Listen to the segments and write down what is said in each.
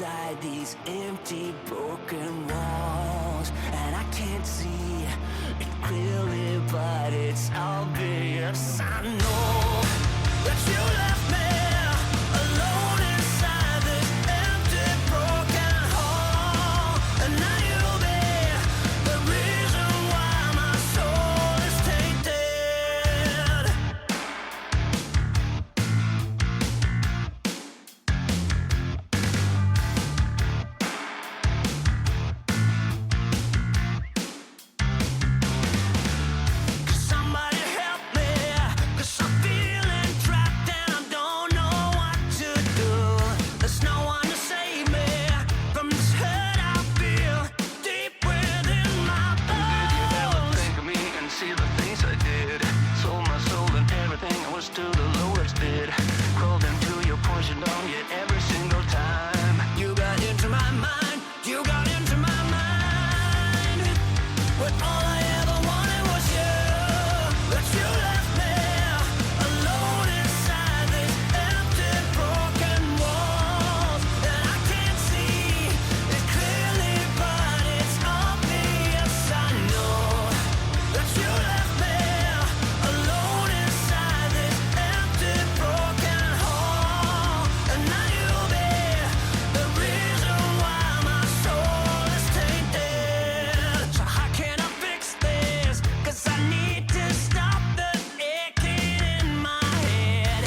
inside these empty, broken walls, and I can't see it clearly, but it's obvious. I know that you left me alone inside this empty, broken hall, and now you'll be the reason why my soul is tainted. Somebody help me, 'cause I'm feeling trapped and I don't know what to do. There's no one to save me from this hurt I feel deep within my bones. Did you ever think of me and see the things I did? Sold my soul and everything, I was to the lowest bid. Crawled into your poison dome, yet every single time you got into my mind, you got into my mind. But all I ever wanted was you. But you left me alone inside these empty, broken walls, and I can't see it clearly, but it's obvious. I know that you left me alone inside this empty, broken hall, and now you'll be the reason why my soul is tainted. So how can I fix this? 'Cause I need to stop the aching in my head.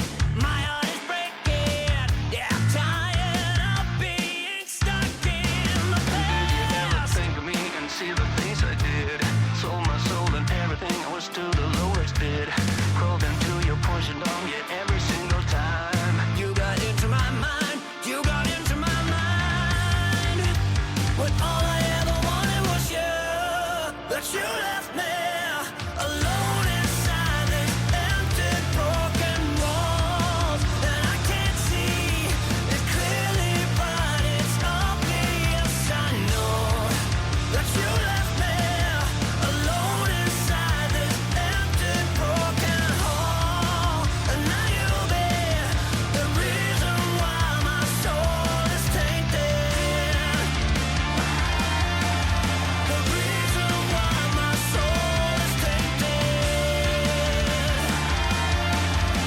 My heart is breaking. Yeah, I'm tired of being stuck in the past. Did you ever think of me and see the things I did? Sold my soul and everything, I was to the lowest bid. Crawled into your poison dome, yet every single time you got into my mind, you got into my mind. But all I ever wanted was you. But you left me alone inside these empty, broken walls, and I can't see it clearly, but it's obvious. I know that you left me alone inside this empty, broken hall, and now you'll be the reason why my soul is tainted. The reason why my soul is tainted.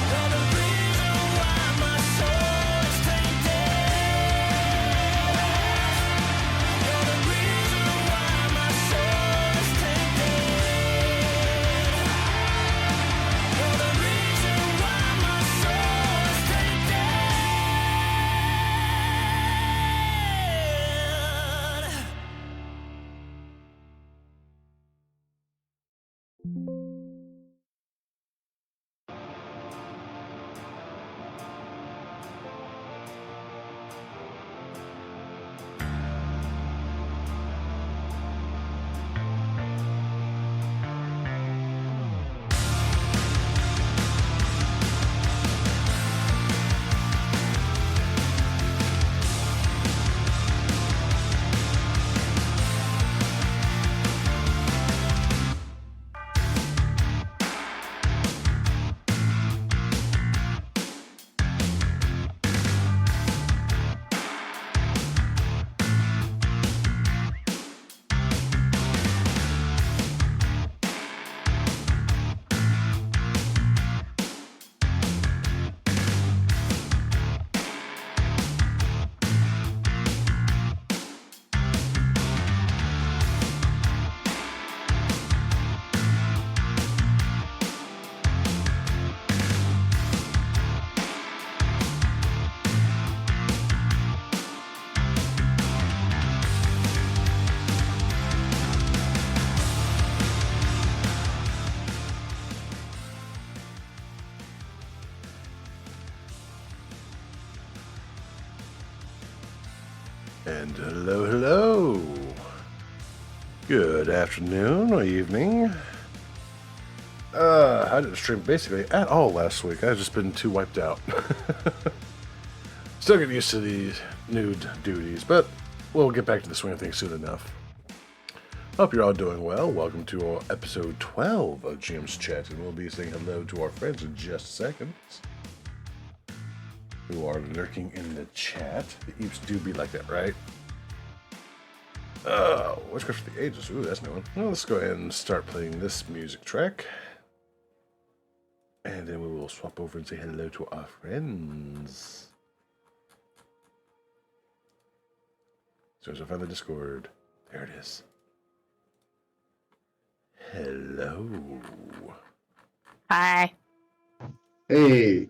You're the reason why my soul is tainted. You're the reason why my soul is tainted. You're the reason why my soul is tainted. And hello. Good afternoon or evening. I didn't stream basically at all last week. I've just been too wiped out. Still getting used to these new duties, but we'll get back to the swing of things soon enough. Hope you're all doing well. Welcome to our episode 12 of GM's Chat, and we'll be saying hello to our friends in just seconds. who are lurking in the chat. The Eeps do be like that, right? Witchcraft for the Ages. Ooh, that's a new one. Well, let's go ahead and start playing this music track. And then we will swap over and say hello to our friends. So as I find the Discord, there it is. Hello. Hi. Hey.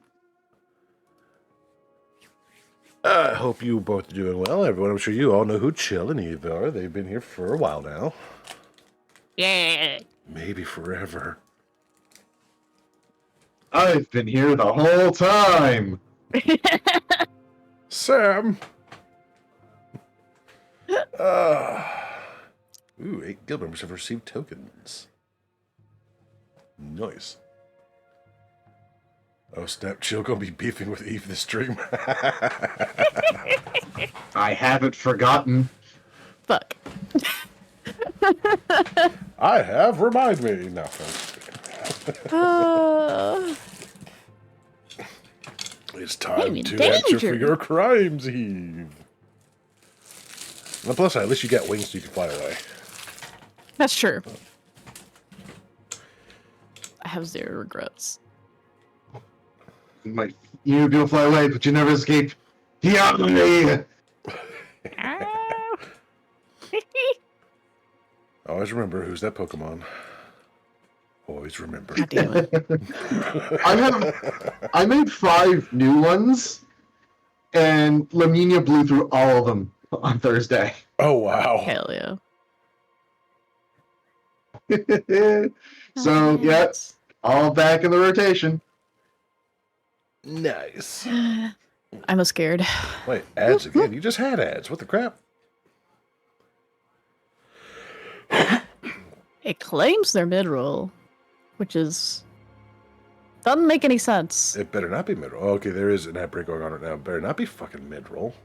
I hope you both are doing well. Everyone, I'm sure you all know who Chill and Eve are. They've been here for a while now. Yeah. Maybe forever. I've been here the whole time. Sam! Ooh, 8 guild members have received tokens. Nice. Oh, snap. Chill gonna be beefing with Eve this stream. I haven't forgotten. Fuck. I have. Remind me. No, it's time I'm in to answer for danger. your crimes, Eve. On the plus side, at least you got wings so you can fly away. That's true. I have zero regrets. You do fly away, but you never escape the army. Always remember who's that Pokemon. Always remember. God damn it. I made 5 new ones, and Laminia blew through all of them on Thursday. Oh, wow. Hell yeah. So, yeah, all back in the rotation. Nice. I'm scared. Wait, ads again? You just had ads. What the crap? It claims they're mid-roll, which is... doesn't make any sense. It better not be mid-roll. Oh, okay, there is an ad break going on right now. It better not be fucking mid-roll.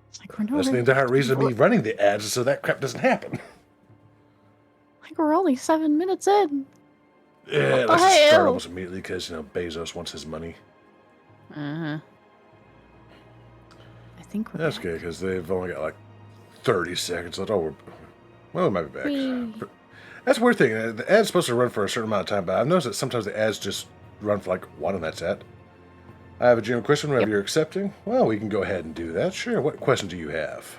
It's like we're That's the entire reason of me running the ads is so that crap doesn't happen. Like we're only 7 minutes in. Yeah, let's just start almost immediately because, you know, Bezos wants his money. Uh-huh. I think we're That's back. good because they've only got like 30 seconds left. Oh, we might be back. Whee. That's a weird thing. The ad's supposed to run for a certain amount of time, but I've noticed that sometimes the ads just run for like 1 and that's it. I have a general question whenever you're accepting. Well, we can go ahead and do that. Sure. What question do you have?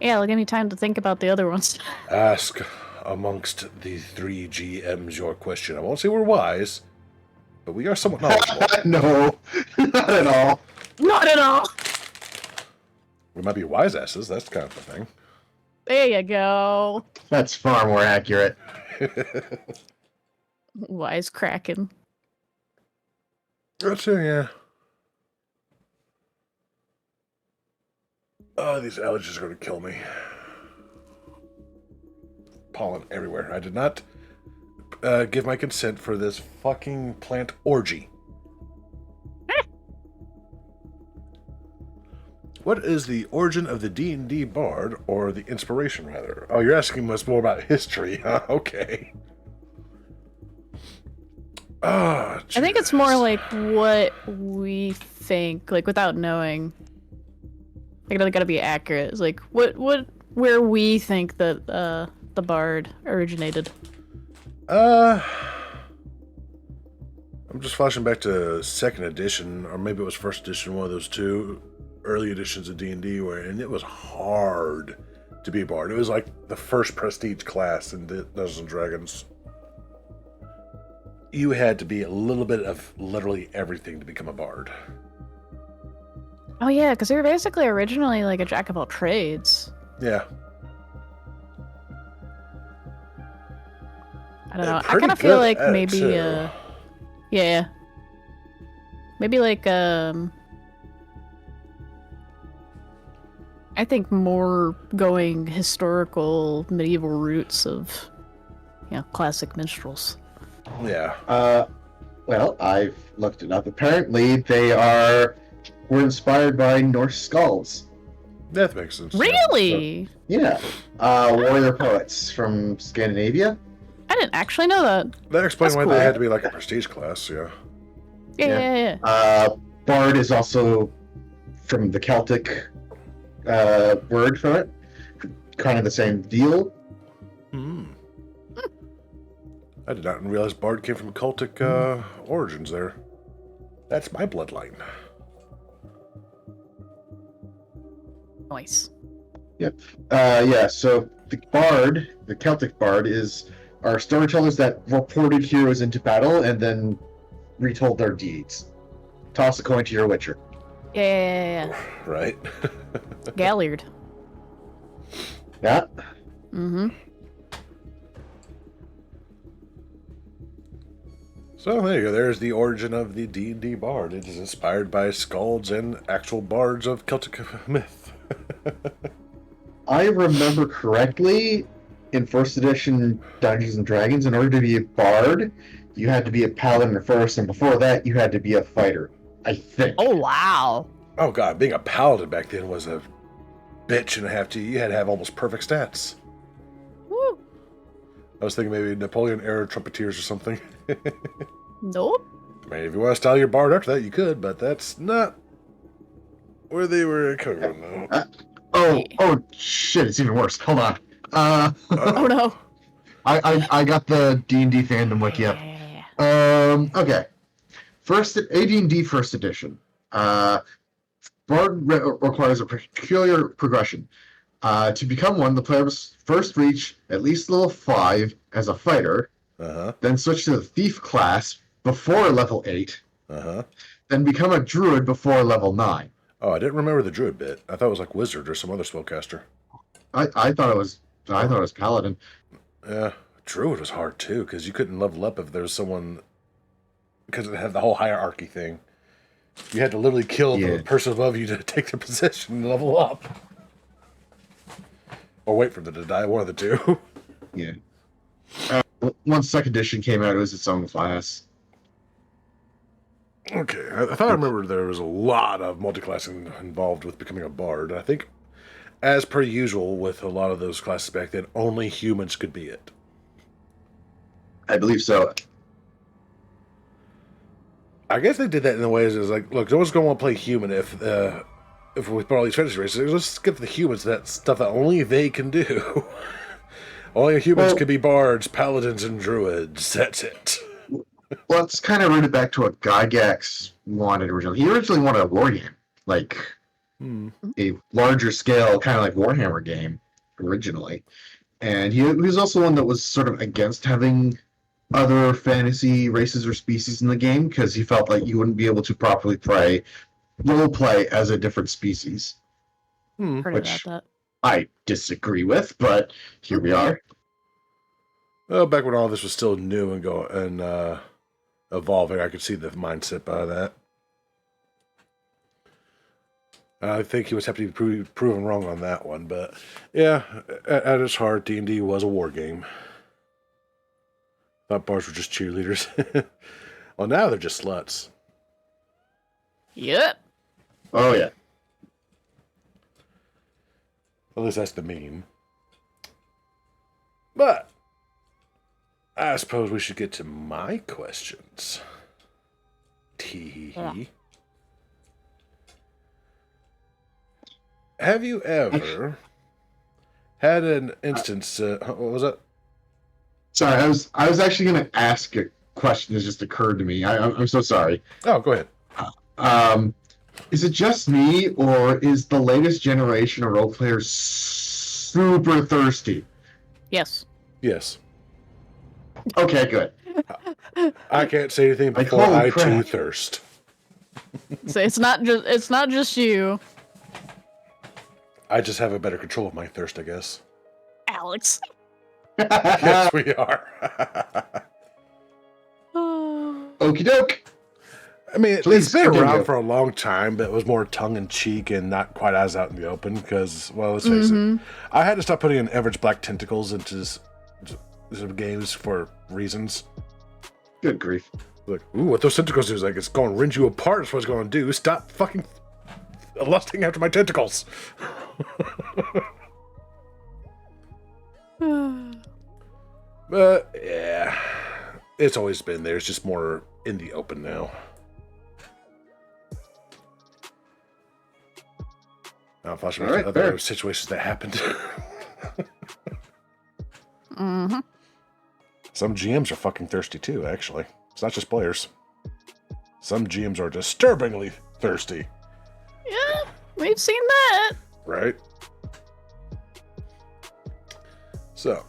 Yeah, like any time to think about the other ones. Ask amongst the 3 GMs your question. I won't say we're wise, but we are somewhat knowledgeable. No, not at all. Not at all. We might be wise asses. That's kind of the thing. There you go. That's far more accurate. Wise cracking. That's it, yeah. Oh, these allergies are going to kill me. Pollen everywhere. I did not give my consent for this fucking plant orgy. What is the origin of the D&D bard, or the inspiration, rather? Oh, you're asking us more about history, huh? Okay. Ah, I think it's more like what we think, like without knowing. Like it gotta be accurate. It's like where we think that the bard originated. I'm just flashing back to 2nd edition, or maybe it was 1st edition, one of those 2 early editions of D&D, and it was hard to be a bard. It was like the first prestige class in Dungeons and Dragons. You had to be a little bit of literally everything to become a bard. Oh yeah, because they were basically originally like a jack of all trades. Yeah. I don't know. I Pretty kind of feel good like at it, maybe too. yeah. Maybe like I think more going historical medieval roots of classic minstrels. Yeah. Well, I've looked it up. Apparently, were inspired by Norse skulls. That makes sense. Really? Yeah. Warrior poets from Scandinavia. I didn't actually know that. That explains That's why they cool. had to be like a prestige class, yeah. Yeah. Bard is also from the Celtic word for it. Kind of the same deal. I did not realize Bard came from cultic origins there. That's my bloodline. Nice. Yep. So the Celtic Bard, are storytellers that reported heroes into battle and then retold their deeds. Toss a coin to your Witcher. Yeah. Right? Galliard. Yeah. Mm-hmm. So there you go. There's the origin of the D&D Bard. It is inspired by skalds and actual bards of Celtic myth. I remember correctly, in first edition Dungeons and Dragons, in order to be a bard, you had to be a paladin first, and before that, you had to be a fighter. I think. Oh, wow. Oh god, being a paladin back then was a bitch and a half. You had to have almost perfect stats. Woo. I was thinking maybe Napoleon era trumpeteers or something. Nope. I mean, if you want to style your bard after that, you could, but that's not where they were coming from. Oh shit! It's even worse. Hold on. Oh, no. I got the D&D fandom wiki up. Yeah. Okay. First, AD&D First Edition. Bard requires a peculiar progression. To become one, the player must first reach at least level 5 as a fighter, then switch to the Thief class before level 8, then become a Druid before level 9. Oh, I didn't remember the Druid bit. I thought it was like Wizard or some other spellcaster. I thought it was Paladin. Yeah, Druid was hard too, because you couldn't level up if there was someone... Because it had the whole hierarchy thing. You had to literally kill the person above you to take their position and level up. Or wait for them to die, one of the two. Yeah. Once second edition came out, it was its own class. Okay, I thought I remember there was a lot of multi-classing involved with becoming a bard. I think, as per usual with a lot of those classes back then, only humans could be it. I believe so. I guess they did that in a way as like, look, no one's going to want to play human if we put all these fantasy races. Let's give the humans that stuff that only they can do. Only humans can be bards, paladins, and druids. That's it. Well, it's kind of rooted back to what Gygax wanted originally. He originally wanted a war game, like a larger scale, kind of like Warhammer game originally. And he was also one that was sort of against having other fantasy races or species in the game because he felt like you wouldn't be able to properly role play as a different species. Heard Which about that. I disagree with, but here we are. Well, back when all this was still new and evolving, I could see the mindset by that. I think he was happy to be proven wrong on that one, but yeah, at its heart, D&D was a war game. Thought bars were just cheerleaders. Well, now they're just sluts. Yep. Oh, yeah. At least that's the meme. But I suppose we should get to my questions. Tee. Yeah. Have you ever had an instance? What was that? Sorry, I was actually going to ask a question that just occurred to me. I'm so sorry. Oh, go ahead. Is it just me, or is the latest generation of role players super thirsty? Yes. Yes. Okay, good. I can't say anything Like, before holy I crap. too thirst. So it's not just you, I just have a better control of my thirst, I guess. Alex. Yes, we are. Okie doke. I mean, Please it's been continue. around for a long time, but it was more tongue-in-cheek and not quite as out in the open because, well, let's face it, I had to stop putting in average black tentacles into some games for reasons. Good grief. Like, ooh, what those tentacles do is like, it's going to rend you apart. That's what it's going to do. Stop fucking lusting after my tentacles. But, yeah, it's always been there. It's just more in the open now. Now, flashing All back right, to other fair. situations that happened. Mm-hmm. Some GMs are fucking thirsty too, actually. It's not just players. Some GMs are disturbingly thirsty, Yeah, we've seen that. right? So,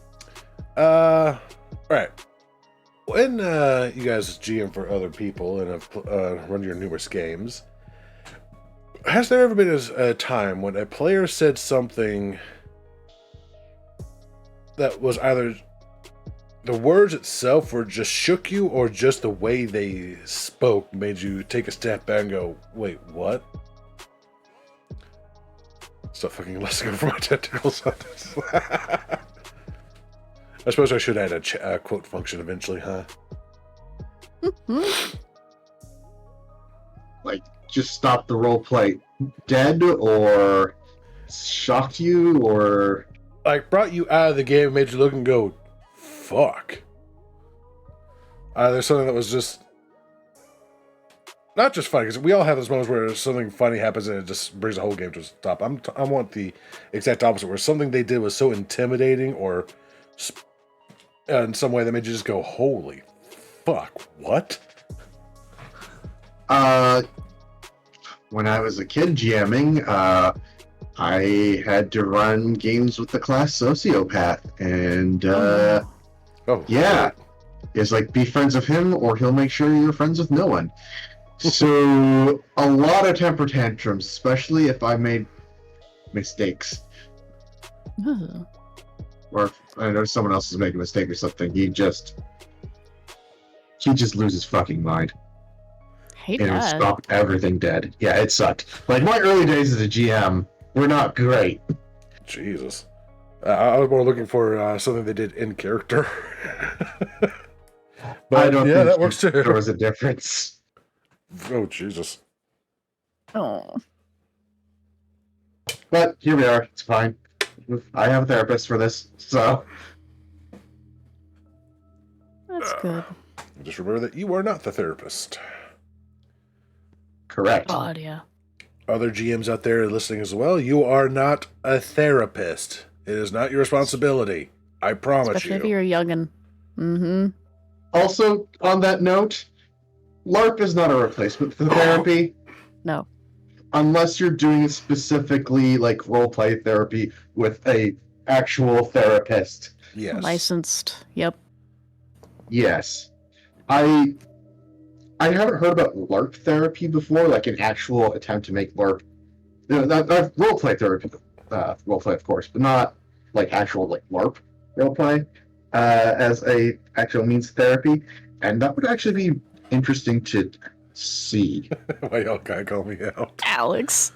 right. When you guys GM for other people and have run your numerous games, has there ever been a time when a player said something that was either the words itself were just shook you, or just the way they spoke made you take a step back and go, wait, what? Stop fucking listening for my tentacles on this. I suppose I should add a quote function eventually, huh? Like, just stop the role play dead, or shocked you, or Like, brought you out of the game and made you look and go, fuck. There's something that was just not just funny, because we all have those moments where something funny happens and it just brings the whole game to a stop. I want the exact opposite, where something they did was so intimidating or in some way that made you just go, holy fuck, what? when I was a kid GMing, I had to run games with the class Sociopath, and Oh, yeah, it's like, be friends with him or he'll make sure you're friends with no one. So a lot of temper tantrums, especially if I made mistakes, Ugh. or if I know someone else is making a mistake or something. He just loses fucking mind. Hate And it would that. stop everything dead. Yeah, it sucked. Like, my early days as a GM were not great. Jesus. I was more looking for something they did in character. But I don't yeah, think that works too. there was a difference. Oh, Jesus. Oh. But here we are. It's fine. I have a therapist for this, so That's good. Just remember that you are not the therapist. correct. God, yeah. Other GMs out there listening as well, you are not a therapist. It is not your responsibility. I promise Especially if you. you're a youngin'. Mm-hmm. Also, on that note, LARP is not a replacement for therapy, No. unless you're doing it specifically like roleplay therapy with a actual therapist. Yes. Licensed. Yep. Yes. I haven't heard about LARP therapy before, like an actual attempt to make LARP. Not roleplay therapy, roleplay of course, but not like actual like LARP roleplay as a actual means of therapy, and that would actually be interesting to see. Why y'all gotta call me out? Alex.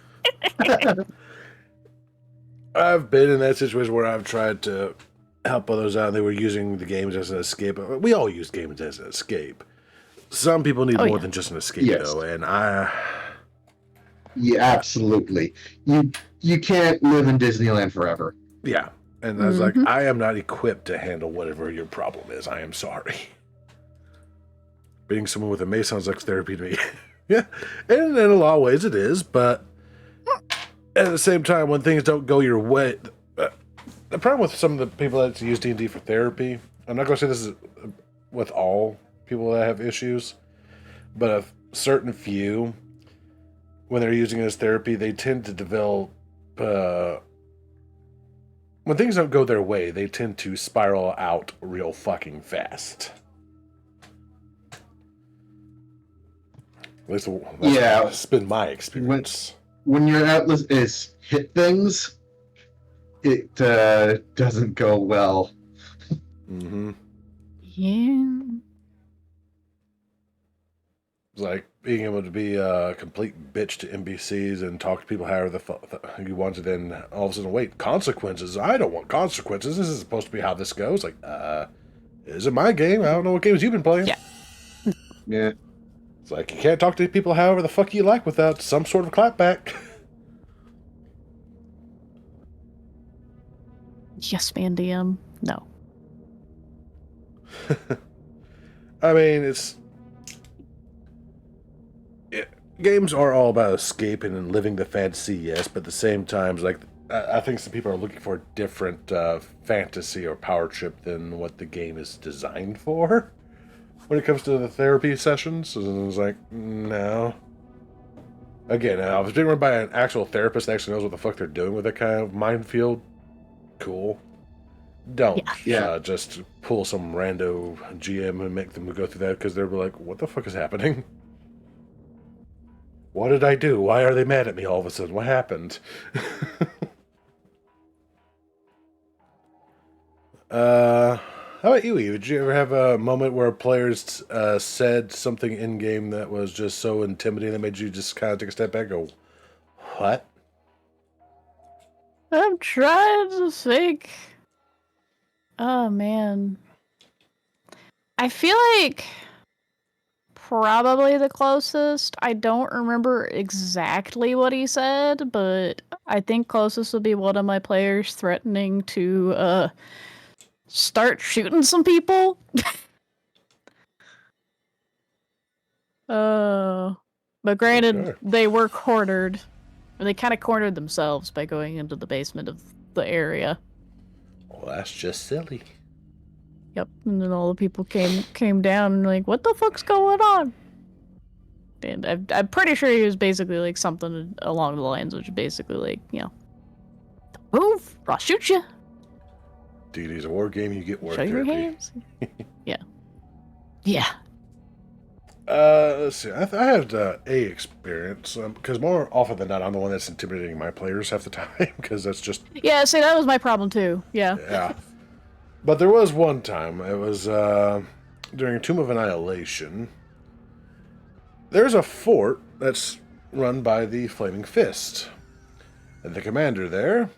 I've been in that situation where I've tried to help others out. They were using the games as an escape. We all use games as an escape. Some people need more than just an escape, Yes. though, and Yeah, absolutely. You can't live in Disneyland forever. yeah. And I was like, I am not equipped to handle whatever your problem is. I am sorry. Being someone with a mace sounds like therapy to me. Yeah, and in a lot of ways it is, but at the same time, when things don't go your way, the problem with some of the people that use D&D for therapy, I'm not going to say this is with all people that have issues, but a certain few, when they're using it as therapy, they tend to develop, when things don't go their way, they tend to spiral out real fucking fast. At least that's been my experience. When your atlas is hit things, it doesn't go well. Mm-hmm. Yeah. It's like being able to be a complete bitch to NPCs and talk to people however the fuck you want to, then all of a sudden, wait, consequences? I don't want consequences. This is supposed to be how this goes. Like, is it my game? I don't know what games you've been playing. Yeah. Yeah. It's like, you can't talk to people however the fuck you like without some sort of clapback. Yes, man, DM. No. I mean, games are all about escaping and living the fantasy, yes, but at the same time, like I think some people are looking for a different fantasy or power trip than what the game is designed for. When it comes to the therapy sessions, and it's like, no. Again, I was being run by an actual therapist that actually knows what the fuck they're doing with that kind of minefield. Cool. Don't Yeah. just pull some rando GM and make them go through that because they're like, what the fuck is happening? What did I do? Why are they mad at me all of a sudden? What happened? How about you, Eve? Did you ever have a moment where players said something in game that was just so intimidating that made you just kind of take a step back and go, what? I'm trying to think. Oh man. I feel like probably the closest. I don't remember exactly what he said, but I think closest would be one of my players threatening to start shooting some people. But granted, Okay. they were cornered. Or they kind of cornered themselves by going into the basement of the area. Well, that's just silly. Yep, and then all the people came down and like, what the fuck's going on? And I'm pretty sure he was basically like something along the lines, which is basically like, move, or I'll shoot you. D&D's a war game, you get war Show your therapy. hands. Yeah. Yeah. Let's see. I had a experience because more often than not, I'm the one that's intimidating my players half the time because that's just Yeah, see, that was my problem too. Yeah. yeah. But there was one time. It was during Tomb of Annihilation. There's a fort that's run by the Flaming Fist, and the commander there.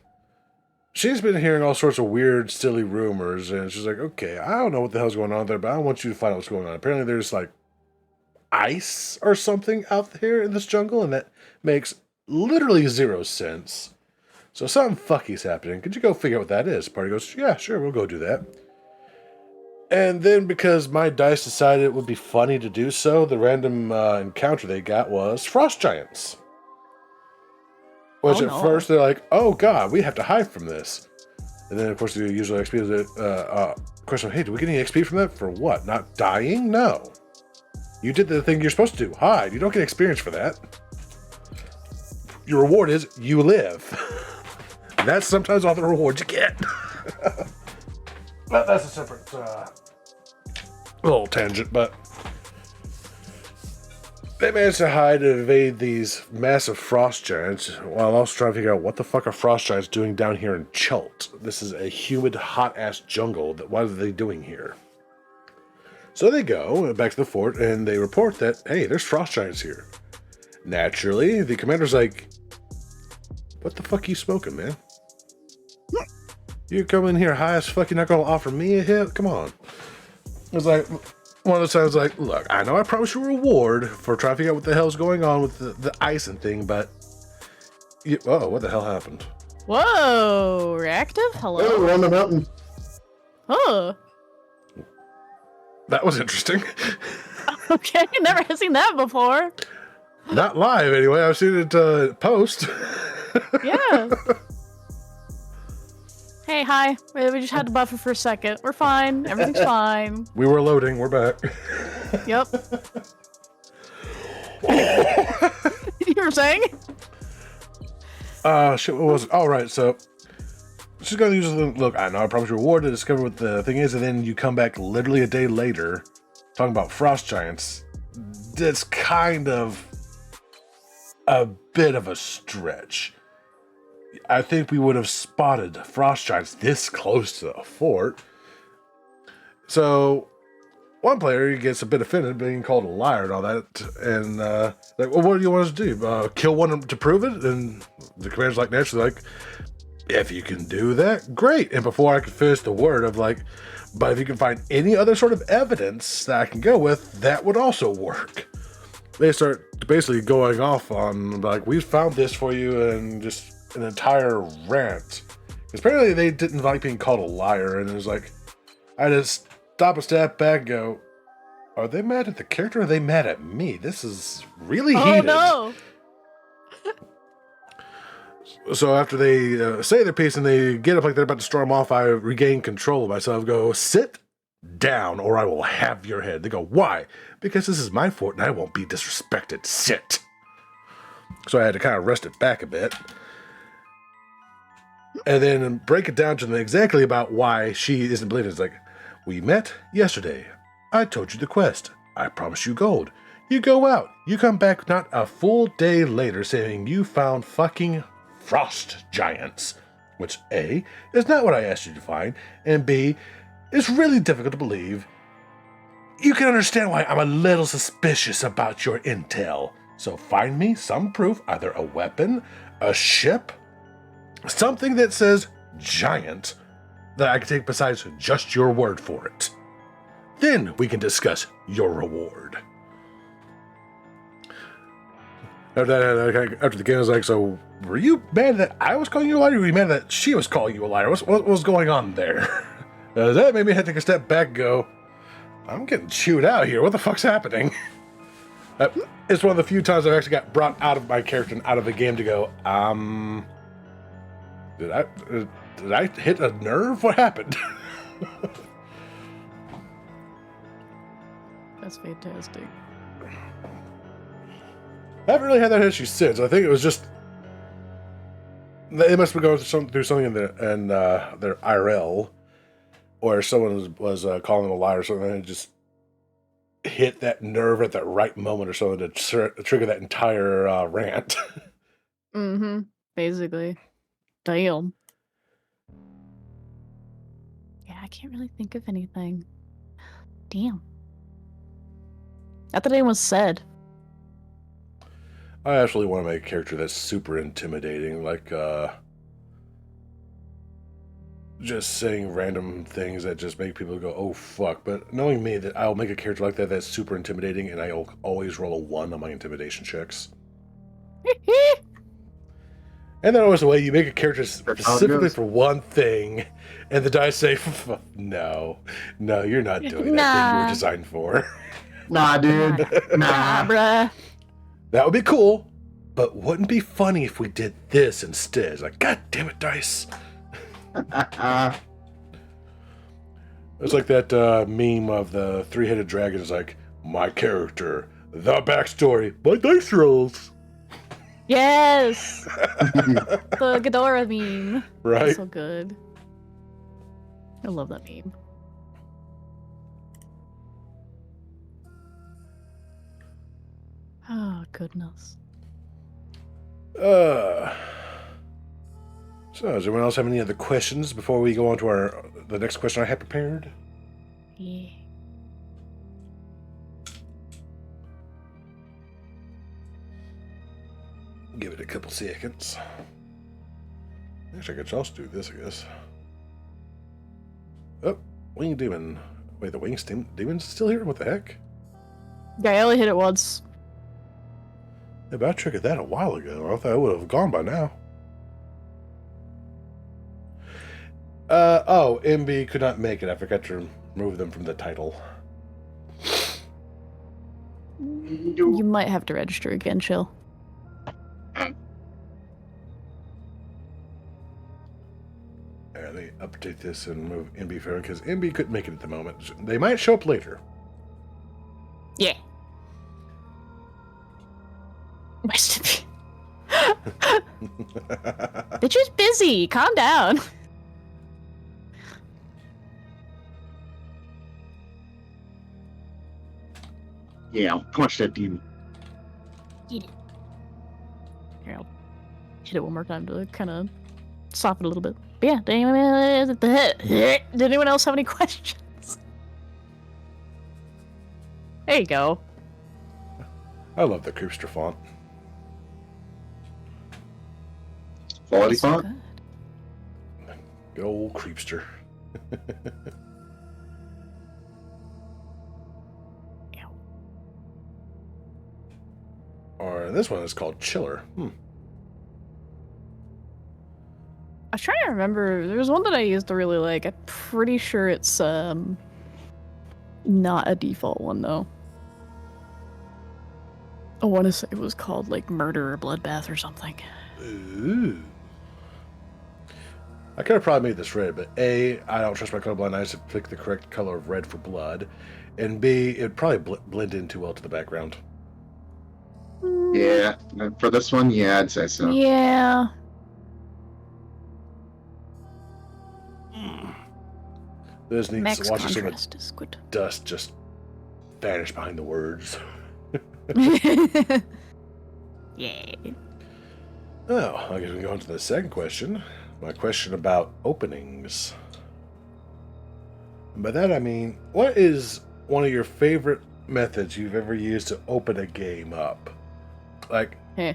She's been hearing all sorts of weird, silly rumors, and she's like, "Okay, I don't know what the hell's going on there, but I want you to find out what's going on." Apparently, there's like ice or something out here in this jungle, and that makes literally zero sense. So something fucky's happening. Could you go figure out what that is? Party goes, yeah, sure, we'll go do that. And then because my dice decided it would be funny to do so, the random encounter they got was frost giants. Which at first they're like, oh god, we have to hide from this. And then of course the usual XP question, hey, do we get any XP from that? For what? Not dying? No. You did the thing you're supposed to do. Hide. You don't get experience for that. Your reward is you live. And that's sometimes all the rewards you get. But that's a separate little tangent, but they managed to hide and evade these massive frost giants while also trying to figure out what the fuck are frost giants doing down here in Chult. This is a humid, hot-ass jungle. What are they doing here? So they go back to the fort and they report that, hey, there's frost giants here. Naturally, the commander's like, what the fuck are you smoking, man? You come in here high as fuck, you're not gonna offer me a hit? Come on. It was like, one of those times like, look, I know I promised you a reward for trying to figure out what the hell's going on with the ice and thing, but... oh, what the hell happened? Whoa, reactive? Hello? Oh, we're on the mountain. Oh. That was interesting. Okay, never seen that before. Not live, anyway. I've seen it post. Yeah. Hey, hi. We just had to buffer for a second. We're fine. Everything's fine. We were loading. We're back. Yep. You were saying? Shit, what was it? All right, so... She's gonna use the look, I know I promised you a reward to discover what the thing is, and then you come back literally a day later talking about frost giants. That's kind of a bit of a stretch. I think we would have spotted frost giants this close to the fort. So one player gets a bit offended being called a liar and all that, and like, well, what do you want us to do? Kill one to prove it? And the commander's like, naturally, like, if you can do that, great. And before I could finish the word of like, but if you can find any other sort of evidence that I can go with, that would also work. They start basically going off on like, we found this for you, and just an entire rant. Because apparently they didn't like being called a liar, and it was like, I just stop a step back and go, Are they mad at the character or are they mad at me? This is really Oh heated. no! So after they say their piece and they get up like they're about to storm off, I regain control of myself, go, sit down or I will have your head. They go, why? Because this is my fort and I won't be disrespected. Sit. So I had to kind of rest it back a bit. And then break it down to them exactly about why she isn't believing. It's like, we met yesterday. I told you the quest. I promised you gold. You go out. You come back not a full day later saying you found fucking frost giants. Which A, is not what I asked you to find, and B, is really difficult to believe. You can understand why I'm a little suspicious about your intel. So find me some proof, either a weapon, a ship, something that says giant that I can take besides just your word for it. Then we can discuss your reward. After the game, I was like, so were you mad that I was calling you a liar, or were you mad that she was calling you a liar? What was going on there? That made me have to take a step back and go, I'm getting chewed out here. What the fuck's happening? It's one of the few times I've actually got brought out of my character and out of the game to go, did I hit a nerve? What happened? That's fantastic. I haven't really had that issue since. I think it was just they must be going through something in their IRL, or someone was calling them a liar or something, and it just hit that nerve at that right moment or something to trigger that entire rant. Mm-hmm. Basically. Damn. Yeah, I can't really think of anything. Damn. Not that anyone said. I actually want to make a character that's super intimidating, like just saying random things that just make people go, oh fuck. But knowing me, that I'll make a character like that that's super intimidating, and I'll always roll a 1 on my intimidation checks. And then always the way you make a character specifically for one thing, and the dice say, no, you're not doing that thing you were designed for. Nah, dude. Nah, bruh. That would be cool, but wouldn't be funny if we did this instead. It's like, God damn it, dice. It's like that meme of the 3-headed dragon. It's like, my character, the backstory, my dice rolls. Yes! The Ghidorah meme. Right? That's so good. I love that meme. Oh, goodness. So, does anyone else have any other questions before we go on to the next question I had prepared? Yeah. Give it a couple seconds. Actually, I could also do this, I guess. Oh, Winged Demon. Wait, the Winged Demon's still here? What the heck? Yeah, I only hit it once. Yeah, but I triggered that a while ago. I thought I would have gone by now. MB could not make it. I forgot to remove them from the title. You might have to register again, chill. Let me update this and move MB forward, because MB couldn't make it at the moment. They might show up later. Yeah. Rest in peace. They're just busy. Calm down. Yeah, I'll punch that demon. Eat it. Here, I'll hit it one more time to kind of soften it a little bit. But yeah, did anyone else have any questions? There you go. I love the Creepster font. Quality So font? good. Good old Creepster. Ow. Or this one is called Chiller. I was trying to remember. There was one that I used to really like. I'm pretty sure it's not a default one though. I want to say it was called like Murder or Bloodbath or something. Ooh. I could have probably made this red, but A, I don't trust my colorblind eyes to pick the correct color of red for blood, and B, it would probably blend in too well to the background. Yeah, for this one, yeah, I'd say so. Yeah. This needs Max to watch some of contrast is good. dust just vanish behind the words. Yeah. Oh, I guess we can go on to the second question. My question about openings. And by that I mean, what is one of your favorite methods you've ever used to open a game up? Like, Heh.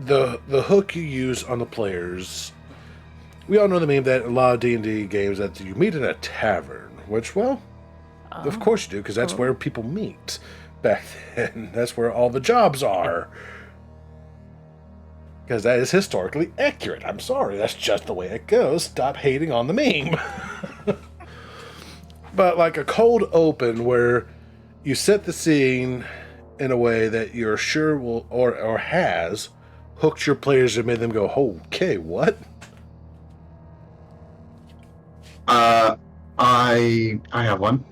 the hook you use on the players. We all know the meme that a lot of D&D games that you meet in a tavern, which, well, of course you do, because that's where people meet back then. That's where all the jobs are. Because that is historically accurate. I'm sorry, that's just the way it goes. Stop hating on the meme. But like a cold open where you set the scene in a way that you're sure will or has hooked your players and made them go, okay, what? I have one.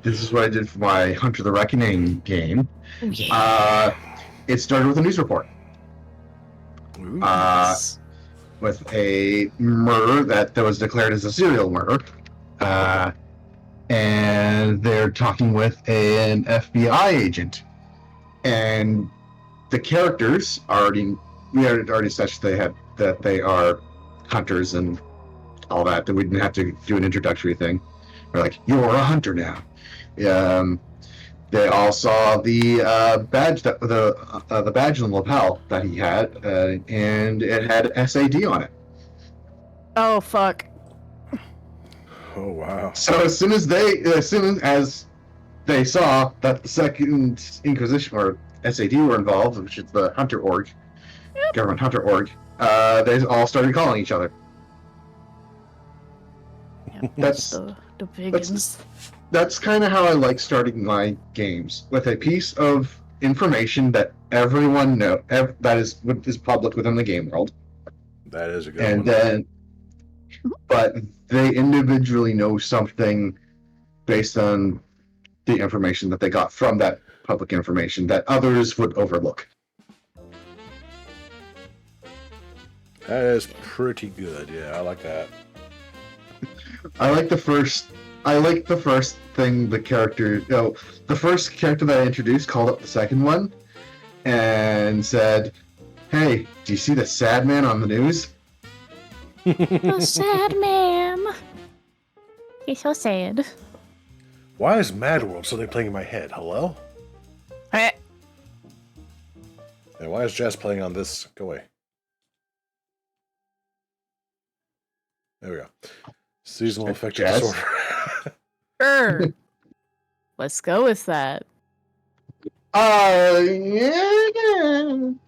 This is what I did for my Hunter the Reckoning game. Oh, yeah. It started with a news report. Ooh. With a murder that was declared as a serial murder. And they're talking with an FBI agent. And the characters we had already established that they are hunters and all that we didn't have to do an introductory thing. We're like, you're a hunter now. They all saw the badge the badge on the lapel that he had, and it had SAD on it. Oh, fuck. Oh, wow. So as soon as they saw that the Second Inquisition or SAD were involved, which is the Hunter Org, government Hunter Org, they all started calling each other. Yeah, That's the Vegans. that's kind of how I like starting my games, with a piece of information that everyone that is public within the game world, That is a good and one. then, but they individually know something based on the information that they got from that public information that others would overlook. That is pretty good. Yeah, I like that. I like the first thing the first character that I introduced called up the second one and said, "Hey, do you see the sad man on the news?" The sad man. He's so sad. Why is Mad World suddenly playing in my head? Hello? Eh. And why is Jazz playing on this? Go away. There we go. Seasonal affective Jazz? disorder. Sure. Let's go with that. Yeah.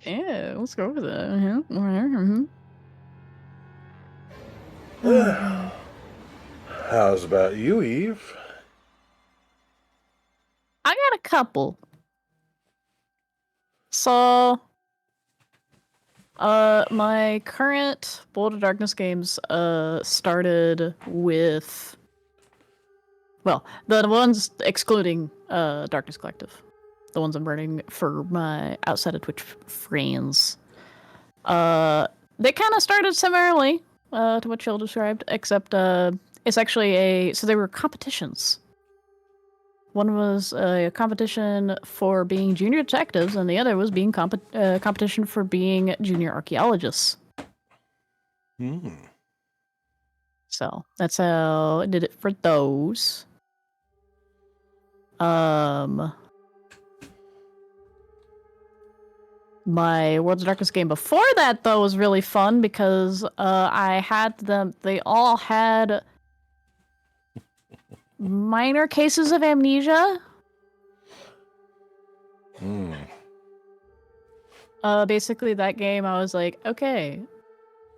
Yeah, let's go with that. Mm-hmm. How's about you, Eve? I got a couple. So, my current Bolt of Darkness games, started with, well, the ones excluding, Darkness Collective. The ones I'm running for my outside of Twitch friends. They kind of started similarly, to what Jill described, except, it's actually so they were competitions. One was a competition for being junior detectives, and the other was being competition for being junior archaeologists. Hmm. So that's how I did it for those. My World's Darkest game before that, though, was really fun because I had them. They all had minor cases of amnesia. Hmm. Basically, that game, I was like, okay,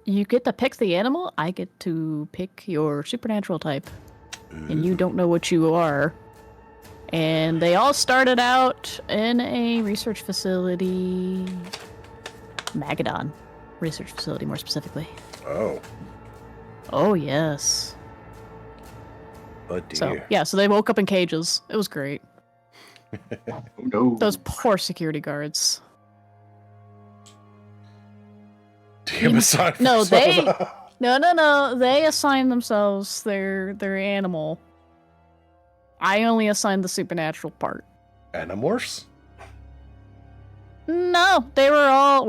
you get to pick the animal, I get to pick your supernatural type, and you don't know what you are. And they all started out in a research facility, Magadon research facility, more specifically. Oh, Oh yes. oh dear. So yeah, so they woke up in cages. It was great. Oh, no. Those poor security guards. Damn, aside from No, some of they the- no. They assigned themselves their animal. I only assigned the supernatural part. Animorphs? No, they were all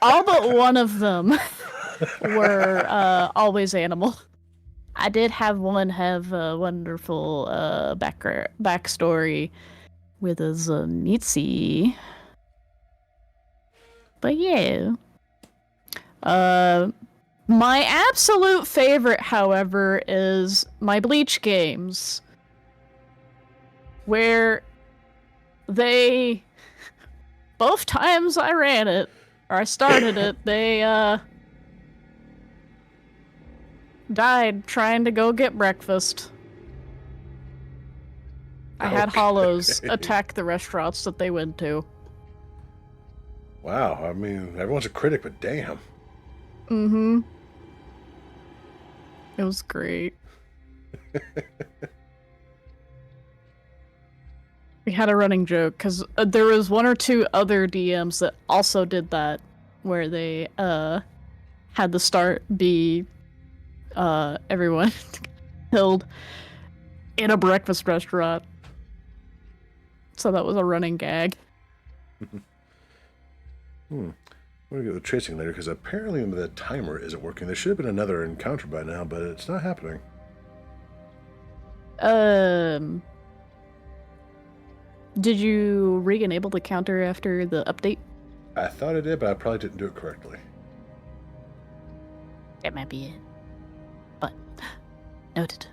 all but one of them were always animal. I did have one have a wonderful backstory with a Zamitsi. But yeah. My absolute favorite, however, is my Bleach games. Where they both times I ran it, or I started it, they died trying to go get breakfast. I had hollows Okay. attack the restaurants that they went to. Wow, I mean, everyone's a critic, but damn. Mm-hmm. It was great. We had a running joke because there was one or two other DMs that also did that, where they had the start be everyone killed in a breakfast restaurant. So that was a running gag. I'm gonna get the tracing later because apparently the timer isn't working. There should have been another encounter by now, but it's not happening. Did you re-enable the counter after the update? I thought I did, but I probably didn't do it correctly. That might be it. But noted.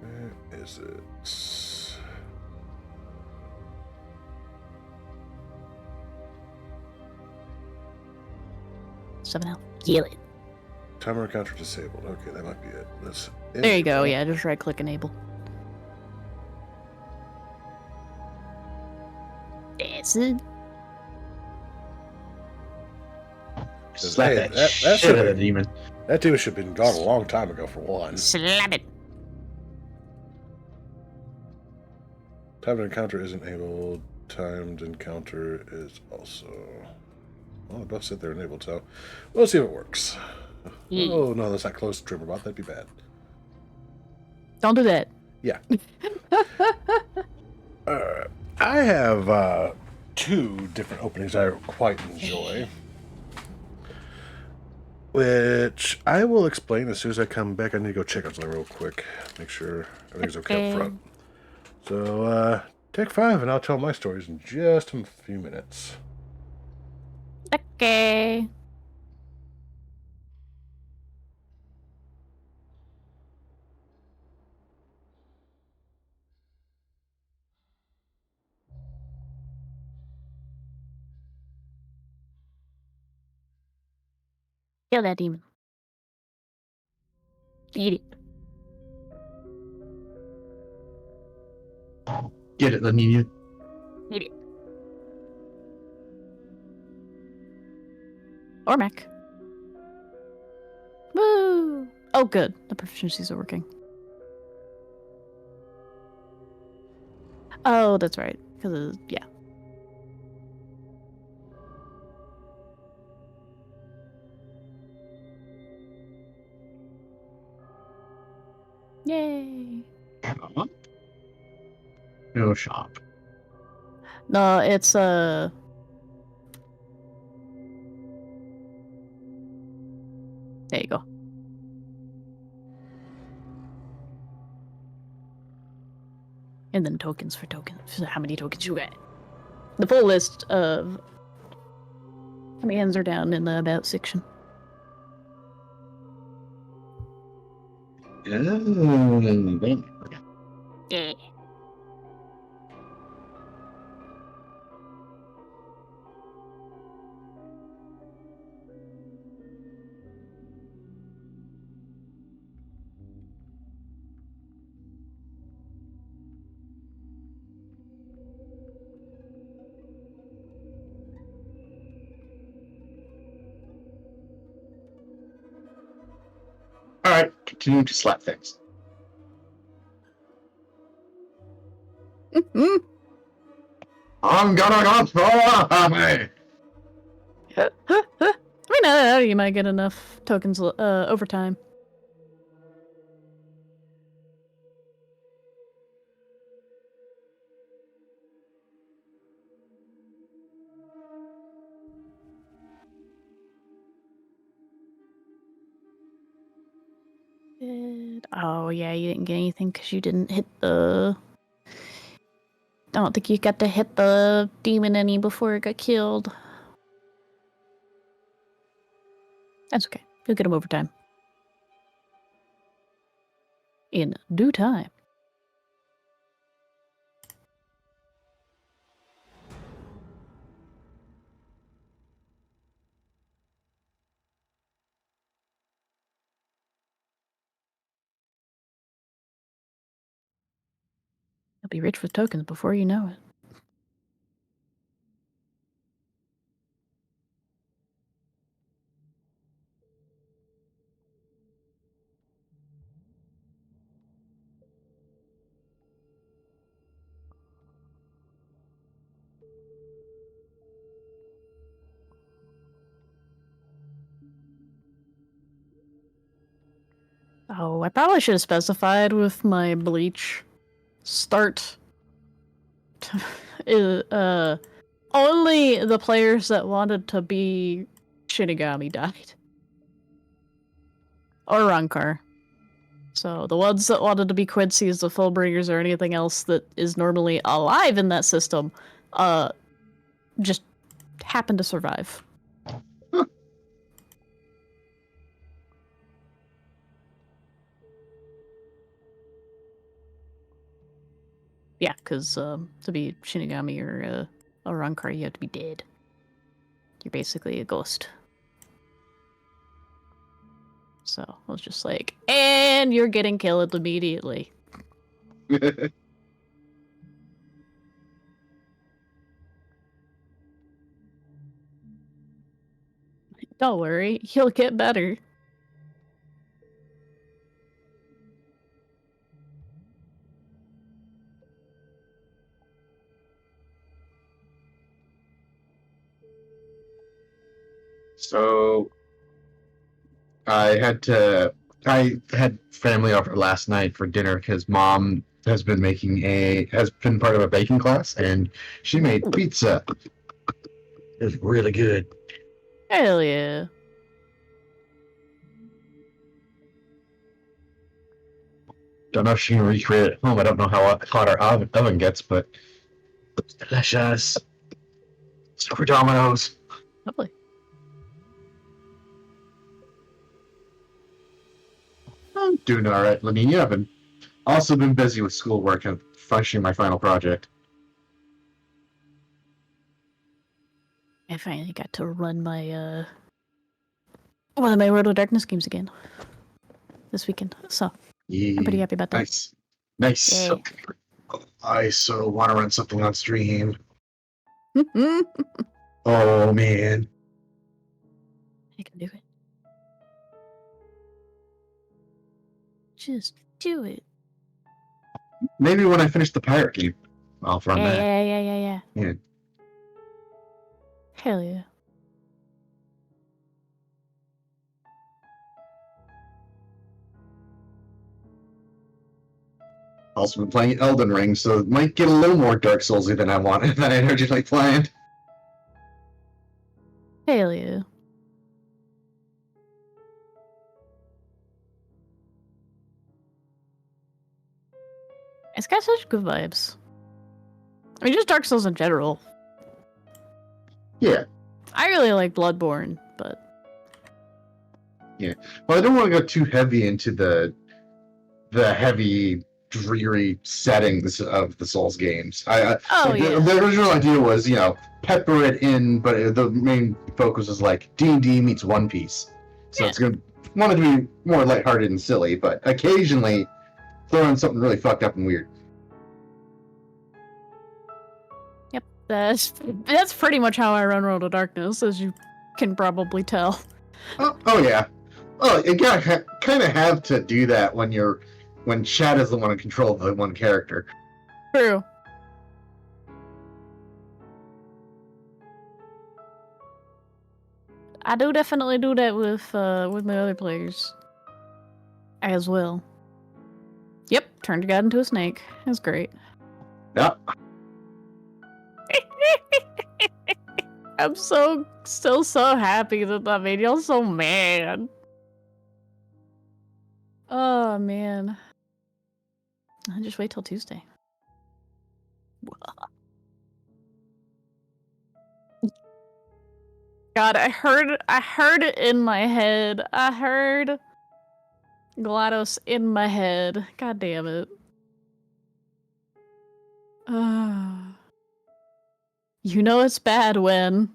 Where is it? Somehow kill it. Timer encounter disabled. Okay, that might be it. Let's There you go. enable. Yeah, just right-click enable. That's it. Slap Hey, that, that shit should out have of the demon. That demon should have been gone a long time ago, for one. Slap it. Timed encounter isn't enabled. Timed encounter is also. Well, it both said they're enabled, so we'll see if it works. Yeah. Oh no, that's not close to Trimmerbot. That'd be bad. Don't do that. Yeah. I have two different openings I quite enjoy, which I will explain as soon as I come back. I need to go check on something real quick, make sure everything's okay up front. So, take 5, and I'll tell my stories in just a few minutes. Okay. Kill that demon. Eat it. Get it, Lavinia. Eat it. Or Mac. Woo! Oh, good. The proficiencies are working. Oh, that's right. Because, yeah. Yay. No shop. No, it's, there you go. And then tokens for tokens. So how many tokens you got? The full list of commands are down in the About section. Okay. Yeah. continue to slap things. Mm. I'm gonna go throw me. I mean, you might get enough tokens over time. Oh yeah, you didn't get anything because you didn't hit the. I don't think you got to hit the demon any before it got killed. That's okay. You'll get them over time. In due time. You'll be rich with tokens before you know it. Oh, I probably should have specified with my bleach. Start. Only the players that wanted to be Shinigami died. Or Rankar. So the ones that wanted to be Quincy's, the Fullbringers, or anything else that is normally alive in that system, just happened to survive. Yeah, because to be Shinigami or a Rankar, you have to be dead. You're basically a ghost. So I was just like, and you're getting killed immediately. Don't worry, you'll get better. So I had family over last night for dinner because mom has been part of a baking class and she made pizza. It's really good. Hell yeah. Don't know if she can recreate it at home. I don't know how hot our oven gets, but it's delicious. Super Domino's. Lovely. I'm doing all right, Lavinia. I've also been busy with schoolwork and finishing my final project. I finally got to run my one of my World of Darkness games again this weekend, so I'm pretty happy about that. Nice. Nice. Yay. I so want to run something on stream. I Oh man. can do it. Just do it. Maybe when I finish the pirate game, I'll run that. Yeah. Yeah. Hell yeah. Also been playing Elden Ring, so it might get a little more Dark Soulsy than I wanted than I originally planned. Hell yeah. It's got such good vibes. I mean, just Dark Souls in general. Yeah. I really like Bloodborne, but Well, I don't want to go too heavy into the heavy, dreary settings of the Souls games. The original idea was, pepper it in, but the main focus is like D&D meets One Piece. So Yeah. it's going to want to be more lighthearted and silly, but occasionally throw in something really fucked up and weird. Yep, that's pretty much how I run World of Darkness, as you can probably tell. Oh yeah. Oh, you gotta kind of have to do that when Chad is the one in control of the one character. True. I do definitely do that with my other players as well. Yep, turned a god into a snake. It was great. Yep. I'm still so happy that made y'all so mad. Oh man. I'll just wait till Tuesday. God, I heard it in my head. I heard GLaDOS in my head. God damn it. You know it's bad when...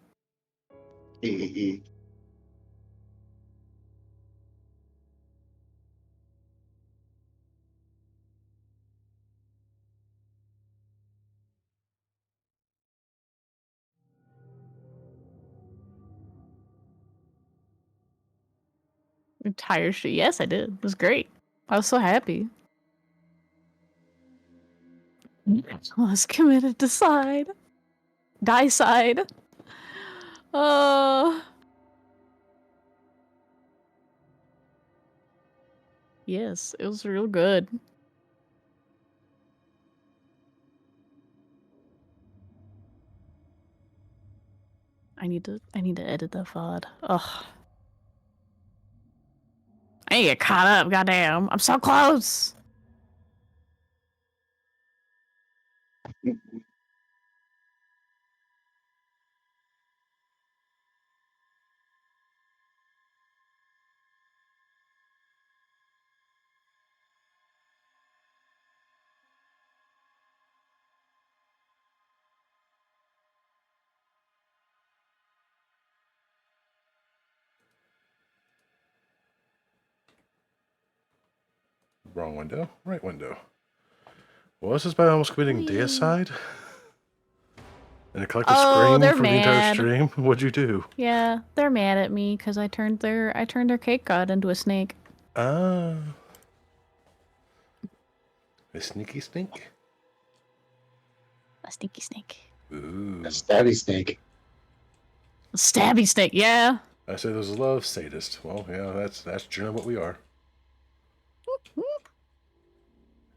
Entire shit. Yes, I did. It was great. I was so happy. I was committed to side. Die side. Yes, it was real good. I need to edit that VOD. Ugh. I need to get caught up, goddamn. I'm so close. Wrong window. Right window. Was this by almost committing deicide? And a collective scream they're for the entire mad. stream? What'd you do? Yeah, they're mad at me because I turned their cake god into a snake. Ah. A sneaky snake? A sneaky snake. Ooh. A stabby snake. A stabby snake, yeah. I say there's a love sadist. Well, yeah, that's generally what we are.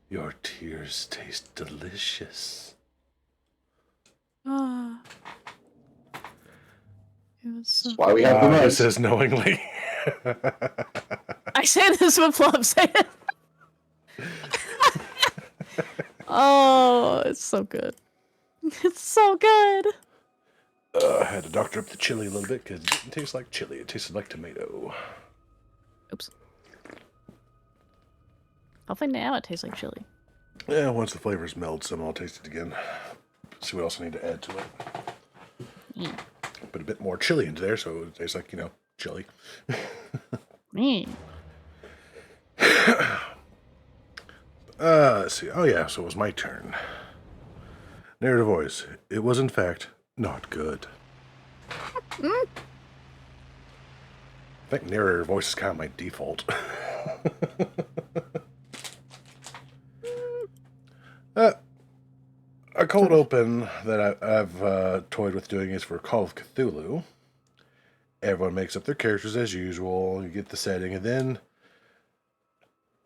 Your tears taste delicious. Ah. It was so... That's why we have the He most. says knowingly. I say this with love, say it. Oh, it's so good. It's so good. I had to doctor up the chili a little bit because it didn't taste like chili. It tasted like tomato. Oops. Hopefully now it tastes like chili. Yeah, once the flavors meld some, I'll taste it again. See what else I need to add to it. Mm. Put a bit more chili into there so it tastes like, chili. Mm. Let's see. Oh, yeah, so it was my turn. Narrative voice. It was, in fact, not good. I think narrator voice is kind of my default. A cold open that I've toyed with doing is for Call of Cthulhu. Everyone makes up their characters as usual. You get the setting, and then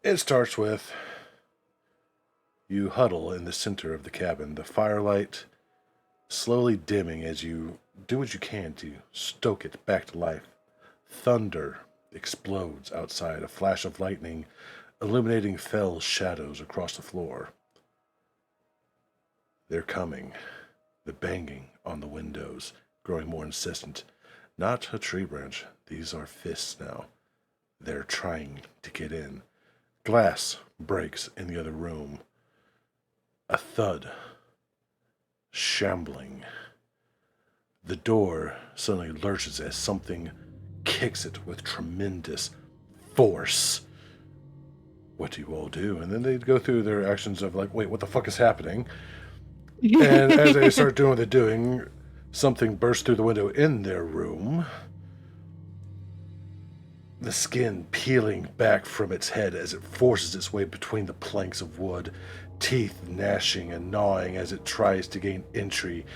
it starts with you huddle in the center of the cabin, the firelight slowly dimming as you do what you can to stoke it back to life. Thunder explodes outside, a flash of lightning illuminating fell shadows across the floor. They're coming. The banging on the windows, growing more insistent. Not a tree branch. These are fists now. They're trying to get in. Glass breaks in the other room. A thud. Shambling. The door suddenly lurches as something kicks it with tremendous force. What do you all do? And then they go through their actions of like, wait, what the fuck is happening? And as they start doing what they're doing, something bursts through the window in their room. the skin peeling back from its head as it forces its way between the planks of wood, teeth gnashing and gnawing as it tries to gain entry.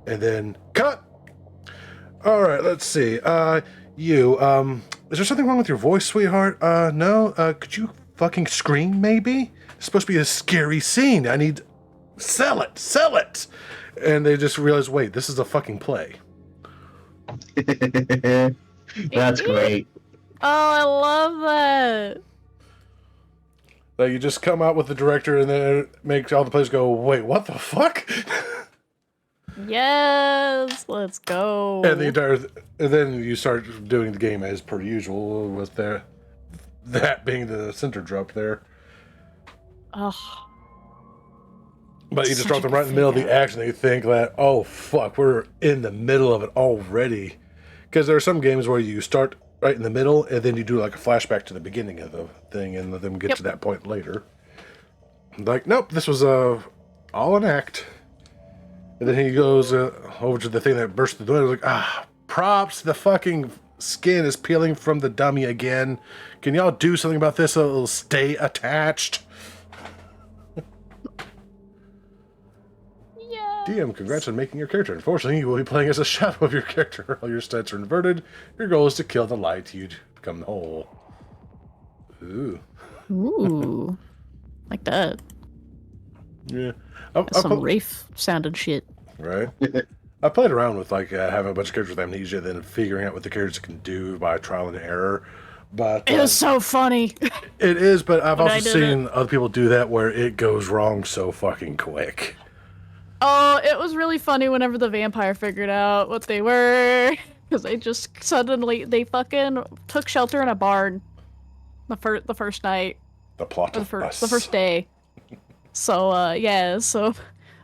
And then, cut! Alright, let's see. Is there something wrong with your voice, sweetheart? No? Could you fucking scream, maybe? It's supposed to be a scary scene. I need... Sell it! Sell it! And they just realize, wait, this is a fucking play. That's great. Oh, I love that. Like, you just come out with the director and then it makes all the players go, wait, what the fuck? Yes, let's go. And then you start doing the game as per usual with that being the center drop there. Ugh. But you just Such drop a them good right in the middle of figure. the action and you think that, oh fuck, we're in the middle of it already. Because there are some games where you start right in the middle and then you do like a flashback to the beginning of the thing and let them get to that point later. Like, nope, this was all an act. And then he goes over to the thing that burst the door. Like, props, the fucking skin is peeling from the dummy again. Can y'all do something about this so it'll stay attached? Yeah. DM, congrats on making your character. Unfortunately, you will be playing as a shadow of your character. All your stats are inverted. Your goal is to kill the light. You become the whole. Ooh. Ooh. Like that. Yeah. Some Rafe sounded shit. Right? I played around with like having a bunch of characters with amnesia, then figuring out what the characters can do by trial and error. But It was so funny. it is, but I've When I also did seen other people do that where it goes wrong so fucking quick. Oh, it was really funny whenever the vampire figured out what they were. Because they just suddenly, they fucking took shelter in a barn. The first night. The plot Or of us. the first day. So, yeah, so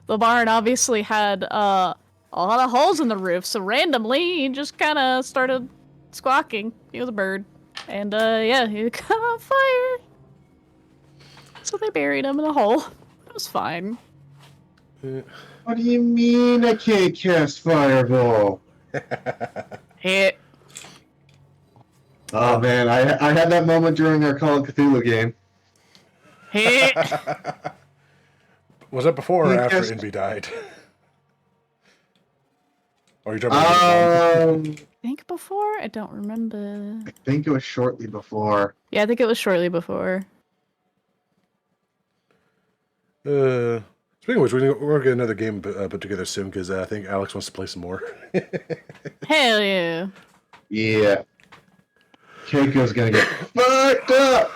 the barn obviously had a lot of holes in the roof, so randomly he just kind of started squawking. He was a bird. And, yeah, he caught on fire. So they buried him in a hole. It was fine. What do you mean I can't cast Fireball? Hit. Oh man, I had that moment during our Call of Cthulhu game. Hit. Was that before or You after just- Envy died? Or are you talking about I Think before? I don't remember. think it was shortly before. Yeah, I think it was shortly before. Speaking of which, we're going to get another game put together soon because I think Alex wants to play some more. Hell yeah. Yeah. Keiko's gonna get fucked up.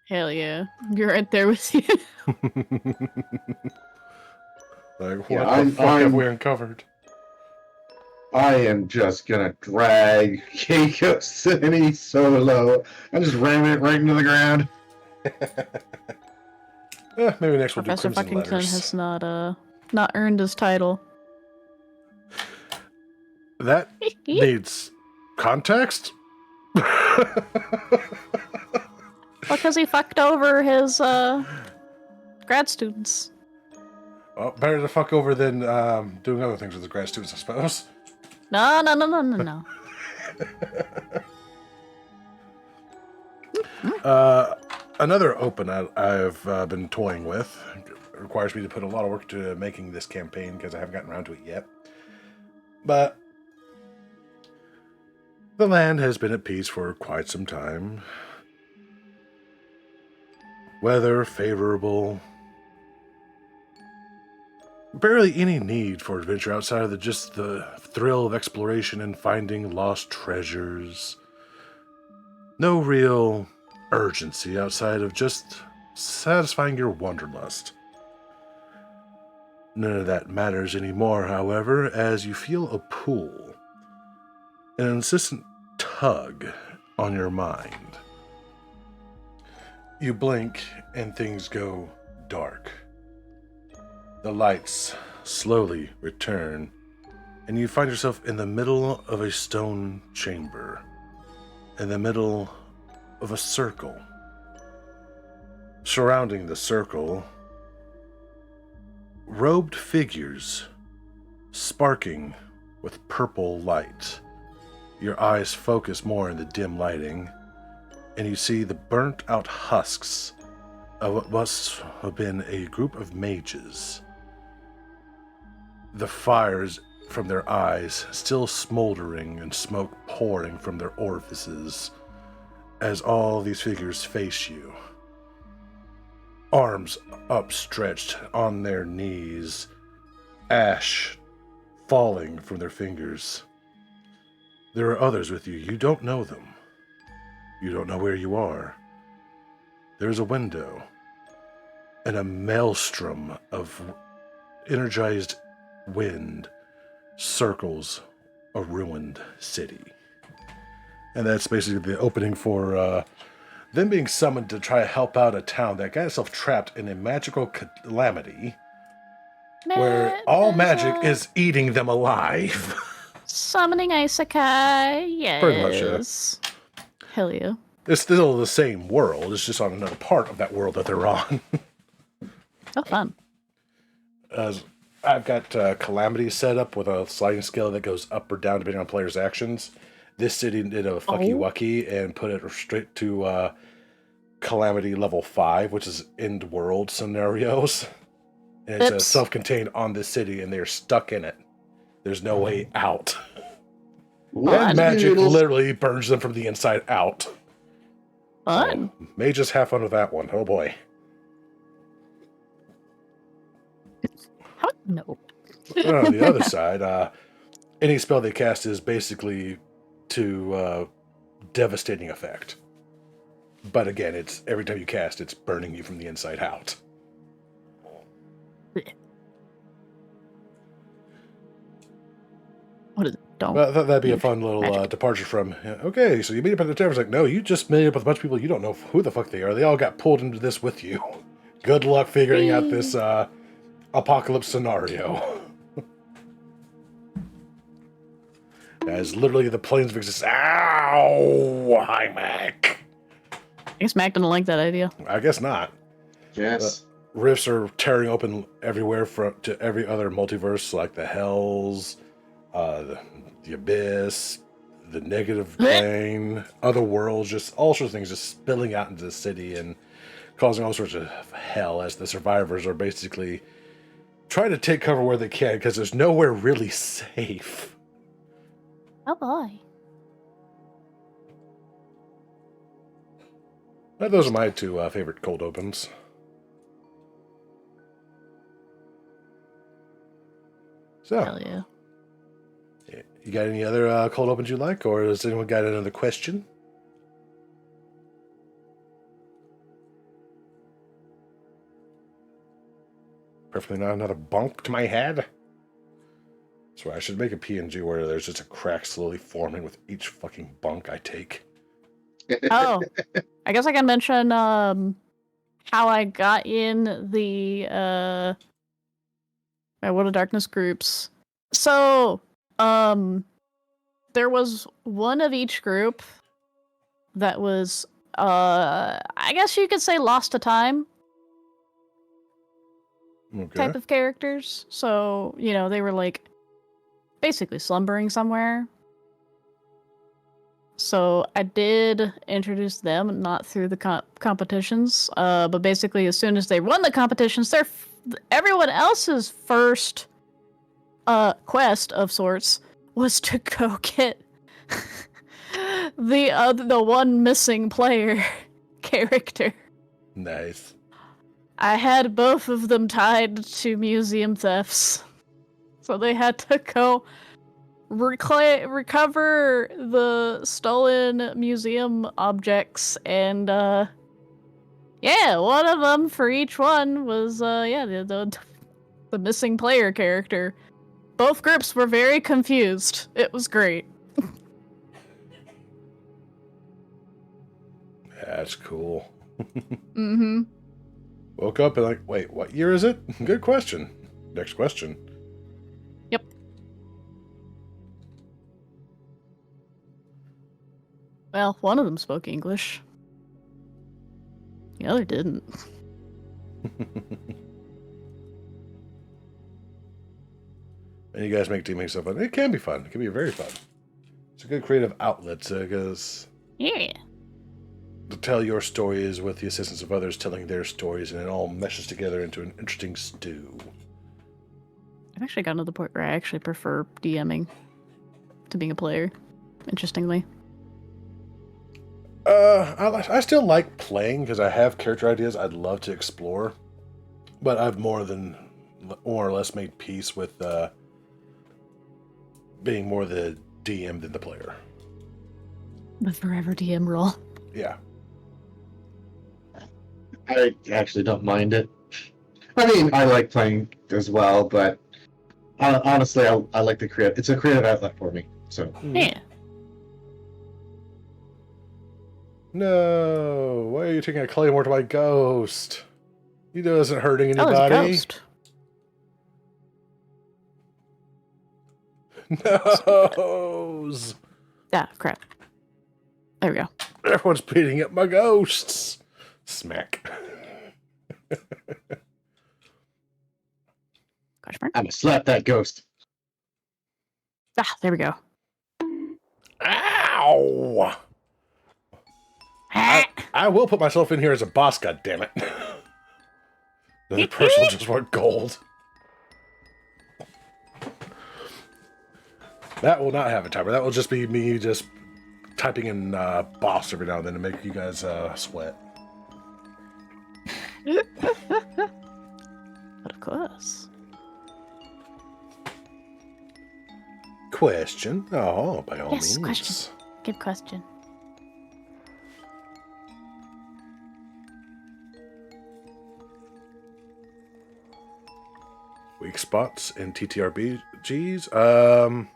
Hell yeah. You're right there with you. Like, what Yeah, the fuck have we uncovered? I am just gonna drag Keiko City solo. I just ram it right into the ground. Maybe next we'll do Professor Crimson Fuckington Letters. has not earned his title. That needs context? Because he fucked over his grad students. Well, better to fuck over than doing other things with the grad students, I suppose. No. Another open I've been toying with. It requires me to put a lot of work to making this campaign because I haven't gotten around to it yet. But the land has been at peace for quite some time. Weather favorable. Barely any need for adventure outside of just the thrill of exploration and finding lost treasures. No real urgency outside of just satisfying your wanderlust. None of that matters anymore, however, as you feel a pull, an insistent tug on your mind. You blink and things go dark. The lights slowly return, and you find yourself in the middle of a stone chamber, in the middle of a circle. Surrounding the circle, robed figures, sparking with purple light, Your eyes focus more in the dim lighting, and you see the burnt out husks of what must have been a group of mages. The fires from their eyes still smoldering and smoke pouring from their orifices as all these figures face you. Arms upstretched on their knees, ash falling from their fingers. There are others with you. You don't know them. You don't know where you are. There's a window and a maelstrom of energized wind circles a ruined city. And that's basically the opening for them being summoned to try to help out a town that got itself trapped in a magical calamity where all magic is eating them alive. Summoning Isekai, yes. Pretty much, yeah. Hell yeah. It's still the same world. It's just on another part of that world that they're on. Oh, fun. I've got Calamity set up with a sliding scale that goes up or down depending on players' actions. This city did a fucky wucky and put it straight to Calamity level 5, which is end world scenarios. And it's self-contained on this city, and they're stuck in it. There's no way out. And magic literally burns them from the inside out. Fun. So, may just have fun with that one. Oh boy. How? No. On the other side, any spell they cast is basically to devastating effect. But again, it's every time you cast, it's burning you from the inside out. What is it? Don't. Well, that'd be a fun little departure from, okay, so you meet up at the tavern. It's like, no, you just made up with a bunch of people you don't know who the fuck they are. They all got pulled into this with you. Good luck figuring out this apocalypse scenario. As literally the planes of existence. Ow! Hi, Mac. I guess Mac didn't like that idea. I guess not. Yes. Rifts are tearing open everywhere to every other multiverse, like the Hells, the Abyss, the Negative Plane, other worlds, just all sorts of things just spilling out into the city and causing all sorts of hell as the survivors are basically trying to take cover where they can because there's nowhere really safe. Oh boy. Those are my two favorite cold opens. So, Hell yeah. You got any other cold opens you like, or has anyone got another question? Preferably not another bunk to my head. So I should make a PNG where there's just a crack slowly forming with each fucking bunk I take. Oh, I guess I can mention how I got in the my World of Darkness groups. So, there was one of each group that was I guess you could say lost to time type of characters. So, you know, they were like basically slumbering somewhere. So I did introduce them, not through the competitions, but basically as soon as they won the competitions, everyone else's first quest of sorts was to go get the one missing player character. Nice. I had both of them tied to museum thefts, so they had to go recover the stolen museum objects, and yeah, one of them for each one was the missing player character. Both groups were very confused. It was great. That's cool. Mm-hmm. Woke up and like, wait, what year is it? Good question. Next question. Yep. Well, one of them spoke English. The other didn't. And you guys make teaming stuff fun. It can be fun. It can be very fun. It's a good creative outlet because Yeah. to tell your stories with the assistance of others telling their stories, and it all meshes together into an interesting stew. I've actually gotten to the point where I actually prefer DMing to being a player, interestingly. I still like playing because I have character ideas I'd love to explore, but I've more or less made peace with being more the DM than the player. The forever DM role. Yeah. I actually don't mind it. I mean, I like playing as well, but honestly, I like the create. It's a creative outlet for me. So Yeah. No, why are you taking a claymore to my ghost? He isn't hurting Oh, it's a anybody. ghost. Noes. Ah, crap. There we go. Everyone's beating up my ghosts. Smack. Gosh, burn. I'm gonna slap that ghost. Ah, there we go. Ow! I will put myself in here as a boss, goddammit. The other person will just want gold. That will not have a timer. That will just be me just typing in boss every now and then to make you guys sweat. But of course. Question. Oh, by all Yes, means. question. Good question. Weak spots in TTRPGs.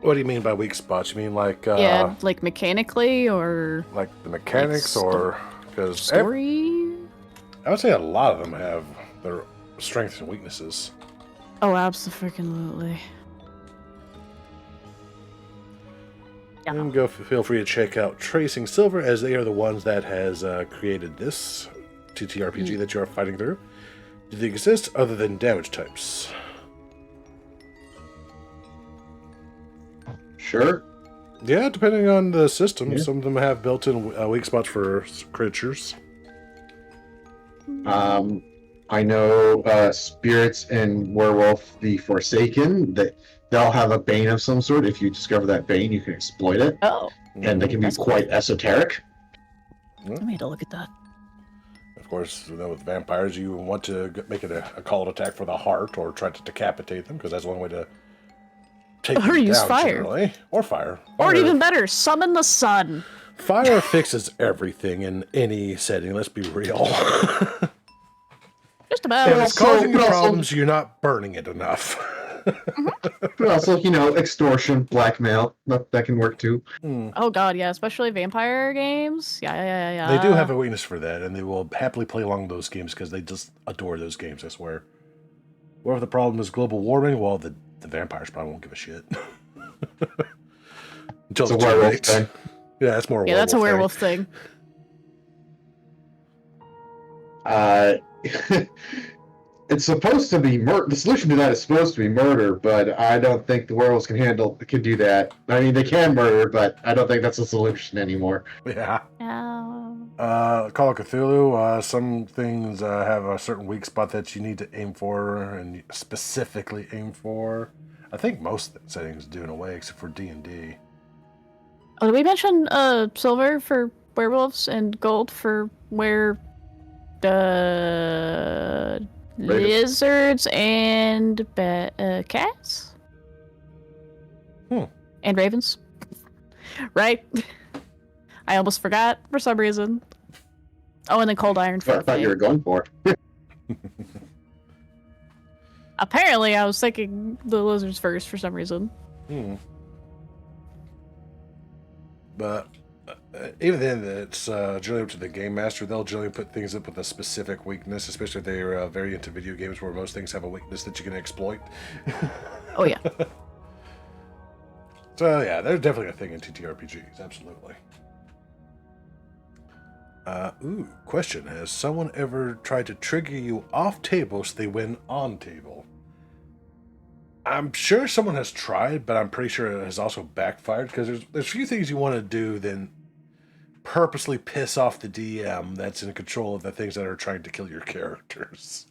What do you mean by weak spots? You mean like Yeah, like mechanically or like the mechanics, or because story? I would say a lot of them have their strengths and weaknesses. Oh, absolutely. Yeah. And feel free to check out Tracing Silver, as they are the ones that has created this TTRPG that you are fighting through. Do they exist other than damage types? Sure. Yeah, depending on the system. Yeah. Some of them have built-in weak spots for creatures. I know spirits in Werewolf the Forsaken, that they'll have a bane of some sort. If you discover that bane, you can exploit it, Oh, and they can be That's cool. quite esoteric. I need to look at that. Of course, with vampires, you want to make it a call attack for the heart, or try to decapitate them, because that's one way to take Or them use down, fire. generally. Or fire. Or Fire- even better, summon the sun. Fire fixes everything in any setting, let's be real. Just If about. it's causing you but also- problems, you're not burning it enough. But also, extortion, blackmail, that can work too. Oh god, yeah, especially vampire games. Yeah. They do have a weakness for that, and they will happily play along those games because they just adore those games, I swear. Whatever the problem is global warming, well, the vampires probably won't give a shit. Until It's a it's too werewolf late. thing. Yeah, that's more a Yeah, werewolf that's a thing. werewolf thing. It's supposed to be murder. The solution to that is supposed to be murder, but I don't think the werewolves can do that. I mean, they can murder, but I don't think that's a solution anymore. Yeah. No. Call of Cthulhu, some things have a certain weak spot that you need to aim for, and specifically aim for. I think most settings do in a way, except for D&D. Oh, did we mention silver for werewolves and gold for lizards and cats? And ravens. Right? I almost forgot for some reason. Oh, and then cold iron for What I thought you were going for. Apparently, I was thinking the lizards first for some reason. But even then, it's generally up to the game master. They'll generally put things up with a specific weakness, especially if they're very into video games where most things have a weakness that you can exploit. Oh, yeah. So yeah, there's definitely a thing in TTRPGs, absolutely. Question. Has someone ever tried to trigger you off table so they win on table? I'm sure someone has tried, but I'm pretty sure it has also backfired because there's few things you want to do than purposely piss off the DM that's in control of the things that are trying to kill your characters.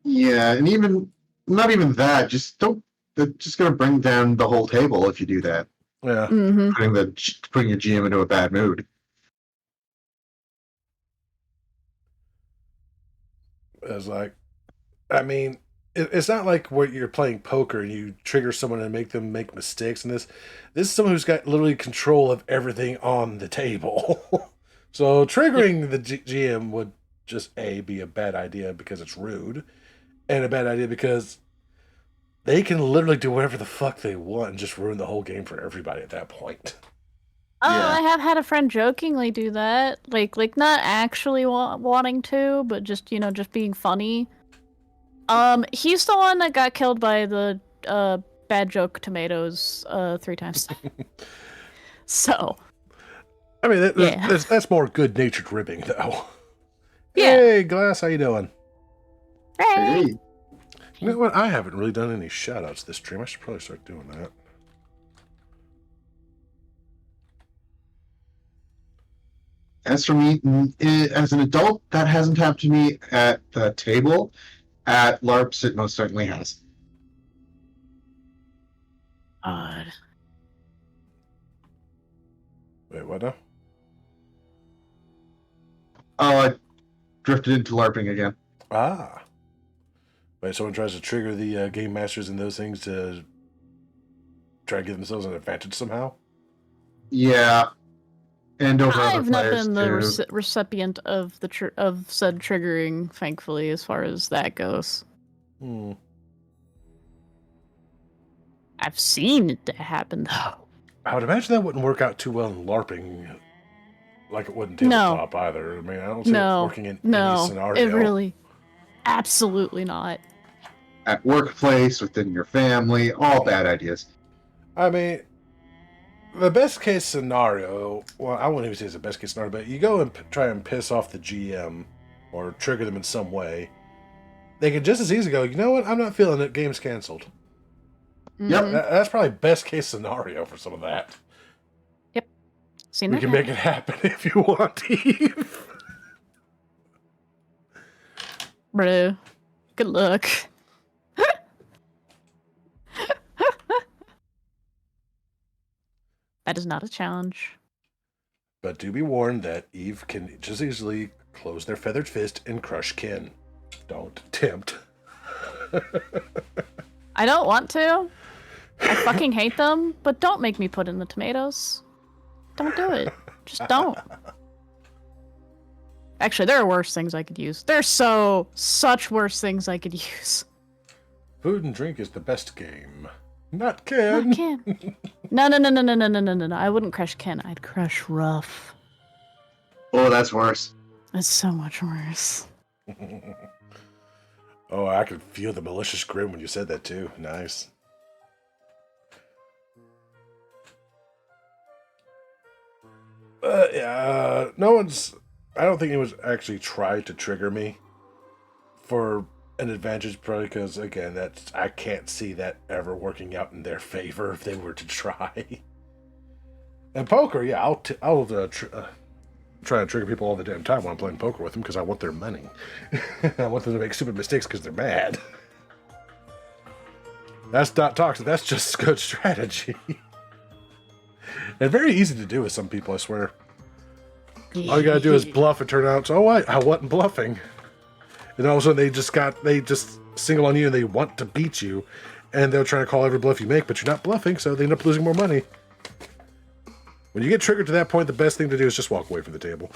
Yeah, and even not even that. Just don't. They're just gonna bring down the whole table if you do that. Yeah, Mm-hmm. Putting your GM into a bad mood. it's like, I mean, it's not like where you're playing poker and you trigger someone and make them make mistakes. In this is someone who's got literally control of everything on the table. So triggering the GM would just be a bad idea because it's rude, and a bad idea because they can literally do whatever the fuck they want and just ruin the whole game for everybody at that point. Oh, Yeah. I have had a friend jokingly do that. Like not actually wanting to, but just, just being funny. He's the one that got killed by the bad joke tomatoes 3 times. So, I mean, yeah. that's more good-natured ribbing, though. Yeah. Hey, Glass, how you doing? Hey. Hey, You know what? I haven't really done any shout-outs this stream. I should probably start doing that. as for me, as an adult, that hasn't happened to me at the table. At LARPs, it most certainly has. God. Wait, what now? Oh, I drifted into LARPing again. Ah. Wait, someone tries to trigger the game masters and those things to try to give themselves an advantage somehow? Yeah, and over other I've not players been too. the recipient of of said triggering, thankfully, as far as that goes. Hmm. I've seen it happen though. I would imagine that wouldn't work out too well in LARPing, like it would in No. tabletop either. I mean, I don't see it No, working in any no, scenario. it really, absolutely not. At workplace, within your family, all bad ideas. I mean, the best case scenario, well, I wouldn't even say it's the best case scenario, but you go and try and piss off the GM or trigger them in some way. They could just as easily go, you know what, I'm not feeling it, game's canceled. Yep. Mhm. That's probably best case scenario for some of that. Yep. Seen We that can happen. make it happen if you want, Eve. Bro, good luck. That is not a challenge. But do be warned that Eve can just easily close their feathered fist and crush kin. Don't tempt. I don't want to. I fucking hate them, but don't make me put in the tomatoes. Don't do it. Just don't. Actually, there are worse things I could use. There's such worse things I could use. Food and drink is the best game. Not kin. Not Ken. No. I wouldn't crush Ken. I'd crush Ruff. Oh, that's worse. That's so much worse. Oh, I could feel the malicious grin when you said that too. Nice. Yeah, no one's. I don't think anyone's actually tried to trigger me for an advantage, probably because again, that's I can't see that ever working out in their favor if they were to try. And poker, yeah, I'll try to trigger people all the damn time when I'm playing poker with them because I want their money. I want them to make stupid mistakes because they're mad. That's not toxic. That's just good strategy. And very easy to do with some people, I swear. All you gotta do is bluff and turn out, oh wait, I wasn't bluffing. And all of a sudden they just single on you and they want to beat you. And they'll try to call every bluff you make, but you're not bluffing, so they end up losing more money. When you get triggered to that point, the best thing to do is just walk away from the table.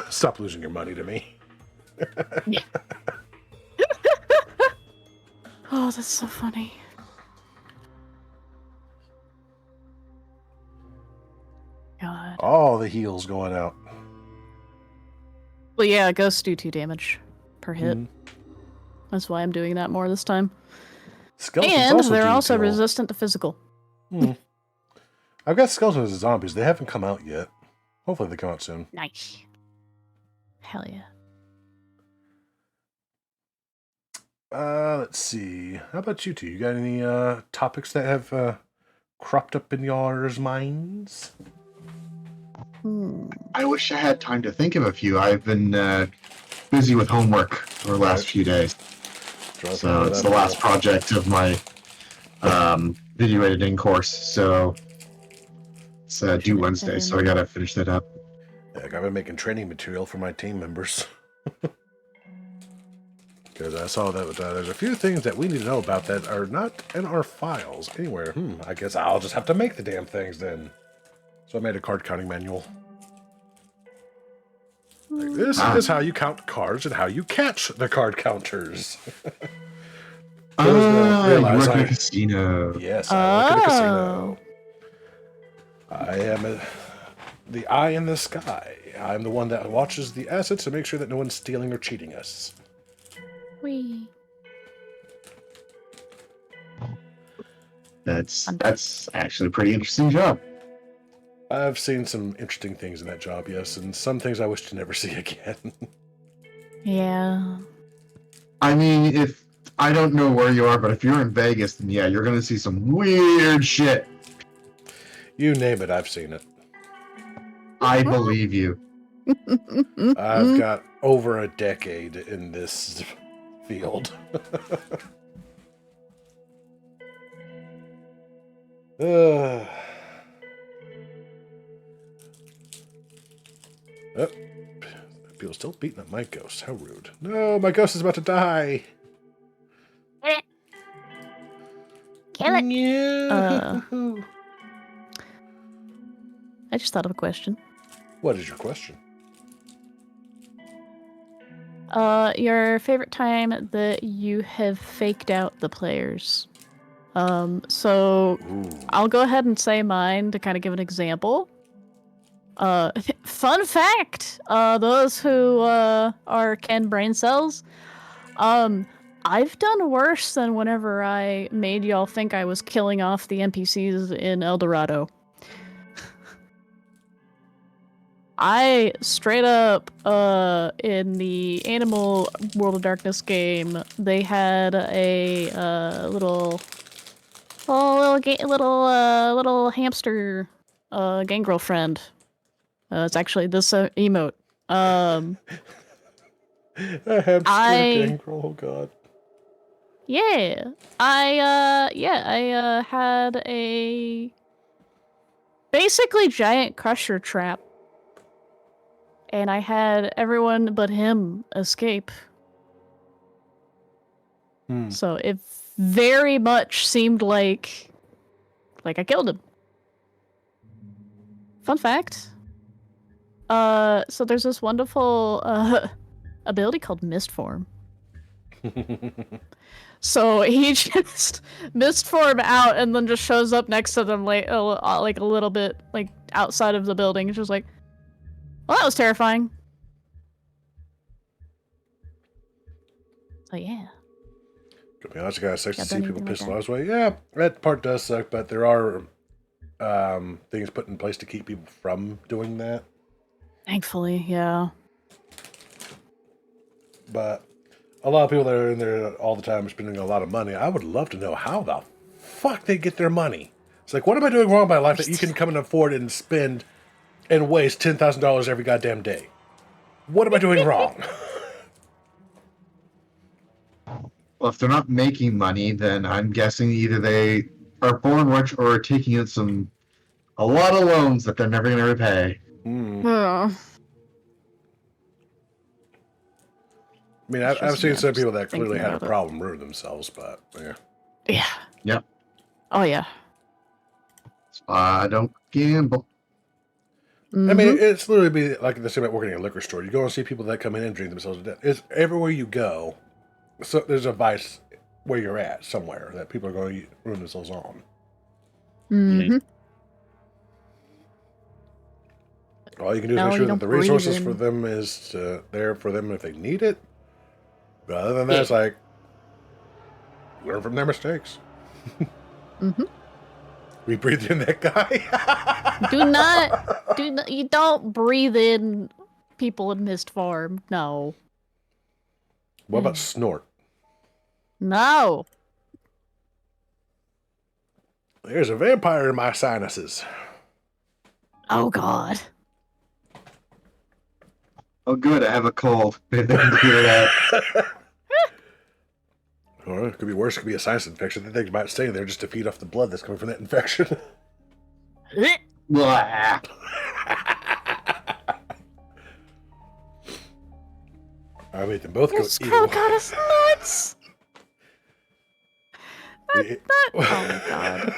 Stop losing your money to me. Oh, that's so funny. God. All the heals going out. Well, yeah, ghosts do 2 damage per hit. That's why I'm doing that more this time. Skeletons And they're do also heal. resistant to physical. I've got skeletons as zombies. They haven't come out yet. Hopefully they come out soon. Nice. Hell yeah. Let's see. How about you two? You got any topics that have cropped up in y'all's minds? I wish I had time to think of a few. I've been busy with homework for the last Right. few days. Draw some So of it's that the last up. project of my video editing course. So it's due Wednesday, so I gotta finish that up. Heck, I've been making training material for my team members. Because I saw that there's a few things that we need to know about that are not in our files anywhere. I guess I'll just have to make the damn things then. So I made a card counting manual. Like, this is how you count cards and how you catch the card counters. You work in a casino. Yes, I work in a casino. I am the eye in the sky. I'm the one that watches the assets to make sure that no one's stealing or cheating us. Wee. That's actually a pretty interesting job. I've seen some interesting things in that job, yes, and some things I wish to never see again. Yeah. I mean, if I don't know where you are, but if you're in Vegas, then yeah, you're gonna see some weird shit. You name it, I've seen it. I believe you. I've got over a decade in this field. Oh, people still beating up my ghost. How rude. No, my ghost is about to die. Kill it. Yeah. I just thought of a question. What is your question? Your favorite time that you have faked out the players. So Ooh. I'll go ahead and say mine to kind of give an example. Fun fact, those who are canned brain cells, I've done worse than whenever I made y'all think I was killing off the NPCs in El Dorado. I straight up, in the Animal World of Darkness game, they had a little hamster gang girlfriend. It's actually this emote. A hamster gangrel, oh god. Yeah, I had a basically giant crusher trap. And I had everyone but him escape. So it very much seemed like I killed him. Fun fact. So there's this wonderful ability called Mist Form. So he just mist form out and then just shows up next to them like a little bit like outside of the building. It's just like, well, that was terrifying. So yeah. To be honest, I gotta suck to Got see done people anything pissed like off. Way. Yeah, that part does suck, but there are things put in place to keep people from doing that. Thankfully, yeah. But a lot of people that are in there all the time are spending a lot of money. I would love to know how the fuck they get their money. It's like, what am I doing wrong in my life that you can come and afford and spend and waste $10,000 every goddamn day? What am I doing wrong? Well, if they're not making money, then I'm guessing either they are born rich or are taking out a lot of loans that they're never going to repay. Oh. I mean, I've seen some people that clearly had a about it. problem ruin themselves, but yeah. Yeah. Yep. Oh yeah. I don't gamble. I mean, it's literally be like the same at working at a liquor store. You go and see people that come in and drink themselves to death. It's everywhere you go. So there's a vice where you're at somewhere that people are going to ruin themselves on. Mm-hmm. All you can do is No, make you sure that don't the resources breathe for in. them is there for them if they need it. But other than that, it's like learn from their mistakes. Mm-hmm. We breathed in that guy. Do not. You don't breathe in people in Mist Farm. No. What about snort? No. There's a vampire in my sinuses. Oh God. Oh, good. I have a cold. They can clear it out. Or it could be worse. It could be a sinus infection. They think about staying there just to feed off the blood that's coming from that infection. Blah. I made them both go This girl got us nuts. ew. Oh my God.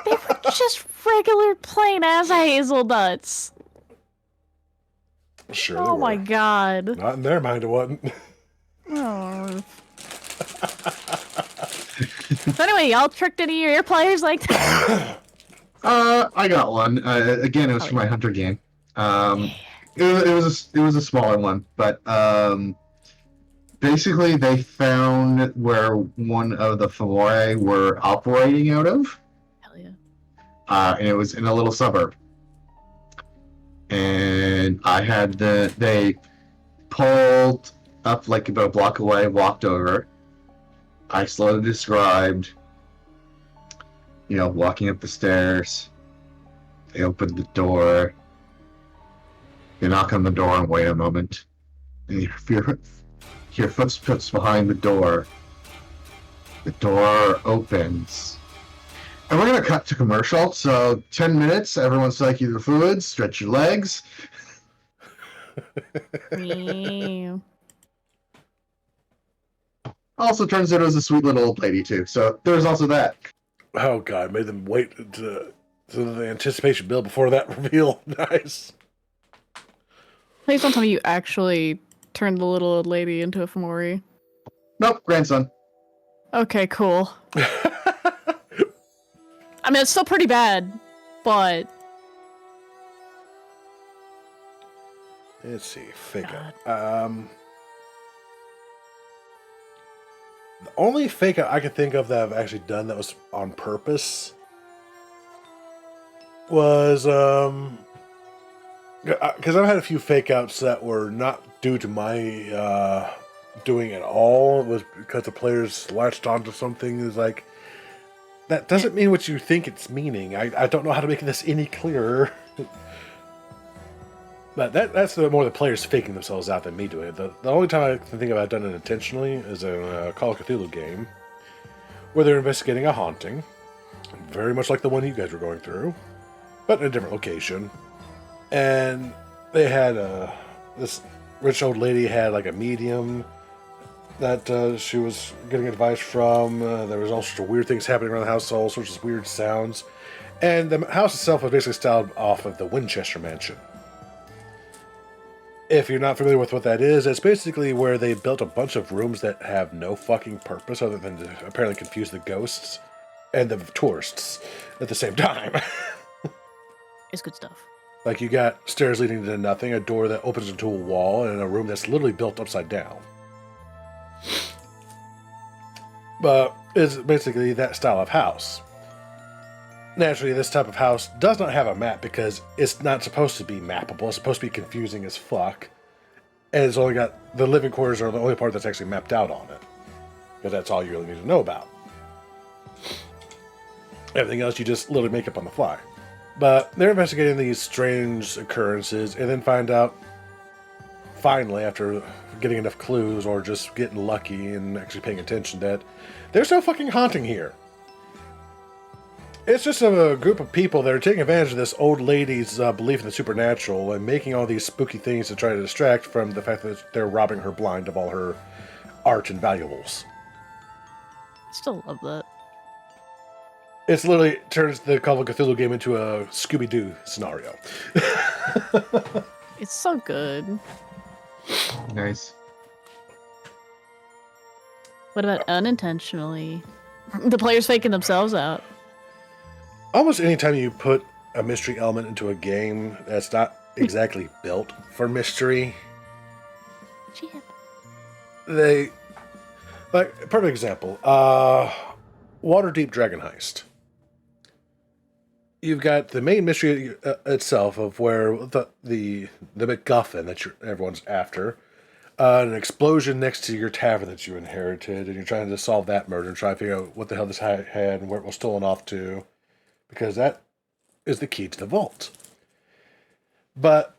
They were just regular plain ass hazelnuts. Sure. Oh my God. Not in their mind, it wasn't. Oh. So anyway, y'all tricked any of your players like that? I got one. Again, it was for my hunter game. It was a smaller one, but basically they found where one of the Famore were operating out of, Hell yeah. and it was in a little suburb. And they pulled up like about a block away, walked over. I slowly described, walking up the stairs. They opened the door. You knock on the door and wait a moment. And you hear footsteps behind the door. The door opens. And we're going to cut to commercial. So 10 minutes, everyone psych your fluids, stretch your legs. Meow. Also turns out it was a sweet little old lady, too. So there's also that. Oh god, made them wait to the anticipation build before that reveal. Nice. Please don't tell me you actually turned the little old lady into a Famori. Nope, grandson. Okay, cool. I mean, it's still pretty bad, but... Let's see, fake God. out. The only fake out I can think of that I've actually done that was on purpose was because I've had a few fake outs that were not due to my doing at all. It was because the players latched onto something. Is like that doesn't mean what you think it's meaning. I don't know how to make this any clearer. But that's more the players faking themselves out than me doing it. The only time I can think of I've done it intentionally is in a Call of Cthulhu game where they're investigating a haunting, very much like the one you guys were going through, but in a different location. And they had this rich old lady had like a medium that she was getting advice from. There was all sorts of weird things happening around the house, all sorts of weird sounds. And the house itself was basically styled off of the Winchester Mansion. If you're not familiar with what that is, it's basically where they built a bunch of rooms that have no fucking purpose other than to apparently confuse the ghosts and the tourists at the same time. It's good stuff. Like you got stairs leading to nothing, a door that opens into a wall, and a room that's literally built upside down. But it's basically that style of house. Naturally, this type of house does not have a map because it's not supposed to be mappable. It's supposed to be confusing as fuck. And it's only got the living quarters are the only part that's actually mapped out on it. Because that's all you really need to know about. Everything else you just literally make up on the fly. But they're investigating these strange occurrences and then find out, finally, after getting enough clues or just getting lucky and actually paying attention, that there's no fucking haunting here. It's just a group of people that are taking advantage of this old lady's belief in the supernatural and making all these spooky things to try to distract from the fact that they're robbing her blind of all her art and valuables. Still love that. It's literally turns the Call of Cthulhu game into a Scooby-Doo scenario. It's so good. Nice. What about unintentionally? The players faking themselves out. Almost anytime you put a mystery element into a game that's not exactly built for mystery, they... Like, perfect example. Waterdeep Dragon Heist. You've got the main mystery itself of where the MacGuffin that everyone's after an explosion next to your tavern that you inherited, and you're trying to solve that murder and try to figure out what the hell this had and where it was stolen off to, because that is the key to the vault. But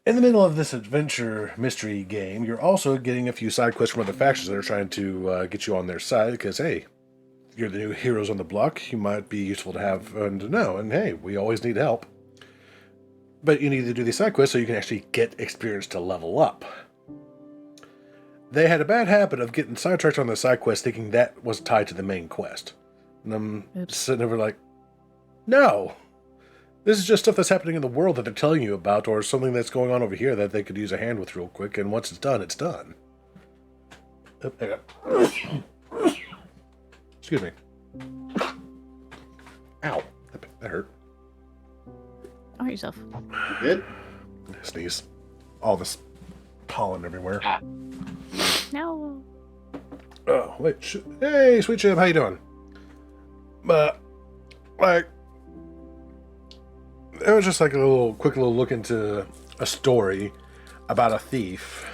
in the middle of this adventure mystery game, you're also getting a few side quests from other factions that are trying to get you on their side, because, hey, you're the new heroes on the block, you might be useful to have and to know, and hey, we always need help. But you need to do these side quests so you can actually get experience to level up. They had a bad habit of getting sidetracked on the side quest thinking that was tied to the main quest. And I'm sitting over like, no! This is just stuff that's happening in the world that they're telling you about, or something that's going on over here that they could use a hand with real quick, and once it's done, it's done. Excuse me. Ow. That hurt. Oh, yourself. Good. Sneeze. All this pollen everywhere. No. Oh, wait. Hey, Sweet Chip, how you doing? Like, it was just like a quick little look into a story about a thief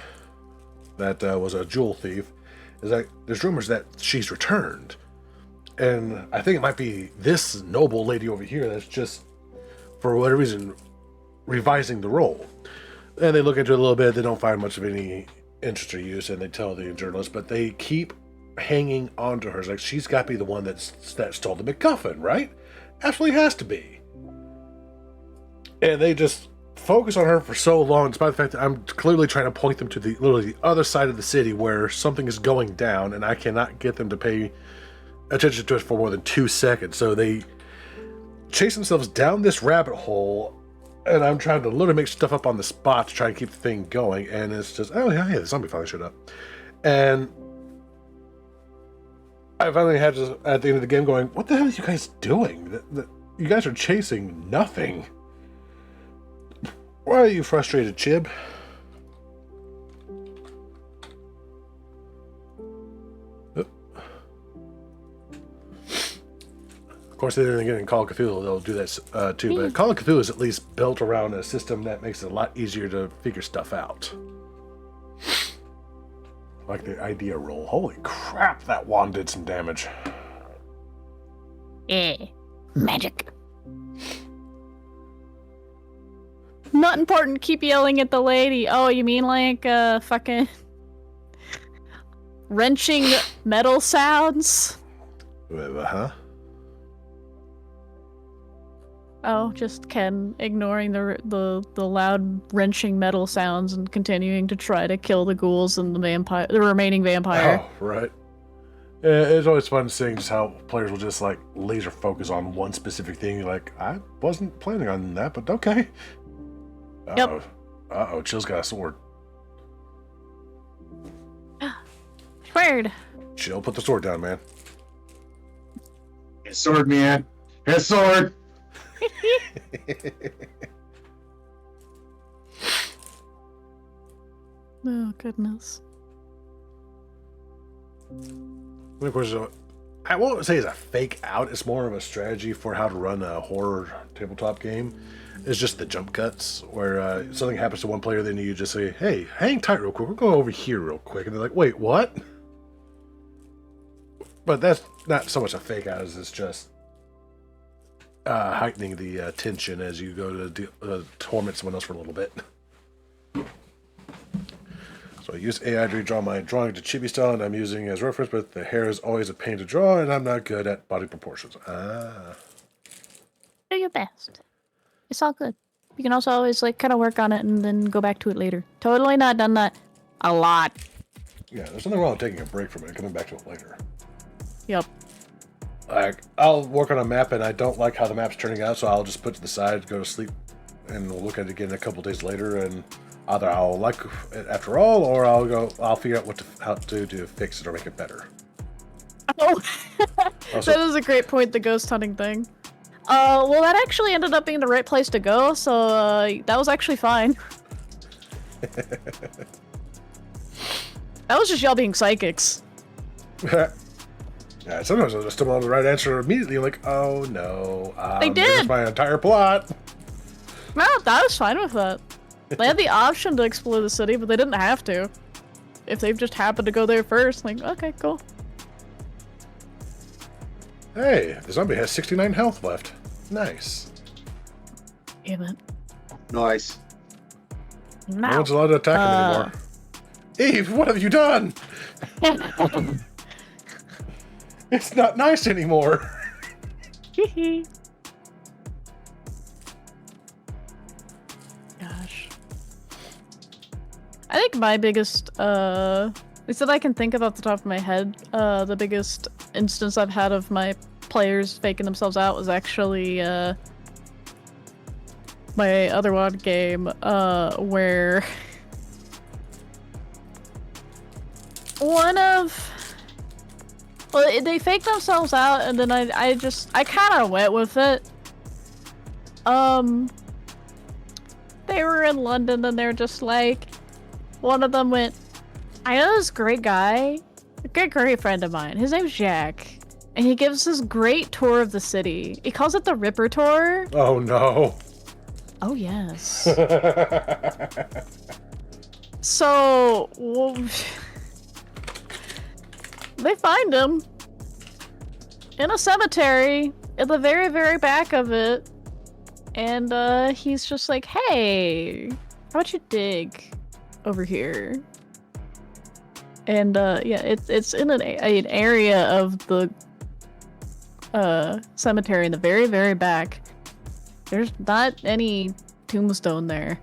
that was a jewel thief. Is like, there's rumors that she's returned. And I think it might be this noble lady over here that's just, for whatever reason, revising the role. And they look into it a little bit, they don't find much of any interest or use, and they tell the journalist, but they keep hanging on to her. It's like, she's got to be the one that stole the MacGuffin, right? Absolutely has to be. And they just focus on her for so long, despite the fact that I'm clearly trying to point them to literally the other side of the city where something is going down, and I cannot get them to pay attention to it for more than 2 seconds. So they chase themselves down this rabbit hole, and I'm trying to literally make stuff up on the spot to try and keep the thing going, and it's just, oh yeah, the zombie finally showed up. And I finally had to, at the end of the game, going, what the hell are you guys doing? You guys are chasing nothing. Why are you frustrated, Chib? Of course, then again, in Call of Cthulhu, they'll do that too. But Call of Cthulhu is at least built around a system that makes it a lot easier to figure stuff out. Like the idea roll. Holy crap, that wand did some damage. Yeah. Magic. Not important, keep yelling at the lady. Oh, you mean like, fucking... wrenching metal sounds? Huh? Oh, just Ken ignoring the loud wrenching metal sounds and continuing to try to kill the ghouls and the remaining vampire. Oh, right. It's always fun seeing just how players will just like laser focus on one specific thing. You're like, I wasn't planning on that, but okay. Yep. Uh-oh, Chill's got a sword. Weird. Chill, put the sword down, man. His sword, man. His sword. Oh, goodness. And of course, I won't say it's a fake out. It's more of a strategy for how to run a horror tabletop game. It's just the jump cuts where something happens to one player, then you just say, hey, hang tight real quick. We're going over here real quick. And they're like, wait, what? But that's not so much a fake out as it's just heightening the tension as you go to torment someone else for a little bit. So I use AI to draw my drawing to chibi style, and I'm using as reference, but the hair is always a pain to draw, and I'm not good at body proportions. Do your best. It's all good. You can also always like kind of work on it and then go back to it later. Totally not done that a lot. Yeah, there's nothing wrong with taking a break from it and coming back to it later. Yep. Like, I'll work on a map and I don't like how the map's turning out, so I'll just put it to the side, go to sleep, and we'll look at it again a couple days later, and either I'll like it after all, or I'll figure out how to do to fix it or make it better. Oh, Also, that is a great point, the ghost hunting thing. Well, that actually ended up being the right place to go, so that was actually fine. That was just y'all being psychics. Yeah, sometimes I'll just stumble on the right answer immediately. I'm like, oh no. They did! There's my entire plot. No, I was fine with that. They had the option to explore the city, but they didn't have to. if they've just happened to go there first, like, okay, cool. Hey, the zombie has 69 health left. Nice. Damn it. Nice. No Now. one's allowed to attack him anymore. Eve, what have you done? It's not nice anymore. Gosh. I think my biggest, at least that I can think of off the top of my head, the biggest instance I've had of my players faking themselves out was actually, my other one game, where they faked themselves out, and then I kind of went with it. They were in London, and they're just like, one of them went, I know this great guy, a great friend of mine. His name's Jack, and he gives this great tour of the city. He calls it the Ripper Tour. Oh no. Oh yes. So, well, they find him in a cemetery in the very, very back of it, and he's just like, "Hey, how about you dig over here?" And yeah, it's in an area of the cemetery in the very, very back. There's not any tombstone there.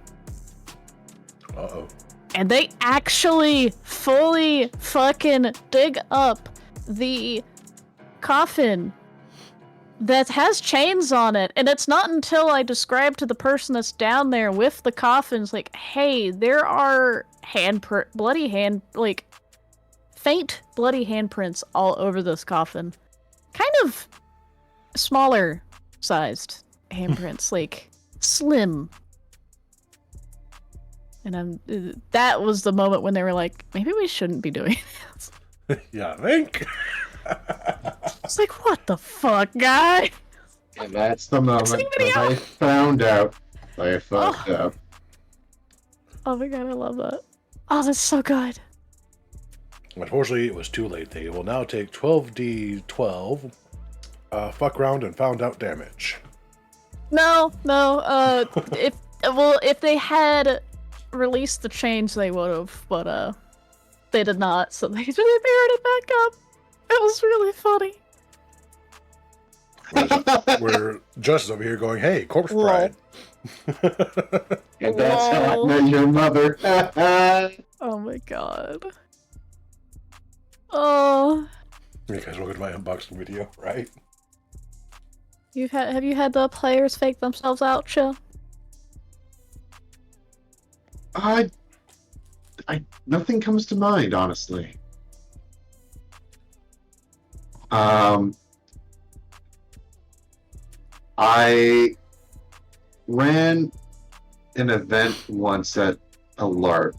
Uh-oh. And they actually fully fucking dig up the coffin that has chains on it. And it's not until I describe to the person that's down there with the coffins, like, hey, there are faint bloody handprints all over this coffin. Kind of smaller sized handprints, like slim. And that was the moment when they were like, maybe we shouldn't be doing this. Yeah, I think. It's like, what the fuck, guy? And that's the moment anybody that I found out I fucked up. Oh my god, I love that. Oh, that's so good. Unfortunately, it was too late. They will now take 12d12, fuck round and found out damage. No, if they had released the chains, they would have, but they did not, so they mirrored it back up. It was really funny. We're just over here going, hey, corpse Lol. bride. And that's how I Lol. met your mother. Oh my god. Oh, You guys look at my unboxing video, right? have you had the players fake themselves out, Chill? Nothing comes to mind, honestly. I ran an event once at a LARP.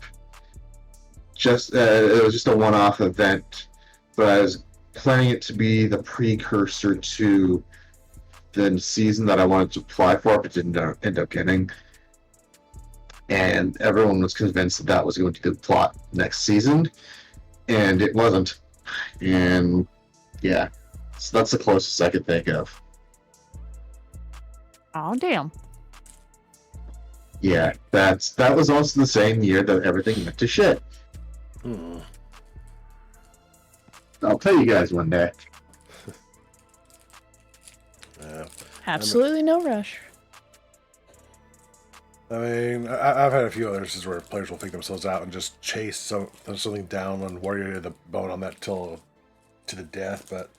It was just a one-off event, but I was planning it to be the precursor to the season that I wanted to apply for, but didn't end up getting. And everyone was convinced that was going to be the plot next season, and it wasn't. And yeah, so that's the closest I could think of. Oh damn. Yeah, that was also the same year that everything went to shit. I'll tell you guys one day. Yeah. Absolutely no rush. I mean, I've had a few other instances where players will fake themselves out and just chase something down on Warrior to the Bone on that to the death, but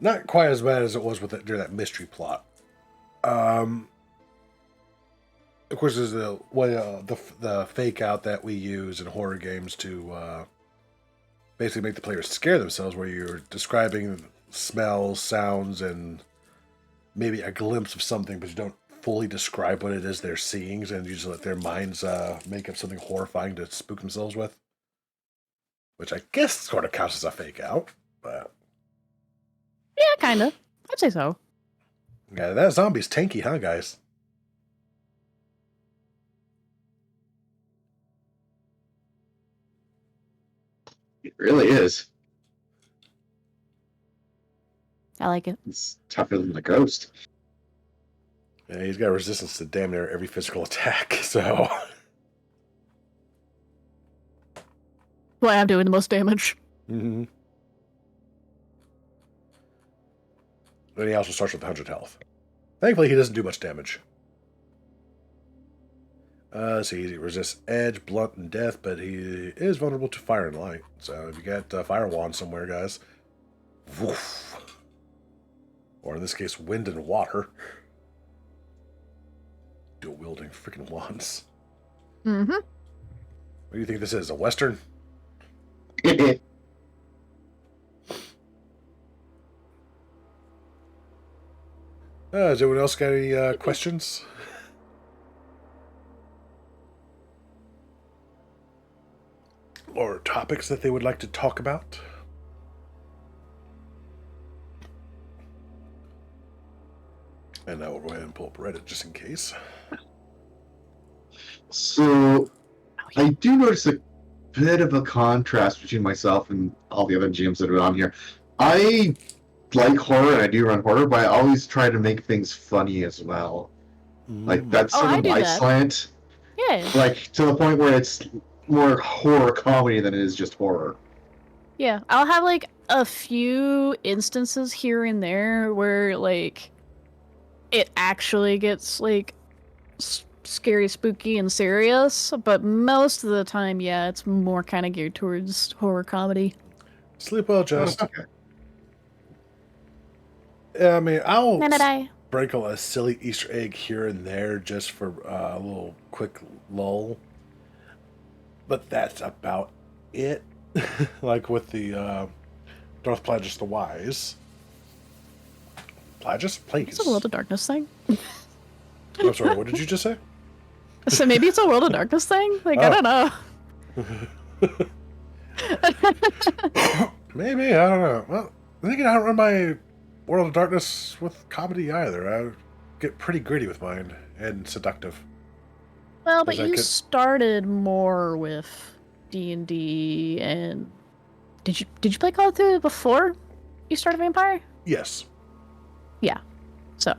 not quite as bad as it was during that mystery plot. Of course, there's the fake out that we use in horror games to basically make the players scare themselves, where you're describing smells, sounds, and maybe a glimpse of something, but you don't fully describe what it is they're seeing, and you just let their minds make up something horrifying to spook themselves with. Which I guess sort of counts as a fake out, but Yeah, kinda. I'd say so. yeah, that zombie's tanky, huh, guys? really is. I like it. It's tougher than the ghost. Yeah, he's got resistance to damn near every physical attack, so. Why I'm doing the most damage. Mm-hmm. And he also starts with 100 health. Thankfully, he doesn't do much damage. So he resists edge, blunt, and death, but he is vulnerable to fire and light. So if you got fire wand somewhere, guys, woof. Or in this case, wind and water. Dual wielding freaking wands. Mm-hmm. What do you think this is? A western? Has anyone else got any questions? Or topics that they would like to talk about? And I will go ahead and pull up Reddit just in case. So I do notice a bit of a contrast between myself and all the other GMs that are on here. I like horror and I do run horror, but I always try to make things funny as well. Like that's Oh, sort I of do my that. slant. Yeah. Like to the point where it's more horror comedy than it is just horror. Yeah. I'll have like a few instances here and there where like it actually gets like scary, spooky, and serious, but most of the time, yeah, it's more kind of geared towards horror comedy. Sleep well, Just. Okay. Yeah, I mean, I'll I? sprinkle a silly Easter egg here and there just for a little quick lull. But that's about it. Like with the Darth Plagueis the Wise. Plagueis? Plagueis. It's a World of Darkness thing. I'm sorry, what did you just say? So maybe it's a World of Darkness thing? Like, I Oh. don't know. Maybe, I don't know. Well, I think I don't run my World of Darkness with comedy either. I get pretty gritty with mine and seductive. Well, but Does that you get- started more with D&D and did you play Call of Duty before you started Vampire? Yes. Yeah. So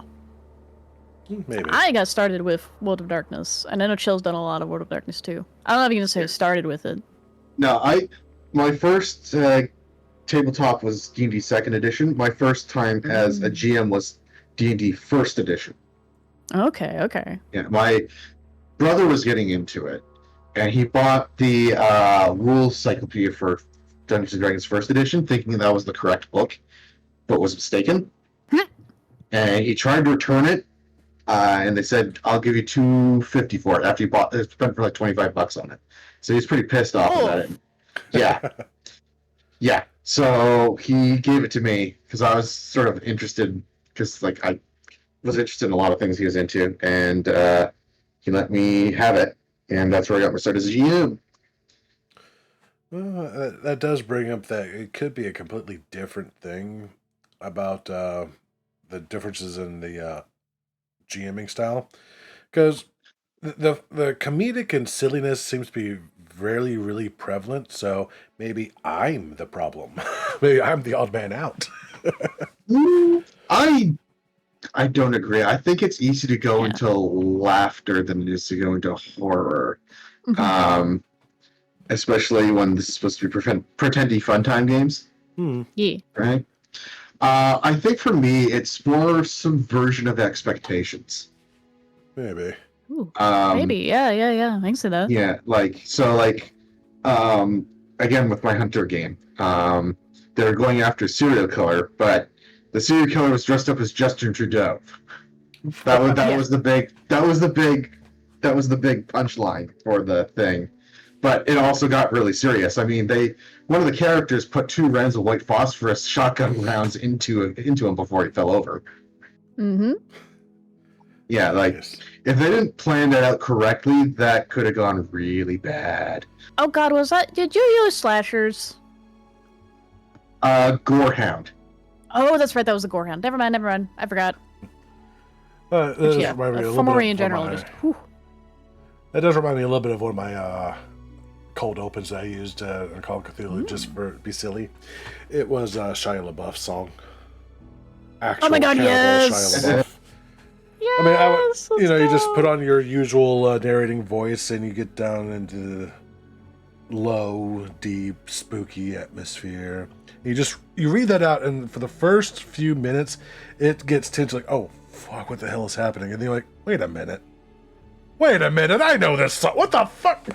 Maybe. I got started with World of Darkness, and I know Chill's done a lot of World of Darkness too. I don't know if you can say I started with it. No, my first tabletop was D&D Second Edition. My first time as a GM was D&D First Edition. Okay. Yeah, my brother was getting into it, and he bought the rules cyclopedia for Dungeons and Dragons First Edition, thinking that was the correct book, but was mistaken. And he tried to return it, and they said, "I'll give you $250 for it." After he spent for like $25 on it, so he's pretty pissed off about it. Yeah, yeah. So he gave it to me because I was sort of interested, because like I was interested in a lot of things he was into, and he let me have it, and that's where I got my start as a GM. Well, that does bring up that it could be a completely different thing about the differences in the GMing style, because the comedic and silliness seems to be really, really prevalent. So maybe I'm the problem. Maybe I'm the odd man out. I don't agree. I think it's easy to go Yeah. into laughter than it is to go into horror. Mhm. Especially when this is supposed to be pretendy fun time games, Yeah. right? I think for me, it's more subversion of expectations. Maybe. Ooh, Um, maybe. Yeah. I can see that. Yeah, again with my Hunter game, they're going after a serial killer, but the serial killer was dressed up as Justin Trudeau. That was the big punchline for the thing. But it also got really serious. I mean, one of the characters put 2 rounds of white phosphorus shotgun rounds into him before he fell over. Mm-hmm. Yeah, like Yes. if they didn't plan that out correctly, that could have gone really bad. Oh God, did you use slashers? Gorehound. Oh, that's right, that was the Gorehound. Never mind. I forgot. That does Yeah, remind me a little Fomori bit in of general, my- just whew. That does remind me a little bit of one of my cold opens that I used in Call of Cthulhu just for be silly. It was Shia LaBeouf's song. Actual Oh my God, cannibal yes! Shia LaBeouf. Yes, I mean, let's you just go. put on your usual narrating voice and you get down into the low, deep, spooky atmosphere. You read that out, and for the first few minutes, it gets tense. Like, oh fuck, what the hell is happening? And then you're like, wait a minute, I know this song. What the fuck?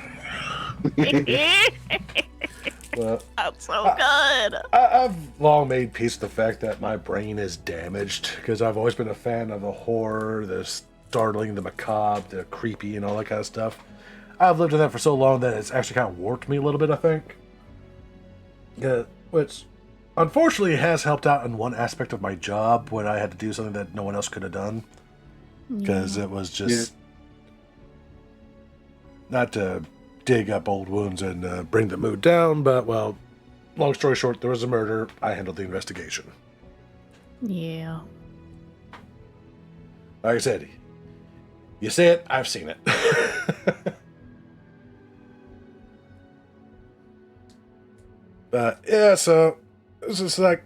But That's so good. I've long made peace with the fact that my brain is damaged because I've always been a fan of the horror, the startling, the macabre, the creepy, and all that kind of stuff. I've lived in that for so long that it's actually kind of warped me a little bit, I think. Which, unfortunately, has helped out in one aspect of my job when I had to do something that no one else could have done. Because it was just... Not to dig up old wounds and bring the mood down, but, well, long story short, there was a murder. I handled the investigation. Yeah. Like I said, you say it, I've seen it. But yeah, so it's just like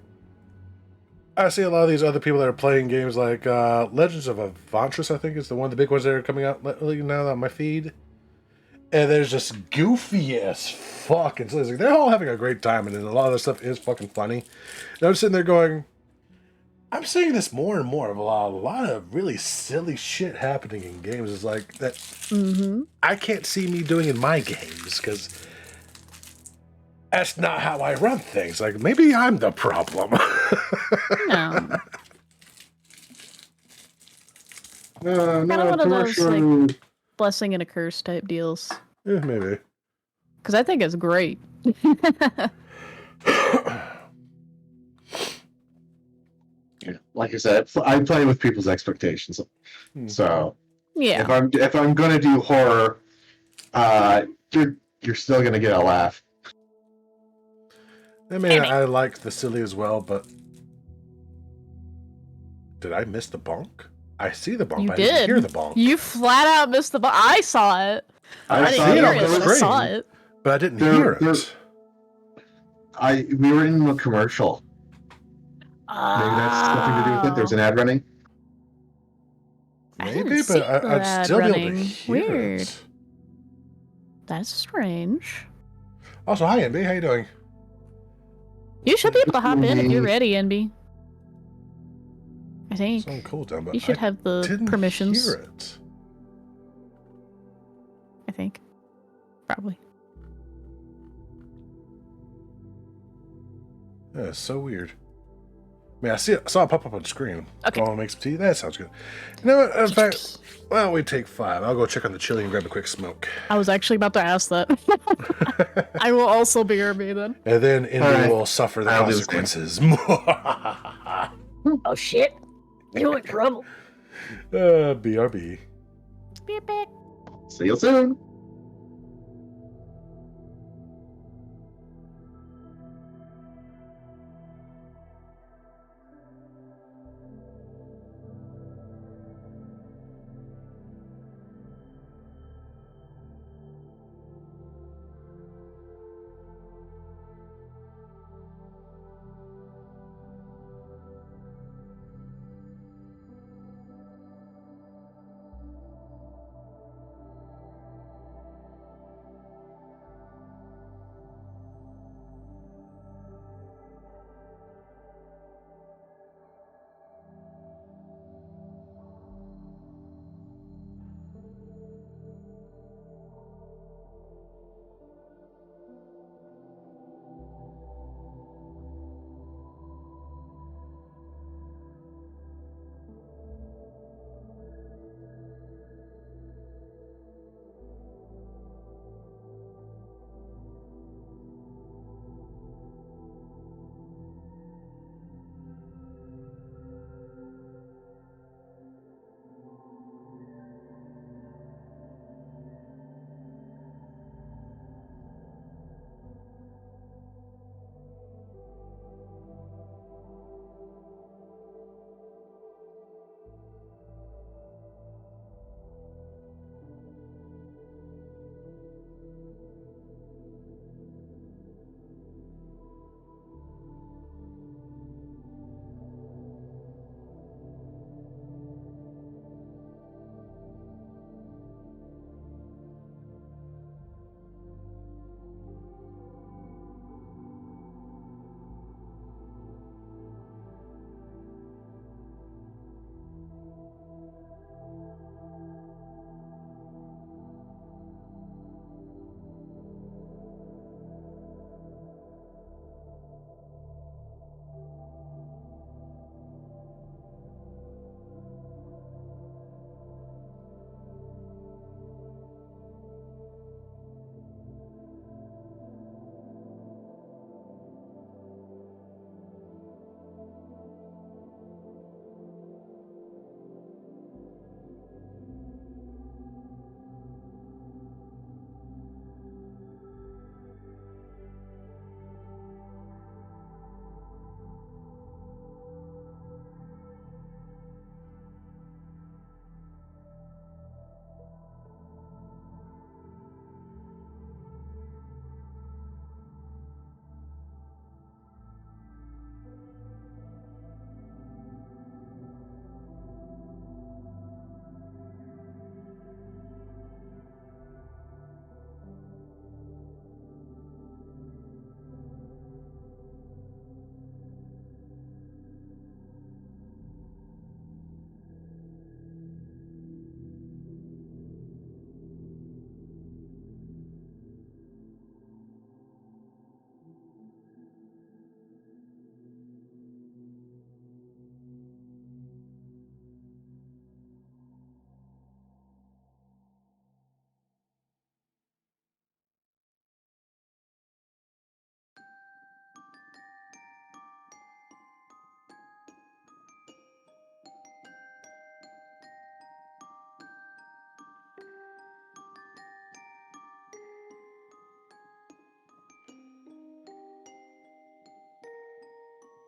I see a lot of these other people that are playing games like Legends of Avantris, I think is the one of the big ones that are coming out now on my feed. And there's just goofy as fuck, and so it's like they're all having a great time, and then a lot of this stuff is fucking funny. And I'm sitting there going, I'm seeing this more and more of a lot of really silly shit happening in games. It's like that I can't see me doing in my games because that's not how I run things. Like maybe I'm the problem. No. No, Kind of one of those commercial. like blessing and a curse type deals. Yeah, maybe. Because I think it's great. Yeah, like I said, I play with people's expectations. So Yeah. if I'm gonna do horror, you're still gonna get a laugh. I mean, I like the silly as well, but did I miss the bonk? I see the bonk, You but I didn't did. hear the bonk. You flat out missed the button. I saw it. I see didn't it hear on it, the but I saw screen, it. but I didn't There- hear it. We were in a commercial. Maybe that's something to do with it. There's an ad running. I Maybe, didn't see but the I'd ad still be able to running. hear Weird. it. That's strange. Also, hi, NB. How you doing? You should be able to hop in if you're NB. ready, NB. I think. Sound cool down, but You should I have the didn't permissions. hear it. I think. Probably. Yeah, it's so weird. I mean, I saw it pop up on the screen. Okay. Go on and make some tea. That sounds good. You know what? In fact, why don't we take 5? I'll go check on the chili and grab a quick smoke. I was actually about to ask that. I will also be RB then. And then Indy Alright. will suffer the I'll do the same. consequences. Oh shit. You're in trouble. BRB. Beep, beep. See you soon.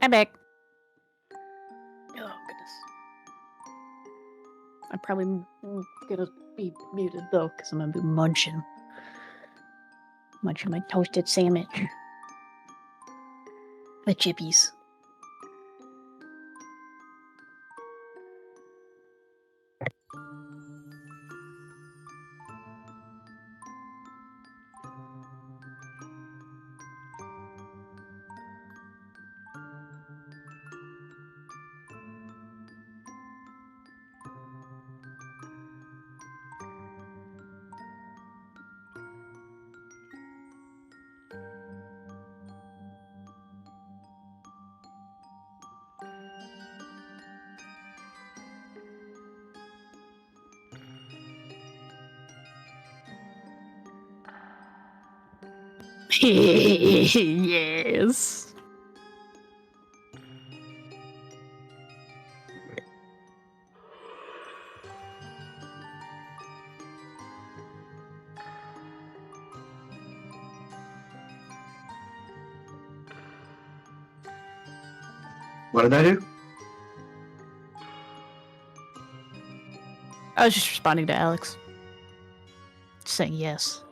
I'm back. Oh goodness. I'm probably gonna be muted though, because I'm gonna be munching my toasted sandwich. The chippies. Yes. What did I do? I was just responding to Alex. Saying yes.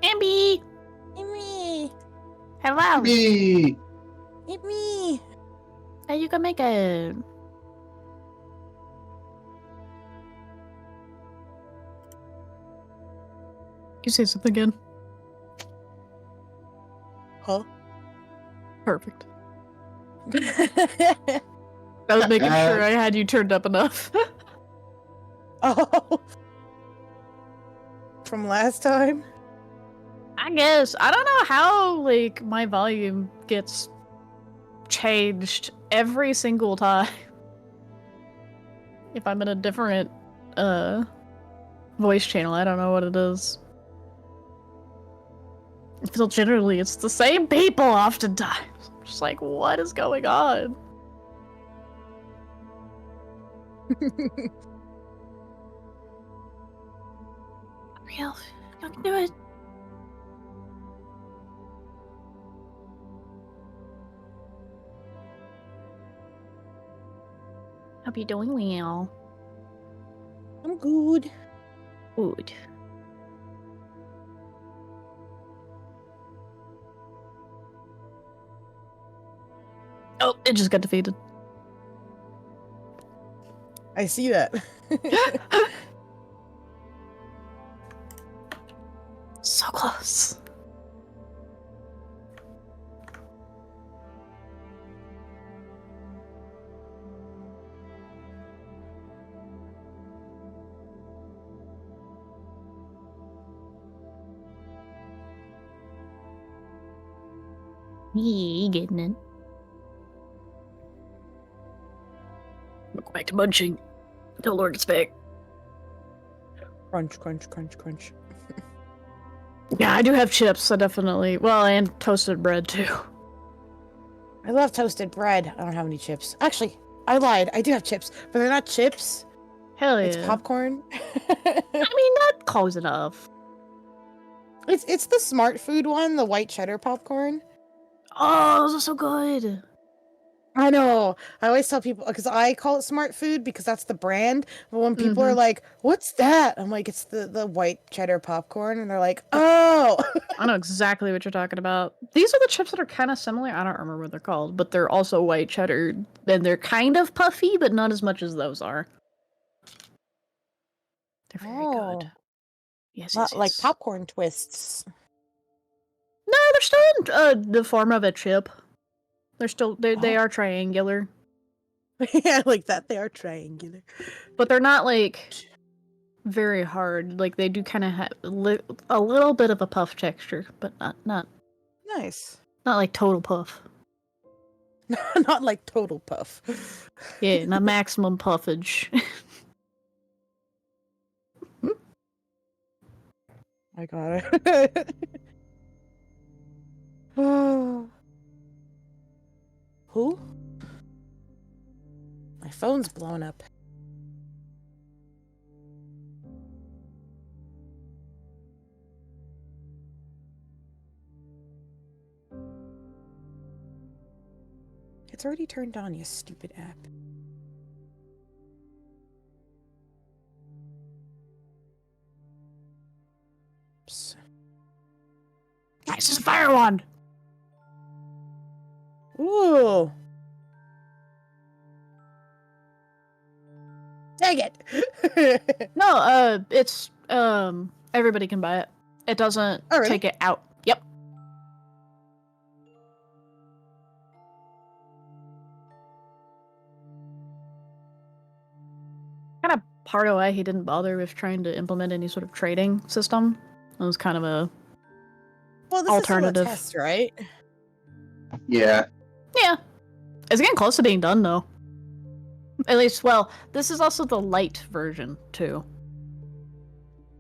Ambi! Hit me! Hello! Me. Hit me! How you gonna make it? You say something again? Huh? Perfect. I was making sure I had you turned up enough. Oh. From last time? I guess. I don't know how, like, my volume gets changed every single time. If I'm in a different, voice channel, I don't know what it is. I feel generally it's the same people oftentimes. Just like, what is going on? Real, you can do it. Hope you're doing well. I'm good. Good. Oh, it just got defeated. I see that. So close. Yeah, getting it. We'll go back to munching until Lord gets back. Crunch, crunch, crunch, crunch. Yeah, I do have chips, I definitely. Well, and toasted bread too. I love toasted bread. I don't have any chips. Actually, I lied. I do have chips, but they're not chips. Hell yeah. It's popcorn. I mean, not close enough. It's the smart food one, the white cheddar popcorn. Oh, those are so good. I know. I always tell people because I call it smart food because that's the brand. But when people are like, "What's that?" I'm like, "It's the white cheddar popcorn," and they're like, "Oh." I know exactly what you're talking about. These are the chips that are kind of similar. I don't remember what they're called, but they're also white cheddar. And they're kind of puffy, but not as much as those are. They're very Oh. good. Yes, Not yes, like yes. popcorn twists. No, they're still in the form of a chip. They're still they Oh. are triangular, Yeah, like that. They are triangular. but they're not like very hard. Like they do kind of have a little bit of a puff texture, but not Nice. like total puff. Not like total puff. Yeah, not maximum puffage. I got it. Oh. Who? My phone's blown up. It's already turned on, you stupid app. Oops. This is a fire wand. Ooh. Dang it. No, it's everybody can buy it. It doesn't Oh, really? take it out. Yep. Kind of part of why he didn't bother with trying to implement any sort of trading system. It was kind of a Well, this alternative. is still a test, right? Yeah. Yeah. It's getting close to being done though. At least, well, this is also the light version too.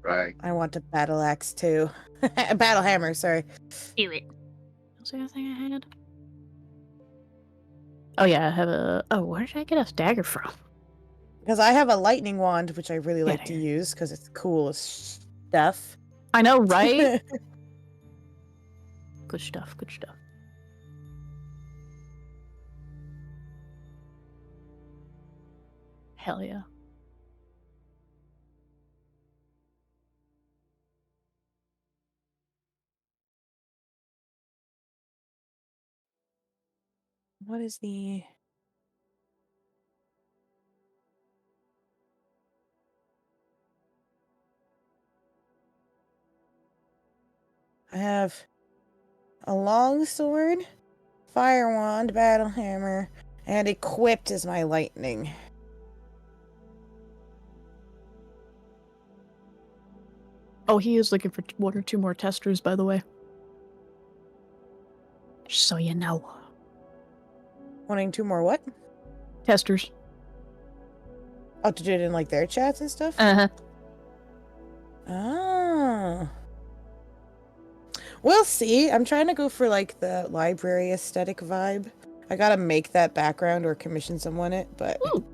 Right. I want a battle axe too. A battle hammer, sorry. Do it. Was there anything I had? Oh yeah, I have a. Oh, where did I get a dagger from? Because I have a lightning wand, which I really like to here. use because it's cool as stuff. I know, right? Good stuff. Good stuff. Hell yeah. What is the... I have a long sword, fire wand, battle hammer, and equipped is my lightning. Oh, he is looking for one or two more testers, by the way. Just so you know. Wanting 2 more what? Testers. Oh, to do it in like their chats and stuff? Uh-huh. Oh. We'll see. I'm trying to go for like the library aesthetic vibe. I gotta make that background or commission someone it, but Ooh.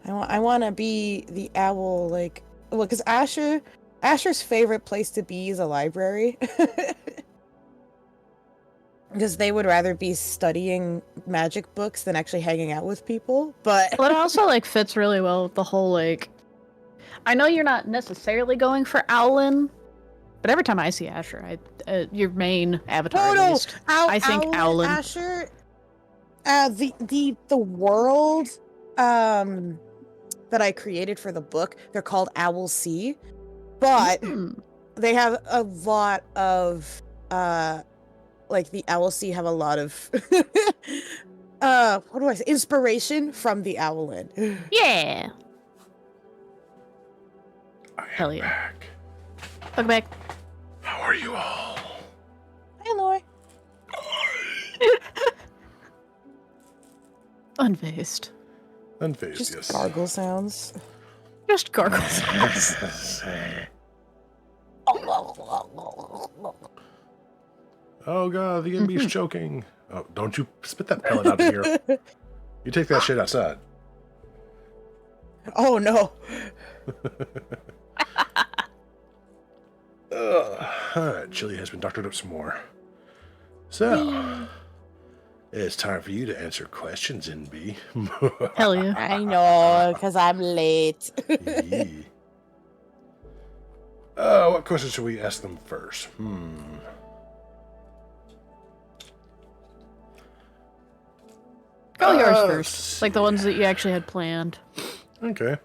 I want to be the owl, like, well, because Asher's favorite place to be is a library. Because they would rather be studying magic books than actually hanging out with people. But Well, it also like fits really well with the whole like. I know you're not necessarily going for Owlin, but every time I see Asher, your main avatar at least, I think Owlin. Asher, the world, that I created for the book, they're called Owl Sea, but they have a lot of like the Owl Sea have a lot of what do I say? Inspiration from the Owlin. Yeah. I Hell am yeah. back. Welcome back. How are you all? Hey, Lori. Unfazed. Unfazed, Just yes. gargle sounds. Just gargles. Oh god, the enemy's choking. Oh, don't you spit that pellet out of here. You take that shit outside. Oh no. Alright, Chili has been doctored up some more. So, it's time for you to answer questions, NB. Hell yeah. I know, because I'm late. Yee. What questions should we ask them first? Go yours let's first. Like the ones that you actually had planned. Okay.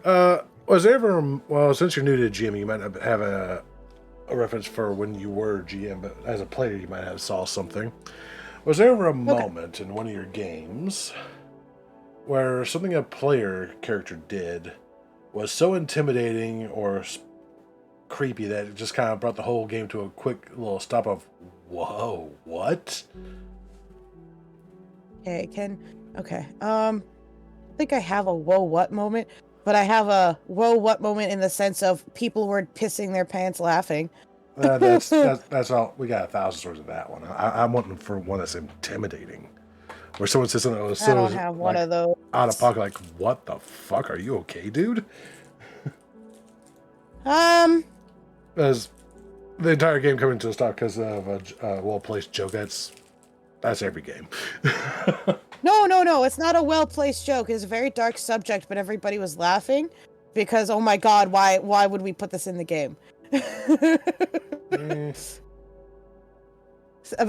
Was there ever, well, since you're new to GM, you might not have a reference for when you were GM, but as a player, you might have saw something. Was there ever a moment in one of your games where something a player character did was so intimidating or creepy that it just kind of brought the whole game to a quick little stop of, whoa, what? Okay. I think I have a whoa what moment, but I have a whoa what moment in the sense of people were pissing their pants laughing. That's all. We got 1,000 stories of that one. I'm wanting for one that's intimidating, where someone says something that was I so don't have one like, of those. out of pocket. Like, what the fuck? Are you okay, dude? As the entire game coming to a stop because of a well-placed joke. That's every game. No. It's not a well-placed joke. It's a very dark subject, but everybody was laughing because, oh my god, why would we put this in the game? But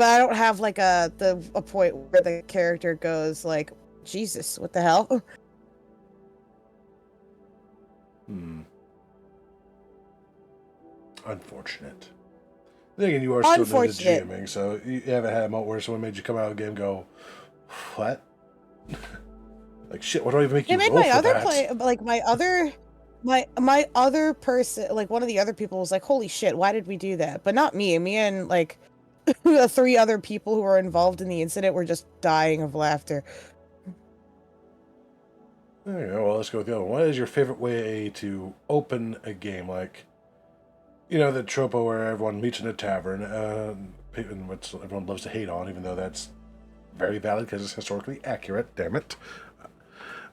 I don't have like a point where the character goes like, Jesus, what the hell? Unfortunate. Then again, you are still new to Unfortunate. GMing, so you haven't had a moment where someone made you come out of the game and go, what? Like, shit, what do I even make you It made roll my for other that? play, like my other person, like one of the other people was like, holy shit, why did we do that? But not me. Me and like the 3 other people who were involved in the incident were just dying of laughter. There you go. Well, let's go with the other one. What is your favorite way to open a game? Like, you know, the trope where everyone meets in a tavern, which everyone loves to hate on, even though that's very valid because it's historically accurate, damn it.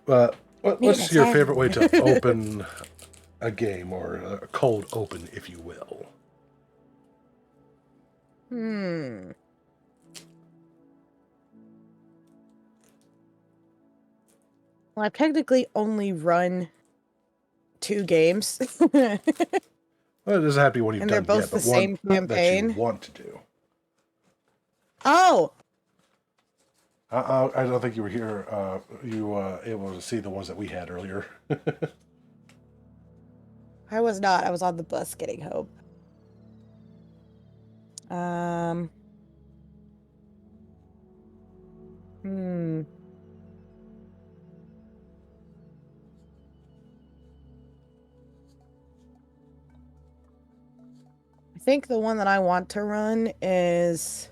But what's your favorite way to open a game, or a cold open, if you will? Well, I've technically only run 2 games. Well, it doesn't have to be one you've And done they're both yet, but the one same that you campaign. want to do. Oh, I don't think you were here. Able to see the ones that we had earlier. I was not. I was on the bus getting home. I think the one that I want to run is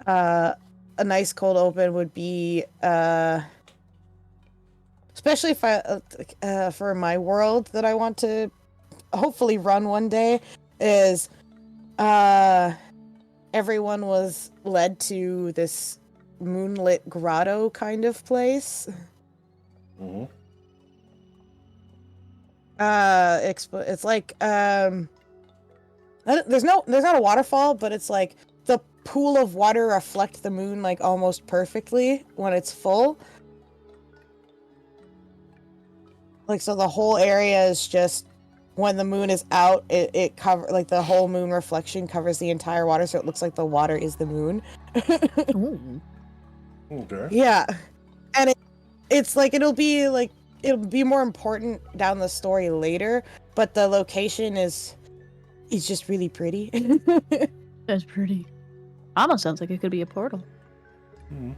a nice cold open would be especially if I for my world that I want to hopefully run one day is everyone was led to this moonlit grotto kind of place. Mm-hmm. It's like there's not a waterfall, but it's like the pool of water reflect the moon like almost perfectly when it's full. Like, so the whole area is just, when the moon is out, it cover, like, the whole moon reflection covers the entire water, so it looks like the water is the moon. Ooh. Okay. Yeah. And it's like, it'll be more important down the story later, but the location is just really pretty. That's pretty. Almost sounds like it could be a portal. Mm-hmm.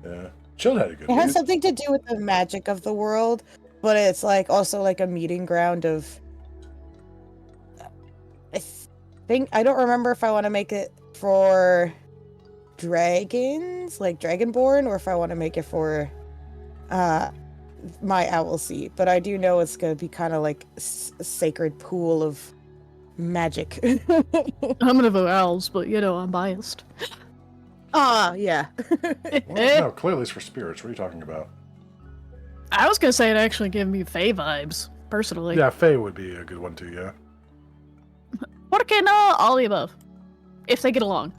Yeah. Chill had a good It has one. something to do with the magic of the world, but it's like also like a meeting ground of, I don't remember if I want to make it for dragons, like Dragonborn, or if I want to make it for my owl seat, but I do know it's gonna be kind of like a sacred pool of magic. I'm gonna vote owls, but you know, I'm biased. Yeah. Well, no, clearly it's for spirits. What are you talking about? I was gonna say it actually gave me Fae vibes, personally. Yeah, Fae would be a good one too, yeah. What can all the above? If they get along.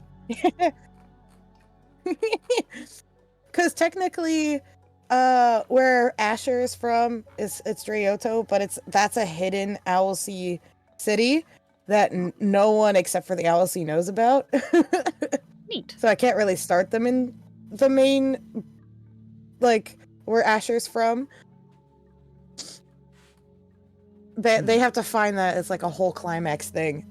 Because technically, where Asher is from, it's Dryoto, but that's a hidden Owlsea city that no one except for the Owlsea knows about. Neat. So I can't really start them in the main, like, where Asher's from. They have to find that. It's like a whole climax thing.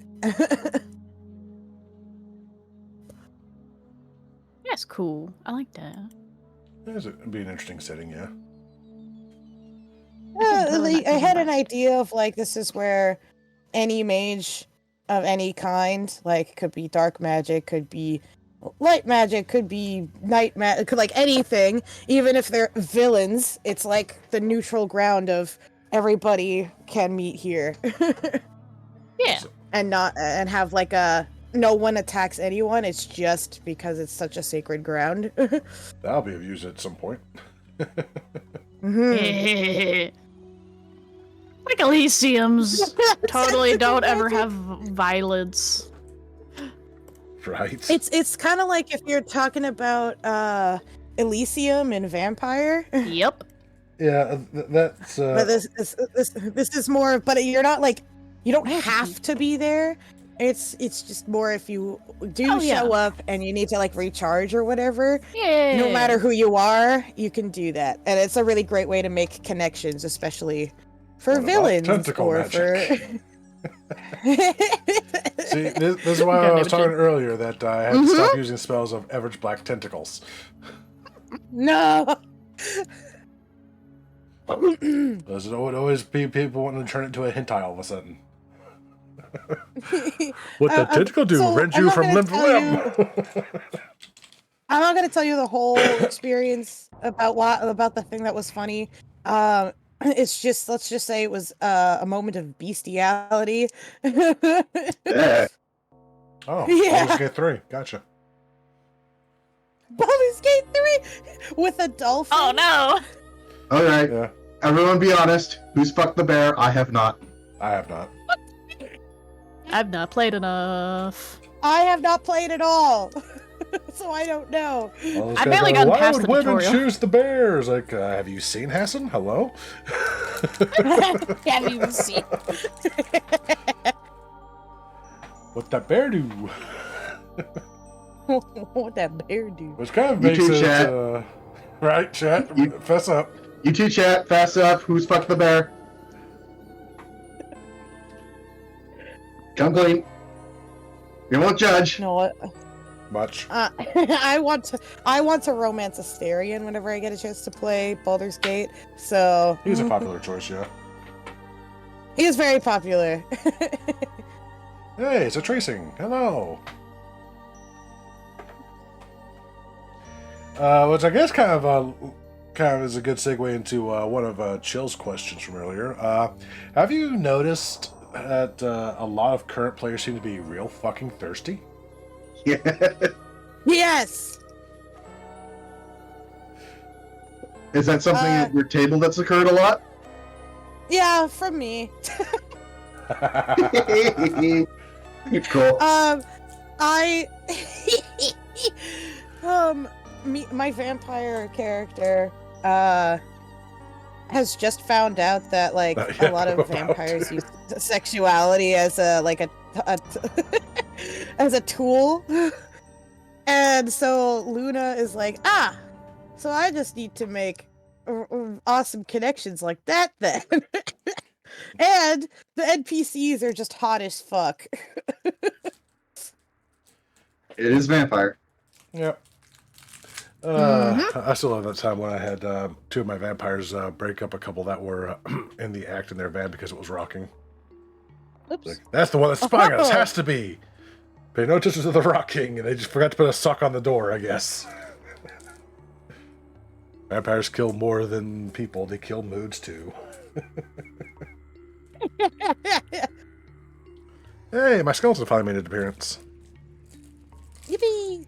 That's cool. I like that. It'd be an interesting setting, yeah. totally I not had coming an idea of like, this is where any mage of any kind, like, could be dark magic, could be light magic, could be night magic, could like anything, even if they're villains, it's like the neutral ground of everybody can meet here. Yeah. and have like a no one attacks anyone, it's just because it's such a sacred ground. That'll be of use at some point. Mhm. Like Elysiums totally don't ever have violence. Right? It's kind of like if you're talking about Elysium and Vampire. Yep. Yeah, that's... But this is more, but you're not like, you don't have to be there. It's just more if you do show up and you need to like recharge or whatever. Yeah. No matter who you are, you can do that, and it's a really great way to make connections, especially for What about villains tentacle or magic? for. See, this is why I was talking earlier that I had to stop using spells of average black tentacles. No. There's would always be people wanting to turn it into a hentai all of a sudden. What the tentacle do? so Rent I'm you not from gonna limb to tell limb. I'm not gonna tell you the whole experience about the thing that was funny. It's just, let's just say it was a moment of bestiality. Yeah. Oh, Yeah. Baldur's Gate 3. Gotcha. Baldur's Gate 3 with a dolphin. Oh no. All right. Yeah, Everyone be honest. Who's fucked the bear? I have not. I have not. I've not played enough. I have not played at all, so I don't know. All those I guys barely go, gotten why past would the women tutorial." choose the bears? Like, have you seen Hassan? Hello? Have you seen? What that bear do? What that bear do? Which kind of You makes too, it, chat. right, chat? You- Fess up. You two chat, fast up. Who's fucked the bear? Come clean. We won't judge. You know what? Much. I want to romance Asterion whenever I get a chance to play Baldur's Gate. So He's a popular choice, yeah. he is very popular. Hey, it's a tracing. Hello. Which I guess kind of kind of is a good segue into one of Chill's questions from earlier. Have you noticed that a lot of current players seem to be real fucking thirsty? Yeah. Yes. Is that something at your table that's occurred a lot? Yeah, from me. Cool. I my vampire character has just found out that like Yeah, a lot of about. vampires use sexuality as a as a tool. And so Luna is like, so I just need to make awesome connections like that then. And the NPCs are just hot as fuck. It is vampire. Yep. I still love that time when I had two of my vampires break up a couple that were in the act in their van because it was rocking. Oops. Like, that's the one that's spying on us. Has to be. Pay no attention to the rocking, and they just forgot to put a sock on the door, I guess. Vampires kill more than people. They kill moods too. Hey, my skeleton finally made an appearance. Yippee!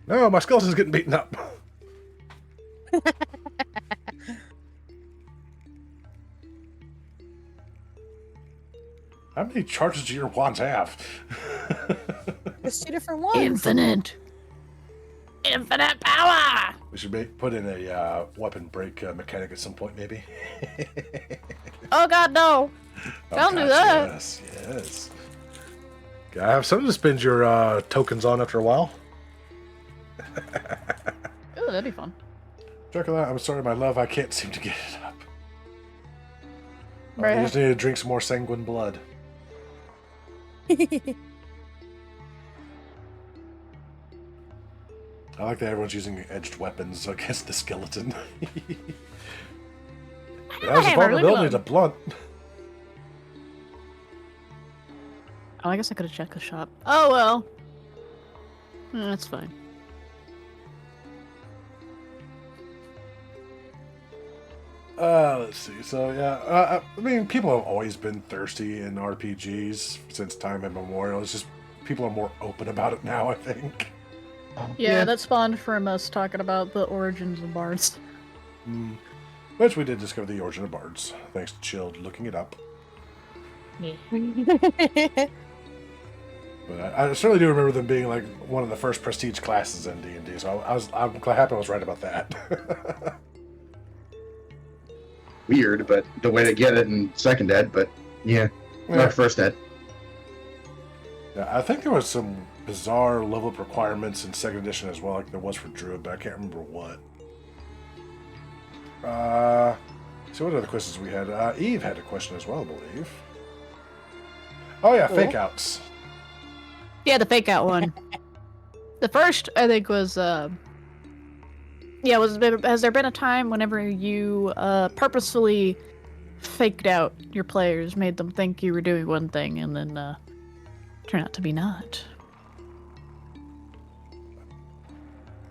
No, my skeleton's getting beaten up. How many charges do your wands have? There's two different ones. Infinite power. We should put in a weapon break mechanic at some point, maybe. Oh God, no! Don't do that. Yes, yes. Gotta have something to spend your tokens on after a while. Ooh, that'd be fun. Check it out. I'm sorry, my love. I can't seem to get it up. I Right. just need to drink some more sanguine blood. I like that everyone's using edged weapons against the skeleton. That was a vulnerability to blunt. Oh, I guess I could have checked the shop. Oh well. That's fine. Let's see. So yeah, I mean, people have always been thirsty in RPGs since time immemorial. It's just people are more open about it now, I think. Yeah, that spawned from us talking about the origins of bards. Which we did discover the origin of bards, thanks to Chilled looking it up. But I certainly do remember them being like one of the first prestige classes in D&D. So I'm happy I was right about that. Weird, but the way to get it in second ed, but yeah, not first ed. Yeah, I think there was some bizarre level up requirements in second edition as well, like there was for Druid, but I can't remember what. So what other questions we had? Eve had a question as well, I believe. Oh yeah, fake outs. Yeah, the fake out one. The first, I think, was has there been a time whenever you purposefully faked out your players, made them think you were doing one thing, and then turned out to be not?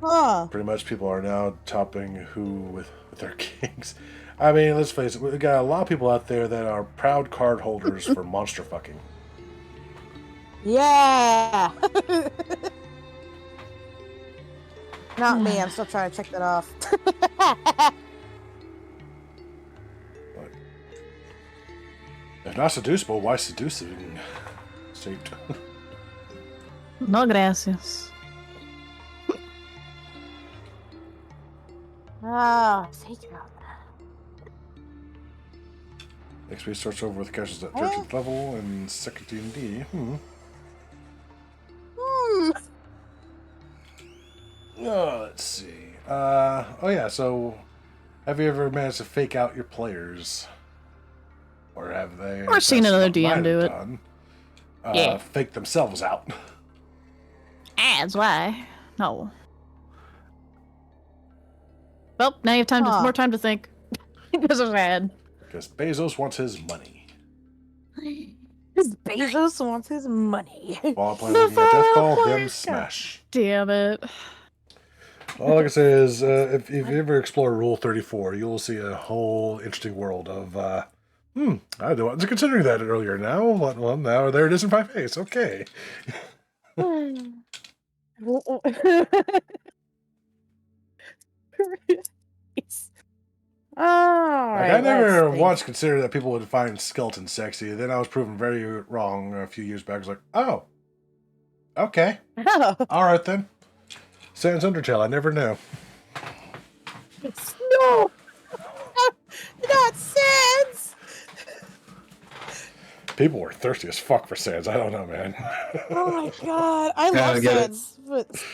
Huh. Pretty much people are now topping who with their kings. I mean, let's face it, we got a lot of people out there that are proud card holders for monster fucking. Yeah. Not me. I'm still trying to check that off. But if not seducible, why seducing? State. No gracias. Fake out. XP starts over with characters at 13th level and second D&D. Let's see. Oh yeah, so have you ever managed to fake out your players? Or have they? Or seen that's another what DM mine do have it. done, Yeah. Fake themselves out. As why? No. Well, now you have more time to think. Because of ad. Because Bezos wants his money. Bezos wants his money. While I'm playing looking at Death Ball, him smash. Damn it. All I can say is, if you ever explore Rule 34, you'll see a whole interesting world of, I wasn't considering that earlier now. Well, now there it is in 5 A's. Okay. All Like, I right, let's never think. once considered that people would find skeletons sexy. Then I was proven very wrong a few years back. I was like, oh, okay. Oh, All right, then. Sans Undertale, I never knew. no, not Sans. People were thirsty as fuck for Sans. I don't know, man. Oh my god, I Yeah, love I get it. Sans, but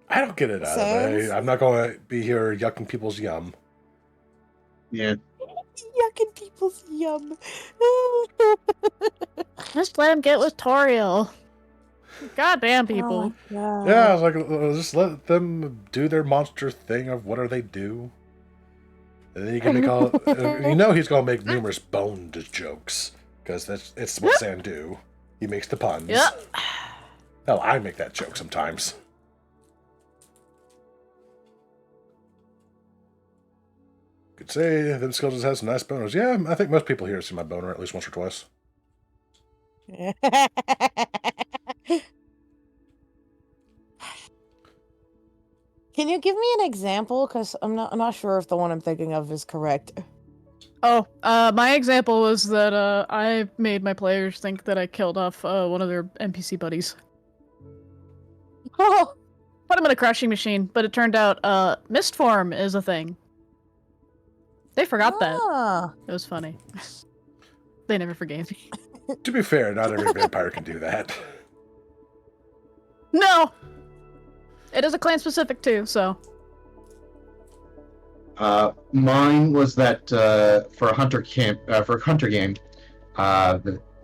I don't get it out of Sans? it. I'm not going to be here yucking people's yum. Yeah. yucking people's yum. Just let him get with Toriel. Goddamn people. Oh my god. Yeah, I was like, just let them do their monster thing of whatever they do. And then you can make all. He's going to make numerous boned jokes. Because it's what Sam do. He makes the puns. Yep. Hell, I make that joke sometimes. Could say them skeletons has some nice boners. Yeah, I think most people here see my boner at least once or twice. Can you give me an example? Because I'm not sure if the one I'm thinking of is correct. Oh, my example was that I made my players think that I killed off one of their NPC buddies. Oh, Put him in a crushing machine, but it turned out mist form is a thing. They forgot that. ah. It was funny. They never forgave me. To be fair, not every vampire can do that. No! It is a clan specific too, so. Mine was that for a hunter game,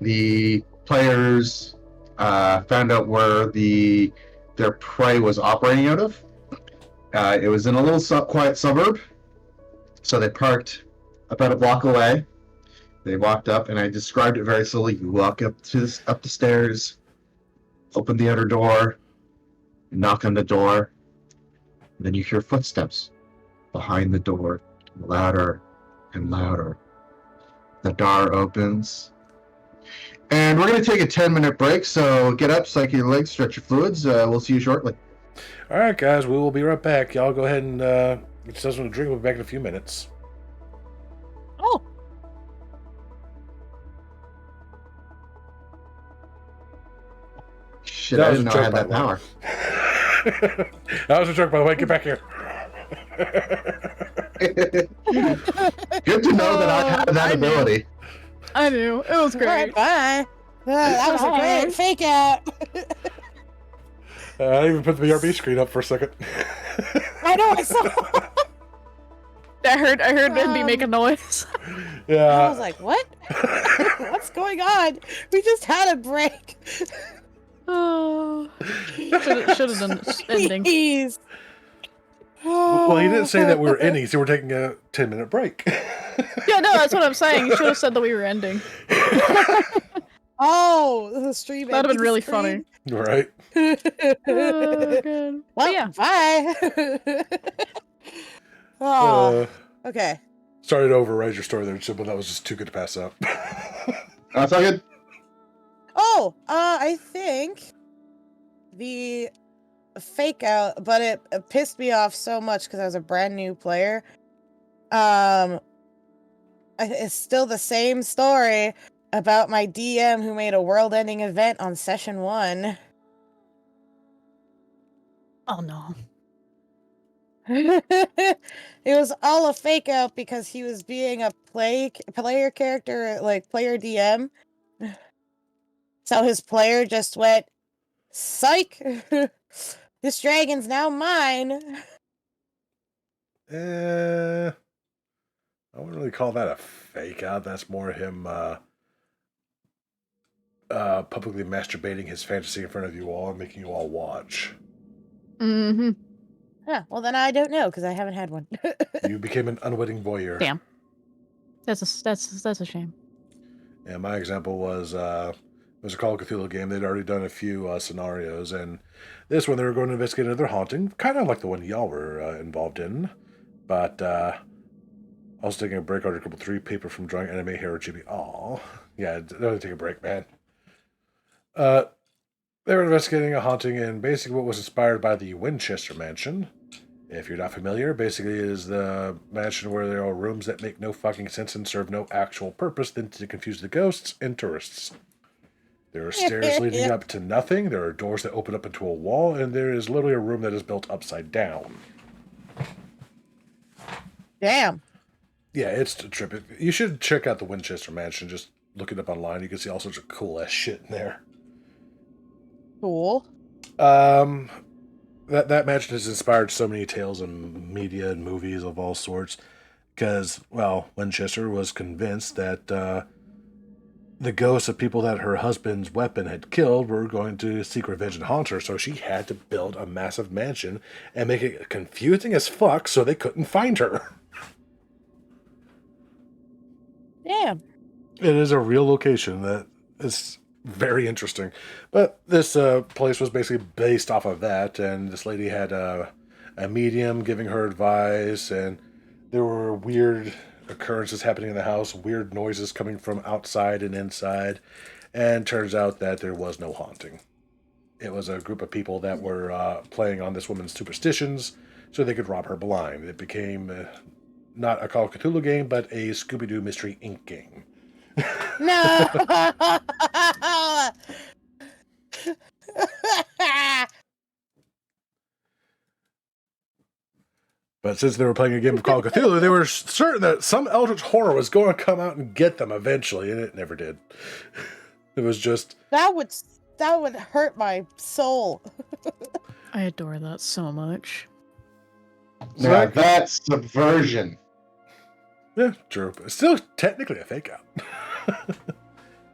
the players found out where their prey was operating out of. It was in a little quiet suburb, so they parked about a block away. They walked up, and I described it very slowly. You walk up the stairs, open the outer door, knock on the door, and then you hear footsteps behind the door, louder and louder. The door opens. And we're going to take a 10-minute break, so get up, cycle your legs, stretch your fluids. We'll see you shortly. All right, guys, we will be right back. Y'all go ahead and get yourselves something to drink. We'll be back in a few minutes. Oh. Shit, That I was didn't a know I joke, had that by power. That was a joke, by the way. Get back here. Good to know that I have that I knew. ability. I knew. It was All right, great. bye. That was a great fake out. I didn't even put the BRB screen up for a second. I know, I saw. I heard him be making noise. Yeah. I was like, what? What's going on? We just had a break. Oh. Should have done this ending. Please. Well, he didn't say that we were ending. He said we're taking a 10-minute break. Yeah, no, that's what I'm saying. You should have said that we were ending. Oh, the stream. That'd have been ending really screen. Right. Oh, God. Well, yeah. bye. Oh, okay. Sorry to override your story there, Chip, but that was just too good to pass up. That's all good. Oh, I think the fake out, but it pissed me off so much because I was a brand new player. It's still the same story about my DM who made a world-ending event on session 1. Oh, no. It was all a fake out because he was being a player character, like player DM. So his player just went, psych! This dragon's now mine. I wouldn't really call that a fake out. That's more him publicly masturbating his fantasy in front of you all and making you all watch. Mm-hmm. Huh, well then I don't know because I haven't had one. You became an unwitting voyeur. Damn. That's a shame. And my example was It was a Call of Cthulhu game. They'd already done a few scenarios, and this one they were going to investigate another haunting, kind of like the one y'all were involved in. But I was taking a break, Article 3, paper from drawing anime hero chibi. Aw. Yeah, don't take a break, man. They were investigating a haunting in basically what was inspired by the Winchester Mansion. If you're not familiar, basically it is the mansion where there are rooms that make no fucking sense and serve no actual purpose than to confuse the ghosts and tourists. There are stairs leading up to nothing, there are doors that open up into a wall, and there is literally a room that is built upside down. Damn. Yeah, it's a trip. You should check out the Winchester Mansion. Just look it up online. You can see all sorts of cool ass shit in there. Cool. That mansion has inspired so many tales in media and movies of all sorts. Because, well, Winchester was convinced that the ghosts of people that her husband's weapon had killed were going to seek revenge and haunt her, so she had to build a massive mansion and make it confusing as fuck so they couldn't find her. Damn. It is a real location that is very interesting. But this place was basically based off of that, and this lady had a medium giving her advice, and there were weird occurrences happening in the house, weird noises coming from outside and inside, and turns out that there was no haunting. It was a group of people that were playing on this woman's superstitions so they could rob her blind. It became not a Call of Cthulhu game, but a Scooby-Doo Mystery Inc. game. No. But since they were playing a game of Call of Cthulhu, they were certain that some eldritch horror was going to come out and get them eventually, and it never did. It was just... that would hurt my soul. I adore that so much. Now that's subversion. Yeah, true. But it's still technically a fake out.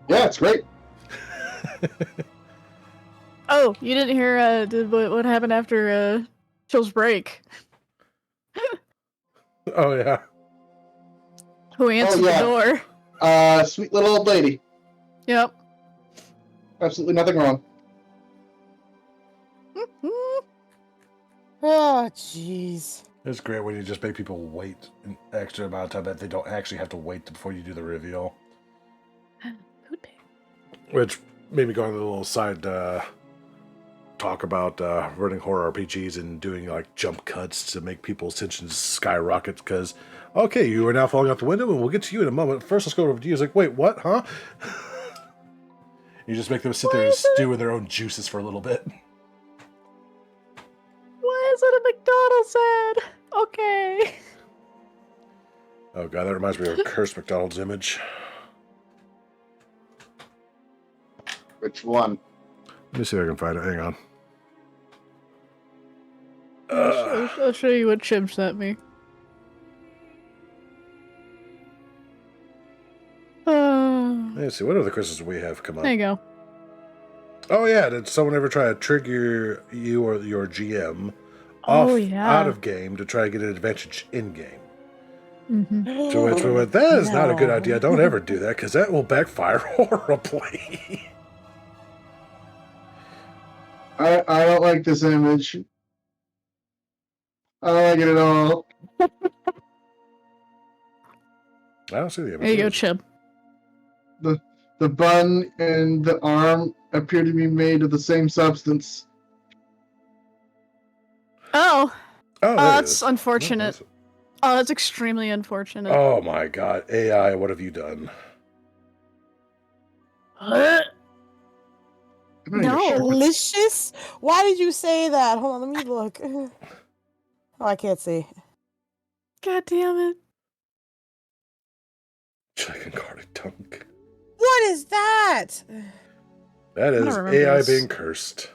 Yeah, it's great. Oh, you didn't hear what happened after Chill's break? Oh, yeah. Who answered yeah. the door? Sweet little old lady. Yep. Absolutely nothing wrong. Oh, jeez. It's great when you just make people wait an extra amount of time that they don't actually have to wait before you do the reveal. Food pig. Which made me go on a little side talk about running horror RPGs and doing like jump cuts to make people's attention skyrocket because, okay, you are now falling out the window and we'll get to you in a moment. First, let's go over to you. It's like, wait, what, huh? You just make them sit there and stew in their own juices for a little bit. Why is it a McDonald's ad? Okay. Oh god, that reminds me of a cursed McDonald's image. Which one? Let me see if I can find it. Hang on. I'll show you what Chim sent me. Let's see, what other Christmas we have come There you up? go. Oh yeah, did someone ever try to trigger you or your GM off out of game to try to get an advantage in game? Mm-hmm. To which we went, that is not a good idea. Don't ever do that because that will backfire horribly. I don't like this image. I don't like it at all. I don't see the image. There you go, Chim. The bun and the arm appear to be made of the same substance. Oh, Oh, that's unfortunate. Oh, Oh, that's extremely unfortunate. oh my god, AI, what have you done? Uh, I'm not even sure what- Delicious? Why did you say that? Hold on, let me look. Oh, I can't see. God damn it. Chicken garlic dunk. What is that? That I don't is remember AI this. being cursed.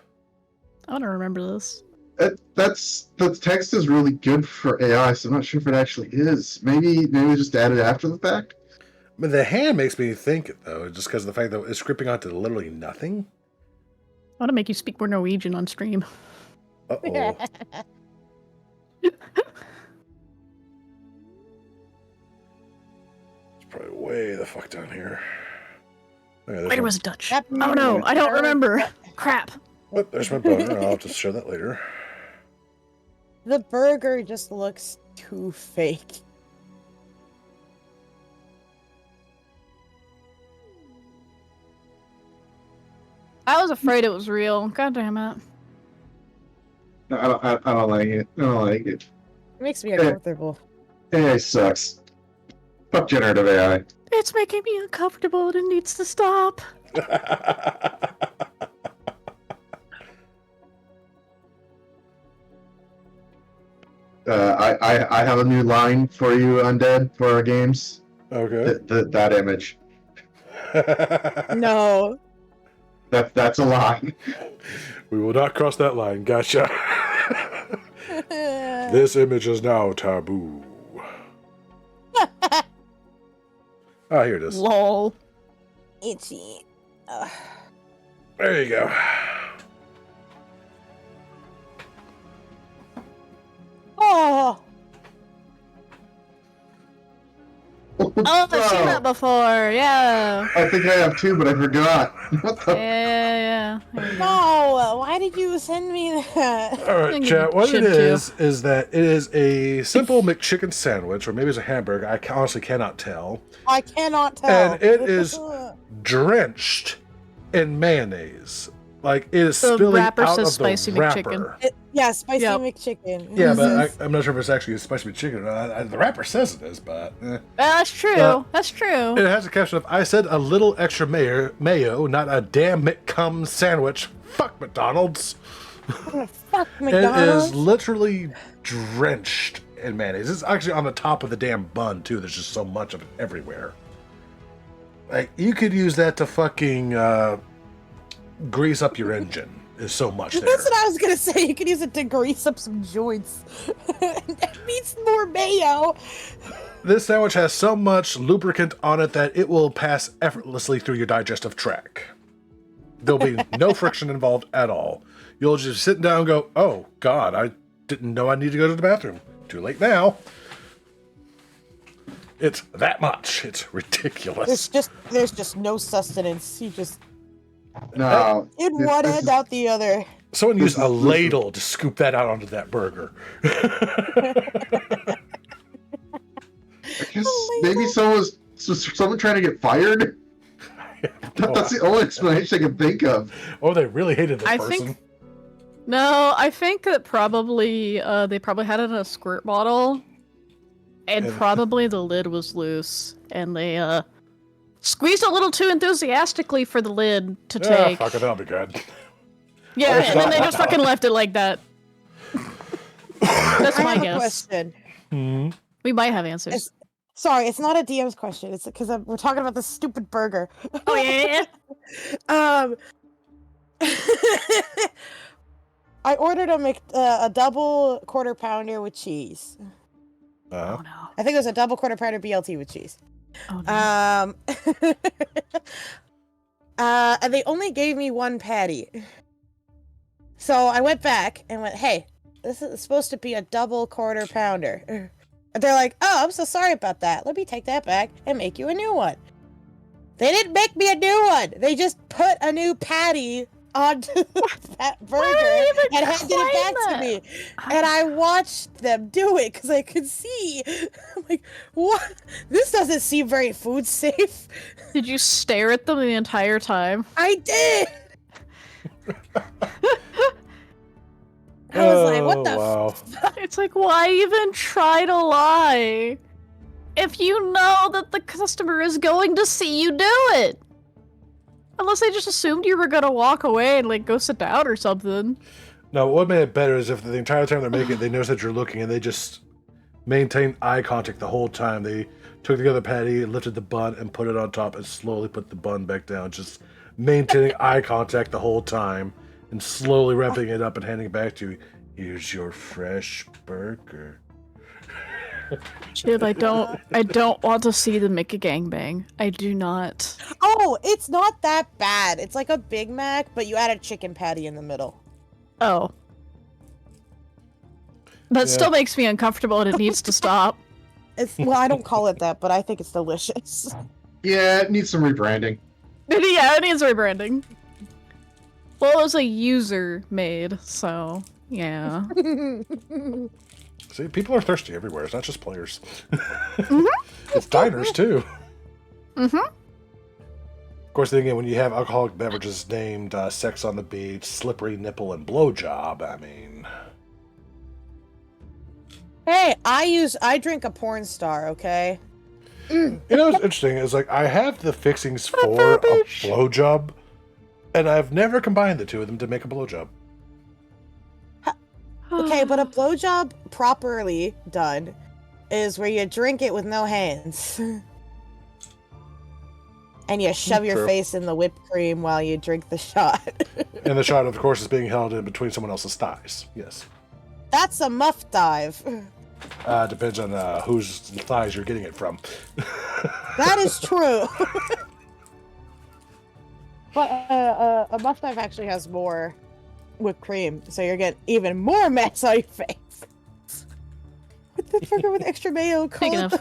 I want to remember this. The text is really good for AI, so I'm not sure if it actually is. Maybe it just added after the fact. I mean, the hand makes me think it, though, just because of the fact that it's scripting onto literally nothing. I want to make you speak more Norwegian on stream. Uh-oh. It's probably way the fuck down here. there's Wait, it my- was Dutch. That Oh no, I don't remember. Crap. oh, there's my boner. I'll have to share that later. The burger just looks too fake. I was afraid it was real. God damn it. I don't like it. I don't like it. It makes me uncomfortable. AI sucks. Fuck generative AI. It's making me uncomfortable and it needs to stop. I have a new line for you, Undead, for our games. Okay. That image. No. That's a line. We will not cross that line. Gotcha. This image is now taboo. Ah, here it is. Lol. Itchy. There you go. Oh. Oh, I've seen that before. Yeah. I think I have two, but I forgot. What the? Yeah. There you go. No, why did you send me that? All right, think chat. it What it should is that it is a simple McChicken sandwich, or maybe it's a hamburger. I honestly cannot tell. I cannot tell. And it is drenched in mayonnaise. Like it is The spilling wrapper out says of the spicy McChicken. wrapper. Yeah, spicy Yep. McChicken. Yeah, It but says- I'm not sure if it's actually a spicy McChicken or not. The wrapper says it is, but That's true. That's true. it has a caption of "I said a little extra mayo, not a damn McCum sandwich." Fuck McDonald's. Fuck It McDonald's. is literally drenched in mayonnaise. It's actually on the top of the damn bun too. There's just so much of it everywhere. Like you could use that to fucking grease up your engine. There's so much there. That's what I was gonna say. You could use it to grease up some joints. That needs more mayo. This sandwich has so much lubricant on it that it will pass effortlessly through your digestive tract. There'll be no friction involved at all. You'll just sit down and go, "Oh God, I didn't know I need to go to the bathroom. Too late now." It's that much. It's ridiculous. There's just no sustenance. You just No. in This- one this end is- out the other. Someone used a This is- ladle to scoop that out onto that burger. I guess maybe someone trying to get fired. That's the only explanation I can think of. Oh, they really hated this I person. think- No, I think that probably they probably had it in a squirt bottle, and And- probably the lid was loose, and they squeezed a little too enthusiastically for the lid to Yeah, take. fuck it, that'll be good. Yeah, Oh, and then they stop. just fucking left it like that. That's I my have a guess. question. Hmm. We might have answers. Sorry, it's not a DM's question. It's because we're talking about this stupid burger. Oh yeah. I ordered a double quarter pounder with cheese. Uh-huh. Oh no. I think it was a double quarter pounder BLT with cheese. Oh no. And they only gave me one patty. So I went back and went, "Hey, this is supposed to be a double quarter pounder." And they're like, "Oh, I'm so sorry about that. Let me take that back and make you a new one." They didn't make me a new one. They just put a new patty onto that burger Why did they and even handed it back claim to me. it? And I watched them do it because I could see. I'm like, what? This doesn't seem very food safe. Did you stare at them the entire time? I did. I was like, what the? wow. It's like, why even try to lie? If you know that the customer is going to see you do it. Unless they just assumed you were gonna walk away and like go sit down or something. No, what made it better is if the entire time they're making it, they notice that you're looking and they just maintain eye contact the whole time. They took the other patty, lifted the bun, and put it on top and slowly put the bun back down, just maintaining eye contact the whole time and slowly wrapping it up and handing it back to you. Here's your fresh burger. Dude, I don't want to see them make a gangbang. I do not. Oh, it's not that bad. It's like a Big Mac, but you add a chicken patty in the middle. Oh. That Yeah. still makes me uncomfortable and it needs to stop. It's well, I don't call it that, but I think it's delicious. Yeah, it needs some rebranding. Yeah, it needs rebranding. Well, it was a user made, so yeah. See, people are thirsty everywhere. It's not just players. It's diners too. Mm-hmm. Of course, then again, when you have alcoholic beverages named Sex on the Beach, Slippery Nipple, and Blowjob, I mean... Hey, I drink a porn star, okay? You know what's interesting is, like, I have the fixings for a blowjob, and I've never combined the two of them to make a blowjob. Okay, but a blowjob properly done is where you drink it with no hands. And you shove your True. face in the whipped cream while you drink the shot. And the shot, of course, is being held in between someone else's thighs. Yes. That's a muff dive. Depends on whose thighs you're getting it from. That is true. But a muff dive actually has more whipped cream, so you're getting even more mess on your face. What the fuck are with extra mayo? Call it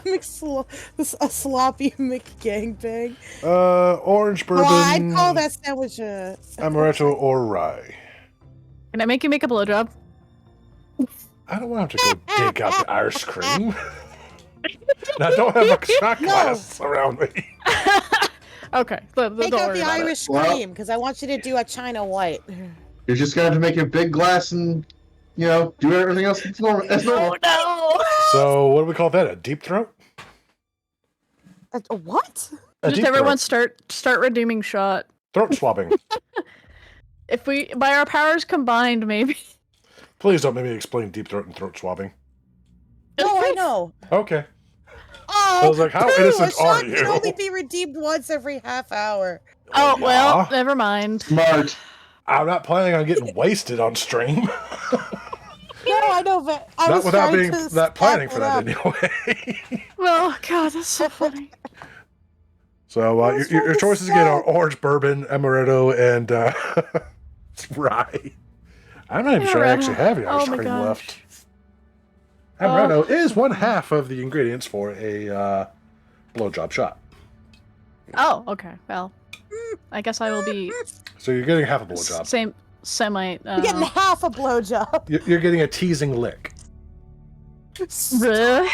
a sloppy McGangbang. Orange bourbon. Oh, I'd call that sandwich a amaretto or rye. Can I make you make a blowjob? I don't want to go dig out the Irish cream. And I don't have a shot glass around me. Okay. Take out the Irish cream, because I want you to do a China white. You're just gonna have to make a big glass and, you know, do everything else as normal. Oh no! So, what do we call that? A deep throat? What? A Just deep everyone throat. start redeeming shot. Throat swabbing. If we, by our powers combined, maybe. Please don't make me explain deep throat and throat swabbing. No, I know. Okay. Oh, I was like, how poo, innocent a shot are you? can only be redeemed once every half hour. Oh, well, Yeah. never mind. Smart. I'm not planning on getting wasted on stream. No, I know, but I Not was without trying being to that planning step for it that up. anyway. Well, God, that's so funny. So I was your trying to choices again are stop. orange bourbon, amaretto, and rye. I'm not even sure I actually have any ice Oh my cream gosh. left. Amaretto is one half of the ingredients for a blowjob shot. Oh, okay. Well, I guess I will be So you're getting half a blowjob. same semi. You're getting half a blowjob. You're getting a teasing lick. Stop!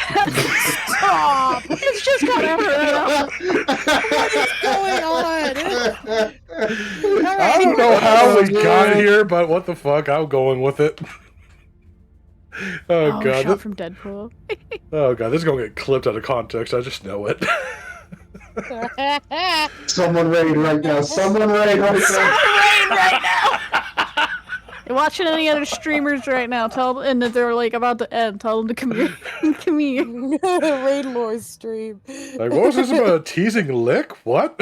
It's just got out. What is going on? I don't know how we got here, but what the fuck? I'm going with it. Oh, God. Shot from Deadpool. Oh god, this is gonna get clipped out of context. I just know it. Someone raid right now. Someone raid right now. You're watching any other streamers right now? Tell them, and that they're like about to end. Tell them to come here. Come here. Raid Lore stream. Like, what was this about a teasing lick? What?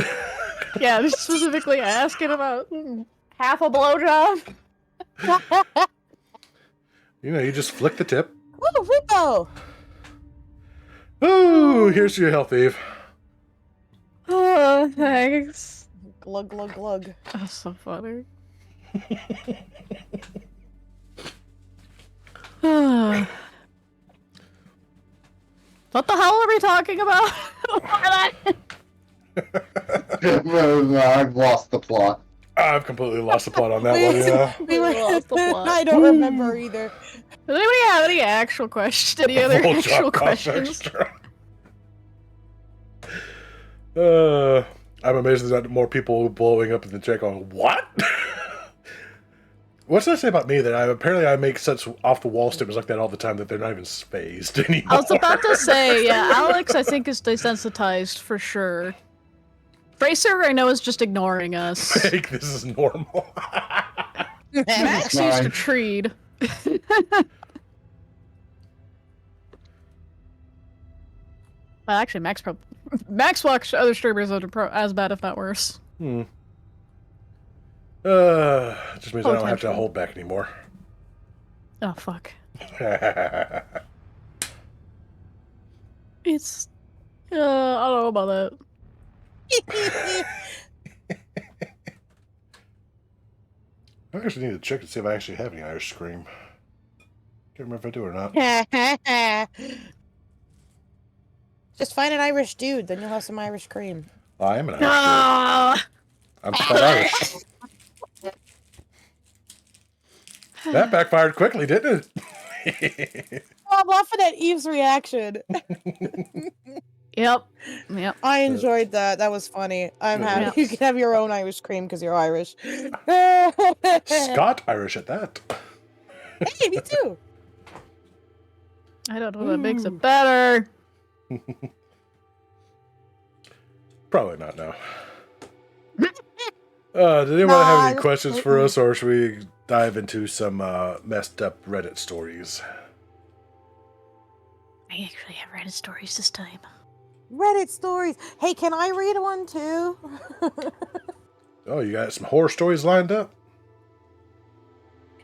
Yeah, they're specifically asking about half a blowjob. You know, you just flick the tip. Ooh, Rico! Ooh, here's your health, Eve. Oh, thanks. Glug, glug, glug. That's so funny. What the hell are we talking about? I've lost the plot. I've completely lost the plot on that one, yeah. We were, lost the plot. I don't remember either. Does anybody have any actual questions? Any other Blowjob actual costs questions? extra. I'm amazed there's not more people blowing up in the chat going, what? What does that say about me? That apparently I make such off-the-wall statements like that all the time that they're not even phased anymore. I was about to say, yeah, Alex, I think, is desensitized for sure. Tracer, I know, is just ignoring us. Like, this is normal. Max used to treat. Well, actually, Max watched other streamers that are as bad, if not worse. It just means I don't have to hold back anymore. Oh, fuck. I It's... I don't know about that. actually need to check to see if I actually have any Irish cream. Can't remember if I do or not. Just find an Irish dude, then you'll have some Irish cream. I am an Irish Ah! I'm quite Irish. That backfired quickly, didn't it? Oh, I'm laughing at Eve's reaction. Yep. I enjoyed that. That was funny. I'm happy Yep. you can have your own Irish cream because you're Irish. Scott Irish at that. Hey, me too. I don't know what makes it better. Probably not now. Did anyone have any questions for us, or should we dive into some messed up Reddit stories? I actually have Reddit stories this time. Reddit stories. Hey, can I read one too? Oh, you got some horror stories lined up?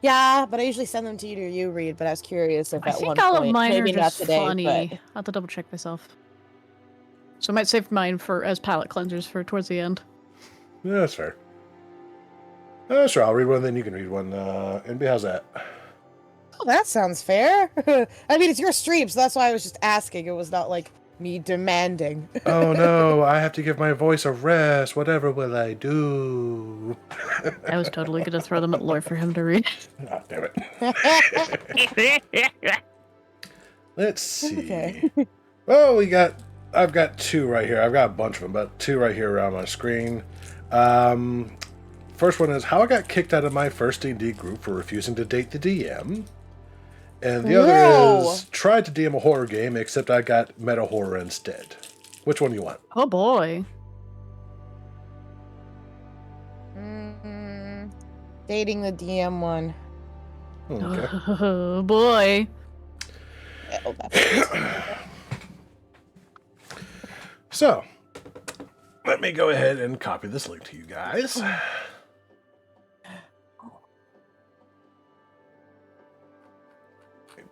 Yeah, but I usually send them to you or you read. But I was curious if I at one think all point, of mine maybe are not just today, funny. but I'll have to double check myself. So I might save mine for as palate cleansers for towards the end. Yeah, that's fair. Sure, I'll read one, then you can read one. NB, how's that? oh, that sounds fair. I mean, it's your stream, so that's why I was just asking. It was not like me demanding. Oh no, I have to give my voice a rest. Whatever will I do? I was totally gonna throw them at Lord for him to read. Ah, damn it. Let's see. Okay. Well, I've got two right here. I've got a bunch of them, but two right here around my screen. First one is how I got kicked out of my first D&D group for refusing to date the DM. And the other Whoa. is tried to DM a horror game, except I got meta horror instead. Which one do you want? Oh boy. Dating the DM one. Okay. Oh boy. Oh, that's So, let me go ahead and copy this link to you guys.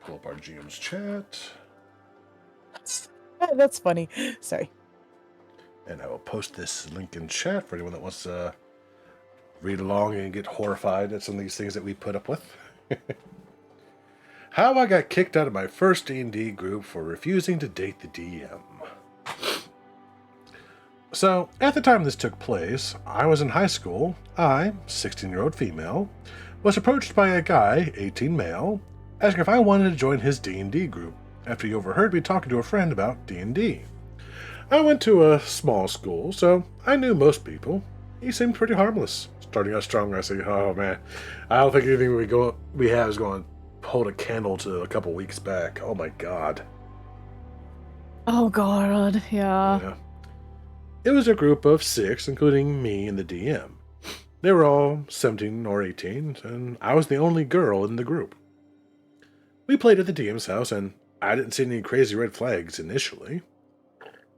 Pull up our GM's chat. that's funny. Sorry. And I will post this link in chat for anyone that wants to read along and get horrified at some of these things that we put up with. How I got kicked out of my first D&D group for refusing to date the DM. So, at the time this took place, I was in high school. I, 16-year-old female, was approached by a guy, 18 male, asking if I wanted to join his D&D group, after he overheard me talking to a friend about D&D. I went to a small school, so I knew most people. He seemed pretty harmless. Starting out strong, I said, oh man, I don't think anything we have is going to hold a candle to a couple weeks back. Oh my god. Oh god, yeah. Yeah. It was a group of 6, including me and the DM. They were all 17 or 18, and I was the only girl in the group. We played at the DM's house, and I didn't see any crazy red flags initially.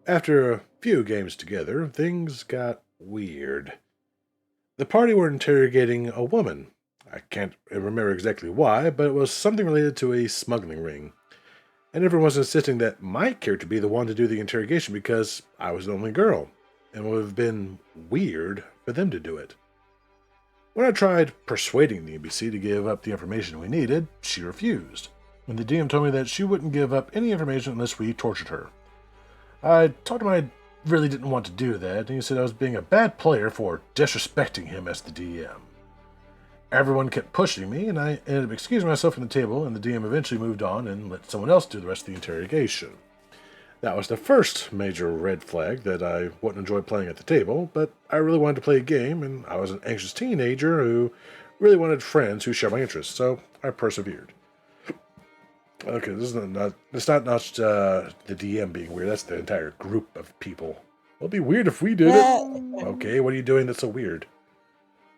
After a few games together, things got weird. The party were interrogating a woman. I can't remember exactly why, but it was something related to a smuggling ring. And everyone was insisting that my character be the one to do the interrogation because I was the only girl, and it would have been weird for them to do it. When I tried persuading the NPC to give up the information we needed, she refused, and the DM told me that she wouldn't give up any information unless we tortured her. I told him I really didn't want to do that, and he said I was being a bad player for disrespecting him as the DM. Everyone kept pushing me, and I ended up excusing myself from the table, and the DM eventually moved on and let someone else do the rest of the interrogation. That was the first major red flag that I wouldn't enjoy playing at the table, but I really wanted to play a game, and I was an anxious teenager who really wanted friends who share my interests, so I persevered. Okay, this is it's not just the DM being weird, that's the entire group of people. It'd be weird if we did it. Okay, what are you doing that's so weird?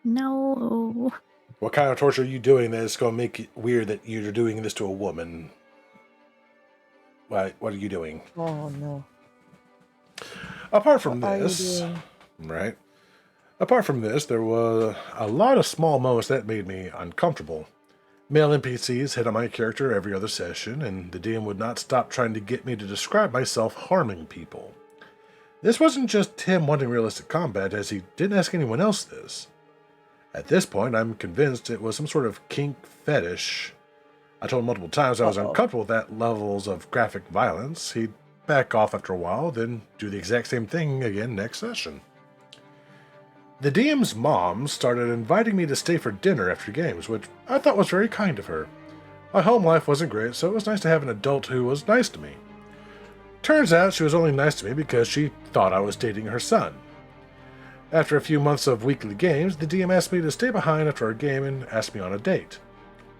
No. What kind of torture are you doing that is going to make it weird that you're doing this to a woman? What are you doing? Oh no. Apart from What are you this, doing? right? Apart from this, there were a lot of small moments that made me uncomfortable. Male NPCs hit on my character every other session, and the DM would not stop trying to get me to describe myself harming people. This wasn't just him wanting realistic combat, as he didn't ask anyone else this. At this point, I'm convinced it was some sort of kink fetish. I told him multiple times I was uncomfortable with that levels of graphic violence. He'd back off after a while, then do the exact same thing again next session. The DM's mom started inviting me to stay for dinner after games, which I thought was very kind of her. My home life wasn't great, so it was nice to have an adult who was nice to me. Turns out she was only nice to me because she thought I was dating her son. After a few months of weekly games, the DM asked me to stay behind after our game and asked me on a date.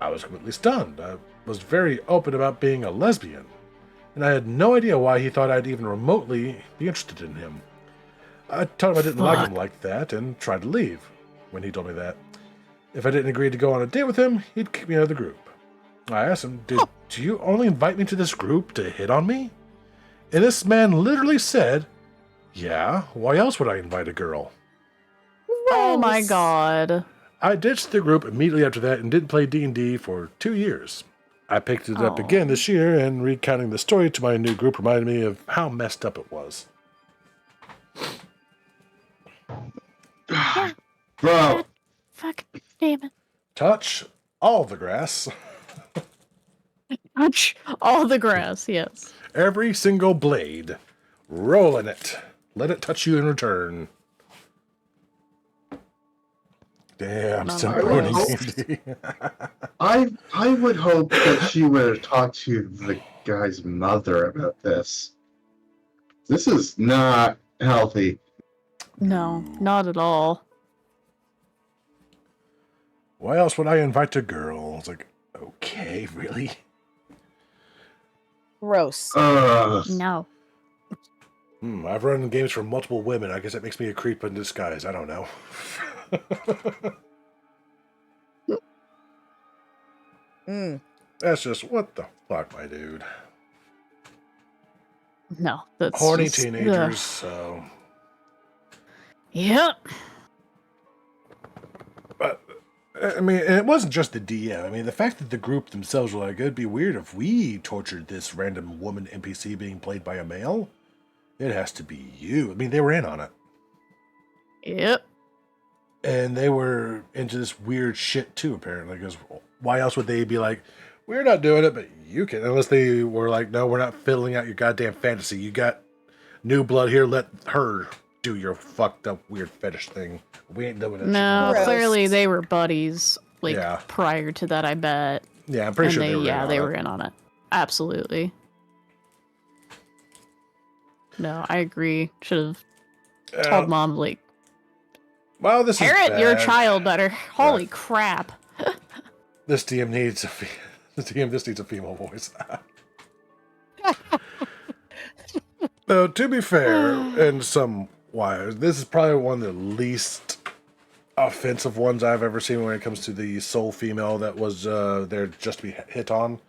I was completely stunned. I was very open about being a lesbian, and I had no idea why he thought I'd even remotely be interested in him. I told him I didn't like him like that and tried to leave when he told me that. If I didn't agree to go on a date with him, he'd kick me out of the group. I asked him, do you only invite me to this group to hit on me? And this man literally said, yeah, why else would I invite a girl? Oh my god. I ditched the group immediately after that and didn't play D&D for 2 years. I picked it up again this year, and recounting the story to my new group reminded me of how messed up it was. Bro, Fuck, damn it. Touch all the grass. Touch all the grass, yes. Every single blade. Roll in it. Let it touch you in return. Damn, No, still no, ruining no. D&D. I would hope that she would have talked to the guy's mother about this. This is not healthy. No, not at all. Why else would I invite a girl? It's like, okay, really? Gross. No. I've run games for multiple women. I guess that makes me a creep in disguise. I don't know. That's just, what the fuck, my dude. No, that's Horny just, teenagers, ugh. so... Yep. But, I mean, and it wasn't just the DM. I mean, the fact that the group themselves were like, it'd be weird if we tortured this random woman NPC being played by a male. It has to be you. I mean, they were in on it. Yep. And they were into this weird shit too, apparently. Because why else would they be like, we're not doing it, but you can? Unless they were like, no, we're not filling out your goddamn fantasy. You got new blood here. Let her do your fucked up weird fetish thing. We ain't doing it. No, Gross. clearly they were buddies. Like Yeah. prior to that, I bet. Yeah, I'm pretty And sure they were. yeah, in they on were it. in on it. Absolutely. No, I agree. Should have told mom like, Well, this parent is your bad. child better. Holy crap. This DM needs a this needs a female voice. Though to be fair, in some wires, this is probably one of the least offensive ones I've ever seen when it comes to the sole female that was there just to be hit on.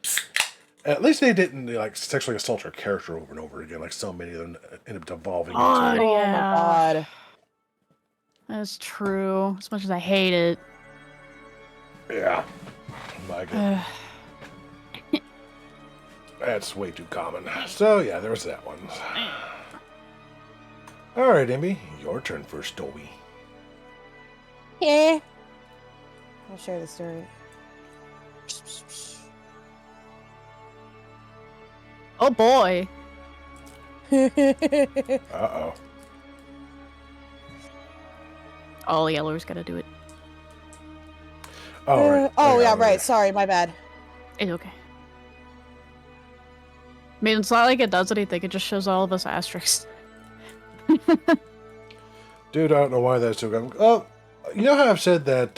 At least they didn't like sexually assault her character over and over again, like so many of them end up devolving Oh, into. Oh yeah. my god. That's true. As much as I hate it. Yeah, my god, that's way too common. So yeah, there was that one. All right, Emmy, your turn for a story. Yeah. I'll share the story. Oh boy. Uh-oh. All yellow's gotta do it. Oh, right. Oh yeah, right. right. Sorry, my bad. It's okay. I mean, it's not like it does anything. It just shows all of us asterisks. Dude, I don't know why that's so good. Oh, you know how I've said that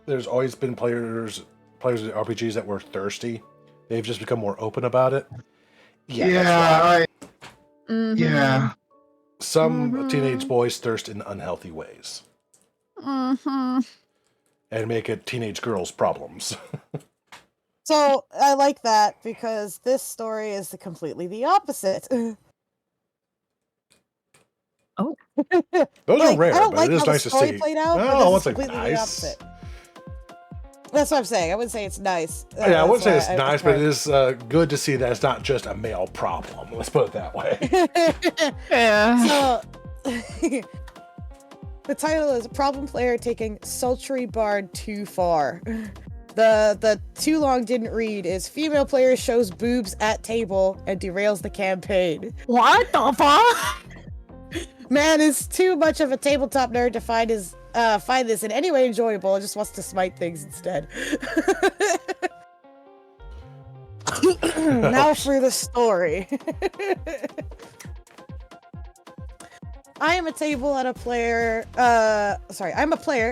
there's always been players of RPGs that were thirsty? They've just become more open about it. That's right. Mhm. Yeah. Some teenage boys thirst in unhealthy ways Mhm. and make it teenage girls' problems. So I like that because this story is completely the opposite. Oh. Those are rare, I don't but like it is how nice the to story see. played out. No, but I this wouldn't is say completely the nice. opposite. That's what I'm saying. I wouldn't say it's nice. Yeah, I wouldn't say That's it's why nice, but it is good to see that it's not just a male problem. Let's put it that way. Yeah. So, the title is "Problem Player Taking Sultry Bard Too Far." The too long didn't read is female player shows boobs at table and derails the campaign. What the fuck? man is too much of a tabletop nerd to find this in any way enjoyable and just wants to smite things instead. Now for the story. I'm a player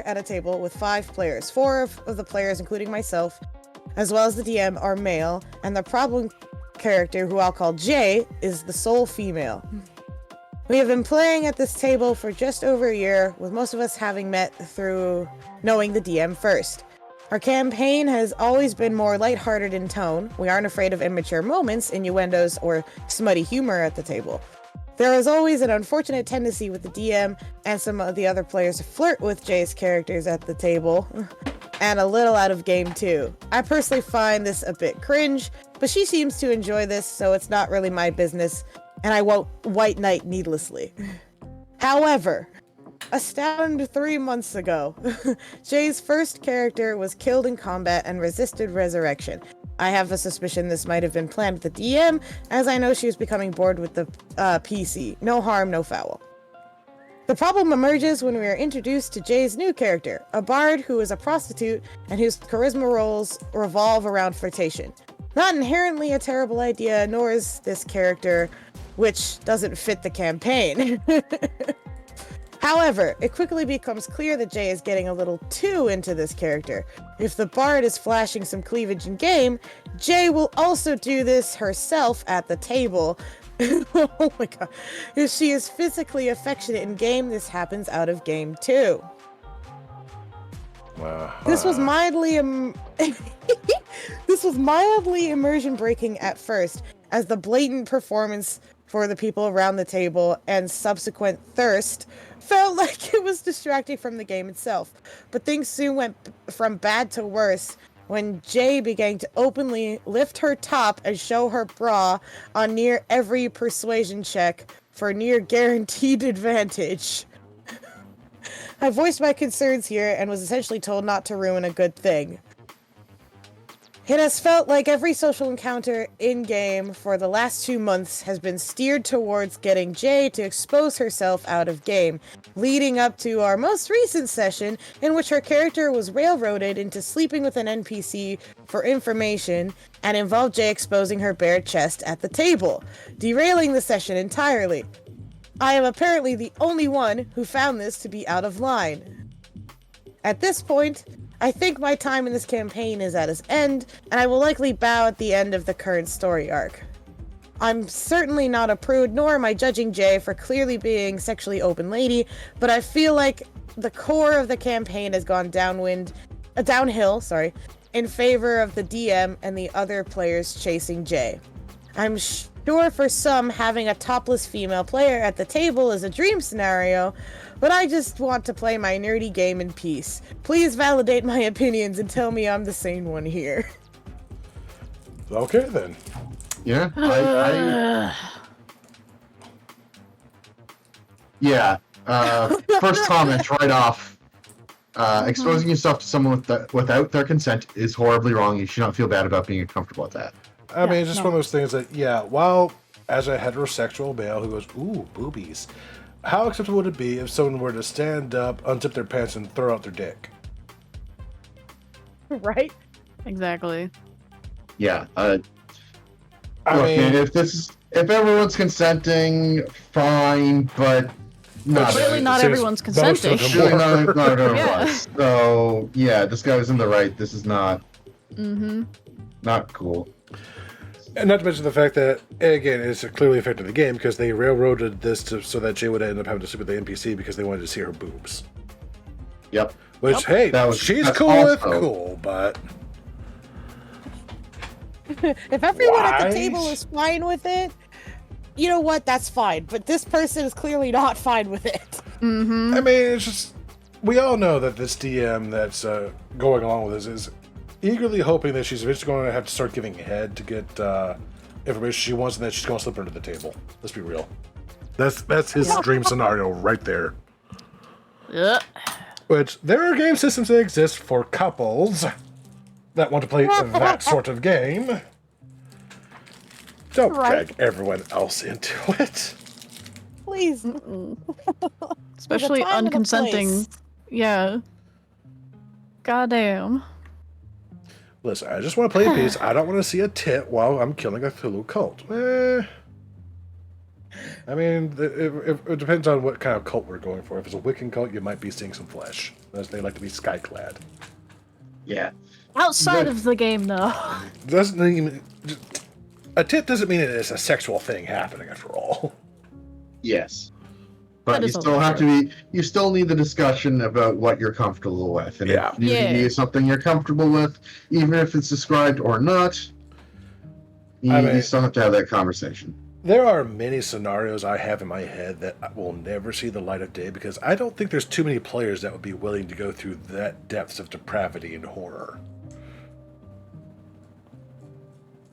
at a table with 5 players. 4 of the players, including myself, as well as the DM, are male, and the problem character, who I'll call Jay, is the sole female. We have been playing at this table for just over a year, with most of us having met through knowing the DM first. Our campaign has always been more lighthearted in tone. We aren't afraid of immature moments, innuendos, or smutty humor at the table. There is always an unfortunate tendency with the DM and some of the other players to flirt with Jay's characters at the table, and a little out of game too. I personally find this a bit cringe, but she seems to enjoy this, so it's not really my business, and I won't white knight needlessly. However, astound 3 months ago, Jay's first character was killed in combat and resisted resurrection. I have a suspicion this might have been planned with the DM, as I know she was becoming bored with the PC. No harm, no foul. The problem emerges when we are introduced to Jay's new character, a bard who is a prostitute and whose charisma roles revolve around flirtation. Not inherently a terrible idea, nor is this character, which doesn't fit the campaign. However, it quickly becomes clear that Jay is getting a little too into this character. If the bard is flashing some cleavage in game, Jay will also do this herself at the table. Oh my god. If she is physically affectionate in game, this happens out of game too. This was mildly immersion breaking at first, as the blatant performance for the people around the table and subsequent thirst felt like it was distracting from the game itself. But things soon went from bad to worse when Jay began to openly lift her top and show her bra on near every persuasion check for near guaranteed advantage. I voiced my concerns here and was essentially told not to ruin a good thing. It has felt like every social encounter in-game for the last 2 months has been steered towards getting Jay to expose herself out of game, leading up to our most recent session in which her character was railroaded into sleeping with an NPC for information and involved Jay exposing her bare chest at the table, derailing the session entirely. I am apparently the only one who found this to be out of line. At this point, I think my time in this campaign is at its end, and I will likely bow at the end of the current story arc. I'm certainly not a prude, nor am I judging Jay for clearly being sexually open lady, but I feel like the core of the campaign has gone downhill, in favor of the DM and the other players chasing Jay. I'm sure for some, having a topless female player at the table is a dream scenario, but I just want to play my nerdy game in peace. Please validate my opinions and tell me I'm the sane one here. Okay, then. Yeah, yeah. First comment right off. Exposing yourself to someone without their consent is horribly wrong. You should not feel bad about being uncomfortable with that. I mean, it's just one of those things that, while as a heterosexual male who goes, ooh, boobies, how acceptable would it be if someone were to stand up, unzip their pants, and throw out their dick? Right? Exactly. Yeah. Look, man, if everyone's consenting, fine, but Clearly not everyone's consenting. Surely not everyone Yeah. was. So yeah, this guy was in the right. This is not not cool. And not to mention the fact that, again, it's clearly affected the game because they railroaded this so that Jay would end up having to sleep with the NPC because they wanted to see her boobs. Yep. Which, hey, that's cool also with cool, but... If everyone at Why? the table is fine with it, you know what? That's fine. But this person is clearly not fine with it. I mean, it's just... We all know that this DM that's going along with this is eagerly hoping that she's eventually going to have to start giving head to get information she wants, and that she's going to slip under the table. Let's be real. That's his dream scenario right there. Yeah. Which, there are game systems that exist for couples that want to play that sort of game. Don't drag everyone else into it. Please. Especially time and a unconsenting. place. Yeah. Goddamn. Listen, I just want to play in peace. I don't want to see a tit while I'm killing a Cthulhu cult. I mean, it depends on what kind of cult we're going for. If it's a Wiccan cult, you might be seeing some flesh. As they like to be sky-clad. Yeah. Outside of the game, though. Doesn't even... A tit doesn't mean it's a sexual thing happening, after all. Yes. But That you is still also have to be. You still need the discussion about what you're comfortable with, and Yeah. if it Yeah. is something you're comfortable with, even if it's described or not, you still have to have that conversation. There are many scenarios I have in my head that will never see the light of day because I don't think there's too many players that would be willing to go through that depths of depravity and horror.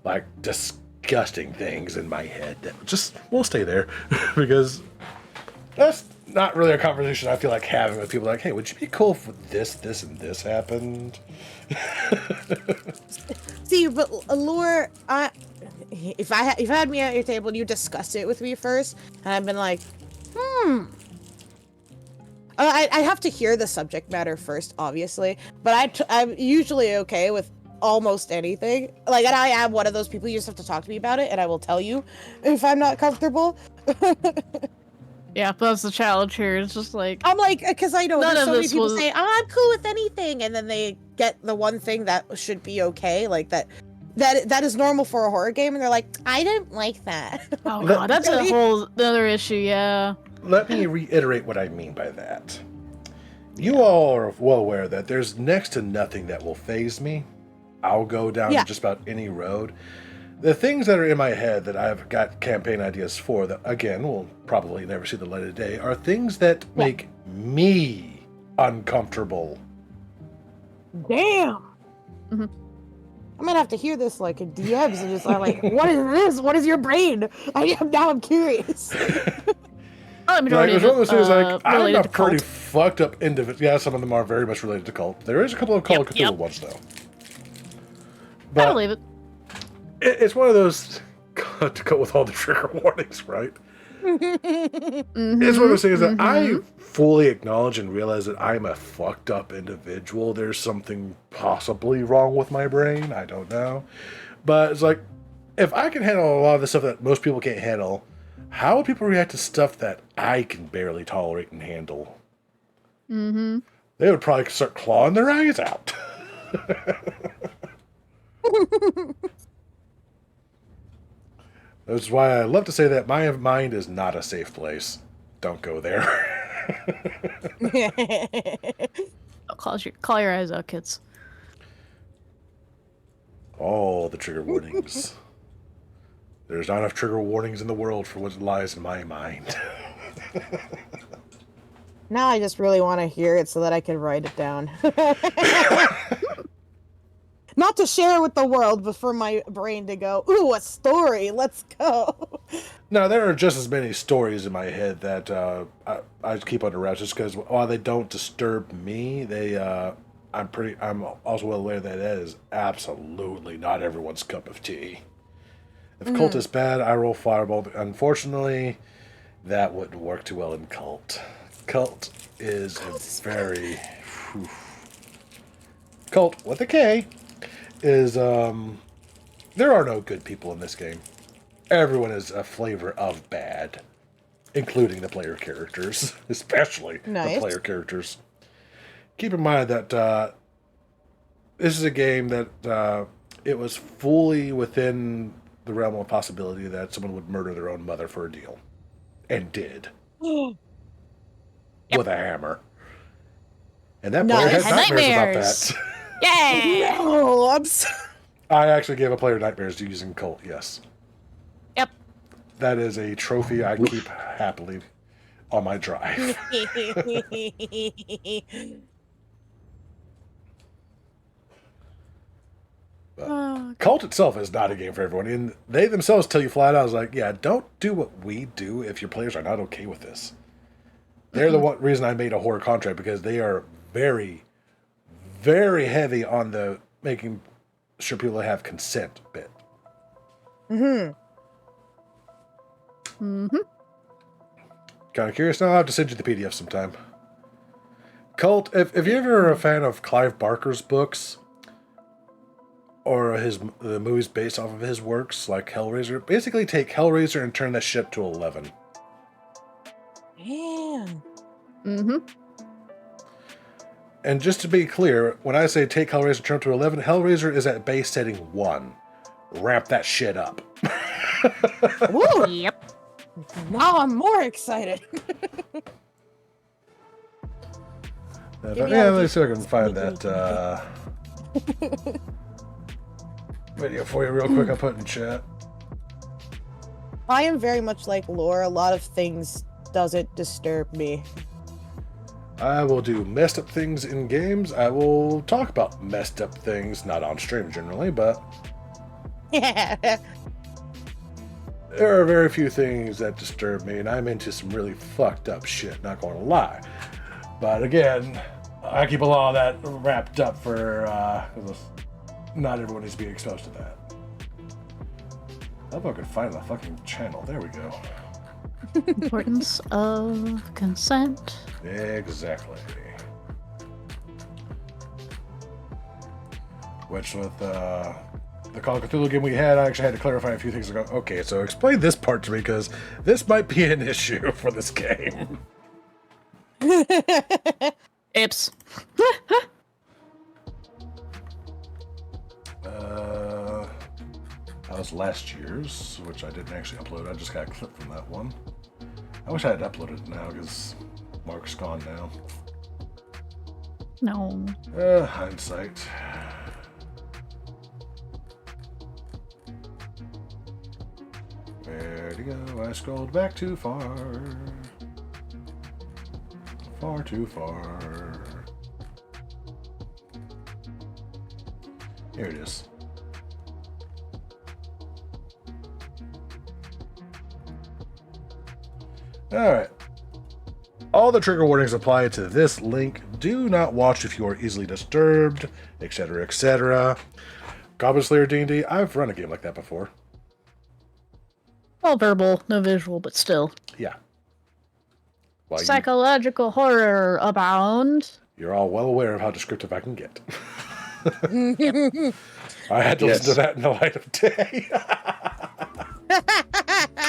Like, disgusting things in my head that just won't stay there because that's not really a conversation I feel like having with people like, hey, would you be cool if this, and this happened? See, but Allure, if you had me at your table and you discussed it with me first, and I've been like, I have to hear the subject matter first, obviously, but I'm usually okay with almost anything. Like, and I am one of those people, you just have to talk to me about it, and I will tell you if I'm not comfortable. Yeah, that's the challenge here. It's just like... I'm like, because I know None there's of so many this people was- say, I'm cool with anything, and then they get the one thing that should be okay, like that is normal for a horror game, and they're like, I don't like that. Oh god, that's a Really? whole other issue, yeah. Let me reiterate what I mean by that. You all are well aware that there's next to nothing that will faze me. I'll go down Yeah. just about any road. The things that are in my head that I've got campaign ideas for that, again, will probably never see the light of day, are things that make me uncomfortable. Damn. I'm gonna have to hear this like in DMs and just like, what is this? What is your brain? I'm curious. The majority Like, of there's one of those things like, I'm related a to pretty cult. fucked up individual. Yeah, some of them are very much related to cult. There is a couple of Call of Cthulhu Yep. ones, though. I But believe it. it's one of those to go with all the trigger warnings, right? It's one of those things that I fully acknowledge and realize that I'm a fucked up individual. There's something possibly wrong with my brain. I don't know. But it's like, if I can handle a lot of the stuff that most people can't handle, how would people react to stuff that I can barely tolerate and handle? They would probably start clawing their eyes out. That's why I love to say that my mind is not a safe place. Don't go there. Call your eyes out, kids. All the trigger warnings. There's not enough trigger warnings in the world for what lies in my mind. Now I just really want to hear it so that I can write it down. Not to share with the world, but for my brain to go, ooh, a story, let's go. Now, there are just as many stories in my head that I keep under wraps just because while they don't disturb me, I'm also well aware that that is absolutely not everyone's cup of tea. If cult is bad, I roll fireball. Unfortunately, that wouldn't work too well in cult. Cult is very... whew. Cult, with a K, is... there are no good people in this game. Everyone is a flavor of bad, including the player characters, especially Nice. the player characters. Keep in mind that this is a game that it was fully within the realm of possibility that someone would murder their own mother for a deal. And did. With a hammer. And that player Nice. had nightmares about Nightmares. that. Yeah! No, I'm so... I actually gave a player nightmares using cult, yes. Yep. That is a trophy I keep happily on my drive. Cult itself is not a game for everyone, and they themselves tell you flat out, I was like, yeah, don't do what we do if your players are not okay with this. They're the one reason I made a horror contract, because they are very, very heavy on the making sure people have consent bit. Kind of curious? No, I'll have to send you the PDF sometime. Cult, if you're ever a fan of Clive Barker's books, or the movies based off of his works, like Hellraiser, basically take Hellraiser and turn that shit to 11. Damn. Mm-hmm. And just to be clear, when I say take Hellraiser and turn it to 11, Hellraiser is at base setting 1. Ramp that shit up. Woo! Yep. Now I'm more excited. Yeah, let's see if I can find that video for you real quick. I'll put it in chat. I am very much like Laura. A lot of things doesn't disturb me. I will do messed up things in games. I will talk about messed up things, not on stream generally, but there are very few things that disturb me, and I'm into some really fucked up shit, not going to lie. But again, I keep a lot of that wrapped up for, because not everyone needs to be exposed to that. I hope I can find the fucking channel. There we go. Importance of consent. Exactly. Which with the Call of Cthulhu game we had, I actually had to clarify a few things ago. Okay, so explain this part to me, because this might be an issue for this game. Ips. That was last year's, which I didn't actually upload. I just got a clip from that one. I wish I had uploaded it now, because Mark's gone now. No. Hindsight. Where'd he go? I scrolled back too far. Far too far. Here it is. Alright. All the trigger warnings apply to this link. Do not watch if you are easily disturbed, etc., etc. Goblin Slayer D&D, I've run a game like that before. All verbal, no visual, but still. Yeah. Well, Psychological horror abound. you're all well aware of how descriptive I can get. I had to Yes. listen to that in the light of day.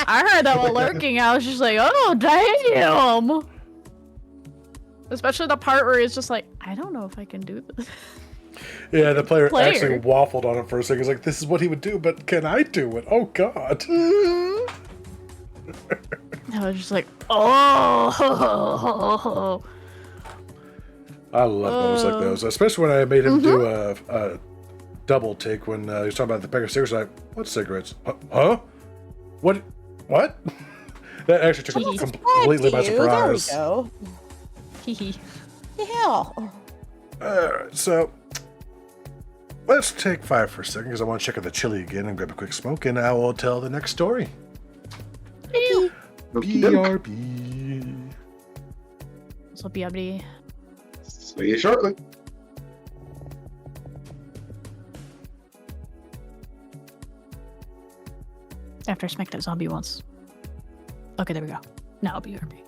I heard that while lurking. I was just like, oh, damn. Especially the part where it's just like, I don't know if I can do this. Yeah, the player Player. actually waffled on it for a second. He's like, this is what he would do, but can I do it? Oh, God. I was just like, oh. I love moments like those, especially when I made him do a double take when he was talking about the pack of cigarettes. Like, what cigarettes? Huh? What? What? That actually took him completely by surprise. There we go. Hee Yeah. Alright, so let's take 5 for a second because I want to check out the chili again and grab a quick smoke, and I will tell the next story. Okey-doke. BRB. So, BRB. See you shortly. After I smack that zombie once. Okay, there we go. Now I'll be BRB.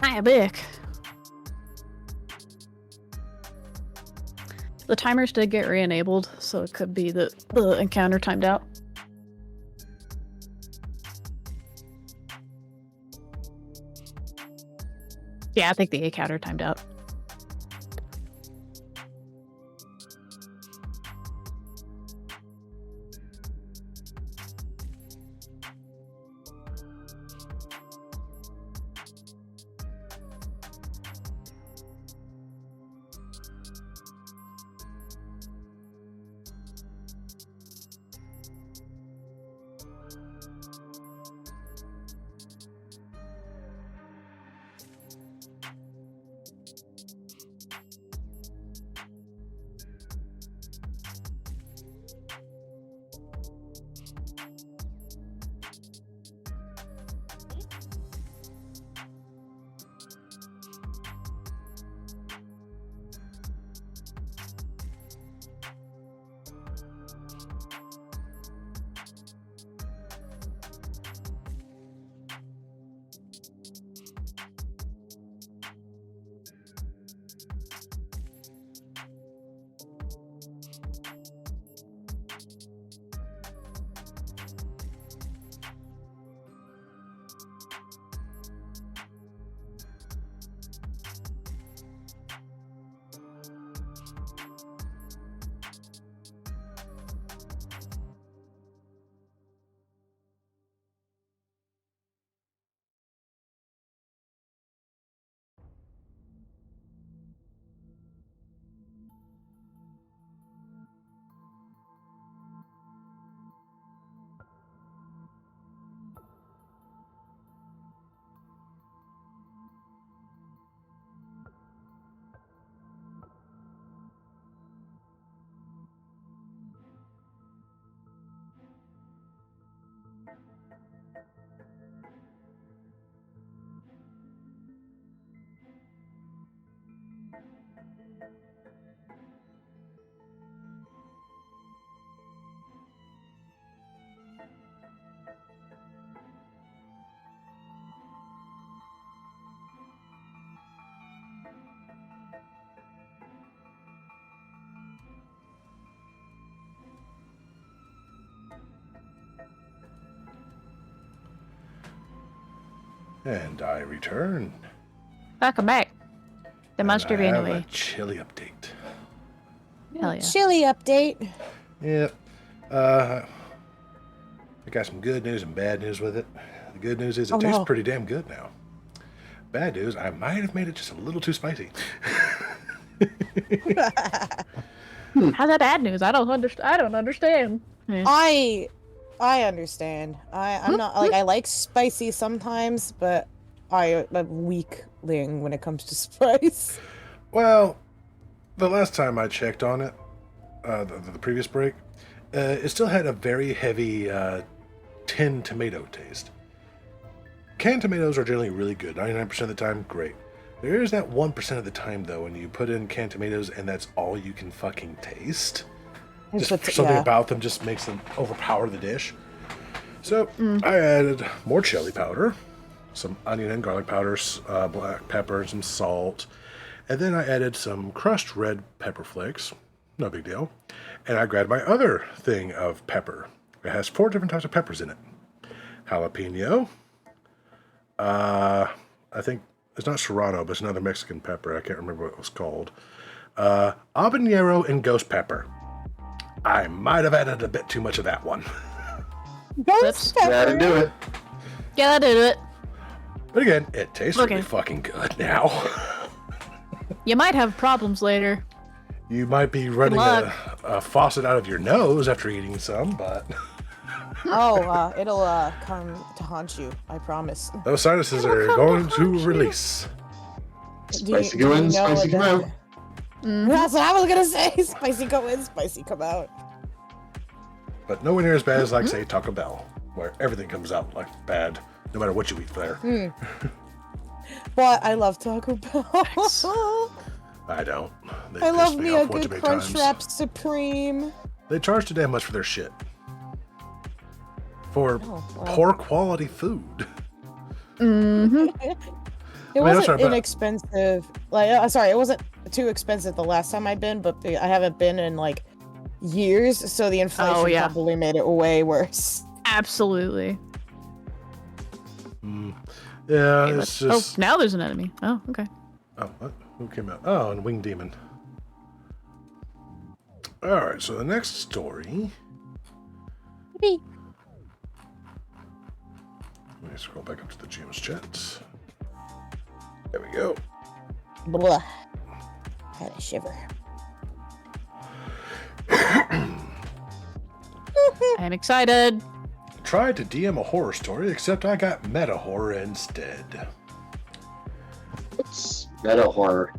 Hiya, Bick. The timers did get re-enabled, so it could be that the encounter timed out. Yeah, I think the encounter timed out. And I return. Welcome back. The And monster I ran have away. a chilly update. Hell yeah. Chilly update. Yep. I got some good news and bad news with it. The good news is it tastes no. pretty damn good now. Bad news, I might have made it just a little too spicy. How's that bad news? I don't understand. Yeah. I understand. I'm not like I like spicy sometimes, but I'm a weakling when it comes to spice. Well, the last time I checked on it, the previous break, it still had a very heavy tin tomato taste. Canned tomatoes are generally really good. 99% of the time, great. There is that 1% of the time, though, when you put in canned tomatoes and that's all you can fucking taste. Just something about them just makes them overpower the dish. So I added more chili powder, some onion and garlic powders, black pepper, some salt, and then I added some crushed red pepper flakes. No big deal. And I grabbed my other thing of pepper. It has 4 different types of peppers in it. Jalapeno. I think it's not serrano, but it's another Mexican pepper. I can't remember what it was called. Habanero and ghost pepper. I might have added a bit too much of that one. Ghost That'd do it. Yeah, that did it. But again, it tastes Okay. really fucking good now. You might have problems later. You might be running luck. a faucet out of your nose after eating some, but Oh, it'll come to haunt you. I promise. those sinuses are going to release. Spicy go in, spicy come out. That's what I was gonna say. Spicy go in, spicy come out. But nowhere near as bad as, like, say, Taco Bell, where everything comes out like bad, no matter what you eat there. But I love Taco Bell. I don't. They I pissed love me me a off one too good many Crunch times. Wrap Supreme. They charge too damn much for their shit. For Oh, wow. poor quality food. It that's wasn't right, but- inexpensive. Like, sorry, it wasn't too expensive the last time I've been, but I haven't been in like years, so the inflation Oh, yeah. probably made it way worse. Absolutely. Yeah, Okay, it's let's- just. Oh, now there's an enemy. Oh, okay. Oh, what? Who came out? Oh, and Winged Demon. Alright, so the next story. Let me scroll back up to the GM's chat. There we go. Blah. Had a shiver. I'm excited. Tried to DM a horror story, except I got meta horror instead. What's meta horror?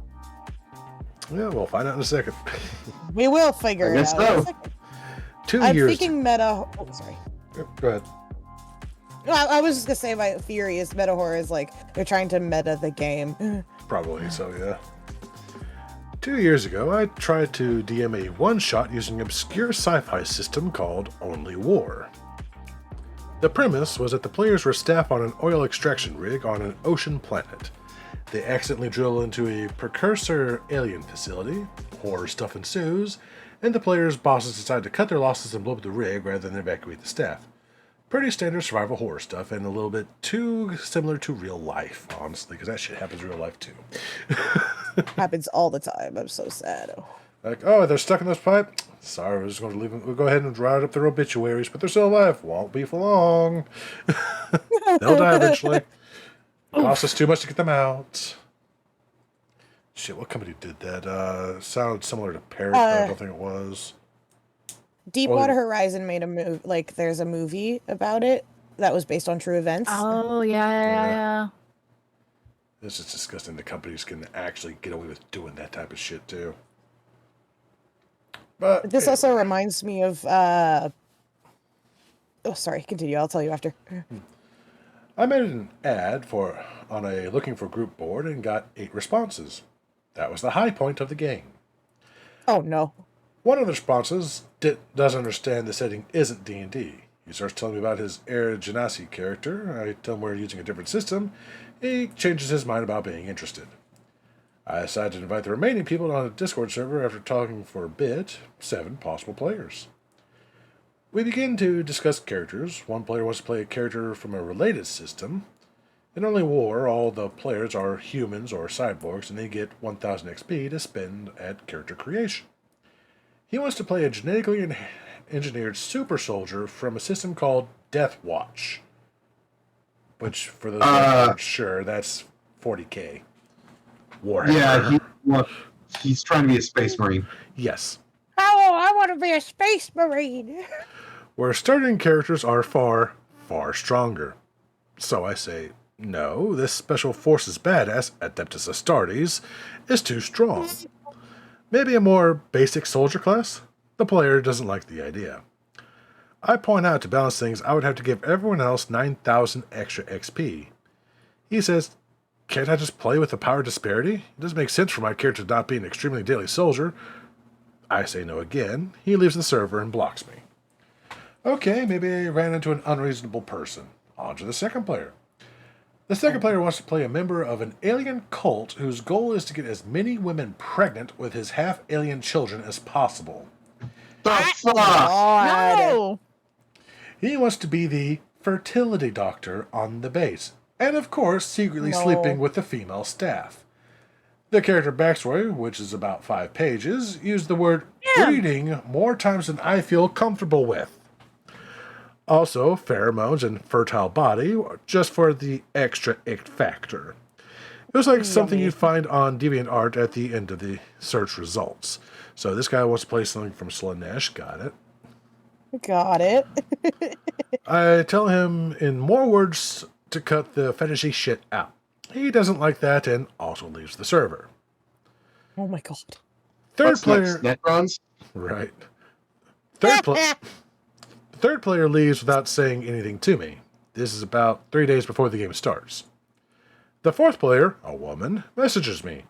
Yeah, we'll find out in a second. We will figure I it guess out. so. 2 I'm years. thinking meta. Oh, sorry. Go ahead. No, I was just gonna say my theory is meta horror is like they're trying to meta the game. Probably so, yeah. 2 years ago, I tried to DM a one-shot using an obscure sci-fi system called Only War. The premise was that the players were staff on an oil extraction rig on an ocean planet. They accidentally drill into a precursor alien facility, horror stuff ensues, and the players' bosses decide to cut their losses and blow up the rig rather than evacuate the staff. Pretty standard survival horror stuff, and a little bit too similar to real life, honestly, because that shit happens in real life too. Happens all the time. I'm so sad. Like, oh, they're stuck in this pipe? Sorry, we're just going to leave them. We'll go ahead and write up their obituaries, but they're still alive. Won't be for long. They'll die eventually. Costs us too much to get them out. Shit, what company did that? Sounded similar to Parrot, but I don't think it was. Deepwater Horizon made a movie. Like, there's a movie about it that was based on true events. Oh, yeah. It's just disgusting the companies can actually get away with doing that type of shit, too. But This also reminds me of. Oh, sorry. Continue. I'll tell you after. I made an ad on a looking for group board and got 8 responses. That was the high point of the game. Oh no. One of the responses doesn't understand the setting isn't D&D. He starts telling me about his Air Genasi character. I tell him we're using a different system. He changes his mind about being interested. I decided to invite the remaining people on a Discord server after talking for a bit, 7 possible players. We begin to discuss characters. One player wants to play a character from a related system. In Only War, all the players are humans or cyborgs, and they get 1000 XP to spend at character creation. He wants to play a genetically engineered super soldier from a system called Death Watch. Which, for those that aren't sure, that's 40k. Warhammer. Yeah, he's trying to be a space marine. Yes. Oh, I want to be a space marine. Where starting characters are far, far stronger. So I say, no, this Special Forces badass, Adeptus Astartes, is too strong. Maybe a more basic soldier class? The player doesn't like the idea. I point out to balance things I would have to give everyone else 9,000 extra XP. He says, can't I just play with the power disparity? It doesn't make sense for my character not being an extremely daily soldier. I say no again. He leaves the server and blocks me. Okay, maybe I ran into an unreasonable person. On to the second player. The second player wants to play a member of an alien cult whose goal is to get as many women pregnant with his half-alien children as possible. The fuck? God. No. He wants to be the fertility doctor on the base, and of course, secretly No. sleeping with the female staff. The character backstory, which is about 5 pages, used the word breeding more times than I feel comfortable with. Also, pheromones and fertile body, just for the extra ick factor. It was like something you'd find on DeviantArt at the end of the search results. So this guy wants to play something from Slanesh, got it. Got it. I tell him in more words to cut the fetishy shit out. He doesn't like that and also leaves the server. Oh my god. Third What's player, next? Netrons? right? Third player leaves without saying anything to me. This is about 3 days before the game starts. The fourth player, a woman, messages me.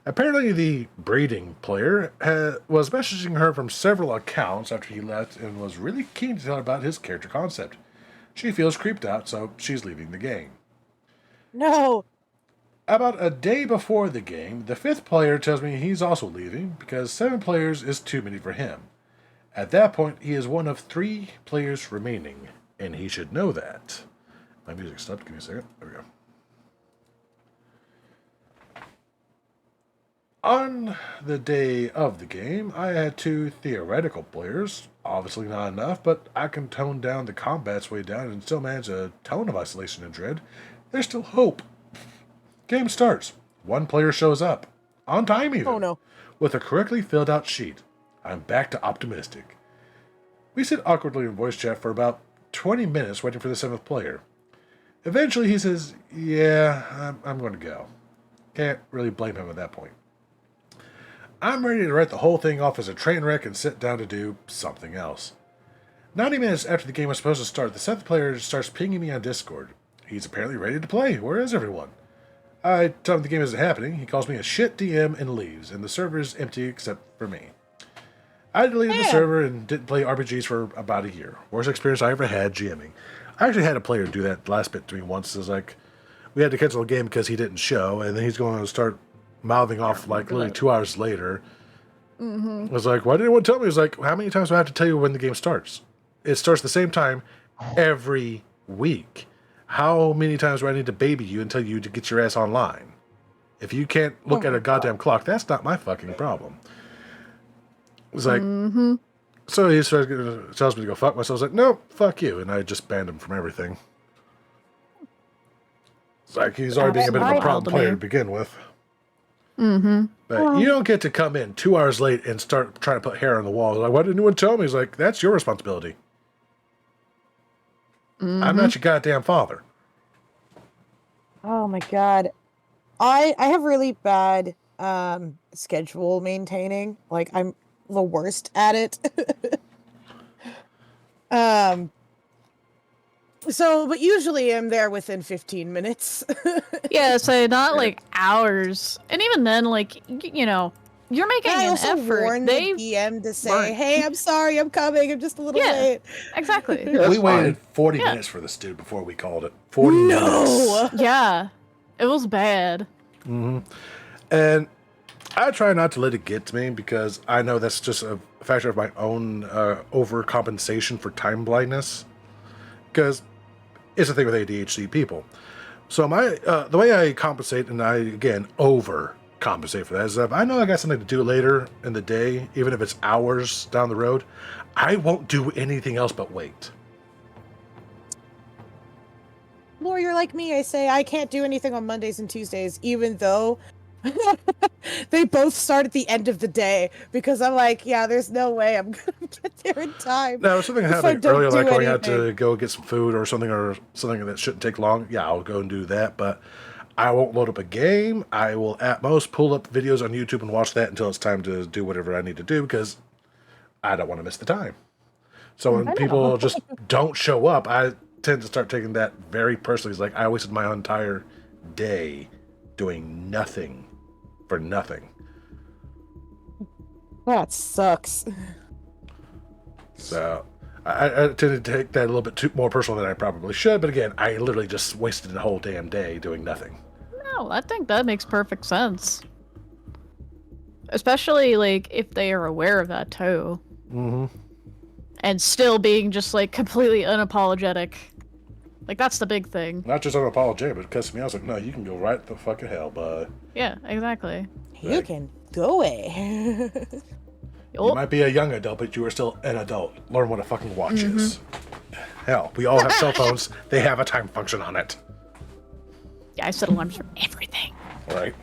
Apparently, the breeding player was messaging her from several accounts after he left and was really keen to tell her about his character concept. She feels creeped out, so she's leaving the game. No. About a day before the game, the fifth player tells me he's also leaving because 7 players is too many for him. At that point, he is one of 3 players remaining, and he should know that. My music stopped. Give me a second. There we go. On the day of the game, I had 2 theoretical players. Obviously not enough, but I can tone down the combats way down and still manage a tone of isolation and dread. There's still hope. Game starts. 1 player shows up. On time even. Oh no. With a correctly filled out sheet. I'm back to optimistic. We sit awkwardly in voice chat for about 20 minutes waiting for the 7th player. Eventually he says, yeah, I'm going to go. Can't really blame him at that point. I'm ready to write the whole thing off as a train wreck and sit down to do something else. 90 minutes after the game was supposed to start, the 7th player starts pinging me on Discord. He's apparently ready to play. Where is everyone? I tell him the game isn't happening. He calls me a shit DM and leaves, and the server is empty except for me. I deleted the server and didn't play RPGs for about a year. Worst experience I ever had GMing. I actually had a player do that last bit to me once. It was like, we had to cancel a game because he didn't show, and then he's going to start mouthing off like literally 2 hours later. I was like, why didn't anyone tell me? He was like, how many times do I have to tell you when the game starts? It starts the same time every week. How many times do I need to baby you and tell you to get your ass online? If you can't look at a goddamn clock, that's not my fucking problem. It was like, so he tells me to go fuck myself. I was like, no, fuck you. And I just banned him from everything. It's like he's already being a bit of a problem player to begin with. But you don't get to come in 2 hours late and start trying to put hair on the wall. Like, why didn't anyone tell me? He's like, that's your responsibility. I'm not your goddamn father. Oh my god. I have really bad schedule maintaining. Like I'm the worst at it. But usually I'm there within 15 minutes. Yeah, so not like hours. And even then, like, you know, you're making I an also effort. warn They the DM to say, weren't. hey, I'm sorry, I'm coming, I'm just a little Yeah. late. Exactly. Yeah, that's We waited fine. 40 minutes for this dude before we called it. 40 minutes. Yeah. It was bad. And I try not to let it get to me because I know that's just a factor of my own overcompensation for time blindness. Because it's a thing with ADHD people. So the way I compensate, and I, again, overcompensate for that, is if I know I got something to do later in the day, even if it's hours down the road, I won't do anything else but wait. Laura, you're like me. I say I can't do anything on Mondays and Tuesdays, even though they both start at the end of the day, because I'm like, yeah, there's no way I'm going to get there in time. Now, if something If I happened don't earlier, do like going out to anything. go get some food or something that shouldn't take long, yeah, I'll go and do that. But I won't load up a game. I will at most pull up videos on YouTube and watch that until it's time to do whatever I need to do because I don't want to miss the time. So when people just don't show up, I tend to start taking that very personally. It's like I wasted my entire day doing nothing for nothing. That sucks. So I tend to take that a little bit more personal than I probably should, but again, I literally just wasted a whole damn day doing nothing. No, I think that makes perfect sense. Especially, like, if they are aware of that, too. Mm-hmm. And still being just, like, completely unapologetic. Like, that's the big thing. Not just unapologetic, but cussing me out. I was like, no, you can go right the fucking hell, bud. Yeah, exactly. You can go away. You might be a young adult, but you are still an adult. Learn what a fucking watch is. Hell, we all have cell phones. They have a time function on it. Yeah, I set alarms for everything. Right.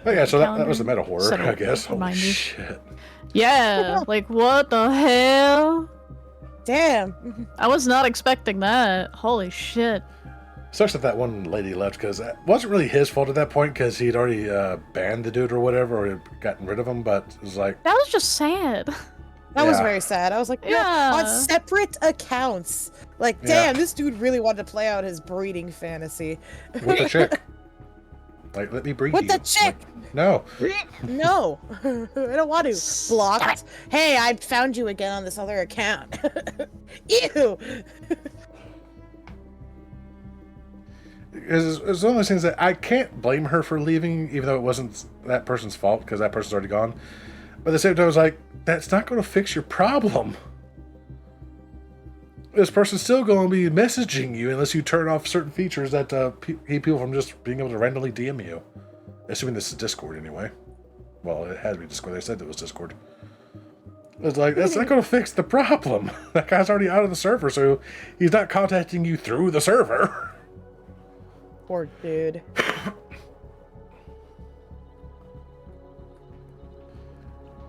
But yeah, so that was the meta horror, Set I guess. Holy reminders. shit. Yeah, like, what the hell? Damn. I was not expecting that. Holy shit. Sucks that one lady left, because it wasn't really his fault at that point, because he'd already banned the dude or whatever, or had gotten rid of him, but it was like... That was just sad. That was Yeah. very sad. I was like, no, Yeah. on separate accounts. Like, Yeah. damn, this dude really wanted to play out his breeding fantasy. With the chick. Like, let me breed With you. the chick! Like, no. No, I don't want to. Blocked. Hey, I found you again on this other account. Ew. It's one of those things that I can't blame her for leaving, even though it wasn't that person's fault, because that person's already gone. But at the same time, I was like, that's not going to fix your problem. This person's still going to be messaging you unless you turn off certain features that keep people from just being able to randomly DM you. Assuming this is Discord, anyway. Well, it had to be Discord. They said it was Discord. It's like, that's not going to fix the problem. That guy's already out of the server, so he's not contacting you through the server. Poor dude.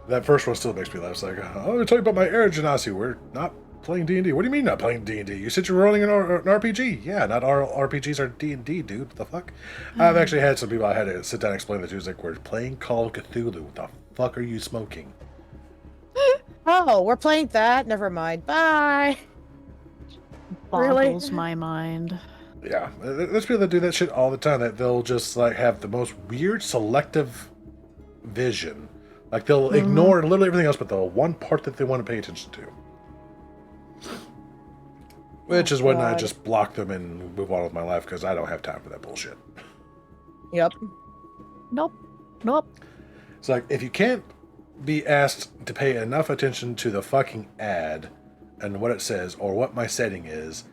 That first one still makes me laugh. It's like, oh, let me tell you about my air genasi. We're not playing D&D. What do you mean not playing D&D? You said you were running an RPG. Yeah, not all RPGs are D&D, dude. What the fuck? I've actually had some people I had to sit down and explain that to. It's like, we're playing Call of Cthulhu. What the fuck are you smoking? Oh, we're playing that? Never mind. Bye. Really? Boggles my mind. Yeah, there's people that do that shit all the time. That they'll just like have the most weird selective vision. Like they'll ignore literally everything else, but the one part that they want to pay attention to. Which is when I God. just block them and move on with my life because I don't have time for that bullshit. Yep. Nope. Nope. It's like, if you can't be asked to pay enough attention to the fucking ad and what it says or what my setting is,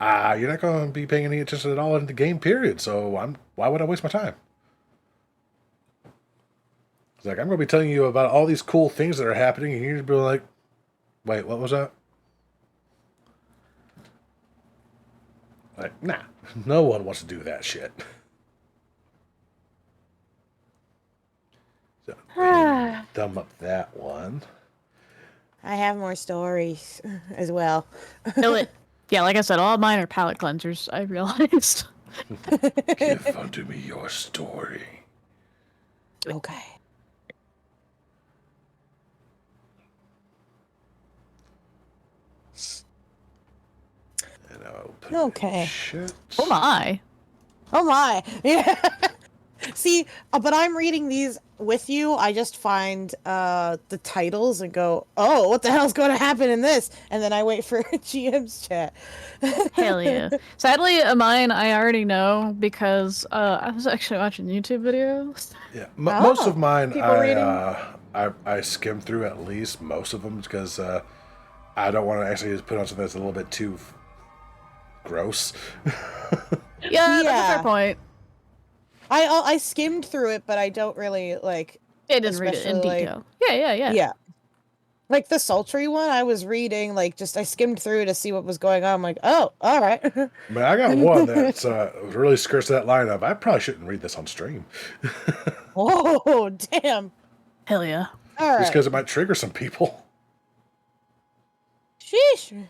you're not going to be paying any attention at all in the game, period. So why would I waste my time? It's like, I'm going to be telling you about all these cool things that are happening, and you're going to be like, wait, what was that? Like, nah, no one wants to do that shit. So, thumb up that one. I have more stories as well. Kill it. Yeah, like I said, all mine are palate cleansers, I realized. Give unto me your story. Okay. And I'll put Okay. shit. Oh my. Oh my. Yeah. See, but I'm reading these with you. I just find the titles and go, oh, what the hell's going to happen in this? And then I wait for GM's chat. Hell yeah. Sadly, mine I already know because I was actually watching YouTube videos. Yeah, most Oh, of mine people reading? I skim through at least most of them because I don't want to actually just put on something that's a little bit too gross. Yeah, that's a Yeah. fair point. I skimmed through it, but I don't really like. I didn't read it in Especially, like- detail. Yeah. Yeah. Like the sultry one, I was reading, like, just I skimmed through to see what was going on. I'm like, oh, all right. But I got one that's really skirts that line of, I probably shouldn't read this on stream. Oh, damn. Hell yeah. All Just right. because it might trigger some people. Sheesh.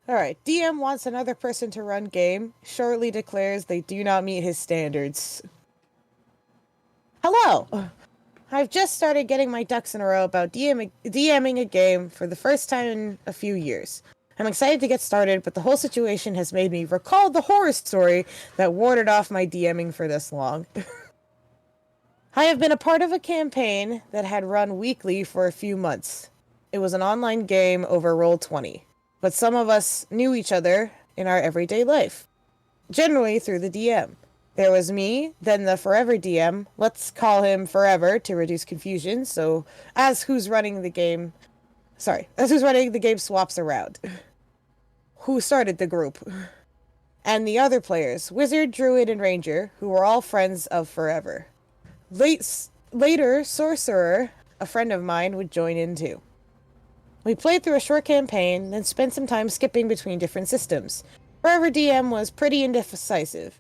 All right. DM wants another person to run game. Shortly declares they do not meet his standards. Hello. I've just started getting my ducks in a row about DMing a game for the first time in a few years. I'm excited to get started, but the whole situation has made me recall the horror story that warded off my DMing for this long. I have been a part of a campaign that had run weekly for a few months. It was an online game over Roll20, but some of us knew each other in our everyday life, generally through the DM. There was me, then the Forever DM, let's call him Forever to reduce confusion, so as who's running the game swaps around. Who started the group? And the other players, Wizard, Druid, and Ranger, who were all friends of Forever. Later, Sorcerer, a friend of mine, would join in too. We played through a short campaign, then spent some time skipping between different systems. Forever DM was pretty indecisive.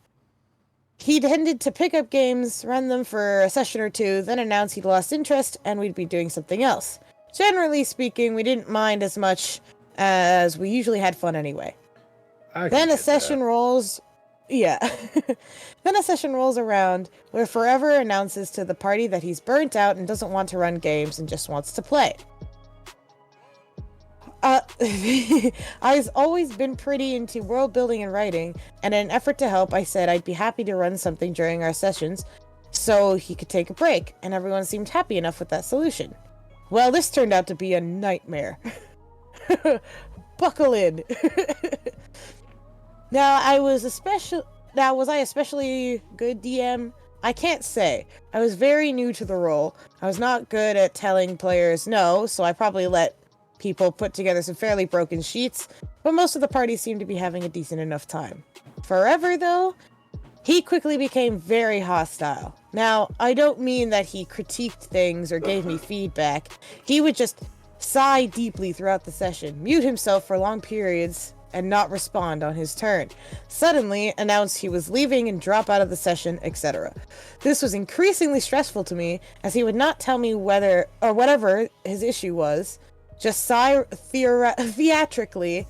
He tended to pick up games, run them for a session or two, then announce he'd lost interest and we'd be doing something else. Generally speaking, we didn't mind as much as we usually had fun anyway. Then a session rolls... Yeah. Then a session rolls around where Forever announces to the party that he's burnt out and doesn't want to run games and just wants to play. I've always been pretty into world building and writing, and in an effort to help, I said I'd be happy to run something during our sessions so he could take a break, and everyone seemed happy enough with that solution. Well, this turned out to be a nightmare. Buckle in. Was I especially good DM? I can't say. I was very new to the role. I was not good at telling players no, so I probably let people put together some fairly broken sheets, but most of the party seemed to be having a decent enough time. Forever, though, he quickly became very hostile. Now, I don't mean that he critiqued things or gave me feedback. He would just sigh deeply throughout the session, mute himself for long periods, and not respond on his turn. Suddenly announce he was leaving and drop out of the session, etc. This was increasingly stressful to me, as he would not tell me whether or whatever his issue was, just sigh theatrically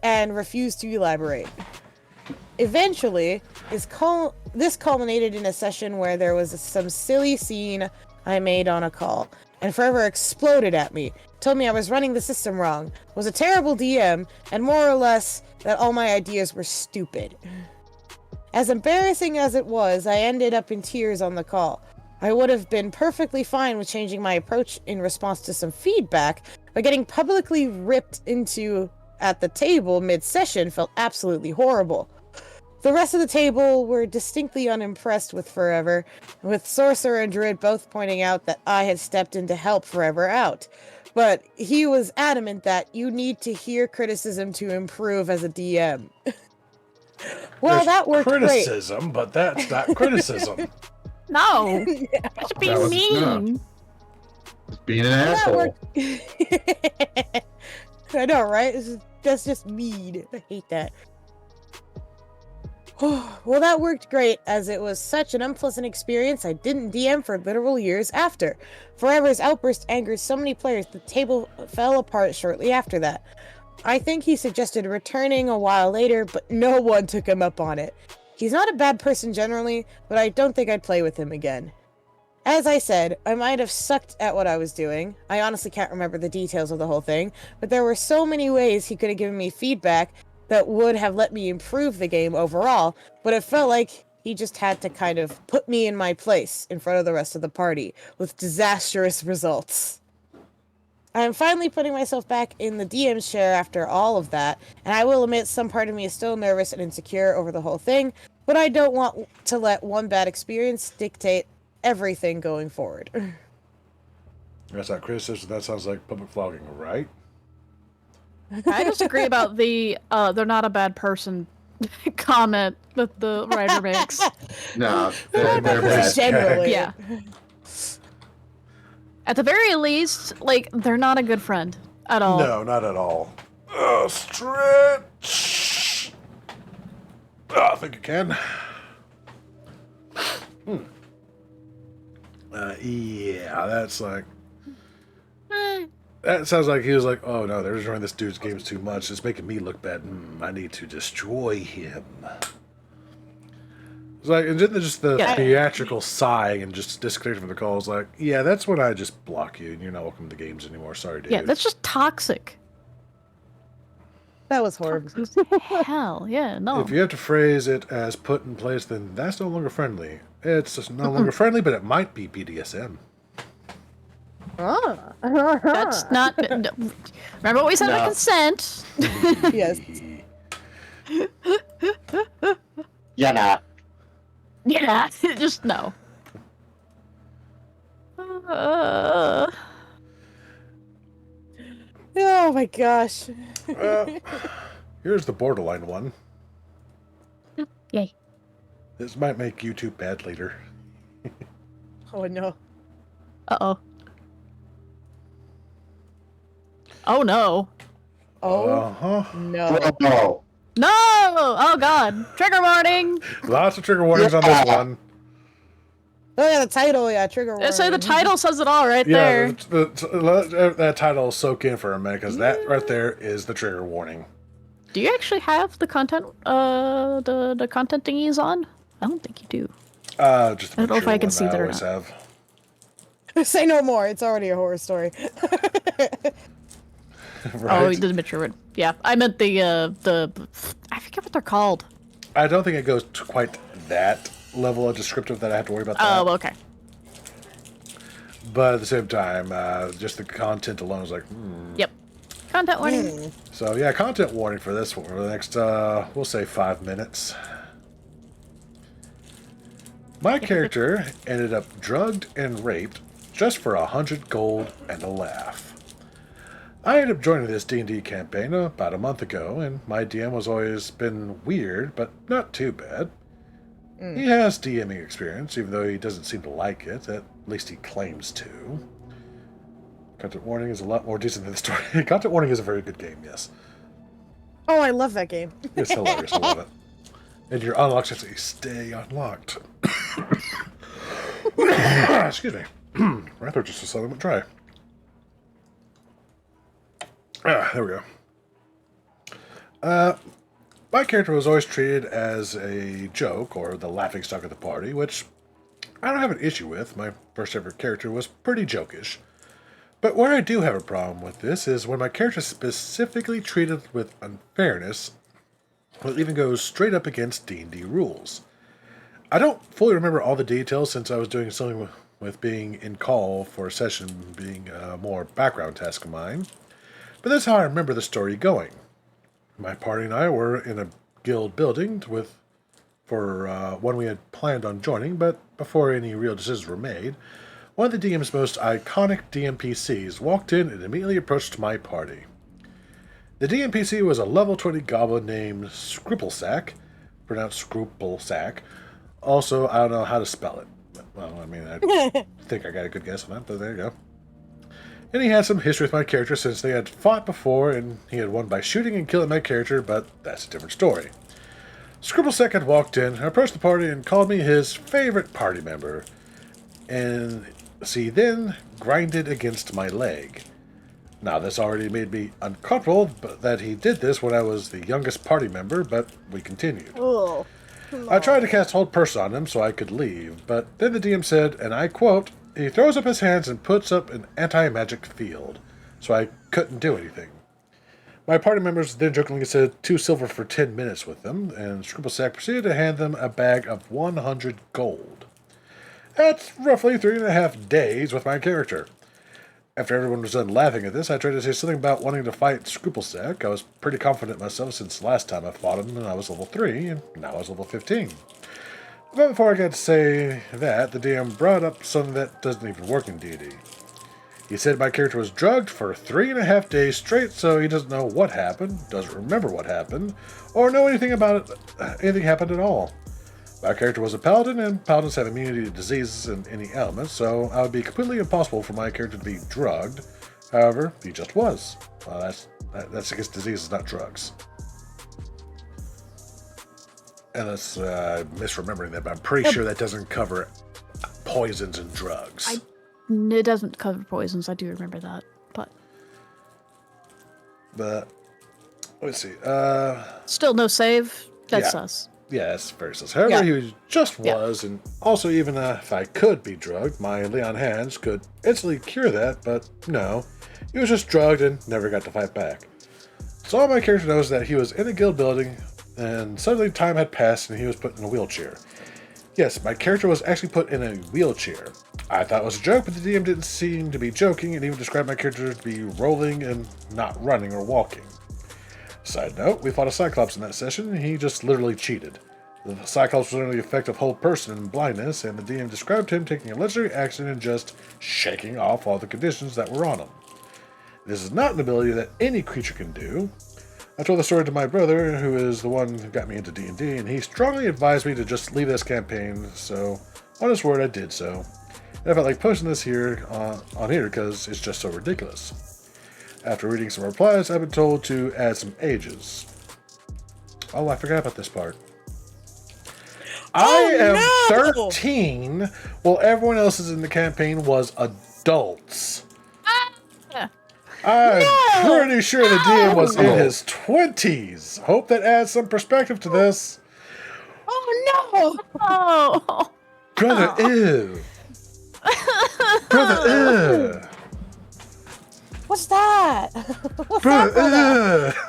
and refuse to elaborate. Eventually, this culminated in a session where there was some silly scene I made on a call, and Forever exploded at me, told me I was running the system wrong, was a terrible DM, and more or less that all my ideas were stupid. As embarrassing as it was, I ended up in tears on the call. I would have been perfectly fine with changing my approach in response to some feedback, but getting publicly ripped into at the table mid-session felt absolutely horrible. The rest of the table were distinctly unimpressed with Forever, with Sorcerer and Druid both pointing out that I had stepped in to help Forever out. But he was adamant that you need to hear criticism to improve as a DM. Well, There's that worked criticism, but that's not criticism. No! It's being mean! Being an That asshole. worked. I know, right? That's just mean. I hate that. Well, that worked great, as it was such an unpleasant experience I didn't DM for literal years after. Forever's outburst angered so many players the table fell apart shortly after that. I think he suggested returning a while later, but no one took him up on it. He's not a bad person generally, but I don't think I'd play with him again. As I said, I might have sucked at what I was doing. I honestly can't remember the details of the whole thing, but there were so many ways he could have given me feedback that would have let me improve the game overall, but it felt like he just had to kind of put me in my place in front of the rest of the party, with disastrous results. I am finally putting myself back in the DM's chair after all of that, and I will admit some part of me is still nervous and insecure over the whole thing, but I don't want to let one bad experience dictate everything going forward. That's not criticism. That sounds like public flogging, right? I disagree about the they're not a bad person comment that the writer makes. No, they're bad. Generally. Yeah. At the very least, like, they're not a good friend at all. No, not at all. Stretch. I think you can. Yeah, that's like. That sounds like he was like, oh no, they're enjoying this dude's games too much. It's making me look bad. I need to destroy him. It's like, and just the theatrical sighing and just disconnecting from the call is like, yeah, that's when I just block you and you're not welcome to the games anymore. Sorry, dude. Yeah, that's just toxic. That was horrible. Hell, yeah, no. If you have to phrase it as put in place, then that's no longer friendly. It's just no longer friendly, but it might be BDSM. Ah. That's not. No. Remember what we said No. about consent? Yes. Yeah, nah. Yeah, just no. Oh my gosh. Here's the borderline one. Yay. This might make YouTube bad later. Oh no. Uh-oh. Oh no. Oh Uh-huh. no. Oh, No! Oh god. Trigger warning! Lots of trigger warnings on this Yeah. one. Oh yeah, the title, yeah, trigger warning. I say the title says it all right Yeah, there. let that title soak in for a minute, because that right there is the trigger warning. Do you actually have the content, the content thingies on? I don't think you do. Just I don't know if I can see that or always not. have. Say no more. It's already a horror story. Right? Oh, the mature one. Yeah, I meant the, I forget what they're called. I don't think it goes to quite that level of descriptive that I have to worry about that. Oh, okay. But at the same time, just the content alone is like, Yep. Content warning. So yeah, content warning for this one for the next, we'll say 5 minutes. My character ended up drugged and raped just for 100 gold and a laugh. I ended up joining this D&D campaign about a month ago, and my DM has always been weird, but not too bad. He has DMing experience, even though he doesn't seem to like it. At least he claims to. Content warning is a lot more decent than the story. Content warning is a very good game, yes. Oh, I love that game. It's hilarious. I love it. And your unlocked says stay unlocked. Excuse me. My throat just suddenly went dry. There we go. My character was always treated as a joke or the laughingstock of the party, which I don't have an issue with. My first ever character was pretty jokish. But where I do have a problem with this is when my character is specifically treated with unfairness, it even goes straight up against D&D rules. I don't fully remember all the details since I was doing something with being in call for a session being a more background task of mine. But that's how I remember the story going. My party and I were in a guild building for one we had planned on joining, but before any real decisions were made, one of the DM's most iconic DMPCs walked in and immediately approached my party. The DMPC was a level 20 goblin named Scripplesack, pronounced Scrupplesack. Also, I don't know how to spell it. Well, I mean, I think I got a good guess on that, but there you go. And he had some history with my character since they had fought before, and he had won by shooting and killing my character, but that's a different story. Scripplesack had walked in, approached the party, and called me his favorite party member. And then grinded against my leg. Now, this already made me uncomfortable but that he did this when I was the youngest party member, but we continued. Oh. I tried to cast Hold Person on him so I could leave, but then the DM said, and I quote, he throws up his hands and puts up an anti-magic field, so I couldn't do anything. My party members then jokingly said 2 silver for 10 minutes with them, and Scripplesack proceeded to hand them a bag of 100 gold. That's roughly 3.5 days with my character. After everyone was done laughing at this, I tried to say something about wanting to fight Scripplesack. I was pretty confident myself since last time I fought him, and I was level 3, and now I was level 15. But before I got to say that, the DM brought up something that doesn't even work in D&D. He said my character was drugged for 3.5 days straight, so he doesn't know what happened, doesn't remember what happened, or know anything about it, anything happened at all. My character was a paladin, and paladins have immunity to diseases and any ailments, so I would be completely impossible for my character to be drugged. However, he just was. Well, that's against diseases, not drugs. And that's misremembering that, but I'm pretty sure that doesn't cover poisons and drugs. It doesn't cover poisons. I do remember that, but Let's see. still no save. That's Yeah. us. Yeah, that's very sus. However, Yeah. he just Yeah. was, and also even if I could be drugged, my Leon hands could instantly cure that, but no. He was just drugged and never got to fight back. So all my character knows that he was in a guild building, and suddenly time had passed and he was put in a wheelchair. Yes, my character was actually put in a wheelchair. I thought it was a joke, but the DM didn't seem to be joking and even described my character to be rolling and not running or walking. Side note, we fought a Cyclops in that session, and he just literally cheated. The Cyclops was under the effect of whole person and blindness, and the DM described him taking a legendary action and just shaking off all the conditions that were on him. This is not an ability that any creature can do. I told the story to my brother, who is the one who got me into D&D, and he strongly advised me to just leave this campaign, so on his word I did so. And I felt like posting this here on here because it's just so ridiculous. After reading some replies, I've been told to add some ages. Oh, I forgot about this part. I am 13, while everyone else in the campaign was adults. I'm pretty sure the DM was in his 20s. Hope that adds some perspective to this. Oh no! Oh. Brother, ew. Brother, ew. What's that? What's Brother, that? ew.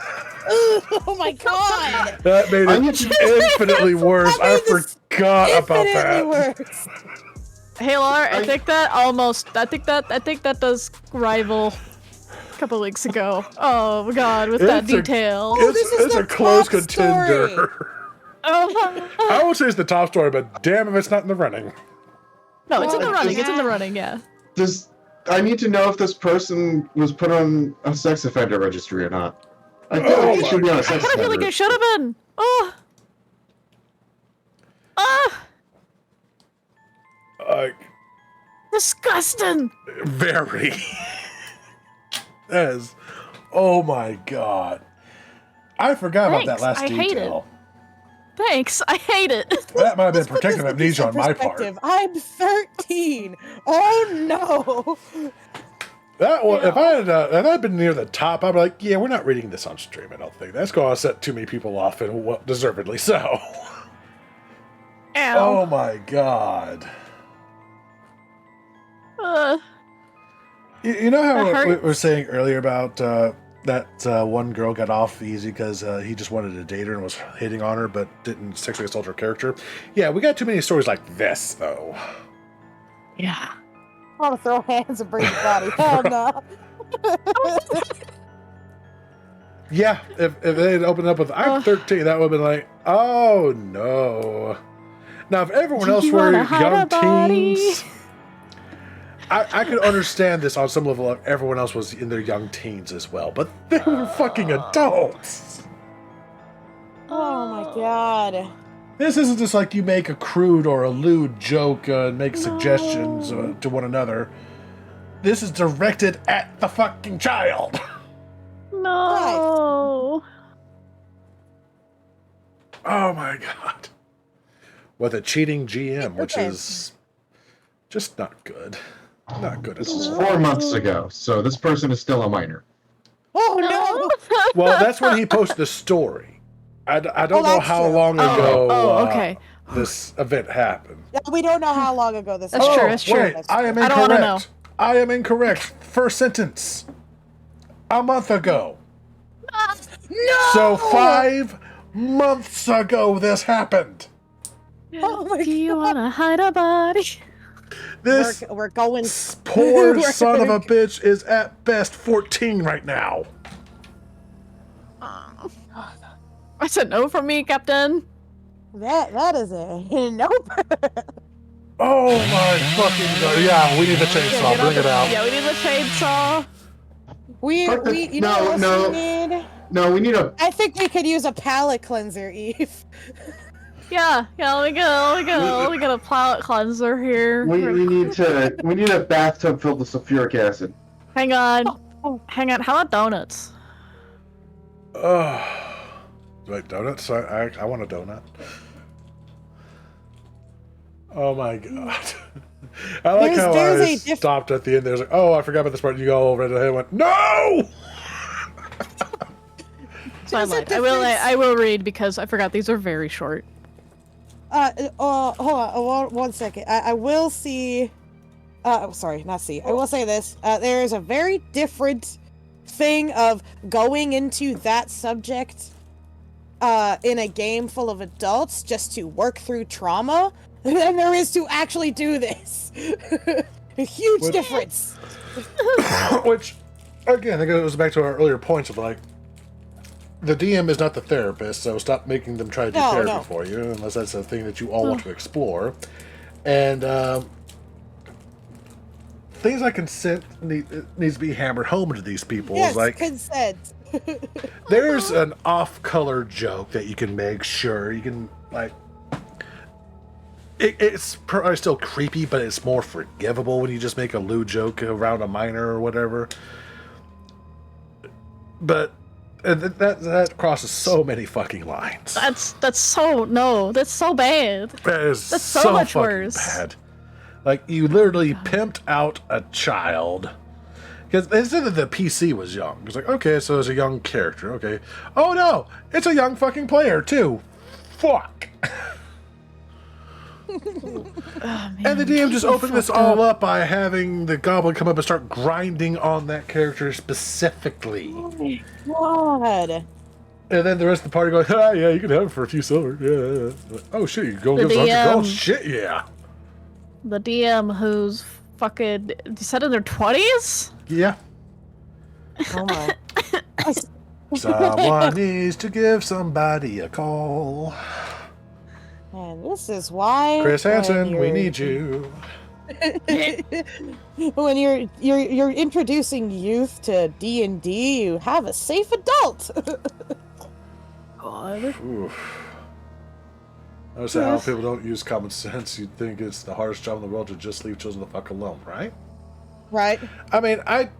Oh my god! That made it infinitely worse. I forgot about that. Worse. Hey, Lar, I think that does rival a couple weeks ago. Oh my god, with that detail. It's a close contender. Oh. I would say it's the top story, but damn if it's not in the running. No, it's in the running. It's in the running, yeah. I need to know if this person was put on a sex offender registry or not. I feel like it should be on a sex I offender. feel like it should have been. Oh. Like, Disgusting. very. That is. Oh my god. I forgot about that last I hate detail. Thanks. I hate it. That might have been Let's put protective this amnesia on into my part. perspective. I'm 13. Oh no. That one, if I'd been near the top, I'd be like, yeah, we're not reading this on stream. I don't think that's going to set too many people off, and deservedly so. Ow. Oh my god. You know how That we hurts. were saying earlier about that one girl got off easy because he just wanted to date her and was hitting on her, but didn't sexually assault her character? Yeah, we got too many stories like this, though. Yeah. I want to throw hands and break the body. Hell no. Yeah, if they had opened up with I'm 13, that would have been like, oh no. Now, if everyone Do else you were wanna hide a young body? teens, I could understand this on some level if everyone else was in their young teens as well, but they were fucking adults. Oh my god. This isn't just like you make a crude or a lewd joke and make suggestions to one another. This is directed at the fucking child. No. Oh my god. With a cheating GM, which is just not good. Not good at This is all. 4 months ago, so this person is still a minor. Oh no. Well, that's when he posted the story. I don't know that's how true. long ago okay. this event happened. Yeah, we don't know how long ago this That's was. true, that's true. Wait, I am I don't wanna know. incorrect. I am incorrect. First sentence. A month ago. No! So 5 months ago this happened. Oh my Do you want to hide a body? This we're going. poor We're son of a gonna- bitch is at best 14 right now. That's a no from me, Captain. That is a nope. Oh my fucking god. Yeah, we need the chainsaw. Bring it out. Yeah, we need the chainsaw. You know what else we need? No, we need a. I think we could use a palate cleanser, Eve. Yeah, let me get a palate cleanser here. We need a bathtub filled with sulfuric acid. Hang on. How about donuts? Wait, donuts? I want a donut. Oh my god. I like how There's I a diff- stopped at the end. There's like, oh, I forgot about this part. You go over to the head and went, no! So I There's a lied. difference. I will read because I forgot these are very short. Hold on, one second. I will see. Sorry, not see. I will say this. There is a very different thing of going into that subject in a game full of adults just to work through trauma than there is to actually do this. A huge Which- difference. Which, again, it goes back to our earlier points of like, the DM is not the therapist, so stop making them try to do No, therapy no. for you, unless that's a thing that you all want to explore. And things like consent needs to be hammered home to these people. Yes, Like, consent. there's an off-color joke that you can make. Sure, you can like. It's probably still creepy, but it's more forgivable when you just make a lewd joke around a minor or whatever. But that crosses so many fucking lines. That's so bad. That is that's so so much fucking worse. bad. Like, you literally pimped out a child. Because they said that the PC was young. It's like, okay, so it's a young character. Okay. Oh no, it's a young fucking player too. Fuck. And the DM just opened this all up by having the goblin come up and start grinding on that character specifically. God. And then the rest of the party going, ah, yeah, you can have it for a few silver. Yeah. Oh shit, you go give us 100 gold? Shit, yeah. The DM who's fucking set in their 20s? Yeah. Oh my. Someone needs to give somebody a call. And this is why Chris Hansen, we when need you. when you're introducing youth to D&D, you have a safe adult. God. Oof. Notice how people don't use common sense. You'd think it's the hardest job in the world to just leave children the fuck alone, right? Right? I mean, I'm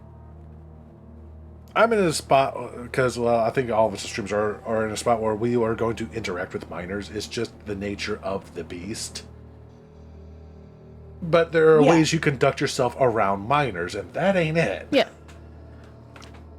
in a spot because, well, I think all of us streams are in a spot where we are going to interact with minors. It's just the nature of the beast. But there are ways you conduct yourself around minors, and that ain't it. Yeah.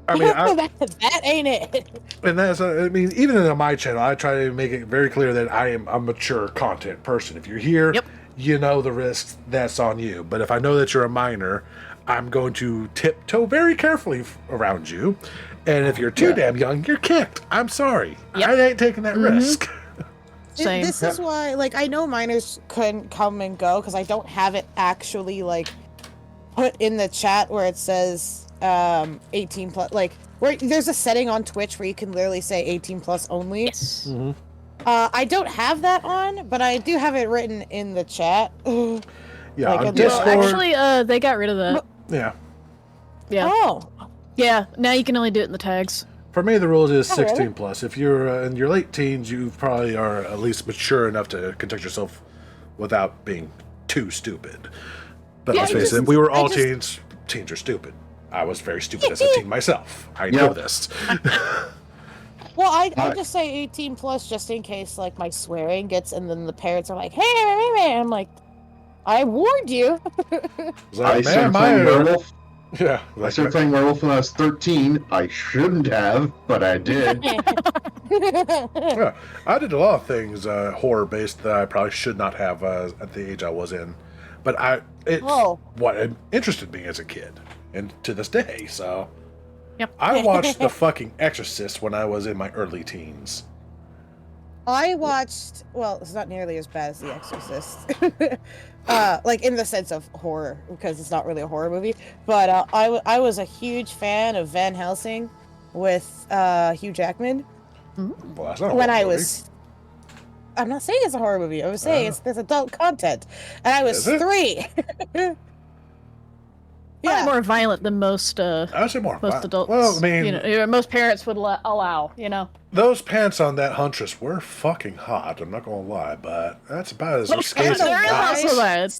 I mean, that ain't it. and that's, I mean, even in my channel, I try to make it very clear that I am a mature content person. If you're here, you know the risks, that's on you. But if I know that you're a minor, I'm going to tiptoe very carefully around you. And if you're too damn young, you're kicked. I'm sorry. I ain't taking that risk. Same. This is why, like, I know minors couldn't come and go because I don't have it actually, like, put in the chat where it says 18 plus. Like, where there's a setting on Twitch where you can literally say 18 plus only. Yes. I don't have that on, but I do have it written in the chat. Yeah, Like on a- Discord. Actually, they got rid of that. Yeah. Yeah. Oh. Yeah, now you can only do it in the tags. For me, the rules is Oh, really? 16 plus. If you're in your late teens, you probably are at least mature enough to conduct yourself without being too stupid. But let's face it, we were all teens. Teens are stupid. I was very stupid as a teen myself. I know this. Well, I just say 18 plus just in case, like, my swearing gets, and then the parents are like, hey, I'm like, I warned you. It's I like, started man, playing Werewolf. Yeah. I started playing Werewolf when I was 13. I shouldn't have, but I did. Yeah, I did a lot of things horror based that I probably should not have at the age I was in, but it's what interested me as a kid, and to this day. So, I watched The fucking Exorcist when I was in my early teens. I watched, well, it's not nearly as bad as The Exorcist. Like, in the sense of horror, because it's not really a horror movie. But I was a huge fan of Van Helsing with Hugh Jackman. Well, that's not a When horror I movie. was... I'm not saying it's a horror movie. I was saying there's adult content. And I was Is it? 3. Probably more violent than most I would say more. most adults. Well, I mean, you know, most parents would allow. You know. those pants on that huntress were fucking hot. I'm not gonna lie, but that's about as risque as it There is got. also that.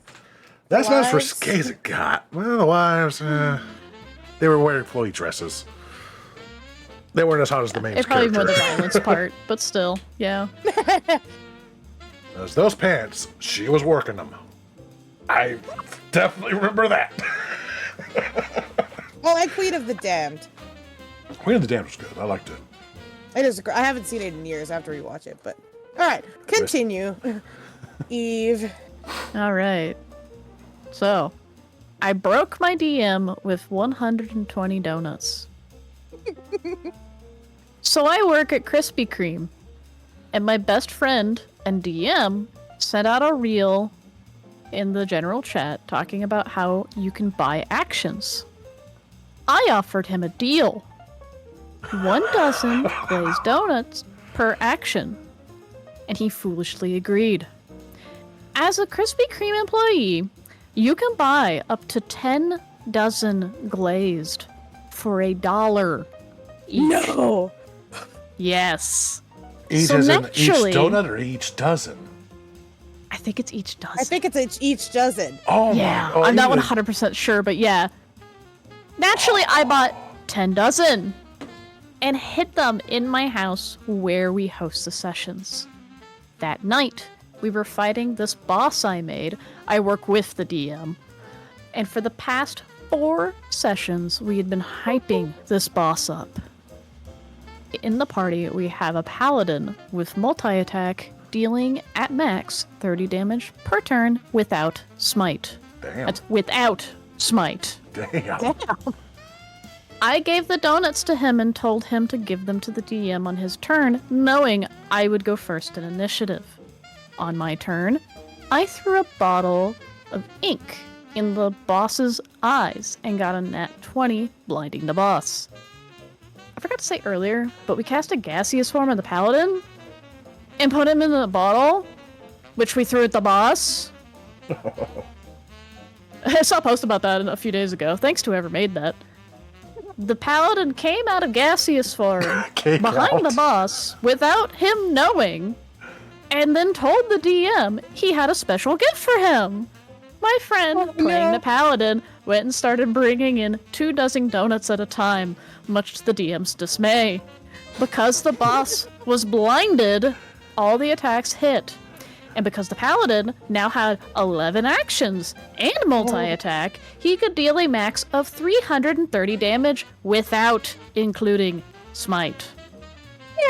That's about as Wives? risque as it got. Well, the wives, they were wearing flowy dresses. They weren't as hot as the main It's probably more character. the violence part, but still, yeah. Those pants, she was working them. I definitely remember that. Well, and Queen of the Damned. Queen of the Damned was good. I liked it. It is. I haven't seen it in years. I have to rewatch it. But all right, continue. Eve. All right. So, I broke my DM with 120 donuts. So I work at Krispy Kreme, and my best friend and DM sent out a reel in the general chat talking about how you can buy actions. I offered him a deal. 1 dozen glazed donuts per action. And he foolishly agreed. As a Krispy Kreme employee, you can buy up to 10 dozen glazed for $1 each. No. Yes. Each So as in naturally- each donut or each dozen? I think it's each dozen. I think it's each dozen. Oh Yeah, my! Oh, I'm not even- 100% sure, but yeah. Naturally, I bought 10 dozen and hid them in my house where we host the sessions. That night, we were fighting this boss I made. I work with the DM. And for the past 4 sessions, we had been hyping this boss up. In the party, we have a paladin with multi-attack, dealing at max 30 damage per turn without smite. Damn. That's without smite. Damn. I gave the donuts to him and told him to give them to the DM on his turn, knowing I would go first in initiative. On my turn, I threw a bottle of ink in the boss's eyes and got a nat 20, blinding the boss. I forgot to say earlier, but we cast a gaseous form of the paladin and put him in the bottle, which we threw at the boss. I saw a post about that a few days ago. Thanks to whoever made that. The paladin came out of gaseous form Came behind out. the boss without him knowing, and then told the DM he had a special gift for him. My friend, playing the paladin, went and started bringing in 2 dozen donuts at a time, much to the DM's dismay. Because the boss was blinded, all the attacks hit. And because the paladin now had 11 actions and multi-attack, he could deal a max of 330 damage without including smite.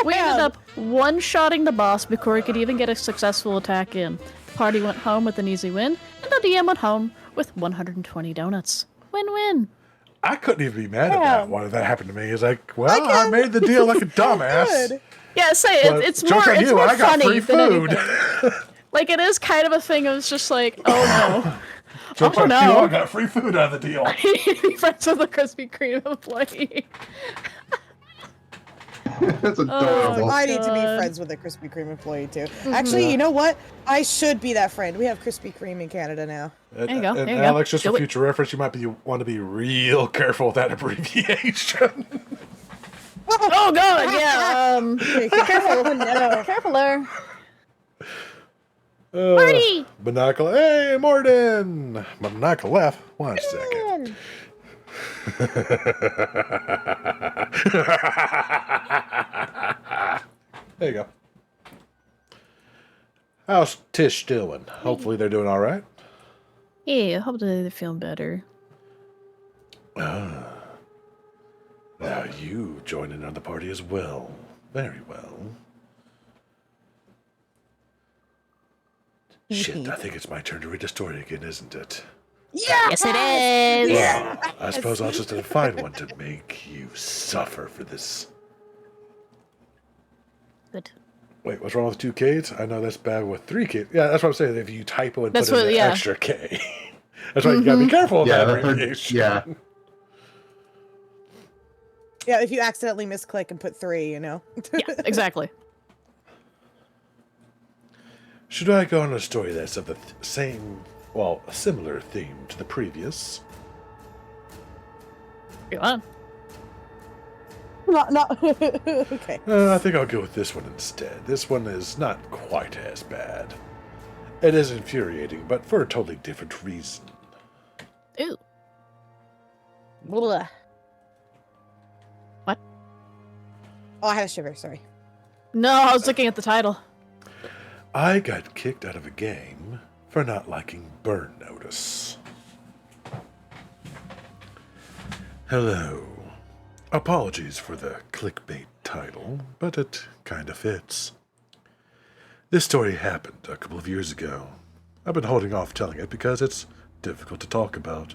We ended up one-shotting the boss before he could even get a successful attack in. The party went home with an easy win, and the DM went home with 120 donuts. Win-win. I couldn't even be mad at that. Why did that happen to me? It's like, well, I can. made the deal like a dumbass. Good. Yeah, say But it's joke more on it's you, more I got funny free than food. anything. Like it is kind of a thing of just like, oh Joke's Oh, on no. you, I got free food out of the deal. no, be friends with a Krispy Kreme employee. That's adorable. I need to be God. friends with a Krispy Kreme employee too. Actually, you know what? I should be that friend. We have Krispy Kreme in Canada now. And, There you go, and there you go. Alex, just Do for it. future reference, you might want to be real careful with that abbreviation. Oh god, yeah. Careful. No. Careful there. Marty! Monocle, hey, Morden! Monocle left. 1 second. There you go. How's Tish doing? Hopefully they're doing all right. Yeah, hopefully they're feeling better. Now you join in on the party as well. Very well. Shit, I think it's my turn to read a story again, isn't it? Yes, it is. I suppose I'll just have to find one to make you suffer for this. Good. Wait, what's wrong with 2 Ks? I know that's bad with 3 Ks. Yeah, that's what I'm saying. If you typo and That's put in what- an yeah. extra K. That's why you gotta be careful of Yeah, that the third, abbreviation. yeah. Yeah, if you accidentally misclick and put 3, you know. Yeah, exactly. Should I go on a story that's of the same, well, a similar theme to the previous? Go on. Not. Okay. I think I'll go with this one instead. This one is not quite as bad. It is infuriating, but for a totally different reason. Ooh. Blah. What? Oh, I had a shiver. Sorry. No, I was looking at the title. I got kicked out of a game for not liking Burn Notice. Hello. Apologies for the clickbait title, but it kinda fits. This story happened a couple of years ago. I've been holding off telling it because it's difficult to talk about.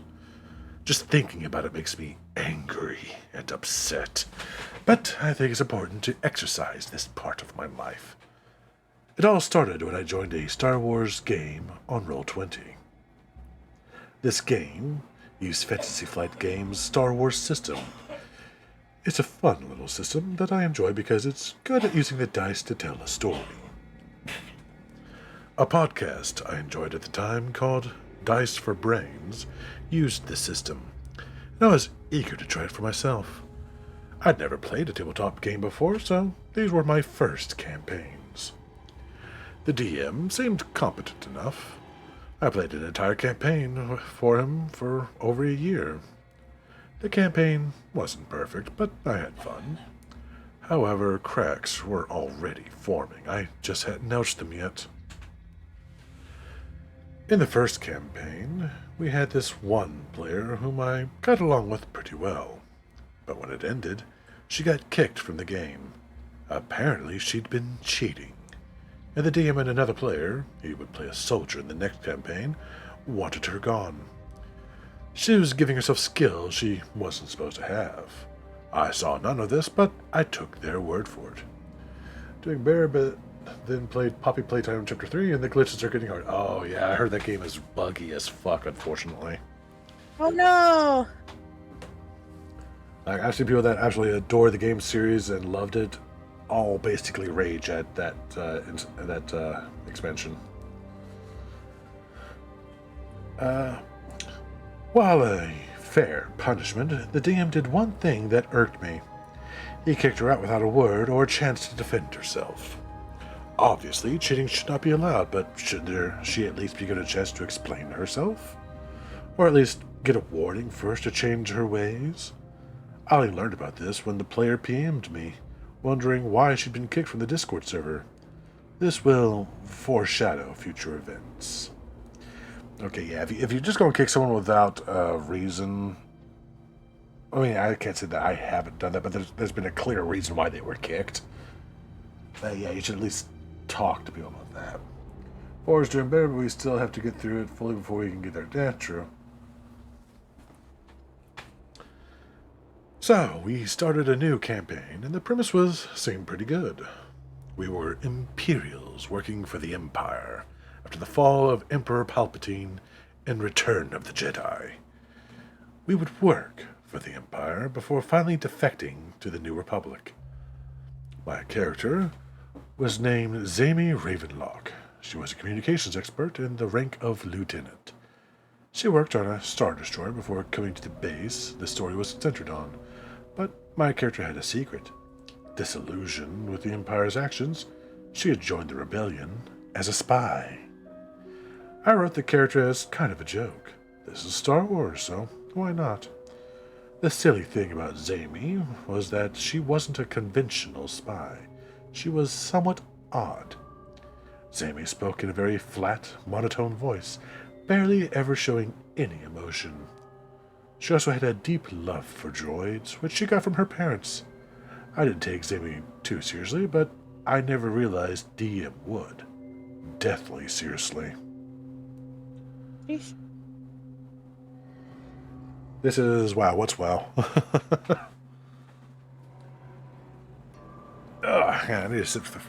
Just thinking about it makes me angry and upset. But I think it's important to exercise this part of my life. It all started when I joined a Star Wars game on Roll20. This game used Fantasy Flight Games' Star Wars system. It's a fun little system that I enjoy because it's good at using the dice to tell a story. A podcast I enjoyed at the time called Dice for Brains used this system, and I was eager to try it for myself. I'd never played a tabletop game before, so these were my first campaigns. The DM seemed competent enough. I played an entire campaign for him for over a year. The campaign wasn't perfect, but I had fun. However, cracks were already forming. I just hadn't noticed them yet. In the first campaign, we had this one player whom I got along with pretty well. But when it ended, she got kicked from the game. Apparently, she'd been cheating. And the DM and another player, he would play a soldier in the next campaign, wanted her gone. She was giving herself skills she wasn't supposed to have. I saw none of this, but I took their word for it. Doing better, but then played Poppy Playtime Chapter 3, and the glitches are getting hard. Oh yeah, I heard that game is buggy as fuck, unfortunately. Oh no! I've seen people that actually adore the game series and loved it, all basically rage at that expansion. While a fair punishment, the DM did one thing that irked me. He kicked her out without a word or a chance to defend herself. Obviously, cheating should not be allowed, but should she at least be given a chance to explain herself? Or at least get a warning first to change her ways? I only learned about this when the player PM'd me, wondering why she'd been kicked from the Discord server. This will foreshadow future events. Okay, yeah, if you're just going to kick someone without a reason... I mean, I can't say that I haven't done that, but there's been a clear reason why they were kicked. Yeah, you should at least talk to people about that. For's doing better, but we still have to get through it fully before we can get there. Yeah, true. So, we started a new campaign, and the premise seemed pretty good. We were Imperials working for the Empire after the fall of Emperor Palpatine and Return of the Jedi. We would work for the Empire before finally defecting to the New Republic. My character was named Zami Ravenlock. She was a communications expert in the rank of lieutenant. She worked on a Star Destroyer before coming to the base the story was centered on, but my character had a secret. Disillusioned with the Empire's actions, she had joined the rebellion as a spy. I wrote the character as kind of a joke. This is Star Wars, so why not? The silly thing about Zami was that she wasn't a conventional spy. She was somewhat odd. Zami spoke in a very flat, monotone voice, barely ever showing any emotion. She also had a deep love for droids, which she got from her parents. I didn't take Zami too seriously, but I never realized DM would. Deathly seriously. Sheesh. This is WoW. What's WoW? Yeah, I need to sit for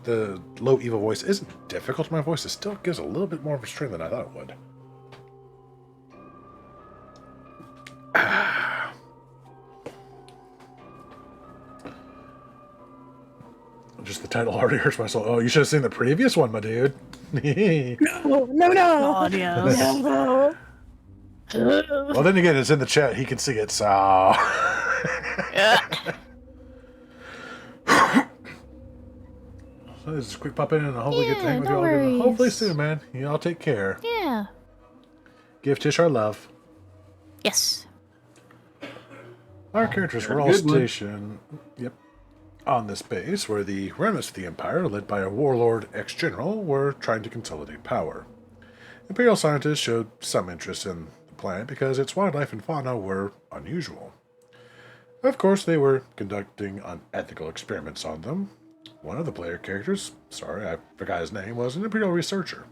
the low evil voice isn't difficult. My voice still gives a little bit more of a strain than I thought it would. Just the title already hurts my soul. Oh, you should have seen the previous one, my dude. No. Audios. No. Well, then again, it's in the chat. He can see it, so... Yeah. So just quick pop in and hopefully get to Yeah, hang with no you all again. worries. Hopefully soon, man. You all take care. Yeah. Give Tish our love. Yes. Our characters were all stationed on this base where the remnants of the Empire, led by a warlord ex-general, were trying to consolidate power. Imperial scientists showed some interest in the planet because its wildlife and fauna were unusual. Of course, they were conducting unethical experiments on them. One of the player characters, sorry, I forgot his name, was an Imperial researcher.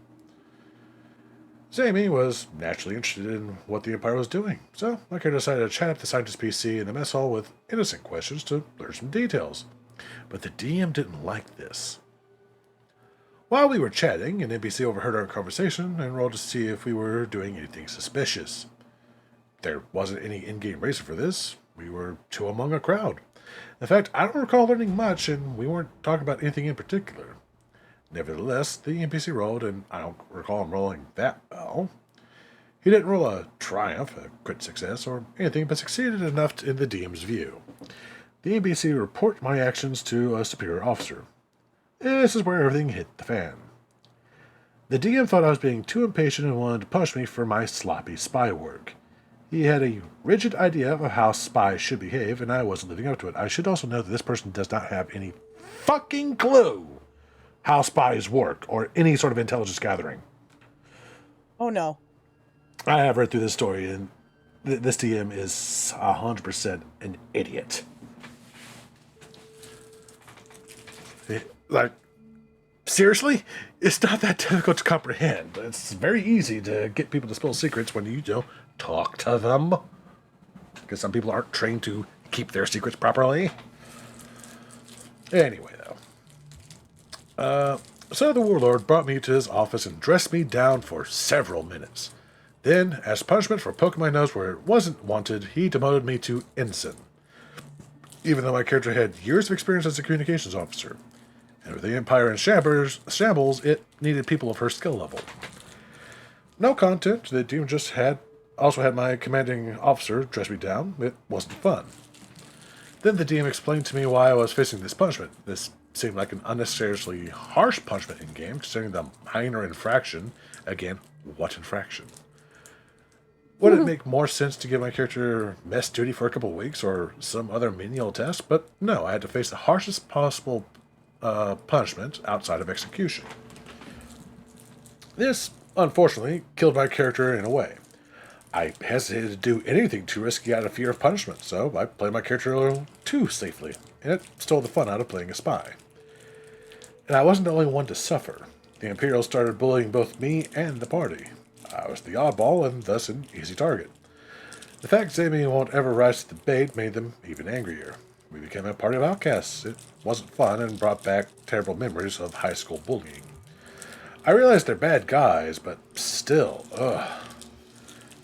Zami was naturally interested in what the Empire was doing, so my character decided to chat up the scientist PC in the mess hall with innocent questions to learn some details. But the DM didn't like this. While we were chatting, an NPC overheard our conversation and rolled to see if we were doing anything suspicious. There wasn't any in-game reason for this. We were two among a crowd. In fact, I don't recall learning much, and we weren't talking about anything in particular. Nevertheless, the NPC rolled, and I don't recall him rolling that well. He didn't roll a triumph, a crit success, or anything, but succeeded enough in the DM's view. The NPC reported my actions to a superior officer. This is where everything hit the fan. The DM thought I was being too impatient and wanted to punish me for my sloppy spy work. He had a rigid idea of how spies should behave, and I wasn't living up to it. I should also note that this person does not have any fucking clue how spies work or any sort of intelligence gathering. Oh no. I have read through this story, and this DM is 100% an idiot. Like, seriously? It's not that difficult to comprehend. It's very easy to get people to spill secrets when you talk to them. Because some people aren't trained to keep their secrets properly. Anyway, though. So the warlord brought me to his office and dressed me down for several minutes. Then, as punishment for poking my nose where it wasn't wanted, he demoted me to ensign. Even though my character had years of experience as a communications officer. And with the Empire in shambles, it needed people of her skill level. No content, the team just also had my commanding officer dress me down. It wasn't fun. Then the DM explained to me why I was facing this punishment. This seemed like an unnecessarily harsh punishment in-game, considering the minor infraction. Again, what infraction? Would it make more sense to give my character mess duty for a couple of weeks or some other menial test? But no, I had to face the harshest possible punishment outside of execution. This, unfortunately, killed my character in a way. I hesitated to do anything too risky out of fear of punishment, so I played my character a little too safely, and it stole the fun out of playing a spy. And I wasn't the only one to suffer. The Imperials started bullying both me and the party. I was the oddball and thus an easy target. The fact Zami won't ever rise to the bait made them even angrier. We became a party of outcasts. It wasn't fun and brought back terrible memories of high school bullying. I realize they're bad guys, but still, ugh.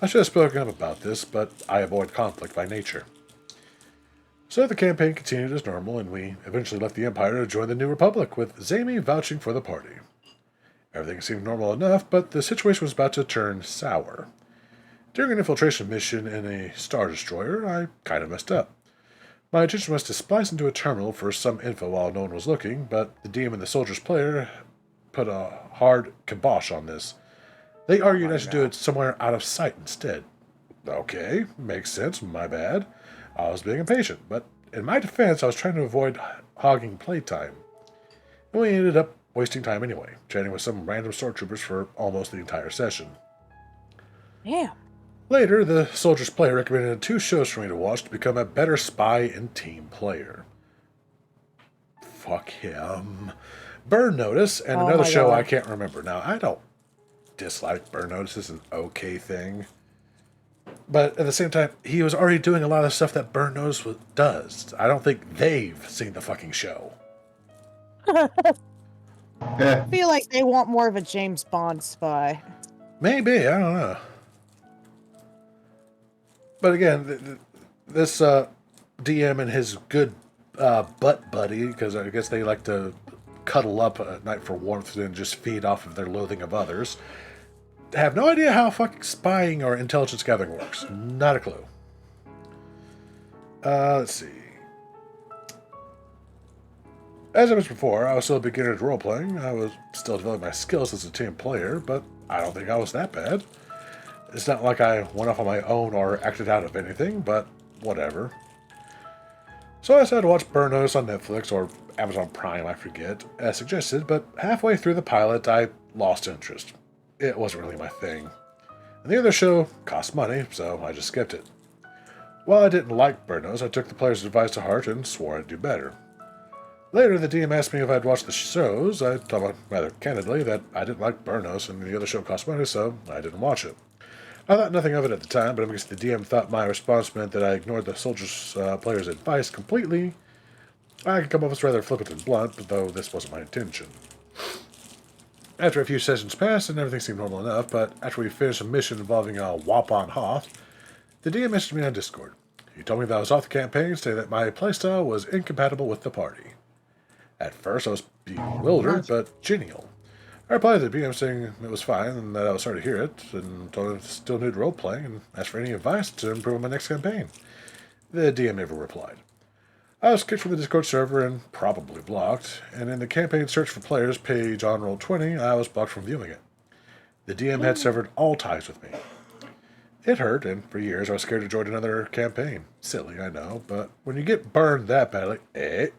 I should have spoken up about this, but I avoid conflict by nature. So the campaign continued as normal, and we eventually left the Empire to join the New Republic, with Zami vouching for the party. Everything seemed normal enough, but the situation was about to turn sour. During an infiltration mission in a Star Destroyer, I kind of messed up. My intention was to splice into a terminal for some info while no one was looking, but the DM and the Soldier's player put a hard kibosh on this. They argued I should do it somewhere out of sight instead. Okay, makes sense, my bad. I was being impatient, but in my defense, I was trying to avoid hogging playtime. And we ended up wasting time anyway, chatting with some random stormtroopers for almost the entire session. Damn. Later, the Soldier's player recommended 2 shows for me to watch to become a better spy and team player. Fuck him. Burn Notice and Oh another my show God. I can't remember. Now, I don't dislike Burn Notice. It's an okay thing. But at the same time, he was already doing a lot of stuff that Burn Notice does. I don't think they've seen the fucking show. Yeah. I feel like they want more of a James Bond spy. Maybe, I don't know. But again, this DM and his good butt buddy, because I guess they like to cuddle up at night for warmth and just feed off of their loathing of others, have no idea how fucking spying or intelligence gathering works. Not a clue. Let's see. As I mentioned before, I was still a beginner at role-playing. I was still developing my skills as a team player, but I don't think I was that bad. It's not like I went off on my own or acted out of anything, but whatever. So I decided to watch Burn Notice on Netflix, or Amazon Prime, I forget, as suggested, but halfway through the pilot, I lost interest. It wasn't really my thing. And the other show cost money, so I just skipped it. While I didn't like Burn Notice, I took the player's advice to heart and swore I'd do better. Later, the DM asked me if I'd watched the shows. I told him rather candidly that I didn't like Burn Notice and the other show cost money, so I didn't watch it. I thought nothing of it at the time, but because the DM thought my response meant that I ignored the soldier's player's advice completely, I could come off as rather flippant and blunt, though this wasn't my intention. After a few sessions passed and everything seemed normal enough, but after we finished a mission involving a Wapon Hoth, the DM messaged me on Discord. He told me that I was off the campaign, saying that my playstyle was incompatible with the party. At first, I was bewildered, but genial. I replied to the DM saying it was fine and that I was sorry to hear it, and told him I still needed role-playing and asked for any advice to improve my next campaign. The DM never replied. I was kicked from the Discord server and probably blocked, and in the campaign search for players page on Roll20, I was blocked from viewing it. The DM had severed all ties with me. It hurt, and for years I was scared to join another campaign. Silly, I know, but when you get burned that badly, it's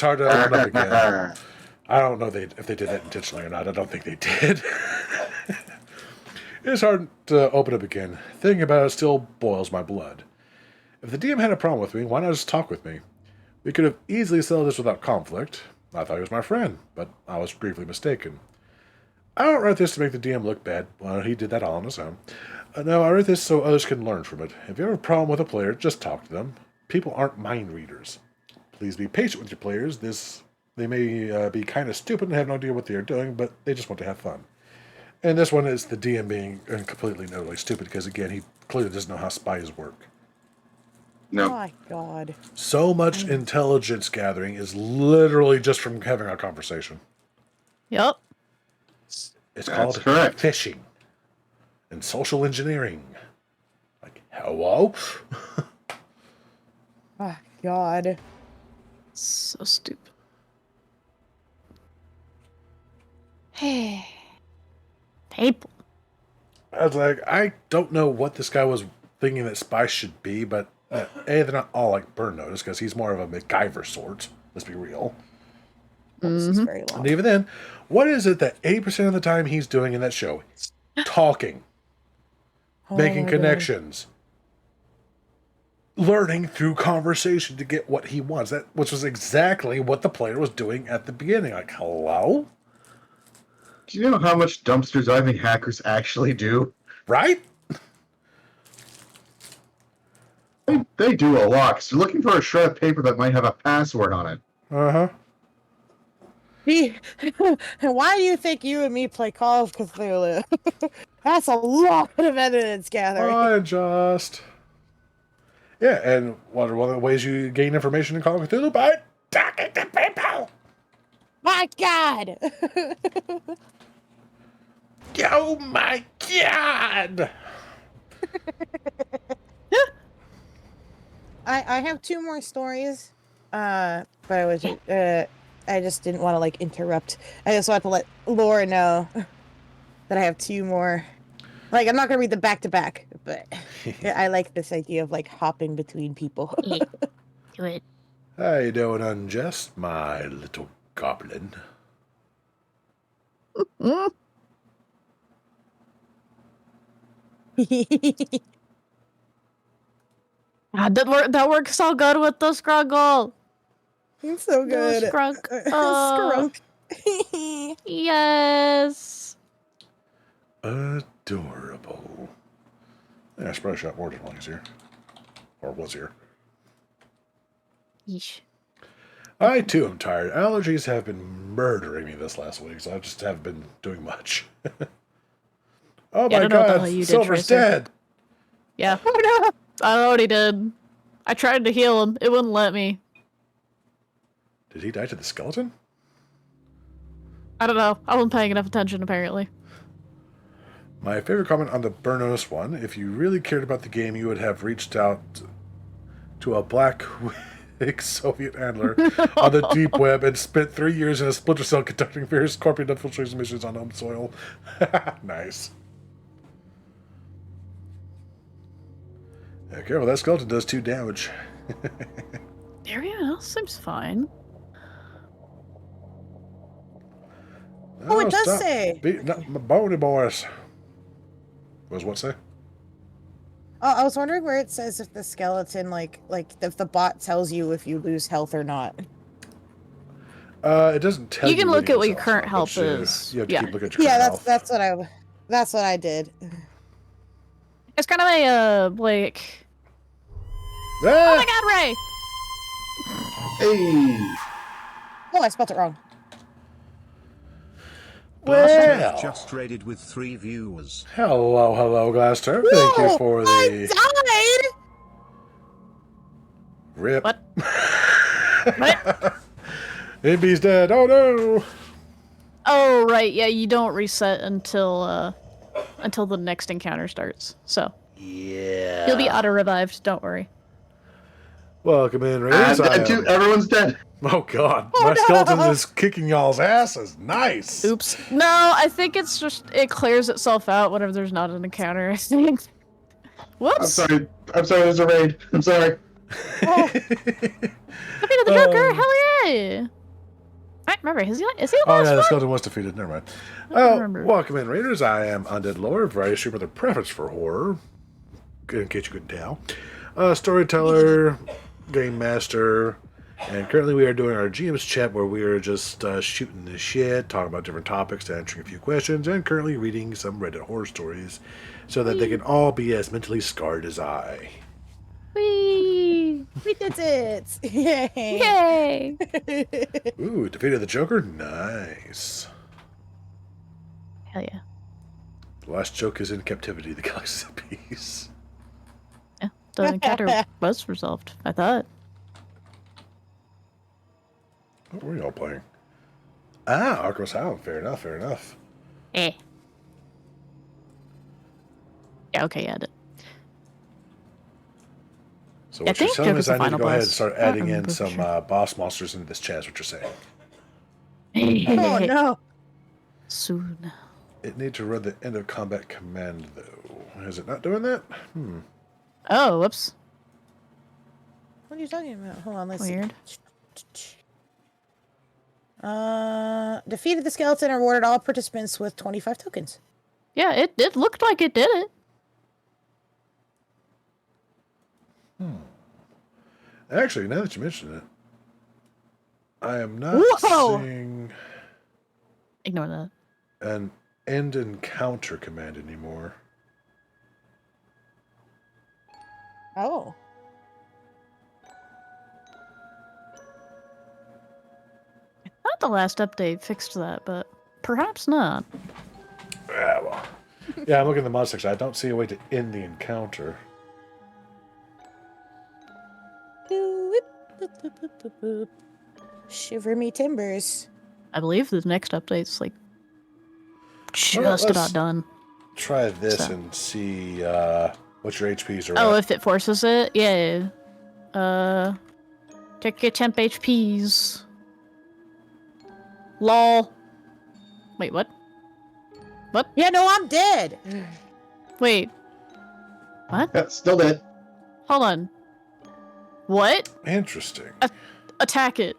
hard to open up again. I don't know if they did that intentionally or not. I don't think they did. It's hard to open up again. Thinking about it still boils my blood. If the DM had a problem with me, why not just talk with me? We could have easily settled this without conflict. I thought he was my friend, but I was gravely mistaken. I don't write this to make the DM look bad. Well, he did that all on his own. No, I write this so others can learn from it. If you have a problem with a player, just talk to them. People aren't mind readers. Please be patient with your players. They may be kind of stupid and have no idea what they are doing, but they just want to have fun. And this one is the DM being completely and utterly stupid because, again, he clearly doesn't know how spies work. No. Oh my god. So much intelligence gathering is literally just from having a conversation. Yep. It's That's called correct. phishing and social engineering. Like, hello? Oh god. So stupid. Hey. People. I was like, I don't know what this guy was thinking that spies should be, but they're not all like Burn Notice because he's more of a MacGyver sort. Let's be real. This is very long. And even then, what is it that 80% of the time he's doing in that show? Talking, Oh making my God. connections, learning through conversation to get what he wants. Which was exactly what the player was doing at the beginning. Like, hello? Do you know how much dumpster diving hackers actually do? Right? They do a lot. 'Cause you're looking for a shred of paper that might have a password on it. Uh-huh. Why do you think you and me play Call of Cthulhu? That's a lot of evidence gathering. I just... Yeah, and what are one of the ways you gain information in Call of Cthulhu? By talking to people! My god! Oh my god! I have two more stories, but I just didn't want to like interrupt. I just wanted to let Laura know that I have two more. Like, I'm not gonna read them back to back, but I like this idea of like hopping between people. Do it. How you doing, Unjust, my little goblin? God, that works so good with the Scruggle. It's so good. Scrunk. Scrunk. Yes. Adorable. Yeah, I probably shot more than while he's here. Or was here. Yeesh. I, too, am tired. Allergies have been murdering me this last week, so I just haven't been doing much. Oh Yeah, I my don't know what the hell god, you did, Silver's Tracer. dead! Yeah. Oh no. I know what he did. I tried to heal him. It wouldn't let me. Did he die to the skeleton? I don't know. I wasn't paying enough attention, apparently. My favorite comment on the Burnos one, if you really cared about the game, you would have reached out to a black wig Soviet handler on the deep web and spent 3 years in a splinter cell conducting various corporate infiltration missions on home soil. Nice. Yeah, careful, that skeleton does 2 damage. Everyone else seems fine. Oh, it does stop say. beating up my bony boys. What does what say? Oh, I was wondering where it says if the skeleton, like if the bot tells you if you lose health or not. It doesn't tell you. You can when look at what your lose current health, health but is. You have to Yeah. keep looking at your Yeah, current that's health. that's what I did. It's kind of a, like... Ah! Oh my god, Ray! Hey! Oh, I spelled it wrong. Blaster Well. just raided with 3 viewers. Hello, Glaster. Thank you Whoa, for I the died. rip. What? What? Imby's dead. Oh no. Oh, right. Yeah, you don't reset until the next encounter starts. So Yeah. you'll be auto-revived. Don't worry. Welcome in, I'm Raiders. dead too. Everyone's dead. Oh god, Oh, my skeleton no. is kicking y'all's asses. Nice. Oops. No, I think it's just it clears itself out whenever there's not an encounter. I think. Whoops. I'm sorry. There's a raid. I'm sorry. Oh, Defeated the Joker. Hell yeah. I remember. Is he the Oh last yeah, the one? skeleton was defeated. Never mind. I don't remember. Welcome in, Raiders. I am Undead Lore, variety streamer with a preference for horror. In case you couldn't tell, storyteller, game master, and currently we are doing our GM's chat where we are just shooting the shit, talking about different topics, answering a few questions, and currently reading some Reddit horror stories, so that they can all be as mentally scarred as I. Whee! we did it. Yay. Yay! Ooh, defeated the Joker. Nice. Hell yeah. The last joke is in captivity. The galaxy's at peace. Yeah. The encounter was resolved. I thought. What were y'all playing? Ah, Arkham Asylum. Fair enough. Fair enough. Eh. Yeah. Okay. Yeah. So I what you're think telling me is Joker's I the need to final go ahead and boss. start I don't adding in remember for some sure. boss monsters into this chat. Is what you're saying? Oh no. Soon. It needs to run the end of combat command though. Is it not doing that? Oh, whoops. What are you talking about? Hold on, let's Weird. see. Defeated the skeleton and rewarded all participants with 25 tokens. Yeah, it looked like it did it. Actually, now that you mention it, I am not Whoa! seeing Ignore that. an end encounter command anymore. Oh. Not the last update fixed that, but perhaps not. Yeah, well. Yeah, I'm looking at the mod section. I don't see a way to end the encounter. Shiver me timbers. I believe the next update's like Well, just about done. Try this So. and see what your HPs are Oh, at. if it forces it, yeah. Check your temp HPs. Lol. Wait, what? Yeah, no, I'm dead. Wait. What? Yeah, still dead. Hold on. What? Interesting. Attack it.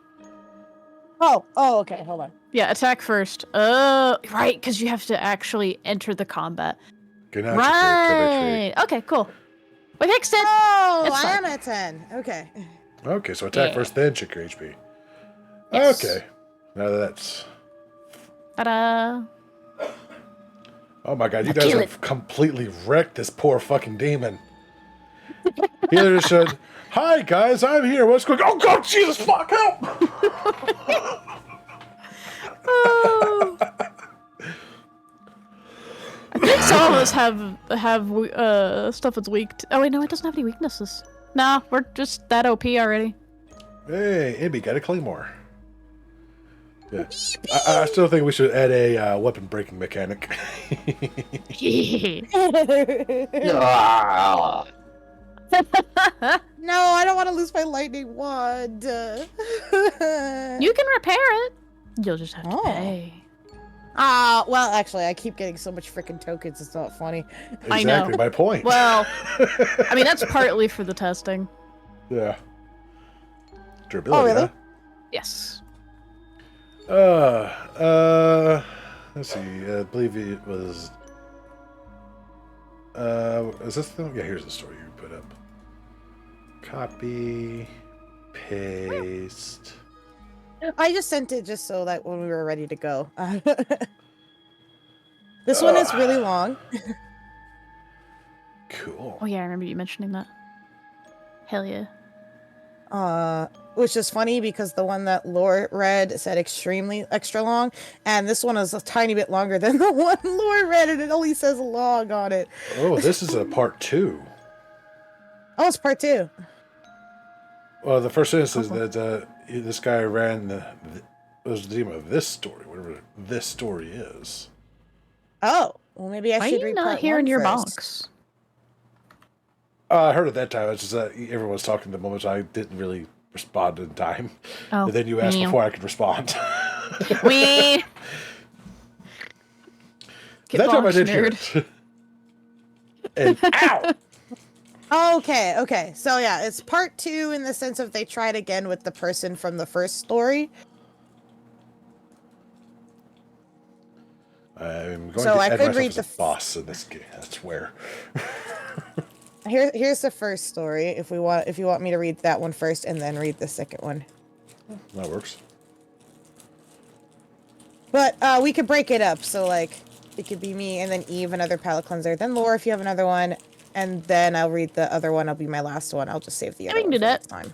Oh, okay, hold on. Yeah, attack first. Right, because you have to actually enter the combat. Okay, now check your temp Right. Okay, cool. We fixed it. Oh, It's I fine. am at 10. Okay. HP. Okay, so attack Yeah. first, then check your HP. Yes. Okay. Now that's... Ta-da. Oh my god, you Now guys kill have completely wrecked this poor fucking demon. He either said, "Hi guys, I'm here. What's going on?" Oh god, Jesus fuck, help! Oh. I think some of us have stuff that's weak. Oh wait, no, it doesn't have any weaknesses. Nah, we're just that OP already. Hey, Imby, got a claymore. Yeah. I still think we should add a weapon breaking mechanic. Ah. No, I don't want to lose my lightning wand. You can repair it. You'll just have to Oh. pay. Well, actually, I keep getting so much freaking tokens, it's not funny. I know. Exactly my point. Well, I mean that's partly for the testing. Yeah. Durability, Oh, really? huh? Yes. Let's see. I believe it was. Is this the one? Yeah, here's the story you put up. Copy, paste. I just sent it just so that when we were ready to go. This one is really long. Cool. Oh yeah, I remember you mentioning that. Hell yeah. Which is funny because the one that Lore read said extremely extra long, and this one is a tiny bit longer than the one Lore read, and it only says long on it. Oh, this is a part 2. Oh, it's part 2. Well, the first sentence is that this guy ran was the name of this story, whatever this story is. Oh, well, maybe I Why are should you read not part here 1 in your first. box? I heard it that time. It's just that everyone was talking the moment, so I didn't really respond in time. Oh, And then you asked meow. before I could respond. Wee. Get That time I boxed, did hear nerd. it. And ow! Okay. So yeah, it's part 2 in the sense of they tried again with the person from the first story. I'm going So to I add could myself read as a the boss in this game. That's where. Here's the first story. If you want me to read that one first and then read the second one. That works. But we could break it up. So like it could be me and then Eve, another palate cleanser, then Laura if you have another one, and then I'll read the other one. I'll be my last one. I'll just save the other we can one do for that. next time.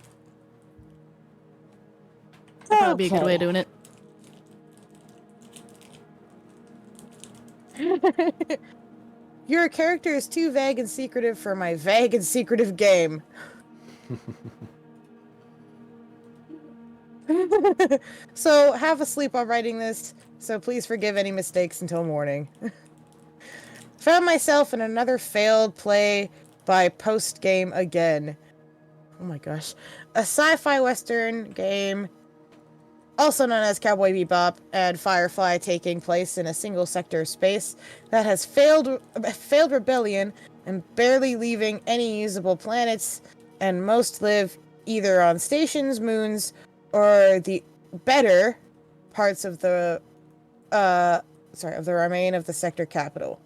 That'd probably be a good way of doing it. Your character is too vague and secretive for my vague and secretive game. So have a sleep while writing this, so please forgive any mistakes until morning. Found myself in another failed play by post game again. Oh my gosh. A sci-fi western game, also known as Cowboy Bebop and Firefly, taking place in a single sector space that has failed rebellion and barely leaving any usable planets, and most live either on stations, moons, or the better parts of the remain of the sector capital.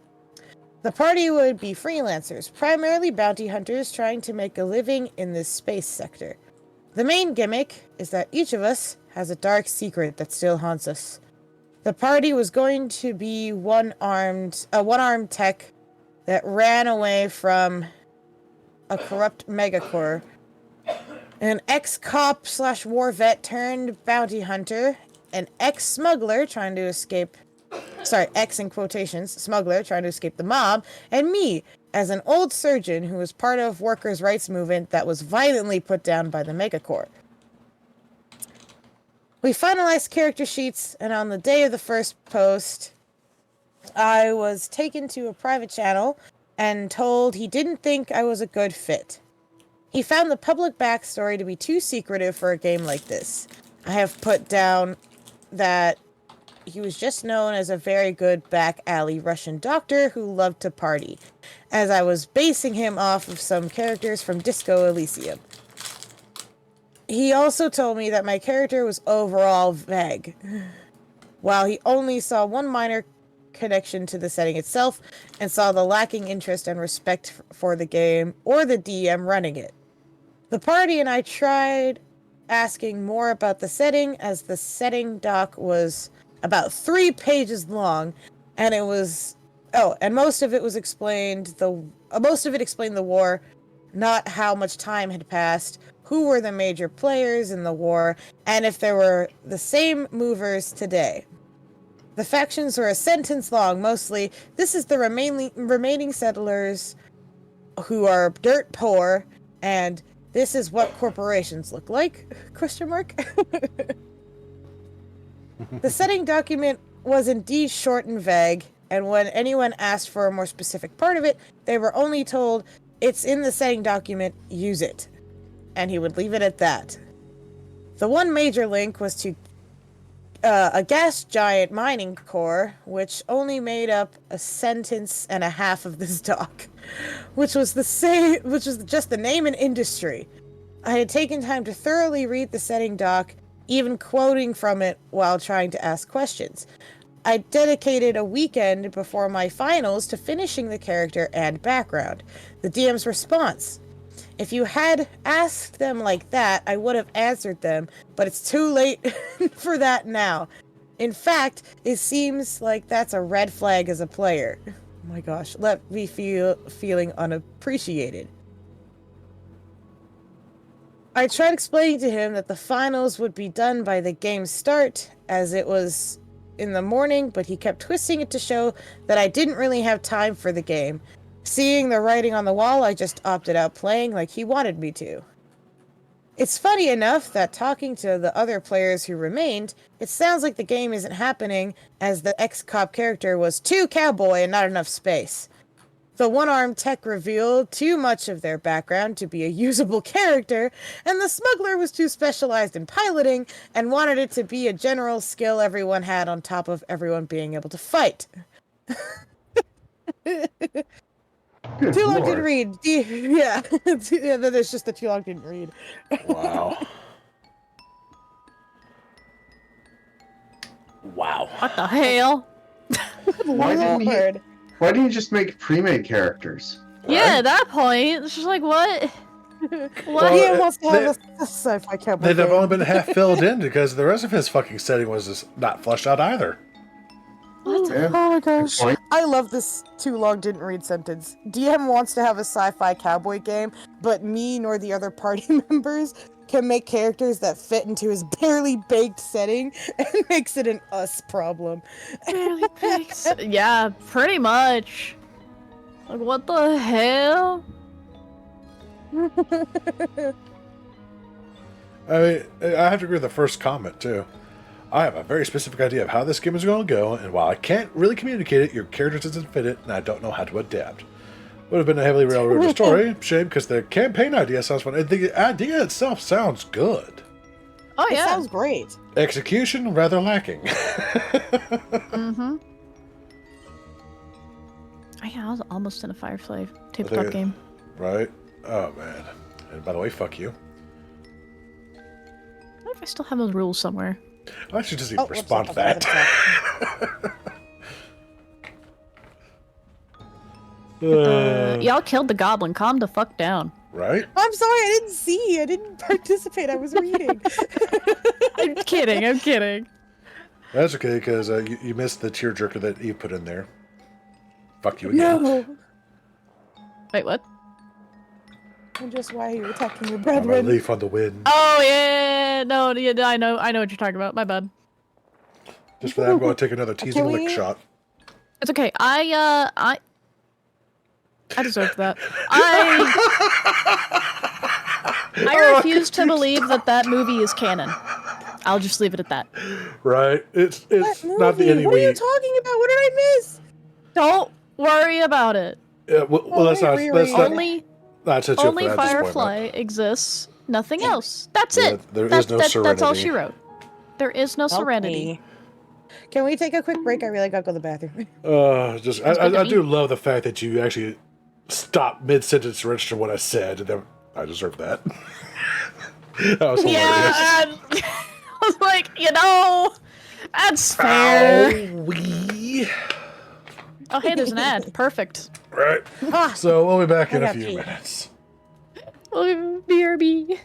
The party would be freelancers, primarily bounty hunters trying to make a living in this space sector. The main gimmick is that each of us has a dark secret that still haunts us. The party was going to be one-armed tech that ran away from a corrupt megacorp. An ex-cop / war vet turned bounty hunter, an ex-smuggler trying to escape... Sorry, ex in quotations, smuggler trying to escape the mob, and me, as an old surgeon who was part of workers' rights movement that was violently put down by the megacorp. We finalized character sheets, and on the day of the first post, I was taken to a private channel and told he didn't think I was a good fit. He found the public backstory to be too secretive for a game like this. I have put down that he was just known as a very good back alley Russian doctor who loved to party, as I was basing him off of some characters from Disco Elysium. He also told me that my character was overall vague, while he only saw one minor connection to the setting itself and saw the lacking interest and respect for the game or the DM running it. The party and I tried asking more about the setting, as the setting doc was about 3 pages long, and it was most of it explained the war, not how much time had passed, who were the major players in the war, and if there were the same movers today. The factions were a sentence long, mostly, this is the remaining settlers who are dirt poor, and this is what corporations look like, ? The setting document was indeed short and vague, and when anyone asked for a more specific part of it, they were only told, it's in the setting document, use it. And he would leave it at that. The one major link was to a gas giant mining core, which only made up a sentence and a half of this doc, which was just the name and industry. I had taken time to thoroughly read the setting doc, even quoting from it while trying to ask questions. I dedicated a weekend before my finals to finishing the character and background. The DM's response: if you had asked them like that, I would have answered them, but it's too late for that now. In fact, it seems like that's a red flag as a player. Oh my gosh, let me feeling unappreciated. I tried explaining to him that the finals would be done by the game's start, as it was in the morning, but he kept twisting it to show that I didn't really have time for the game. Seeing the writing on the wall, I just opted out playing like he wanted me to. It's funny enough that talking to the other players who remained, it sounds like the game isn't happening, as the ex-cop character was too cowboy and not enough space. The one-armed tech revealed too much of their background to be a usable character, and the smuggler was too specialized in piloting and wanted it to be a general skill everyone had on top of everyone being able to fight. Good Too long lord. didn't read. Yeah, yeah, that's just the too long didn't read. Wow. Wow. What the hell? Lord. Why didn't you just make pre-made characters? Yeah, Right? at that point, it's just like, what? What? Well, Ian wants to they- have a sci-fi cowboy They'd have game. only been half filled in because the rest of his fucking setting was just not fleshed out either. What? Yeah. Oh my gosh. point. I love this too long didn't read sentence. DM wants to have a sci-fi cowboy game, but me nor the other party members can make characters that fit into his barely baked setting and makes it an us problem. Barely pigs. Yeah, pretty much. Like, what the hell? I mean, I have to agree with the first comment, too. I have a very specific idea of how this game is going to go, and while I can't really communicate it, your character doesn't fit it, and I don't know how to adapt. Would have been a heavily railroaded story. Shame, because the campaign idea sounds fun. The idea itself sounds good. Oh, It yeah. sounds great. Execution, rather lacking. Mm-hmm. I was almost in a Firefly tabletop think- game. Right? Oh, man. And by the way, fuck you. I wonder if I still have those rules somewhere. I should just even whoops, respond to I forgot that. Y'all killed the goblin. Calm the fuck down. Right? I'm sorry, I didn't see. I didn't participate. I was reading. I'm kidding. I'm kidding. That's okay, because you missed the tearjerker that Eve put in there. Fuck you again. No. Wait, what? And just why are you attacking your I'm a brethren? leaf on the wind. Oh yeah, no, yeah, I know what you're talking about. My bad. Just for that, I'm going to take another teasing Can lick we- shot. It's okay. I deserved that. I refuse to believe that movie is canon. I'll just leave it at that. Right? It's What not the movie? any What are you we. talking about? What did I miss? Don't worry about it. Well, let's not. Riri. Let's not. Only Not set you up only for that disappointment. Firefly exists. Nothing else. That's Yeah, it. there is That's no that's all Serenity. she wrote. There is no serenity. Okay. Can we take a quick break? I really gotta go to the bathroom. Just Sounds good to I me. do love the fact that you actually stopped mid sentence to register what I said, and then I deserve that. That was hilarious. Yeah, I was like, that's fair. Wee. Oh, hey, there's an ad. Perfect. Right. Ah, So we'll be back in I a got few pee. minutes. Oh, BRB.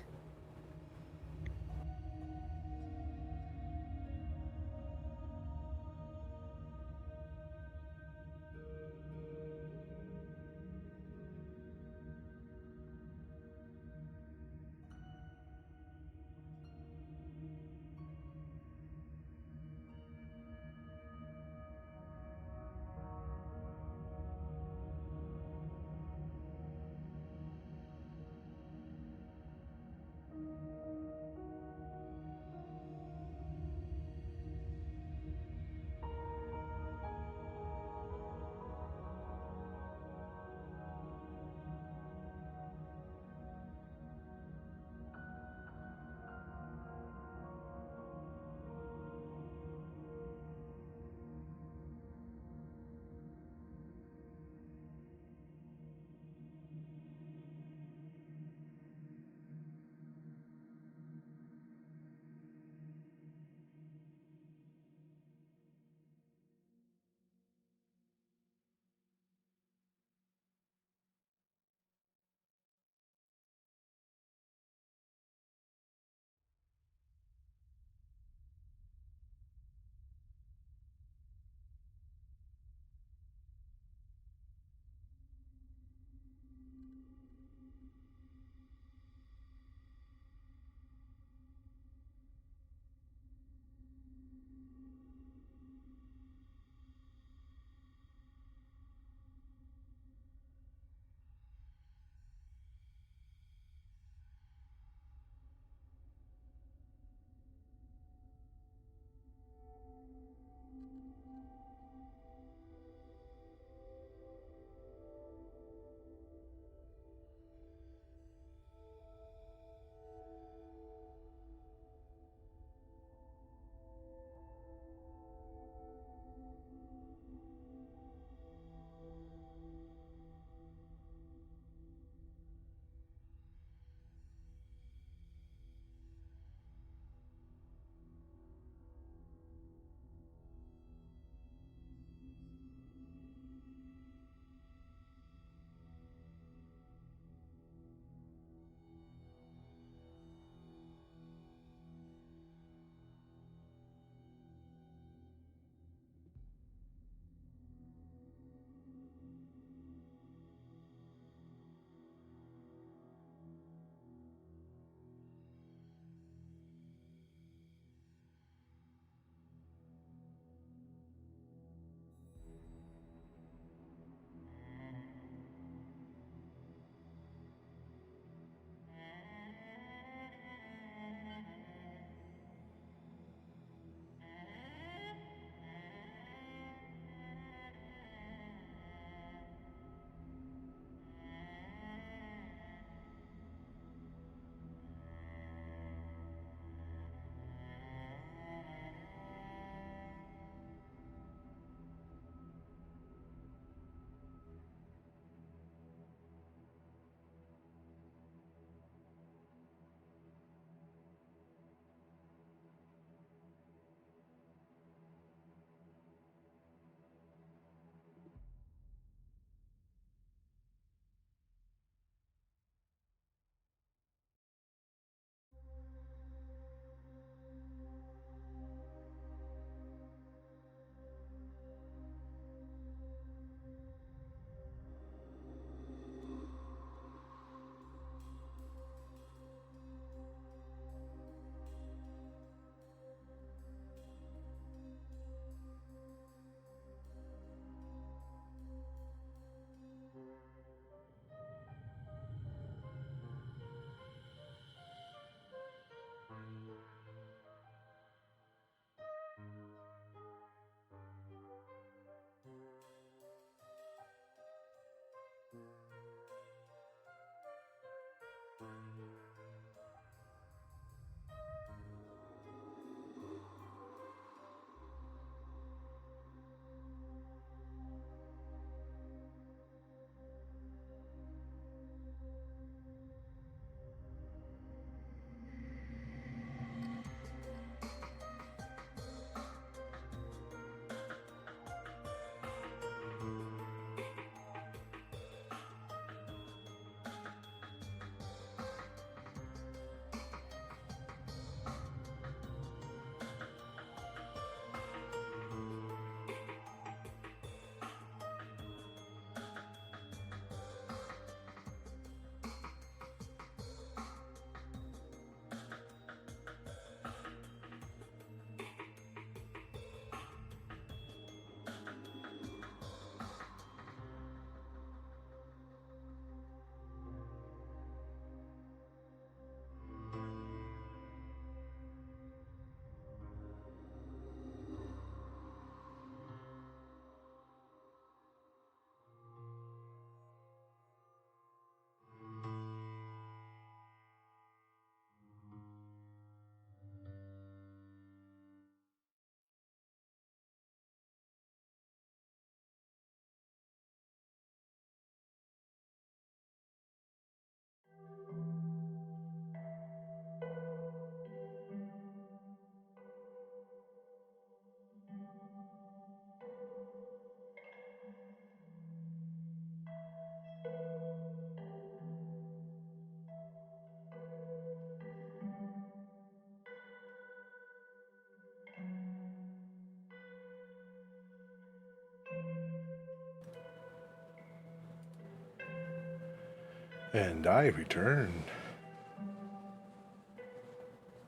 And I return.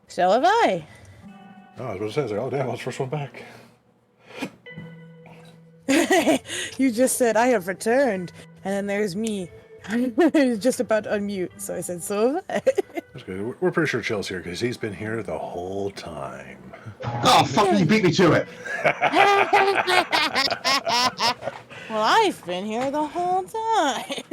So have I. Oh, I was going to say, I was like, oh, damn, I was the first one back. You just said I have returned, and then there's me. I was just about to unmute, so I said, so have I. That's good. We're pretty sure Chill's here because he's been here the whole time. Oh, fuck, you beat me to it. Well, I've been here the whole time.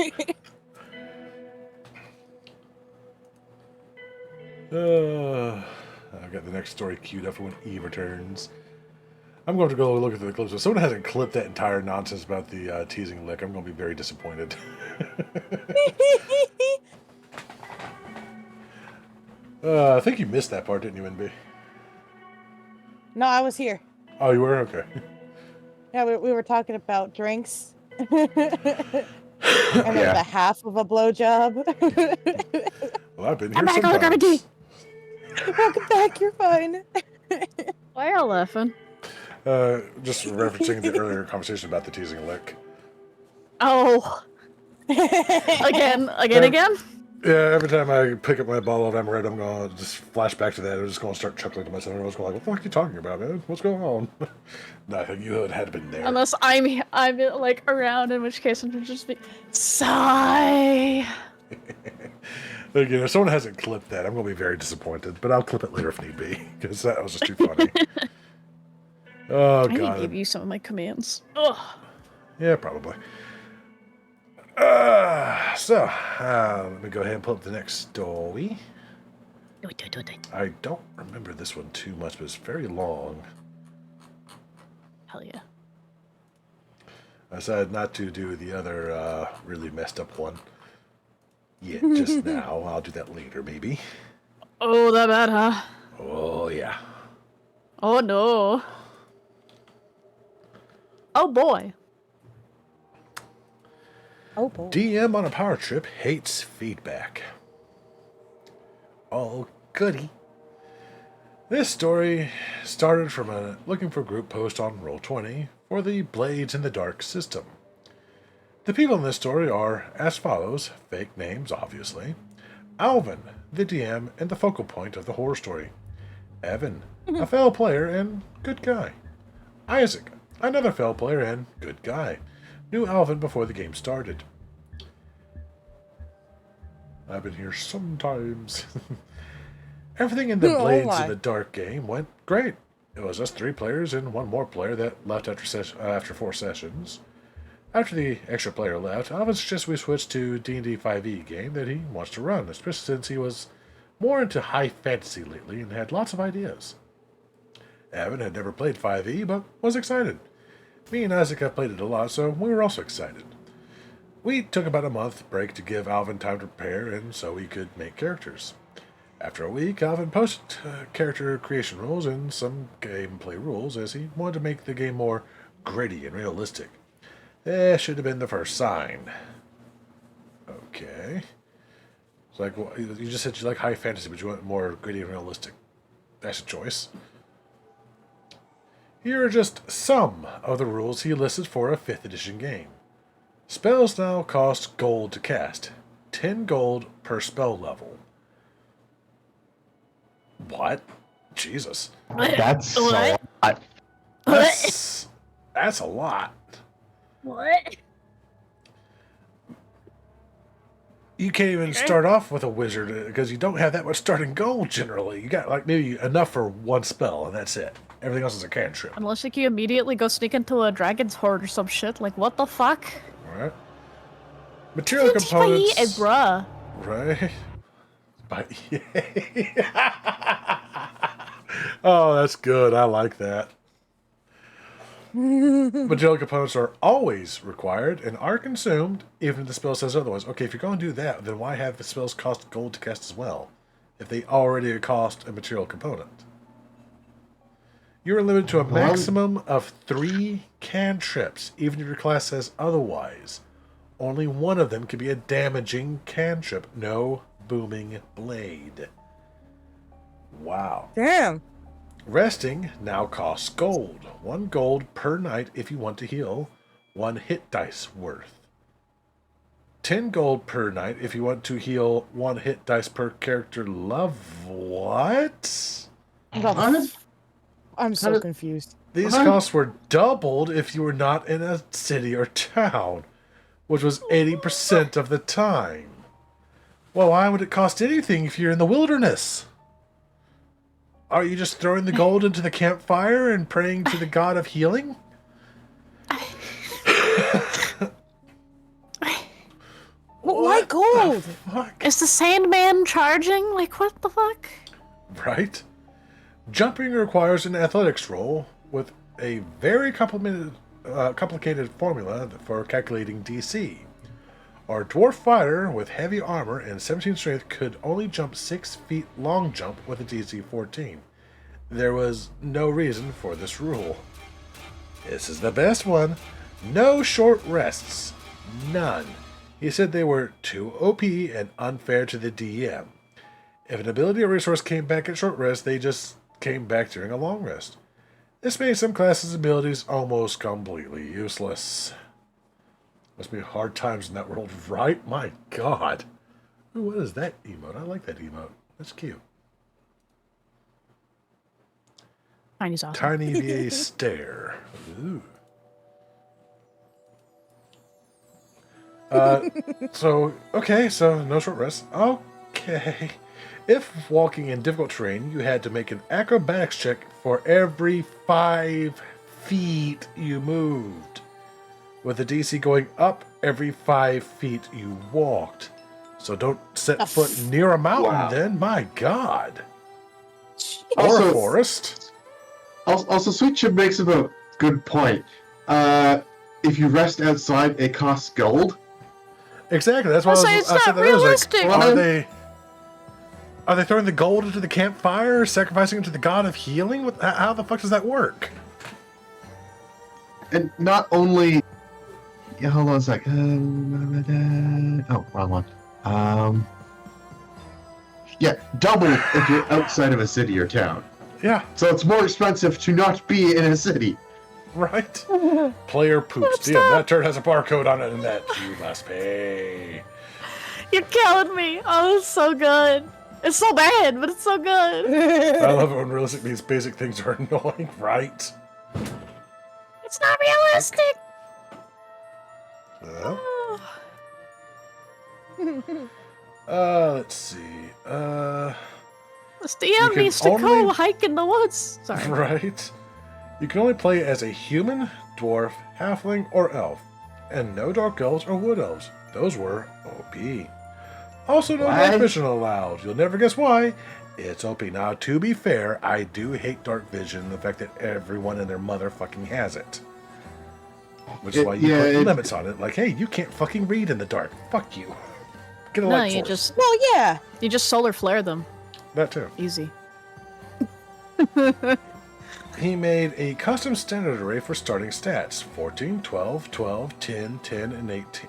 I've got the next story queued up for when Eve returns. I'm going to go look at the clips. If someone hasn't clipped that entire nonsense about the teasing lick, I'm going to be very disappointed. I think you missed that part, didn't you, NB? No, I was here. Oh, you were? Okay. Yeah, we were talking about drinks. And then the half of a blowjob. Well, I've been here I'm back, I'll grab a tea. sometimes. Welcome back, you're fine. Why y'all laughing? Just referencing the earlier conversation about the teasing lick. Oh. Again? Yeah, every time I pick up my bottle of Amaret, I'm going to just flash back to that. I'm just going to start chuckling to myself. I was going like, what the fuck are you talking about, man? What's going on? Nothing. You had been there. Unless I'm like around, in which case I'm just be sigh. Again, if someone hasn't clipped that, I'm going to be very disappointed. But I'll clip it later if need be, because that was just too funny. Oh, I need to God. give you some of my commands. Ugh. Yeah, probably. Let me go ahead and pull up the next story. I don't remember this one too much, but it's very long. Hell yeah. I decided not to do the other really messed up one yet just now. I'll do that later, maybe. Oh, that bad, huh? Oh, yeah. Oh, no. Oh, boy. Oh boy. DM on a power trip hates feedback. Oh, goody. This story started from a looking for group post on Roll20 for the Blades in the Dark system. The people in this story are as follows, fake names, obviously. Alvin, the DM and the focal point of the horror story. Evan, a fellow player and good guy. Isaac, another fellow player and good guy. Knew Alvin before the game started. I've been here sometimes. Everything in the Blades in the Dark game went great. It was us 3 players and one more player that left after 4 sessions. After the extra player left, Alvin suggested we switch to D&D 5e game that he wants to run, especially since he was more into high fantasy lately and had lots of ideas. Evan had never played 5e, but was excited. Me and Isaac have played it a lot, so we were also excited. We took about a month break to give Alvin time to prepare and so he could make characters. After a week, Alvin posted character creation rules and some gameplay rules as he wanted to make the game more gritty and realistic. Should have been the first sign. Okay. It's like, well, you just said you like high fantasy, but you want more gritty and realistic. That's a choice. Here are just some of the rules he listed for a 5th edition game. Spells now cost gold to cast. 10 gold per spell level. What? Jesus. That's a What? lot. That's a lot. What? You can't even start off with a wizard because you don't have that much starting gold generally. You got like maybe enough for 1 spell and that's it. Everything else is a cantrip. Unless like you immediately go sneak into a dragon's horde or some shit. Like, what the fuck? Alright. Material components. Bruh. Right? But oh, that's good. I like that. Material components are always required and are consumed, even if the spell says otherwise. Okay, if you're going to do that, then why have the spells cost gold to cast as well, if they already cost a material component? You are limited to a maximum of 3 cantrips, even if your class says otherwise. Only one of them can be a damaging cantrip. No booming blade. Wow. Damn. Resting now costs gold. 1 gold per night if you want to heal. 1 hit dice worth. 10 gold per night if you want to heal 1 hit dice per character love. What? What? I'm so does- confused. These What? costs were doubled if you were not in a city or town, which was 80% of the time. Well, why would it cost anything if you're in the wilderness? Are you just throwing the gold into the campfire and praying to the god of healing? Why gold? Fuck. Is the Sandman charging? Like, what the fuck? Right? Jumping requires an athletics roll with a very complicated formula for calculating DC. Our dwarf fighter with heavy armor and 17 strength could only jump 6 feet long jump with a DC 14. There was no reason for this rule. This is the best one. No short rests. None. He said they were too OP and unfair to the DM. If an ability or resource came back at short rest, they just came back during a long rest. This made some classes' abilities almost completely useless. Must be hard times in that world, right? My god. Ooh, what is that emote? I like that emote. That's cute. Tiny's awesome. Tiny VA stare. Ooh. So no short rest. Okay. If walking in difficult terrain, you had to make an acrobatics check for every 5 feet you moved, with the DC going up every 5 feet you walked. So don't set foot near a mountain Wow. then. My god. Or a Also- forest. Also, Sweet Chip makes up a good point. If you rest outside, it costs gold. Exactly. That's why I'll say it's I said not that. I was realistic. like, are they throwing the gold into the campfire, sacrificing it to the god of healing? How the fuck does that work? And not only... Yeah, hold on a sec. Oh, wrong one. Yeah, double if you're outside of a city or town. Yeah, So it's more expensive to not be in a city. right. Player poops. Damn, that turd has a barcode on it, and that you must pay. You're killing me. Oh, it's so good. It's so bad, but it's so good. I love it when realistic means basic things are annoying, right? It's not realistic. Well, let's see. This You DM can needs to go only- hike in the woods. Sorry. Right? You can only play as a human, dwarf, halfling, or elf. And no dark elves or wood elves. Those were OP. Also, no dark What? vision allowed. You'll never guess why. It's OP. Now, to be fair, I do hate dark vision, the fact that everyone and their mother fucking has it. Which is why you put limits on it. Like, hey, you can't fucking read in the dark. Fuck you. Get a No, light you source. Well, yeah. just solar flare them. That too. Easy. He made a custom standard array for starting stats. 14, 12, 12, 10, 10,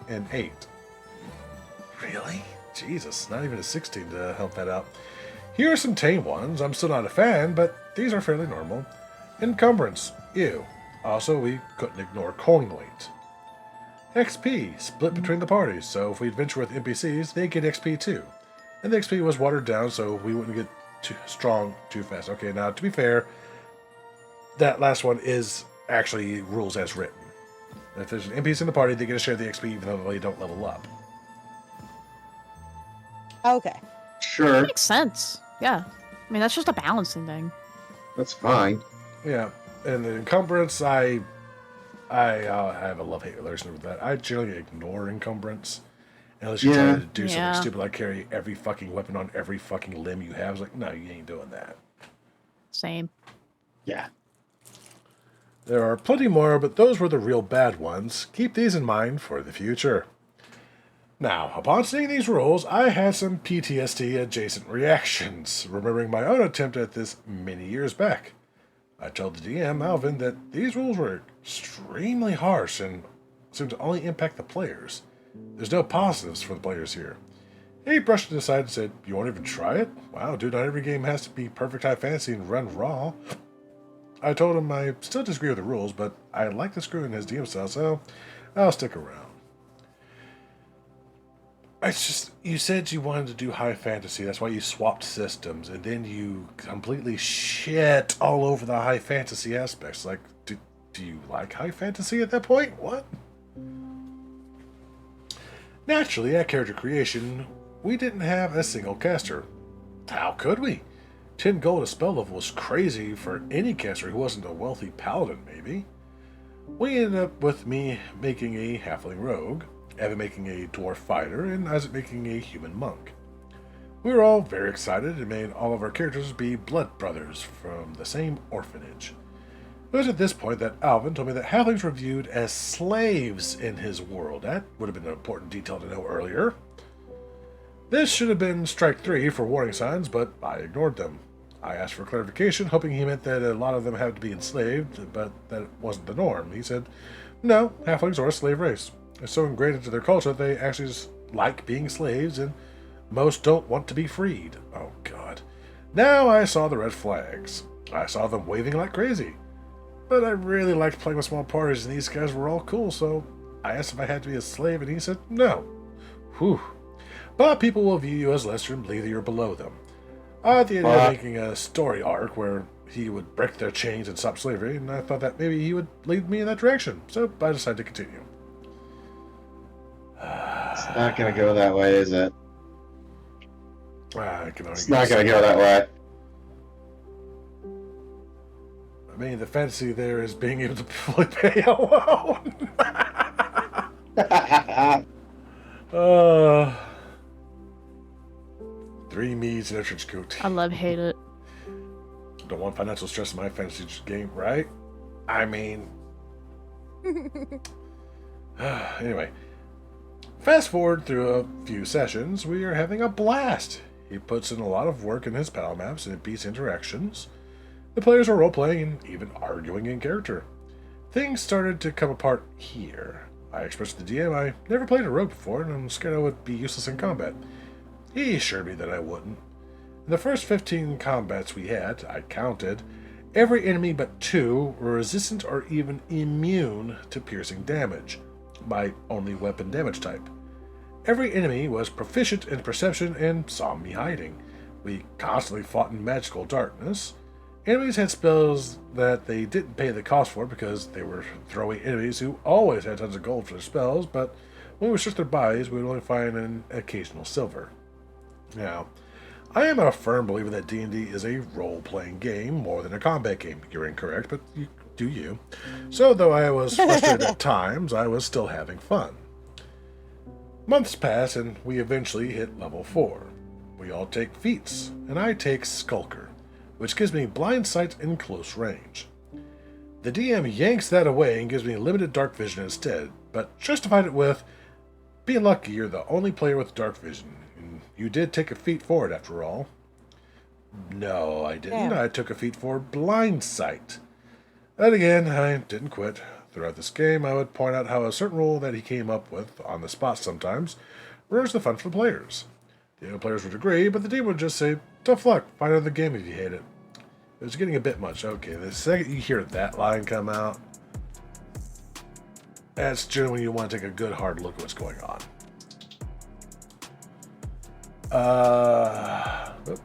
and 8. Really? Jesus, not even a 16 to help that out. Here are some tame ones. I'm still not a fan, but these are fairly normal. Encumbrance. Ew. Also, we couldn't ignore coin weight. XP. Split between the parties, so if we adventure with NPCs, they get XP too. And the XP was watered down so we wouldn't get too strong too fast. Okay, now to be fair, that last one is actually rules as written. If there's an NPC in the party, they get to share the XP even though they don't level up. Okay. Sure, Makes sense. Yeah. I mean, that's just a balancing thing. that's fine. Yeah, and the encumbrance, I have a love-hate relationship with that. I generally ignore encumbrance unless you're Yeah. trying to do something Yeah. stupid like carry every fucking weapon on every fucking limb you have. It's like, no, you ain't doing that. Same. Yeah. There are plenty more, but those were the real bad ones. Keep these in mind for the future. Now, upon seeing these rules, I had some PTSD adjacent reactions, remembering my own attempt at this many years back. I told the DM, Alvin, that these rules were extremely harsh and seemed to only impact the players. There's no positives for the players here. He brushed it aside and said, "You won't even try it? Wow, dude, not every game has to be perfect high fantasy and run raw." I told him I still disagree with the rules, but I like the screw in his DM style, so I'll stick around. It's just, you said you wanted to do high fantasy. That's why you swapped systems, and then you completely shit all over the high fantasy aspects. Like, do you like high fantasy at that point? What? Naturally, at character creation, we didn't have a single caster. How could we? 10 gold a spell level was crazy for any caster who wasn't a wealthy paladin, maybe. We ended up with me making a halfling rogue, Evan making a dwarf fighter, and Isaac making a human monk. We were all very excited and made all of our characters be blood brothers from the same orphanage. It was at this point that Alvin told me that halflings were viewed as slaves in his world. That would have been an important detail to know earlier. This should have been strike 3 for warning signs, but I ignored them. I asked for clarification, hoping he meant that a lot of them had to be enslaved, but that wasn't the norm. He said, no, halflings are a slave race. It's so ingrained into their culture that they actually just like being slaves, and most don't want to be freed. Oh, God. Now I saw the red flags. I saw them waving like crazy. But I really liked playing with small parties, and these guys were all cool, so I asked if I had to be a slave, and he said, no. Whew. But people will view you as lesser and believe that you're below them. I had the idea of making a story arc where he would break their chains and stop slavery, and I thought that maybe he would lead me in that direction, so I decided to continue. It's not gonna go that way, is it? I can only It's not gonna go that way. I mean, the fantasy there is being able to fully pay alone. Three meads and a trench coat. hate it. Don't want financial stress in my fantasy game, right? I mean... Anyway. Fast forward through a few sessions, we are having a blast. He puts in a lot of work in his battle maps and it beats interactions. The players are role-playing and even arguing in character. Things started to come apart here. I expressed to the DM I never played a rogue before and I'm scared I would be useless in combat. He assured me that I wouldn't. In the first 15 combats we had, I counted, every enemy but 2 were resistant or even immune to piercing damage, my only weapon damage type. Every enemy was proficient in perception and saw me hiding. We constantly fought in magical darkness. Enemies had spells that they didn't pay the cost for because they were throwing enemies who always had tons of gold for their spells, but when we searched their bodies, we would only find an occasional silver. Now, I am a firm believer that D&D is a role-playing game more than a combat game. You're incorrect, but you do you. So, though I was frustrated at times, I was still having fun. Months pass, and we eventually hit level 4. We all take feats, and I take Skulker, which gives me blind sight in close range. The DM yanks that away and gives me limited dark vision instead, but justified it with, be lucky you're the only player with dark vision. You did take a feat for it, after all. No, I didn't. Yeah. I took a feat for blind sight. And again, I didn't quit. Throughout this game, I would point out how a certain rule that he came up with on the spot sometimes ruins the fun for the players. The other players would agree, but the DM would just say, tough luck, find another game if you hate it. It was getting a bit much. Okay, the second you hear that line come out, that's generally when you want to take a good hard look at what's going on. The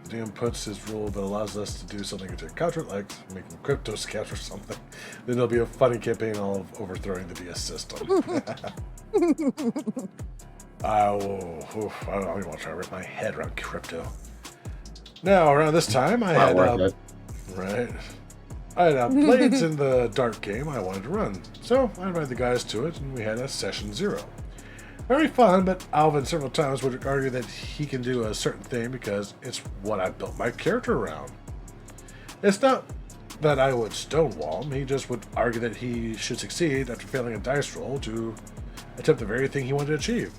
DM puts his rule that allows us to do something to counter it, like making crypto scouts or something. Then there'll be a funny campaign all of overthrowing the DS system. I don't even want to try to wrap my head around crypto. Now, around this time, I had Blades in the Dark game I wanted to run, so I invited the guys to it, and we had a session 0. Very fun, but Alvin several times would argue that he can do a certain thing because it's what I built my character around. It's not that I would stonewall him, he just would argue that he should succeed after failing a dice roll to attempt the very thing he wanted to achieve.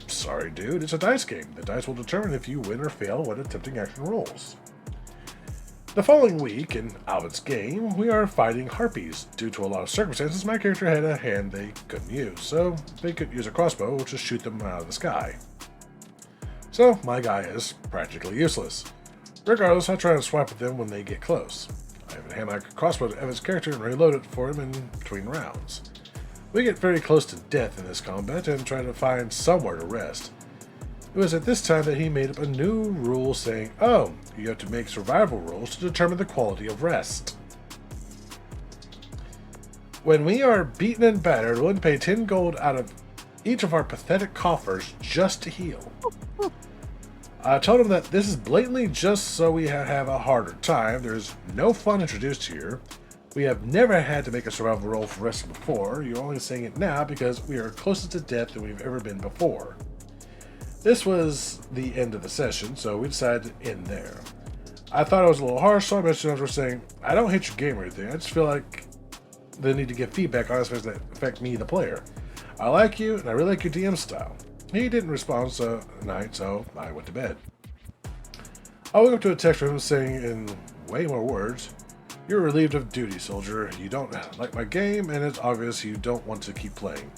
Sorry, dude, it's a dice game. The dice will determine if you win or fail when attempting action rolls. The following week, in Alvin's game, we are fighting harpies. Due to a lot of circumstances, my character had a hand they couldn't use, so they couldn't use a crossbow, which is shoot them out of the sky. So, my guy is practically useless. Regardless, I try to swipe at them when they get close. I even hand my crossbow to Evan's character and reload it for him in between rounds. We get very close to death in this combat and try to find somewhere to rest. It was at this time that he made up a new rule saying, oh, you have to make survival rolls to determine the quality of rest. When we are beaten and battered, we'll pay 10 gold out of each of our pathetic coffers just to heal. I told him that this is blatantly just so we have a harder time. There's no fun introduced here. We have never had to make a survival roll for rest before. You're only saying it now because we are closer to death than we've ever been before. This was the end of the session, so we decided to end there. I thought I was a little harsh, so I messaged him saying, I don't hate your game or anything. I just feel like they need to give feedback on aspects that affect me, the player. I like you, and I really like your DM style. He didn't respond tonight, so I went to bed. I woke up to a text from him saying in way more words, you're relieved of duty, soldier. You don't like my game, and it's obvious you don't want to keep playing.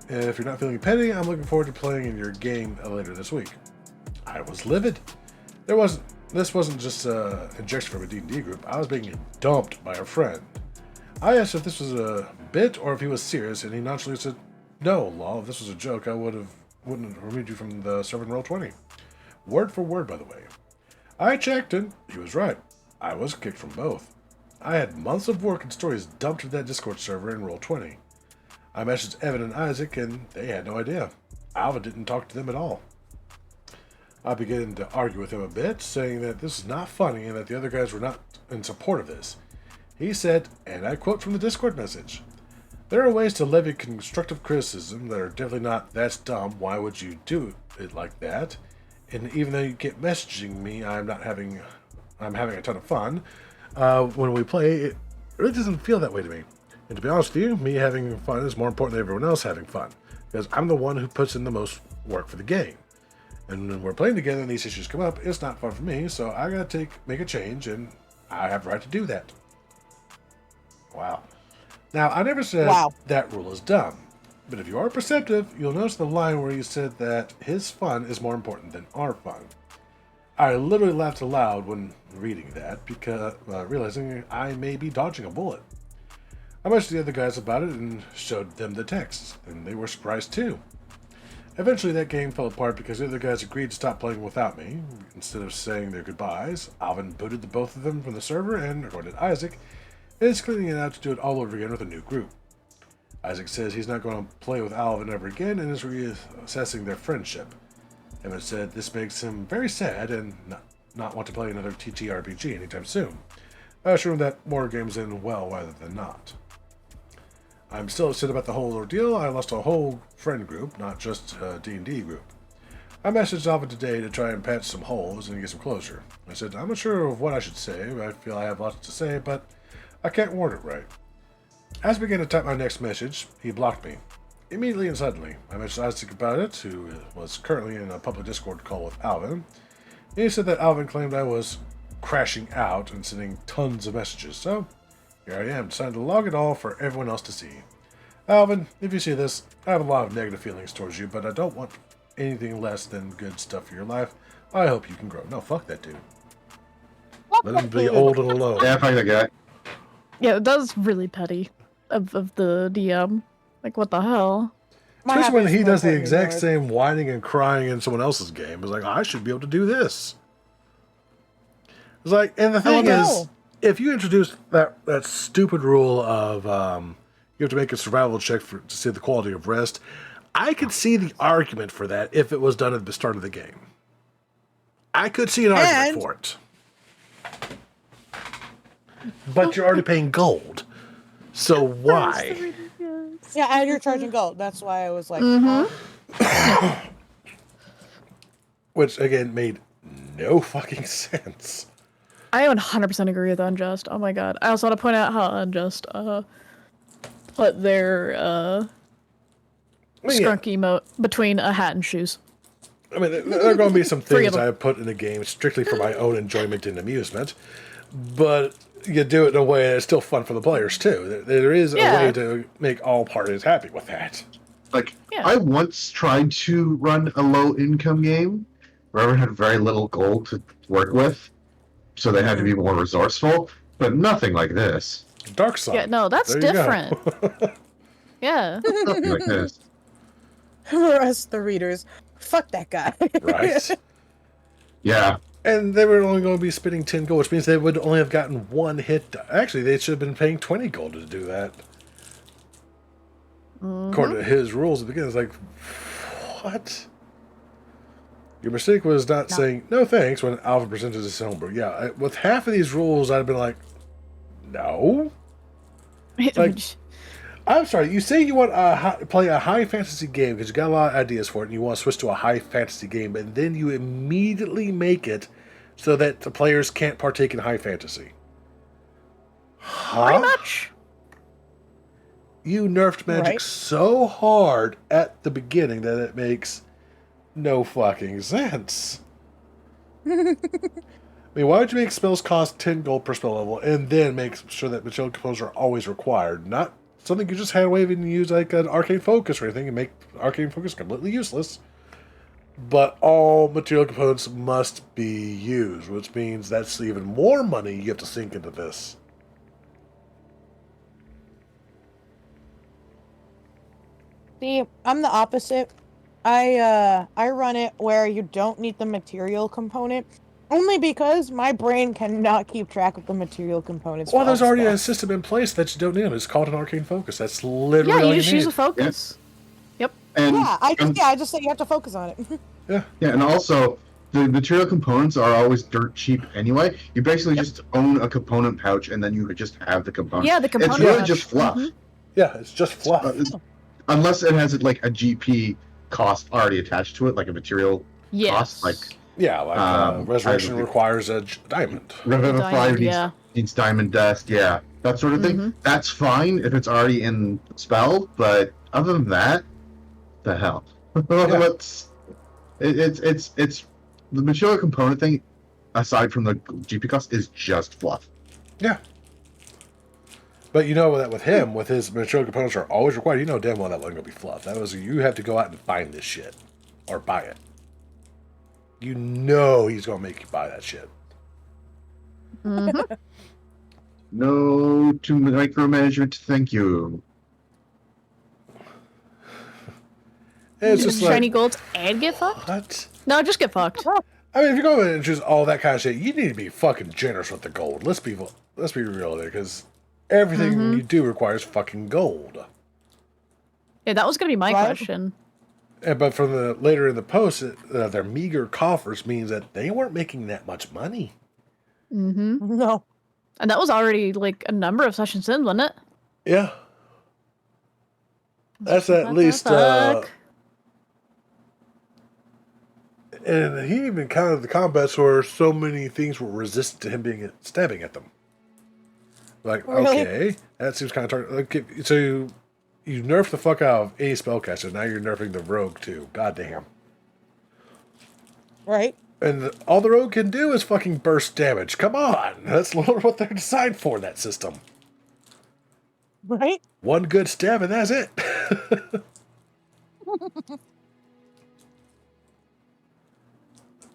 If you're not feeling petty, I'm looking forward to playing in your game later this week. I was livid. This wasn't just an injection from a D&D group. I was being dumped by a friend. I asked if this was a bit or if he was serious, and he nonchalantly said, no, Law, if this was a joke, I wouldn't have removed you from the server in Roll20. Word for word, by the way. I checked, and he was right. I was kicked from both. I had months of work and stories dumped to that Discord server in Roll20. I messaged Evan and Isaac, and they had no idea. Alva didn't talk to them at all. I began to argue with him a bit, saying that this is not funny and that the other guys were not in support of this. He said, and I quote from the Discord message, there are ways to levy constructive criticism that are definitely not, that's dumb, why would you do it like that? And even though you get messaging me, I'm having a ton of fun. When we play, it really doesn't feel that way to me. And to be honest with you, me having fun is more important than everyone else having fun. Because I'm the one who puts in the most work for the game. And when we're playing together and these issues come up, it's not fun for me, so I gotta make a change, and I have the right to do that. Wow. Now, I never said that rule is dumb. But if you are perceptive, you'll notice the line where he said that his fun is more important than our fun. I literally laughed aloud when reading that, because realizing I may be dodging a bullet. I messaged the other guys about it and showed them the text, and they were surprised too. Eventually that game fell apart because the other guys agreed to stop playing without me. Instead of saying their goodbyes, Alvin booted the both of them from the server, and according to Isaac, is cleaning it out to do it all over again with a new group. Isaac says he's not going to play with Alvin ever again and is reassessing their friendship. Evan said this makes him very sad and not want to play another TTRPG anytime soon. I assured him that more games end well rather than not. I'm still upset about the whole ordeal. I lost a whole friend group, not just a D&D group. I messaged Alvin today to try and patch some holes and get some closure. I said, I'm not sure of what I should say. I feel I have lots to say, but I can't word it right. As I began to type my next message, he blocked me. Immediately and suddenly, I messaged Isaac about it, who was currently in a public Discord call with Alvin. And he said that Alvin claimed I was crashing out and sending tons of messages, so here I am, deciding to log it all for everyone else to see. Alvin, if you see this, I have a lot of negative feelings towards you, but I don't want anything less than good stuff for your life. I hope you can grow. No, fuck that dude. Let him be old and alone. Yeah, fuck that guy. Yeah, that was really petty of the DM. Like, what the hell? Especially when he does the exact same whining and crying in someone else's game. It's like, I should be able to do this. It's like, and the thing is, if you introduce that stupid rule of you have to make a survival check to see the quality of rest, I could see the argument for that if it was done at the start of the game. I could see an argument for it. But you're already paying gold. So why? Yeah, and you're charging gold. That's why I was like, Which, again, made no fucking sense. I 100% agree with Unjust. Oh my god. I also want to point out how Unjust put their skunk emote between a hat and shoes. I mean, there are going to be some things I put in the game strictly for my own enjoyment and amusement, but you do it in a way that's still fun for the players, too. There is a way to make all parties happy with that. Like, I once tried to run a low-income game where everyone had very little gold to work with, so they had to be more resourceful, but nothing like this. Dark Side. Yeah, no, that's different. Yeah. Nothing like this. for us, the readers, fuck that guy. Right? Yeah. And they were only going to be spending 10 gold, which means they would only have gotten one hit. Actually, they should have been paying 20 gold to do that. According to his rules at the beginning, it's like, what? Your mistake was not saying no thanks when Alpha presented his homebrew. Yeah, with half of these rules, I'd have been like, no. Like, I'm sorry, you say you want to play a high fantasy game because you got a lot of ideas for it and you want to switch to a high fantasy game, and then you immediately make it so that the players can't partake in high fantasy. Huh? Pretty much. You nerfed magic Right. so hard at the beginning that it makes no fucking sense. I mean, why would you make spells cost 10 gold per spell level and then make sure that material components are always required? Not something you just hand wave and use like an arcane focus or anything and make arcane focus completely useless. But all material components must be used, which means that's even more money you have to sink into this. See, I'm the opposite. I run it where you don't need the material component, only because my brain cannot keep track of the material components. Well, for there's all already a spells. system in place that you don't need. It's called an arcane focus. That's literally Yeah, all you just use need. a focus. Yep. And Yeah, I just say you have to focus on it. Yeah. yeah, and also the material components are always dirt cheap anyway. You basically just own a component pouch and then you just have the components. Yeah, the component It's really pouch. just fluff. Yeah, it's just fluff. Unless it has like a GP cost already attached to it, like a material Yes. cost, like Yeah, like resurrection I- requires a diamond. Revivify Diamond, needs, yeah. needs diamond dust, yeah, that sort of thing. That's fine if it's already in spell, but other than that, the hell. It's the material component thing. Aside from the GP cost, is just fluff. Yeah. But you know that with him, with his material components are always required, you know damn well that wasn't going to be fluff. That was, you have to go out and find this shit. Or buy it. You know he's going to make you buy that shit. No to micromanagement. Thank you. And it's just Shiny like, golds and get fucked? what? No, just get fucked. I mean, if you're going to choose all that kind of shit, you need to be fucking generous with the gold. Let's be real there, because everything you do requires fucking gold. Yeah, that was gonna be my Right. question. But from the later in the post, their meager coffers means that they weren't making that much money. No. And that was already like a number of sessions in, wasn't it? Yeah. That's at What least, the fuck? and he even counted the combats where so many things were resistant to him being stabbing at them. Like, Really? okay, that seems kind of so you nerf the fuck out of any spellcaster. Now you're nerfing the rogue too. Goddamn. Right? And all the rogue can do is fucking burst damage. Come on, that's what they're designed for. That system. Right? One good stab and that's it.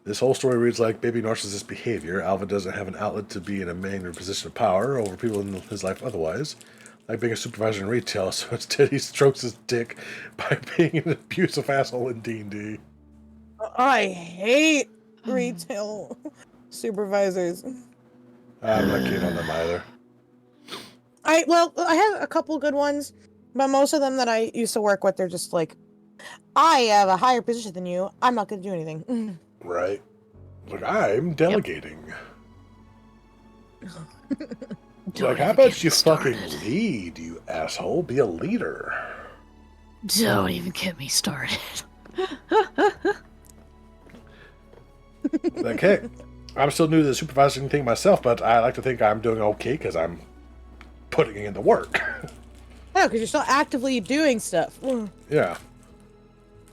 This whole story reads like baby narcissist behavior. Alva doesn't have an outlet to be in a main or position of power over people in his life otherwise. Like being a supervisor in retail, so instead he strokes his dick by being an abusive asshole in D&D. I hate retail supervisors. I'm not keen on them either. I have a couple good ones, but most of them that I used to work with, they're just like, I have a higher position than you. I'm not going to do anything. Right? Like, I'm delegating. Like, how about you fucking lead, you asshole? Be a leader. Don't even get me started. Like, hey, I'm still new to the supervising thing myself, but I like to think I'm doing okay because I'm putting in the work. No, because you're still actively doing stuff. Yeah.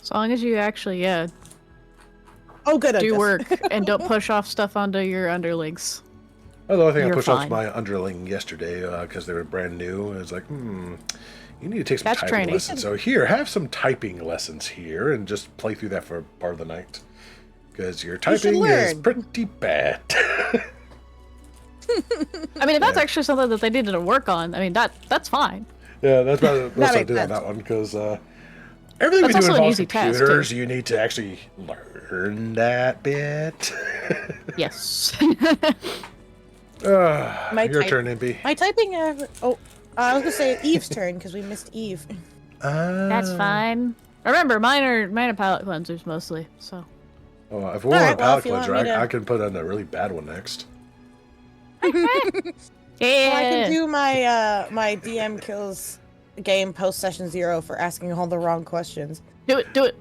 As long as you actually, Oh, good. do work and don't push off stuff onto your underlings. Well, the only thing I You're pushed off fine. my underling yesterday because they were brand new. And it's like, you need to take some That's typing training. lessons. So here, have some typing lessons here and just play through that for part of the night. Because your should typing is learn. pretty bad. I mean, if that's Yeah. actually something that they needed to work on, I mean, that's fine. Yeah, that's about the most I makes did on sense. that one because Everything That's we do also an involves easy task, computers. You need to actually learn that bit. Yes. My Your type- turn, MP. My typing I was gonna say Eve's turn because we missed Eve. That's fine. Remember, mine are palate cleansers mostly, so. Well, if we All want right, a well, palate if you want cleanser, me to- I can put on a really bad one next. Yeah. Well, I can do my my DM kills game post session 0 for asking all the wrong questions. Do it. Do it.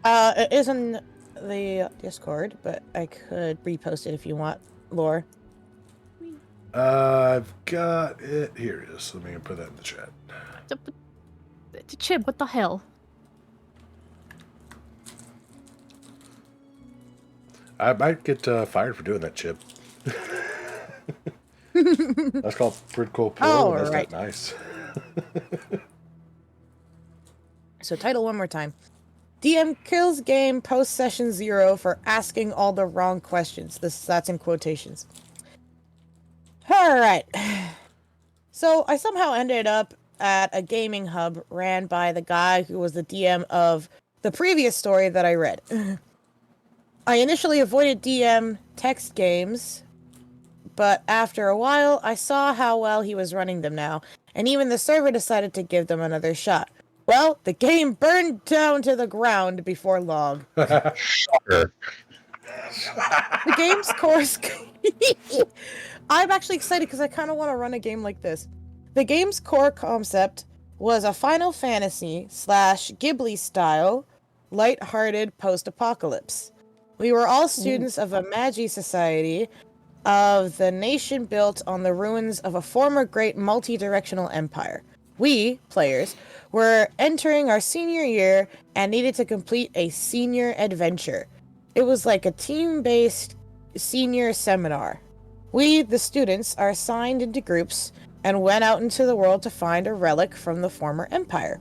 It is in the Discord, but I could repost it if you want, Lore. I've got it. Here it is. Let me put that in the chat. Chib, what the hell? I might get fired for doing that, Chip. That's called Pretty Cool Pro. Oh, That's right. not nice. So title one more time. DM kills game post session 0 for asking all the wrong questions. That's in quotations. All right. So I somehow ended up at a gaming hub ran by the guy who was the DM of the previous story that I read. I initially avoided DM text games, but after a while, I saw how well he was running them now, and even the server decided to give them another shot. Well, the game burned down to the ground before long. Shocker. The game's course... I'm actually excited because I kind of want to run a game like this. The game's core concept was a Final Fantasy / Ghibli style, light-hearted post-apocalypse. We were all students of a Magi society of the nation built on the ruins of a former great multi-directional empire. We, players, were entering our senior year and needed to complete a senior adventure. It was like a team-based senior seminar. We, the students, are assigned into groups and went out into the world to find a relic from the former empire.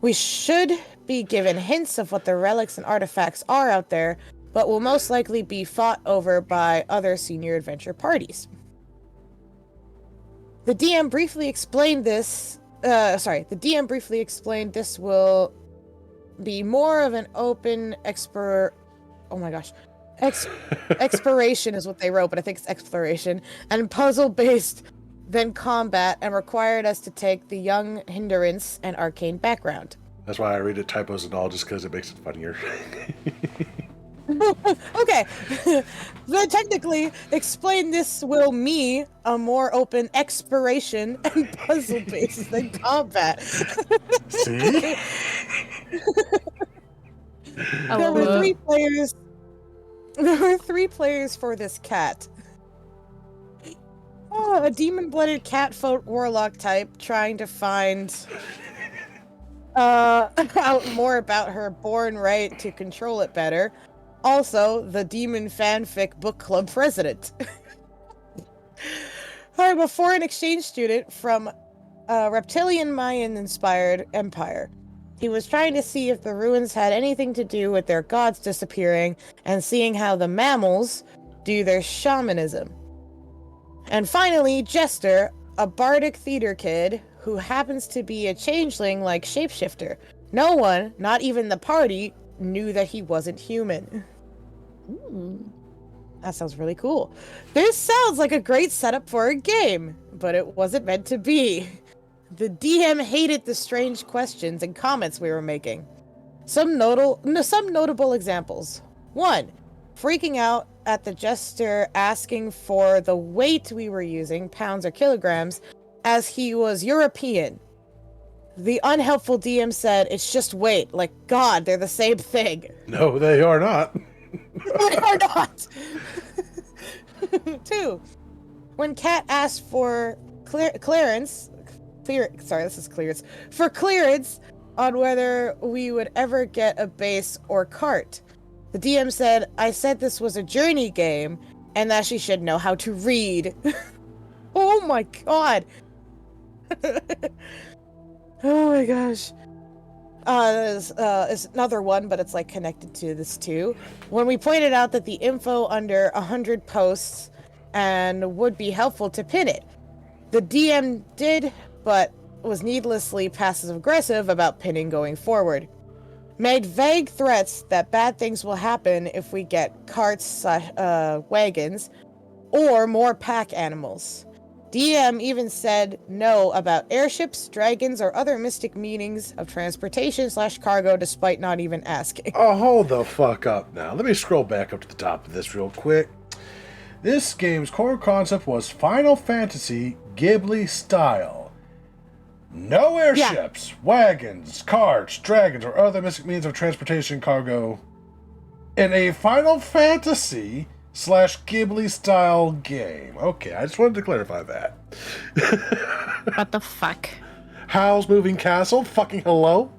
We should be given hints of what the relics and artifacts are out there, but will most likely be fought over by other senior adventure parties. The DM briefly explained this. The DM briefly explained this will be more of an open exploration is what they wrote, but I think it's exploration, and puzzle-based than combat, and required us to take the young hindrance and arcane background. That's why I read it typos and all, just because it makes it funnier. Okay. Then technically, explain this will me a more open exploration and puzzle-based than combat. See? I There love were it. 3 players. There were 3 players for this cat. Oh, a demon-blooded cat folk warlock type trying to find out more about her born right to control it better. Also, the demon fanfic book club president. I'm a foreign exchange student from a reptilian Mayan-inspired empire. He was trying to see if the ruins had anything to do with their gods disappearing and seeing how the mammals do their shamanism. And finally, Jester, a bardic theater kid who happens to be a changeling like shapeshifter. No one, not even the party, knew that he wasn't human. That sounds really cool. This sounds like a great setup for a game, but it wasn't meant to be. The DM hated the strange questions and comments we were making. Some notable examples. 1. Freaking out at the jester asking for the weight we were using, pounds or kilograms, as he was European. The unhelpful DM said, "It's just weight. Like, God, they're the same thing." No, they are not. They are not! 2. When Kat asked for clearance on whether we would ever get a base or cart. The DM said, "I said this was a journey game and that she should know how to read." Oh my god. Oh my gosh. There's another one, but it's like connected to this too. When we pointed out that the info under 100 posts and would be helpful to pin it. The DM did, but was needlessly passive-aggressive about pinning going forward. Made vague threats that bad things will happen if we get carts, wagons, or more pack animals. DM even said no about airships, dragons, or other mystic meanings of transportation/cargo despite not even asking. Oh, hold the fuck up now. Let me scroll back up to the top of this real quick. This game's core concept was Final Fantasy Ghibli style. No airships, wagons, carts, dragons, or other mystic means of transportation cargo in a Final Fantasy / Ghibli style game. Okay, I just wanted to clarify that. What the fuck? Howl's Moving Castle? Fucking hello?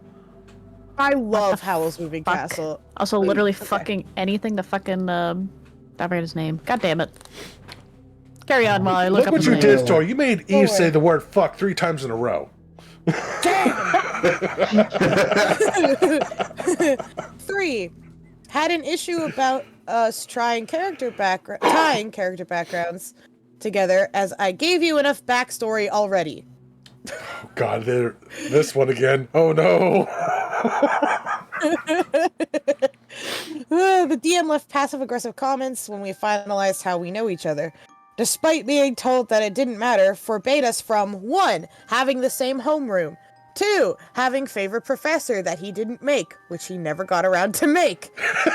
I love Howl's Moving Castle. Also, literally fucking anything to fucking, I forget his name. God damn it. Carry on while I look Look up what his you name. did, Tori. You made Eve Don't say worry. the word fuck 3 times in a row. Damn! 3. Had an issue about us tying character backgrounds together, as I gave you enough backstory already. God, this one again. Oh no. The DM left passive-aggressive comments when we finalized how we know each other. Despite being told that it didn't matter, forbade us from 1. Having the same homeroom, 2. Having favorite professor that he didn't make, which he never got around to make,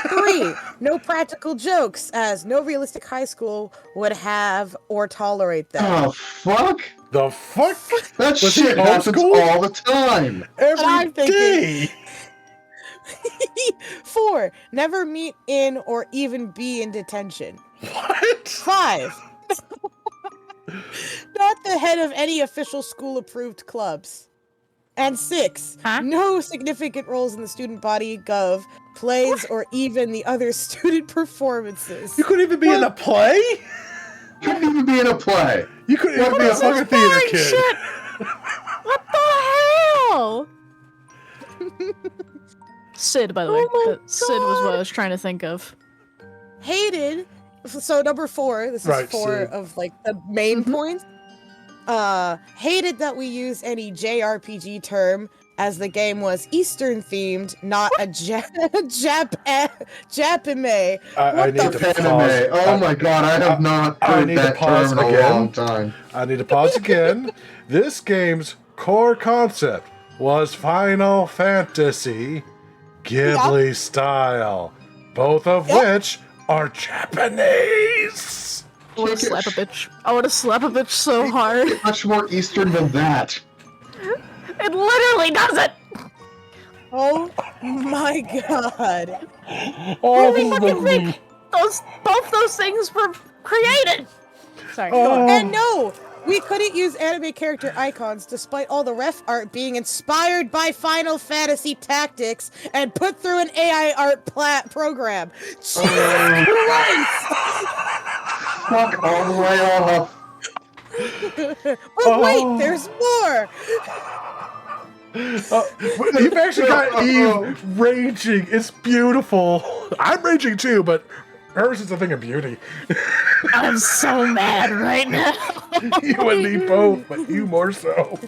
3. No practical jokes, as no realistic high school would have or tolerate them. Oh, fuck? The fuck? That Was he shit happens homeschooled? all the time. Every I'm thinking- day. 4. Never meet in or even be in detention. What? 5. Not the head of any official school-approved clubs. And 6. Huh? No significant roles in the student body, gov, plays, or even the other student performances. You couldn't even be in a play? Couldn't even be in a play. You couldn't even What be a is fucking this theater boring kid. shit? What the hell? Sid, by the way. Sid was what I was trying to think of. Hated. So number 4. This is Right, 4 Sid. of like the main points. Hated that we use any JRPG term, as the game was Eastern themed, not a Japime. I need to pause. Anime. Oh my god, I have not I heard need to that pause term in a again. long time. I need to pause again. This game's core concept was Final Fantasy Ghibli style, both of which are Japanese. I want to slap a bitch. I want to slap a bitch so hard. Much more Eastern than that. It literally does it! Oh my god. Oh, Really fucking think both those things were created! Sorry, go on. And no, we couldn't use anime character icons despite all the ref art being inspired by Final Fantasy Tactics and put through an AI art program. Jesus Christ! Fuck all the way off. But wait, there's more! You've actually got Eve raging. It's beautiful. I'm raging too, but hers is a thing of beauty. I'm so mad right now. You and me both, but you more so.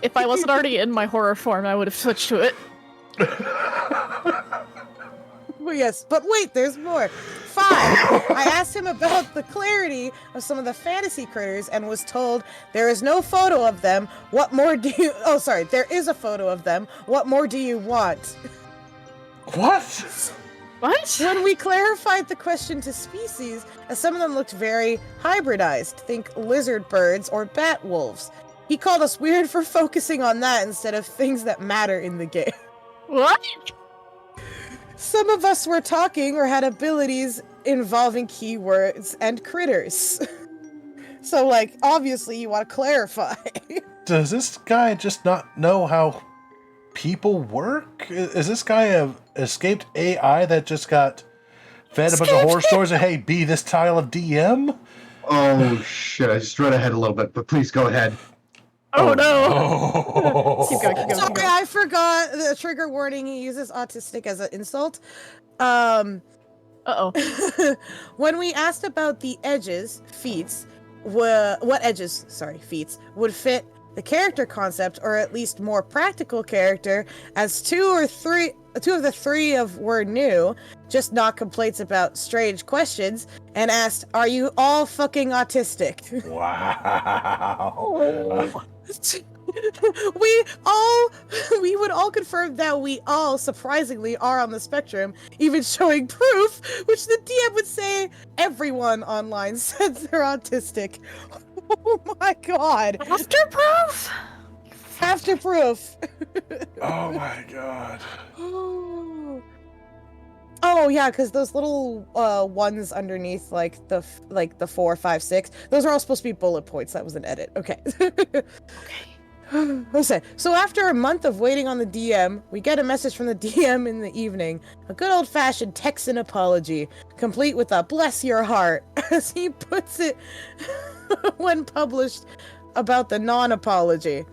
If I wasn't already in my horror form, I would have switched to it. Well, yes, but wait, there's more. 5. I asked him about the clarity of some of the fantasy critters and was told there is no photo of them. What more do you... Oh, sorry, there is a photo of them. What more do you want? What? What? When we clarified the question to species, as some of them looked very hybridized, think lizard birds or bat wolves. He called us weird for focusing on that instead of things that matter in the game. What? Some of us were talking or had abilities involving keywords and critters. So, like, obviously you want to clarify. Does this guy just not know how people work? Is this guy a escaped AI that just got fed a bunch of horror stories and, hey, be this style of DM? Oh shit, I just read ahead a little bit, but please go ahead. Oh no! Oh. Keep going, keep going, keep Sorry, going. I forgot the trigger warning. He uses autistic as an insult. Uh-oh. When we asked about the edges, feats, what edges, feats, would fit the character concept, or at least more practical character, as two of the three were new, just not complaints about strange questions, and asked, "Are you all fucking autistic?" Wow. we would all confirm that we all surprisingly are on the spectrum, even showing proof, which the DM would say everyone online says they're autistic. Oh my god. After proof? After proof. Oh my god. Oh yeah, because those little ones underneath, like the 4, 5, 6, those are all supposed to be bullet points. That was an edit. Okay. Okay. So after a month of waiting on the DM, we get a message from the DM in the evening. A good old-fashioned Texan apology, complete with a "bless your heart," as he puts it when published about the non-apology.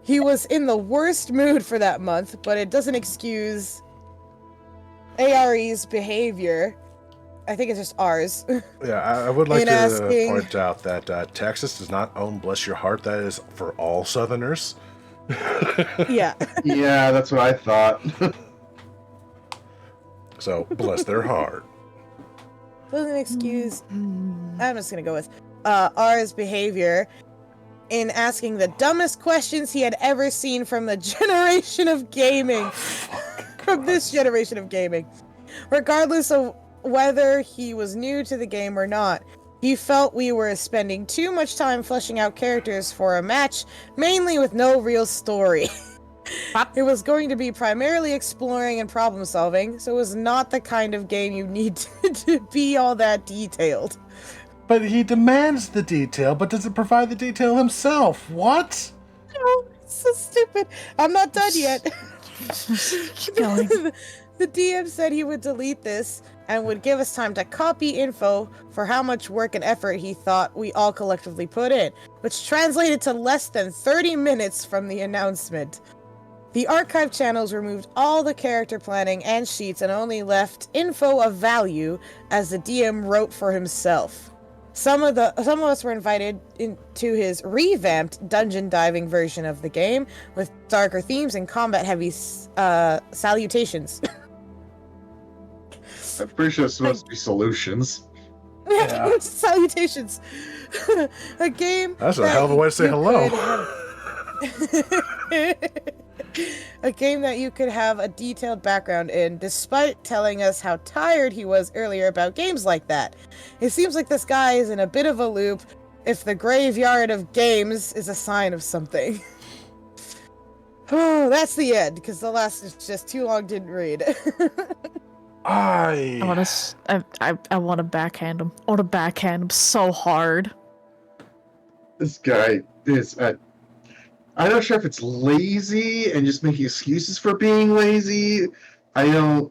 He was in the worst mood for that month, but it doesn't excuse ARE's behavior. I think it's just ours. Yeah, I would like In to asking- point out that Texas does not own Bless Your Heart. That is for all Southerners. Yeah. Yeah, that's what I thought. So, bless their heart. Doesn't excuse. I'm just gonna go with R's behavior in asking the dumbest questions he had ever seen from the generation of gaming. From this generation of gaming. Regardless of whether he was new to the game or not, he felt we were spending too much time fleshing out characters for a match, mainly with no real story. It was going to be primarily exploring and problem solving, so it was not the kind of game you need to be all that detailed. But he demands the detail, but doesn't provide the detail himself. What? No, it's so stupid. I'm not done yet. Keep going. The DM said he would delete this and would give us time to copy info for how much work and effort he thought we all collectively put in, which translated to less than 30 minutes from the announcement. The archive channels removed all the character planning and sheets and only left info of value, as the DM wrote for himself. Some of us were invited into his revamped dungeon diving version of the game with darker themes and combat-heavy salutations. I'm pretty sure it's supposed to be solutions. Yeah. Salutations. A game. That's a that hell of a way to say you hello. A game that you could have a detailed background in, despite telling us how tired he was earlier about games like that. It seems like this guy is in a bit of a loop, if the graveyard of games is a sign of something. Oh, that's the end, because the last is just too long, didn't read. I want to backhand him. I want to backhand him so hard. This guy is. I'm not sure if it's lazy and just making excuses for being lazy. I don't.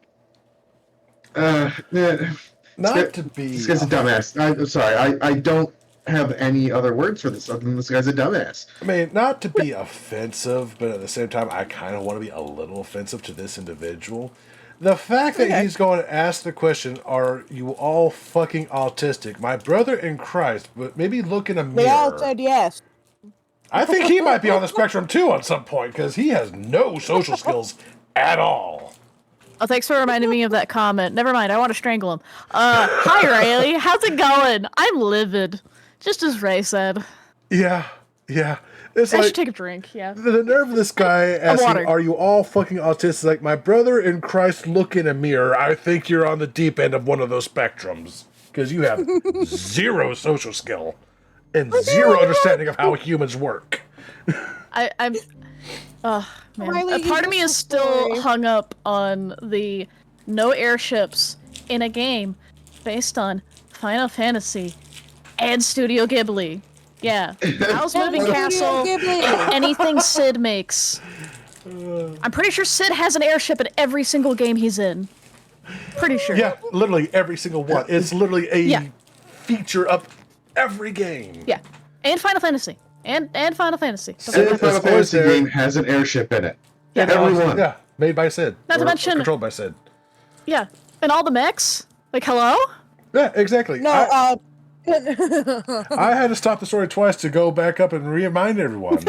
Not to be. This guy's a dumbass. I'm sorry. I don't have any other words for this other than this guy's a dumbass. I mean, not to be offensive, but at the same time, I kind of want to be a little offensive to this individual. The fact that he's going to ask the question, "Are you all fucking autistic?" My brother in Christ, but maybe look in a mirror. They all said yes. I think he might be on the spectrum too at some point, because he has no social skills at all. Oh, thanks for reminding me of that comment. Never mind, I want to strangle him. Hi, Riley. How's it going? I'm livid. Just as Ray said. Yeah. It's I like should take a drink, yeah. the nerve of this guy asking, water. "Are you all fucking autistic?" Like, my brother in Christ, look in a mirror. I think you're on the deep end of one of those spectrums, because you have zero social skill and zero understanding of how humans work. I'm. Oh, man. Riley, A part of you me tell is the still story. hung up on the no airships in a game based on Final Fantasy and Studio Ghibli. Yeah. Howl's Moving Studio Castle Ghibli. and anything Sid makes. I'm pretty sure Sid has an airship in every single game he's in. Pretty sure. Yeah, literally every single one. It's literally a Yeah. feature of every game. Yeah. And Final Fantasy. And Final Fantasy. Sid Every Final is always Fantasy there. game has an airship in it. Yeah. Everyone. Yeah, made by Sid. Not to Or mention- controlled by Sid. Yeah. And all the mechs? Like, hello? Yeah, exactly. No, I had to stop the story twice to go back up and remind everyone.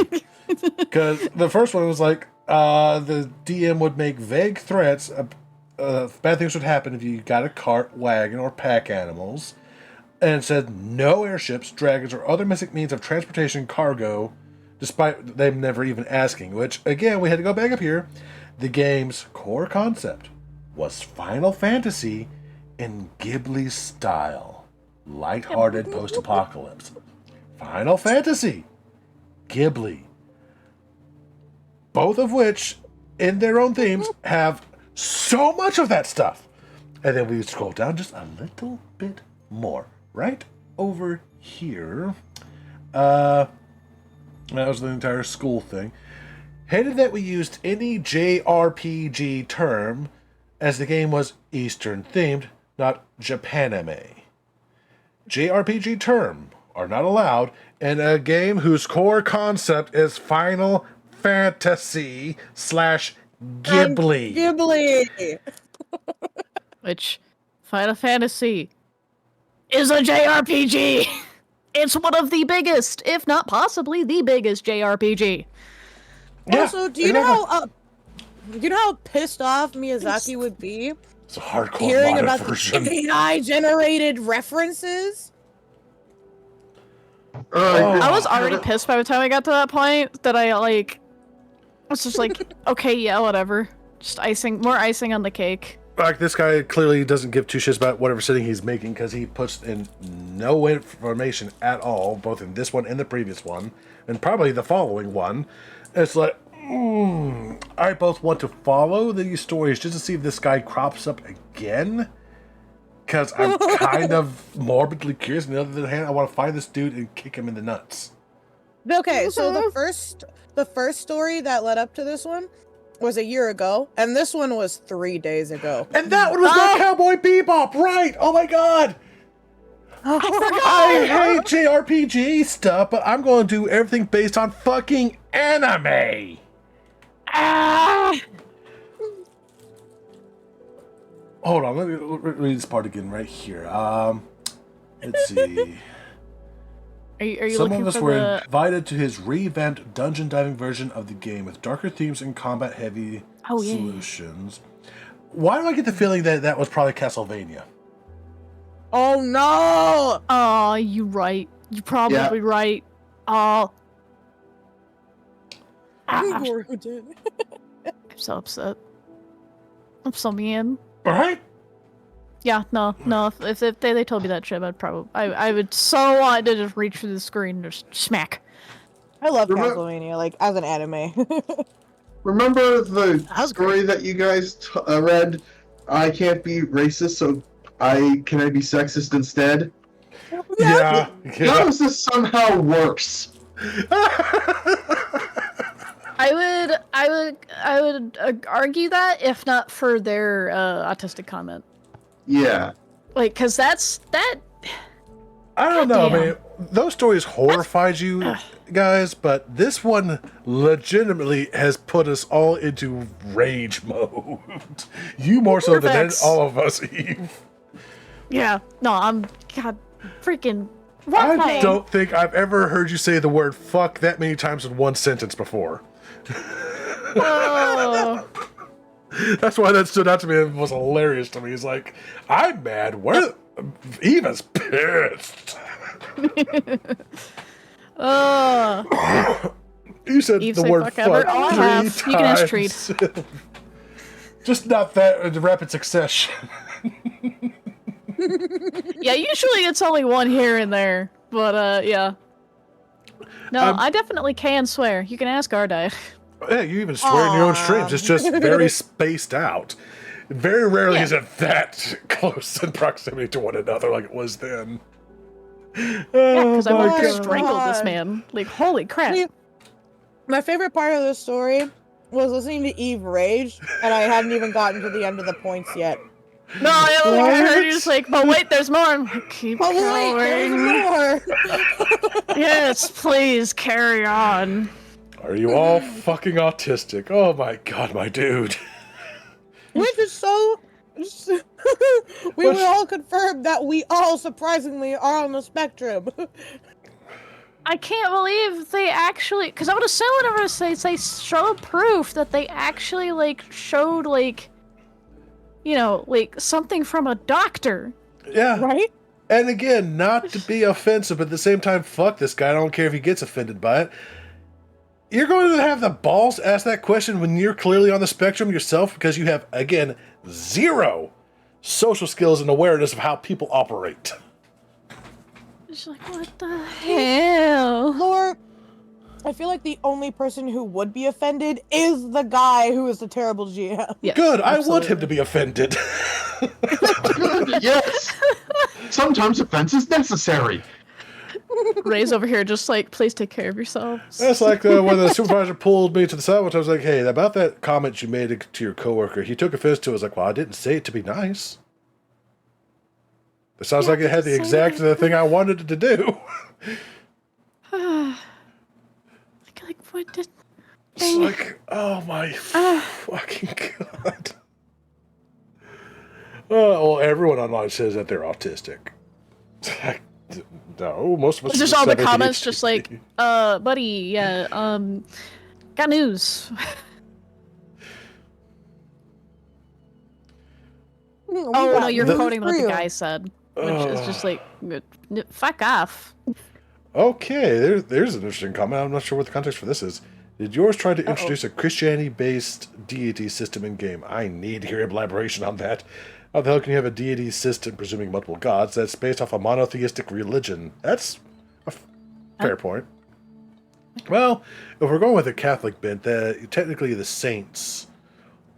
Because the first one was like, the DM would make vague threats. Bad things would happen if you got a cart, wagon, or pack animals. And it said no airships, dragons, or other missing means of transportation cargo, despite them never even asking. Which, again, we had to go back up here. The game's core concept was Final Fantasy in Ghibli style. Lighthearted post-apocalypse. Final Fantasy. Ghibli. Both of which, in their own themes, have so much of that stuff. And then we scroll down just a little bit more. Right over here. That was the entire school thing. Hated that we used any JRPG term, as the game was Eastern themed, not Japanime. JRPG term are not allowed in a game whose core concept is Final Fantasy / Ghibli. Ghibli. Which Final Fantasy is a JRPG. It's one of the biggest, if not possibly the biggest JRPG. Yeah, Also, do you know how pissed off Miyazaki would be it's a hardcore hearing modded about version. the AI generated references? I was already pissed by the time I got to that point that I was just like, okay, yeah, whatever. Just more icing on the cake. Like, this guy clearly doesn't give two shits about whatever setting he's making, because he puts in no information at all, both in this one and the previous one, and probably the following one. It's like, I both want to follow these stories just to see if this guy crops up again, because I'm kind of morbidly curious. On the other hand, I want to find this dude and kick him in the nuts. Okay, so the first story that led up to this one was a year ago, and this one was 3 days ago. And that one was not Cowboy Bebop, right? Oh my god! I hate JRPG stuff, but I'm going to do everything based on fucking anime. Hold on, let me read this part again right here. Let's see. Are you Some looking of us for were the... invited to his revamped dungeon diving version of the game with darker themes and combat-heavy solutions. Why do I get the feeling that that was probably Castlevania? Oh no! Oh, you right. You're probably right. Oh. I'm so upset. I'm so mean. Right? Yeah, no. If they told me that shit, I would so want to just reach for the screen and just smack. I love Castlevania, like, as an anime. Remember the was story that you guys read? I can't be racist, so can I be sexist instead? Yeah. How does this somehow works? I would argue that if not for their autistic comment. Yeah. Like, cause that. I don't know, Goddamn. man. Those stories horrified you guys, but this one legitimately has put us all into rage mode. You more so than Perfect. all of us, Eve. Yeah. No, I'm God freaking. I don't think I've ever heard you say the word fuck that many times in one sentence before. Oh. That's why that stood out to me. It was hilarious to me. He's like, I'm mad. Eva's pissed. You said Eve the say word fuck fuck ever. All I have. 3 You can ask times. Just not that in rapid succession. Yeah, usually it's only one here and there, but yeah. No, I definitely can swear. You can ask Ardai. Yeah, you even swear in your own streams. It's just very spaced out. Very rarely is it that close in proximity to one another like it was then. Yeah, because I my want to God. strangle this man. Like, holy crap. See, my favorite part of this story was listening to Eve rage, and I hadn't even gotten to the end of the points yet. No, I heard you just like, but wait, there's more. I'm like, keep Oh wait, going. there's more! Yes, please carry on. Are you all fucking autistic? Oh my god, my dude. Which is so We were all confirmed that we all surprisingly are on the spectrum. I can't believe they actually, because I would assume whenever they showed proof that they actually like showed like, you know, like something from a doctor. Yeah. Right? And again, not to be offensive, but at the same time, fuck this guy. I don't care if he gets offended by it. You're going to have the balls to ask that question when you're clearly on the spectrum yourself because you have, again, zero social skills and awareness of how people operate. It's like, what the hell? Lord, I feel like the only person who would be offended is the guy who is the terrible GM. Yes, Good, I want absolutely. him to be offended. Good, yes. Sometimes offense is necessary. Ray's over here just like, please take care of yourselves. That's like when the supervisor pulled me to the side, which I was like, hey, about that comment you made to your coworker, he took offense to it. I was like, well, I didn't say it to be nice. It sounds like it had the exact thing I wanted it to do. like, what did... It's like, oh my fucking god. Well, everyone online says that they're autistic. No, most of us. Just are all the 70. comments just like, buddy, yeah, got news. Oh, no, you're quoting what the guy said, which is just like, fuck off. Okay, there's an interesting comment. I'm not sure what the context for this is. Did yours try to introduce a Christianity-based deity system in game? I need to hear elaboration on that. How the hell can you have a deity system presuming multiple gods that's based off a monotheistic religion? That's a fair point. Well, if we're going with a Catholic bent, technically the saints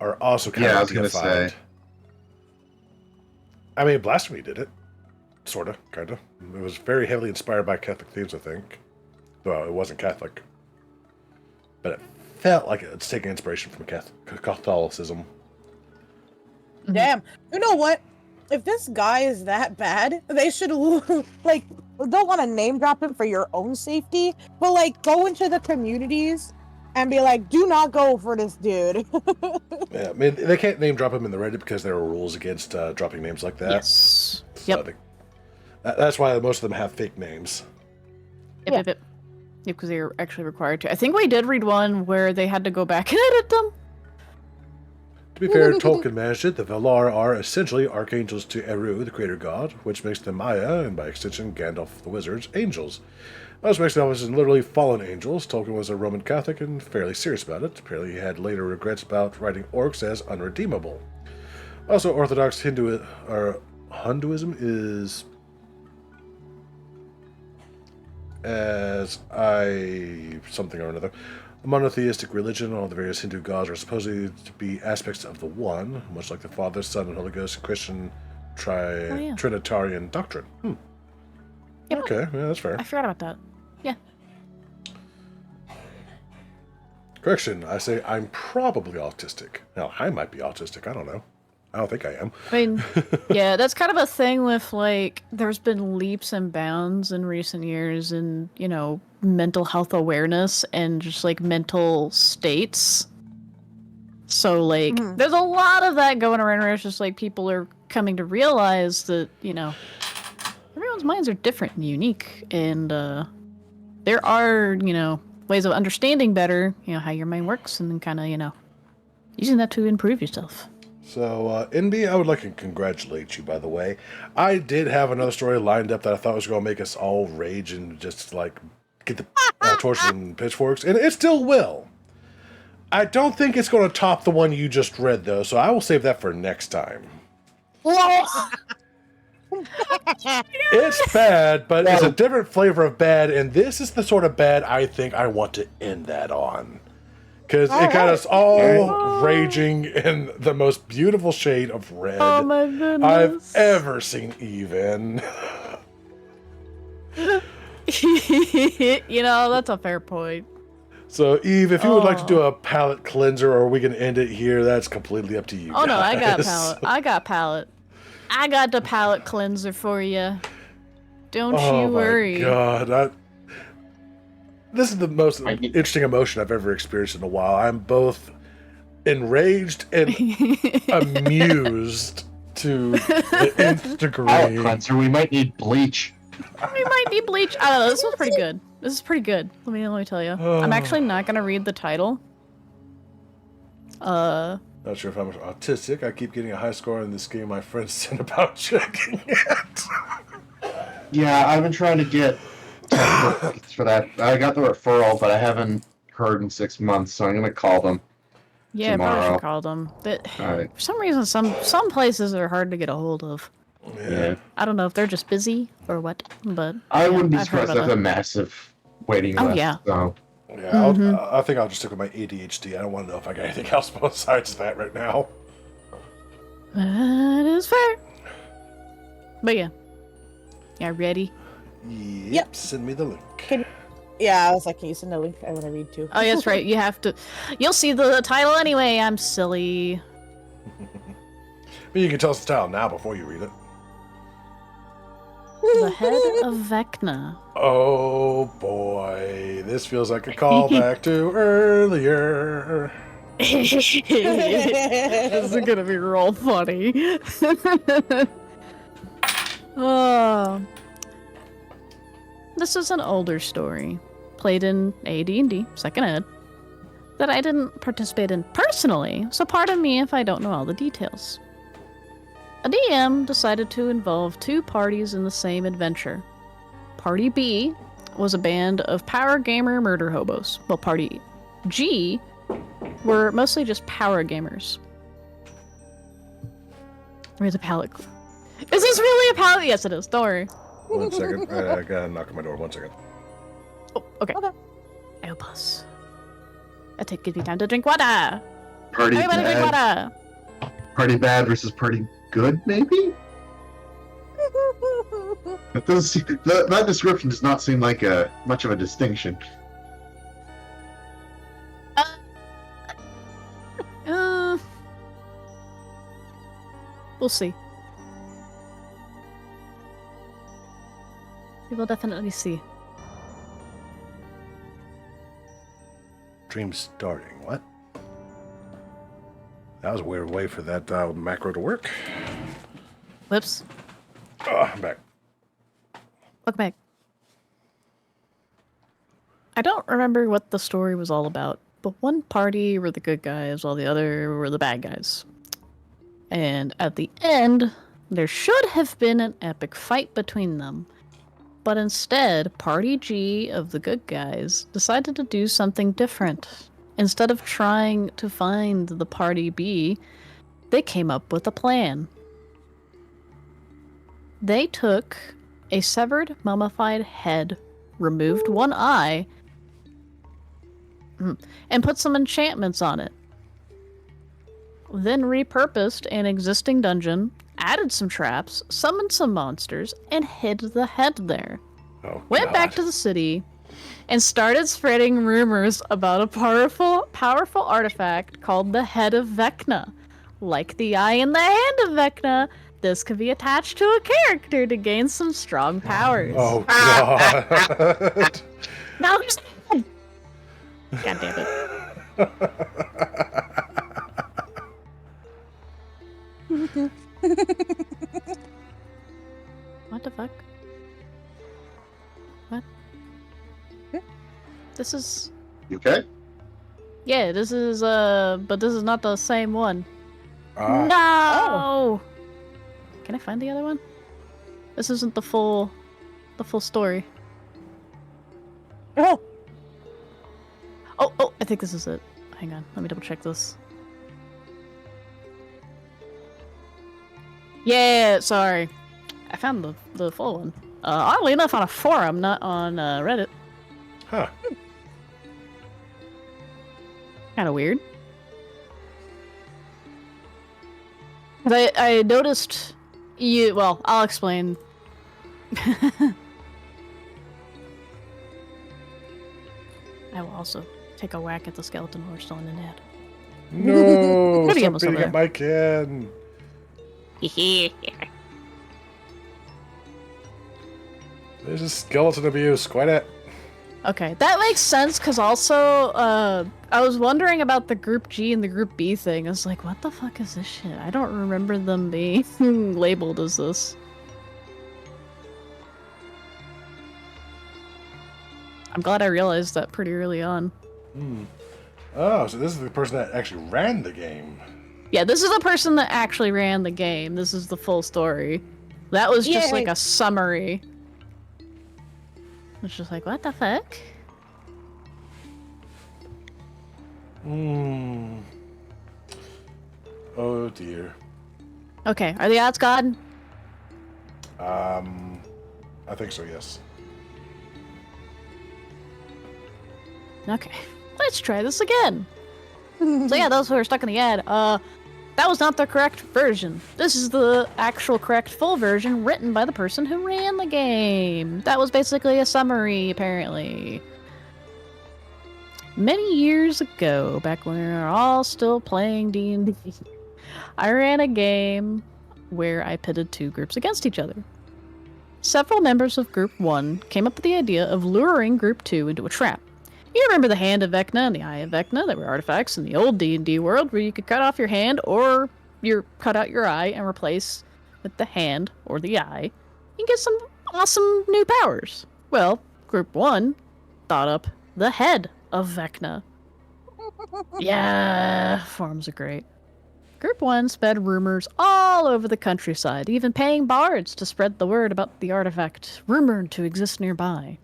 are also kind Yeah, I of was gonna deified. say. I mean, Blasphemy did it. Sorta, kinda. It was very heavily inspired by Catholic themes, I think. Well, it wasn't Catholic. But it felt like it's taking inspiration from Catholicism. Damn. You know what? If this guy is that bad, they should, like, don't want to name drop him for your own safety, but, like, go into the communities and be like, do not go for this dude. Yeah, I mean, they can't name drop him in the Reddit because there are rules against dropping names like that. Yes. So that's why most of them have fake names. Yep, because they were actually required to. I think we did read one where they had to go back and edit them. To be fair, Tolkien managed it. The Valar are essentially archangels to Eru, the creator god, which makes them Maya, and by extension, Gandalf the Wizard's angels. Most makes them literally fallen angels. Tolkien was a Roman Catholic and fairly serious about it. Apparently, he had later regrets about writing orcs as unredeemable. Also, Orthodox Hinduism is, something or another, a monotheistic religion. All the various Hindu gods are supposedly to be aspects of the One, much like the Father, Son, and Holy Ghost in Christian Trinitarian doctrine. Yep. Okay, yeah, that's fair. I forgot about that. Yeah. Correction, I say I'm probably autistic. Now, I might be autistic, I don't know. I don't think I am. I mean, yeah, that's kind of a thing with, like, there's been leaps and bounds in recent years in, you know, mental health awareness and just, like, mental states. So, like, there's a lot of that going around where it's just, like, people are coming to realize that, you know, everyone's minds are different and unique, and, there are, you know, ways of understanding better, you know, how your mind works, and then kind of, you know, using that to improve yourself. So, NB, I would like to congratulate you, by the way. I did have another story lined up that I thought was going to make us all rage and just, like, get the torches and pitchforks, and it still will. I don't think it's going to top the one you just read, though, so I will save that for next time. It's bad, but it's a different flavor of bad, and this is the sort of bad I think I want to end that on. Because it got us all raging in the most beautiful shade of red Oh my goodness. I've ever seen, even. You know, that's a fair point. So, Eve, if you would like to do a palate cleanser, or we can end it here, that's completely up to you. Oh no, I got guys. palate. I got the palate cleanser for you. Don't Oh you worry. my god. This is the most interesting emotion I've ever experienced in a while. I'm both enraged and amused to the nth degree. Palate cleanser. We might need bleach. We might need bleach. I don't know. This was pretty good. This is pretty good. Let me tell you. I'm actually not gonna read the title. Not sure if I'm autistic. I keep getting a high score in this game. My friends sent about checking it. Yeah, I've been trying to get tickets for that. I got the referral, but I haven't heard in 6 months, so I'm gonna call them. Yeah, I probably Tomorrow. should call them. Alright. For some reason, some places are hard to get a hold of. Yeah. I don't know if they're just busy or what, but I yeah, wouldn't be I've heard surprised about if a that. massive waiting Oh, list. yeah. So. Yeah, I think I'll just stick with my ADHD. I don't want to know if I got anything else besides that right now. That is fair. But yeah. Yeah, ready? Yep. Send me the link. Yeah, I was like, can you send a link? I want to read too. Oh, yeah, that's right. You have to. You'll see the title anyway. I'm silly. But you can tell us the title now before you read it. The Head of Vecna. Oh boy, this feels like a callback to earlier. This is gonna be real funny. Oh. This is an older story, played in AD&D, second ed, that I didn't participate in personally, so pardon me if I don't know all the details. A DM decided to involve two parties in the same adventure. Party B was a band of power gamer murder hobos, while Party G were mostly just power gamers. Where's the palette? Is this really a palette? Yes, it is. Don't worry. 1 second. I gotta knock on my door. 1 second. Oh, okay. I'll pause. It gives me time to drink water. Party Everybody drink bad. water. Party bad versus party good, maybe? That doesn't seem, that description does not seem like much of a distinction. We'll see. We will definitely see. Dream starting. What? That was a weird way for that macro to work. Whoops. Oh, I'm back. Welcome back. I don't remember what the story was all about, but one party were the good guys while the other were the bad guys. And at the end, there should have been an epic fight between them. But instead, Party G of the good guys decided to do something different. Instead of trying to find the Party B, they came up with a plan. They took a severed, mummified head, removed one eye, and put some enchantments on it. Then repurposed an existing dungeon, added some traps, summoned some monsters, and hid the head there. Oh, Went back to the city, and started spreading rumors about a powerful artifact called the Head of Vecna. Like the eye in the hand of Vecna, this could be attached to a character to gain some strong powers. Oh, God. Now who's dead? God damn it. What the fuck? What? This is... You okay? Yeah, this is, but this is not the same one. Ah. No! Can I find the other one? This isn't the full story. Oh, Oh, I think this is it. Hang on, let me double check this. Yeah, sorry. I found the full one. Oddly enough, on a forum, not on Reddit. Huh. Kind of weird. 'Cause I noticed you. Well, I'll explain. I will also take a whack at the skeleton horse still in the net. No! Pretty Stop almost beating over at my can. There's a skeleton abuse. Quit it. Okay, that makes sense, because also, I was wondering about the Group G and the Group B thing. I was like, what the fuck is this shit? I don't remember them being labeled as this. I'm glad I realized that pretty early on. Oh, so this is the person that actually ran the game. Yeah, this is the person that actually ran the game. This is the full story. That was just Yay. like a summary. It's just like, what the fuck? Oh dear. Okay, are the odds gone? I think so, yes. Okay, let's try this again. So yeah, those who are stuck in the ad, that was not the correct version. This is the actual correct full version written by the person who ran the game. That was basically a summary, apparently. Many years ago, back when we were all still playing D&D, I ran a game where I pitted two groups against each other. Several members of Group 1 came up with the idea of luring Group 2 into a trap. You remember the Hand of Vecna and the Eye of Vecna that were artifacts in the old D&D world where you could cut off your hand or cut out your eye and replace with the hand or the eye. You get some awesome new powers. Well, Group 1 thought up the Head of Vecna. Yeah, forums are great. Group 1 sped rumors all over the countryside, even paying bards to spread the word about the artifact rumored to exist nearby.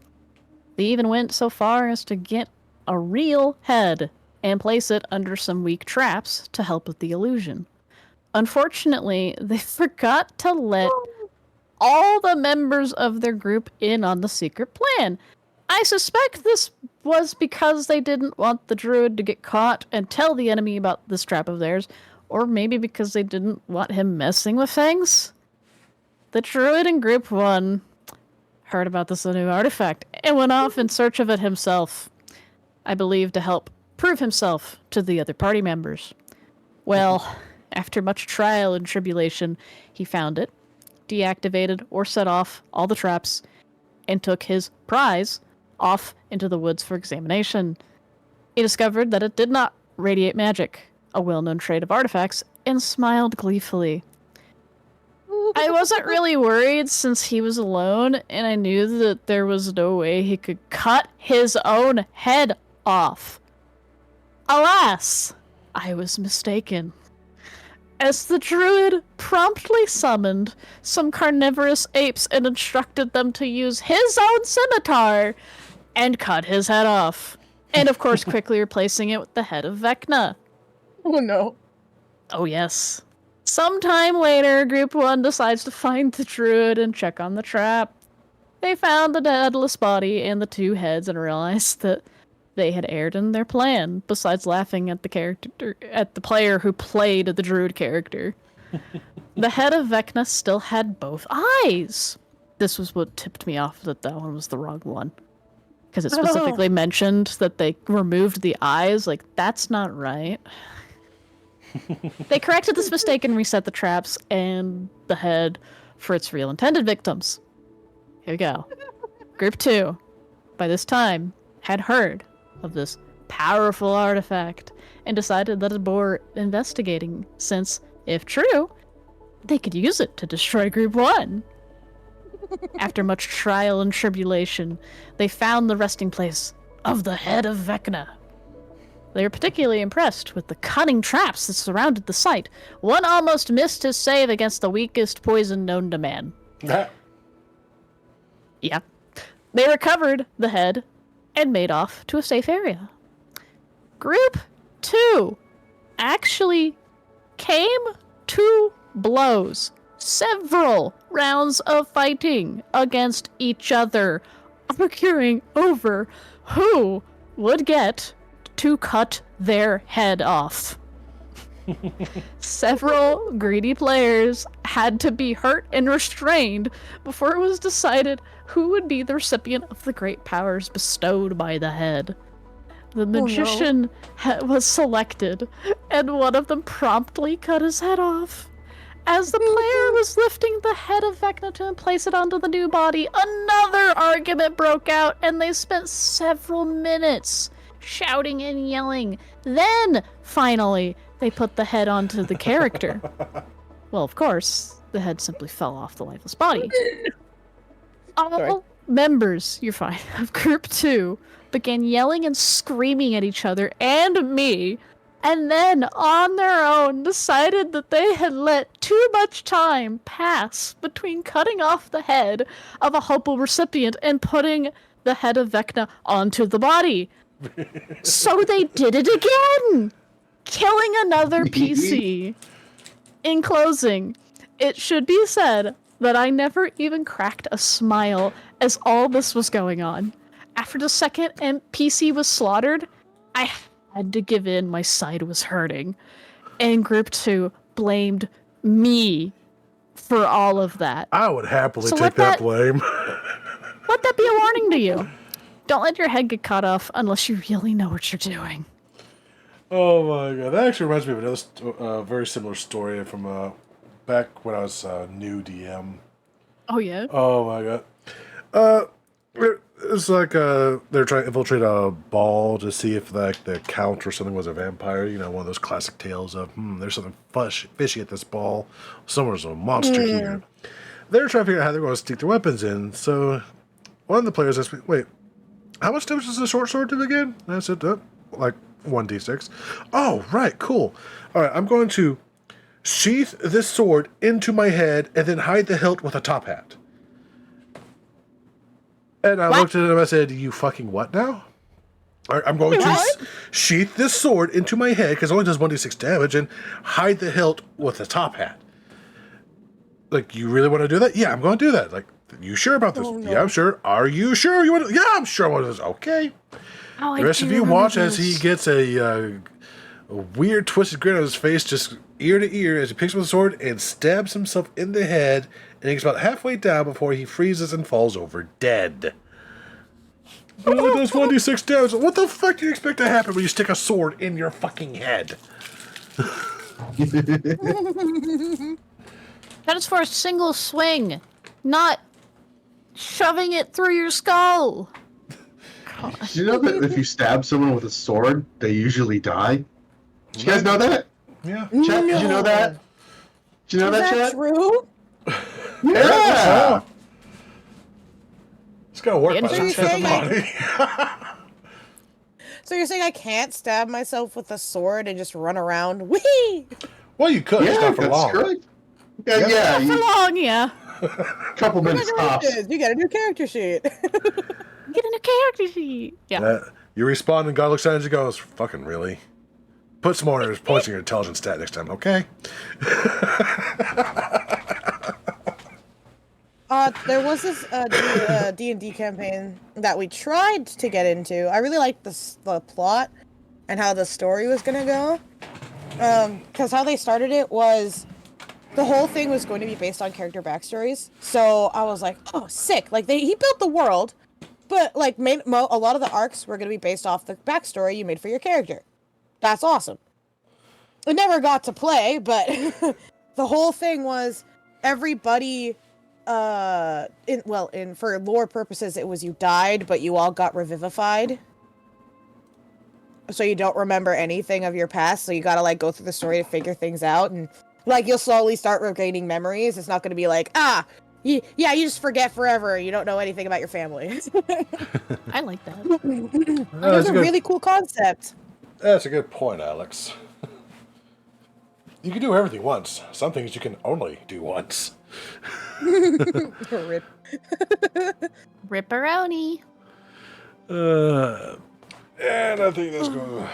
They even went so far as to get a real head and place it under some weak traps to help with the illusion. Unfortunately, they forgot to let all the members of their group in on the secret plan. I suspect this was because they didn't want the druid to get caught and tell the enemy about this trap of theirs, or maybe because they didn't want him messing with things. The druid in Group 1 heard about this new artifact and went off in search of it himself. I believe to help prove himself to the other party members. Well, after much trial and tribulation, he found it, deactivated or set off all the traps, and took his prize off into the woods for examination. He discovered that it did not radiate magic, a well-known trait of artifacts, and smiled gleefully. I wasn't really worried since he was alone, and I knew that there was no way he could cut his own head off. Alas, I was mistaken. As the druid promptly summoned some carnivorous apes and instructed them to use his own scimitar and cut his head off. And of course, quickly replacing it with the head of Vecna. Oh no. Oh yes. Sometime later, Group 1 decides to find the druid and check on the trap. They found the headless body and the two heads and realized that they had erred in their plan, besides laughing at the player who played the druid character. The head of Vecna still had both eyes. This was what tipped me off that one was the wrong one. Because it specifically mentioned that they removed the eyes. Like, that's not right. They corrected this mistake and reset the traps and the head for its real intended victims. Here we go. Group 2, by this time, had heard of this powerful artifact and decided that it bore investigating, since, if true, they could use it to destroy Group 1. After much trial and tribulation, they found the resting place of the head of Vecna. They were particularly impressed with the cunning traps that surrounded the site. One almost missed his save against the weakest poison known to man. Yeah. They recovered the head and made off to a safe area. Group 2 actually came to blows. Several rounds of fighting against each other, arguing over who would get to cut their head off. Several greedy players had to be hurt and restrained before it was decided who would be the recipient of the great powers bestowed by the head. The magician was selected, and one of them promptly cut his head off. As the player was lifting the head of Vecna to place it onto the new body, another argument broke out, and they spent several minutes shouting and yelling. Then, finally, they put the head onto the character. Well, of course, the head simply fell off the lifeless body. All members, you're fine, of Group 2 began yelling and screaming at each other and me, and then, on their own, decided that they had let too much time pass between cutting off the head of a hopeful recipient and putting the head of Vecna onto the body. So they did it again, killing another PC. In closing, it should be said that I never even cracked a smile as all this was going on. After the second NPC was slaughtered, I had to give in. My side was hurting. And Group 2 blamed me for all of that. I would happily So take let that that- blame. Let that be a warning to you. Don't let your head get cut off unless you really know what you're doing. Oh my god, that actually reminds me of another very similar story from back when I was new DM. Oh, yeah? Oh my god. It's like they're trying to infiltrate a ball to see if like the count or something was a vampire. You know, one of those classic tales of there's something fishy at this ball. Someone's a monster here. They're trying to figure out how they're going to stick their weapons in. So one of the players asked me, "Wait, how much damage does the short sword do again?" And I said, "Like 1d6." Oh, right, cool. All right, I'm going to sheath this sword into my head and then hide the hilt with a top hat. And I looked at him and I said, "You fucking what now?" All right, I'm going to sheath this sword into my head, because it only does 1d6 damage, and hide the hilt with a top hat. Like, you really want to do that? Yeah, I'm going to do that. Like, you sure about this? Oh, no. Yeah, I'm sure. Are you sure you want to? Yeah, I'm sure I want to do this. Okay. Oh, The rest of you watch as he gets a weird twisted grin on his face, just ear to ear, as he picks up the sword and stabs himself in the head, and he gets about halfway down before he freezes and falls over dead. Oh, it does 1d6 damage. What the fuck do you expect to happen when you stick a sword in your fucking head? That is for a single swing, not shoving it through your skull. Did you know that if you stab someone with a sword, they usually die? Did you guys know that? Yeah. Chat, did you know that? Did you know Is that, that Chat? true? Yeah! It's gotta work by So the you're fifth saying body. So you're saying I can't stab myself with a sword and just run around? Whee! Well, you could. It's Yeah, not for that's long. correct. Yeah, Yeah. yeah, For you, long, yeah. couple minutes tops. Congratulations, you got a new character sheet. Get a new character sheet. Yeah. You respawn and God looks at it and goes, "Fucking really? Put some more points in your intelligence stat next time, okay?" There was this D&D campaign that we tried to get into. I really liked the plot and how the story was gonna go. Because how they started it was the whole thing was going to be based on character backstories. So I was like, oh, sick! Like he built the world, but like a lot of the arcs were gonna be based off the backstory you made for your character. That's awesome. It never got to play, but the whole thing was everybody. For lore purposes, it was you died, but you all got revivified. So you don't remember anything of your past, so you gotta, like, go through the story to figure things out, and, like, you'll slowly start regaining memories. It's not gonna be like, you just forget forever, you don't know anything about your family. I like that. It was a really cool concept. That's a good point, Alex. You can do everything once. Some things you can only do once. Rip. Ripperoni. And I think that's going to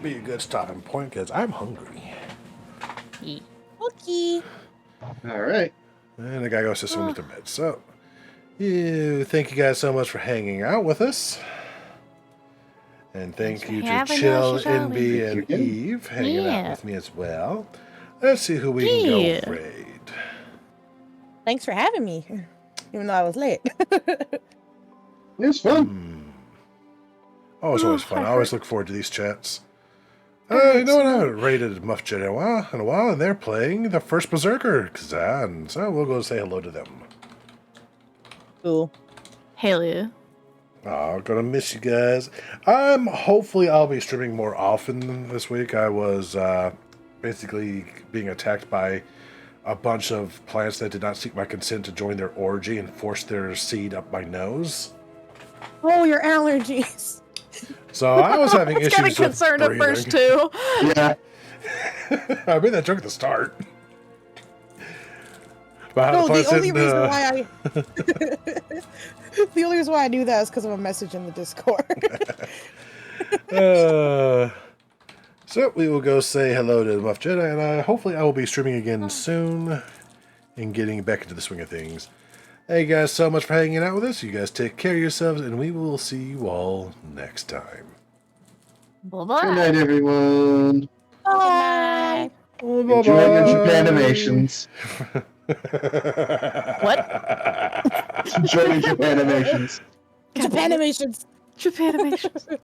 be a good stopping point, because I'm hungry. Okay. All right. And the guy goes to swim to bed. So, thank you guys so much for hanging out with us. And thank you to having Chill, us, Envy, Thank and you. Eve hanging out Yeah. with me as well. Let's see who we can Yeah. go raid. Thanks for having me, even though I was late. It was fun. Oh, it's always fun. I always look forward to these chats. You know what? I haven't rated Muff Jedi in a while, and they're playing the first Berserker Kazan, so we'll go say hello to them. Cool. Hell yeah. Oh, gonna miss you guys. Hopefully I'll be streaming more often this week. I was basically being attacked by a bunch of plants that did not seek my consent to join their orgy and forced their seed up my nose. Oh, your allergies. So I was having It's issues kind of with concerned at breathing. first too. Yeah. I made that joke at the start. But No, the plants only didn't, reason why the only reason why I knew that is because of a message in the Discord. So we will go say hello to Muff Jedi, and hopefully I will be streaming again soon and getting back into the swing of things. Thank you guys so much for hanging out with us. You guys take care of yourselves, and we will see you all next time. Bye-bye. Good night, everyone. Bye. Enjoy your Japanimations. What? Enjoy your Japanimations. Japanimations. Japanimations.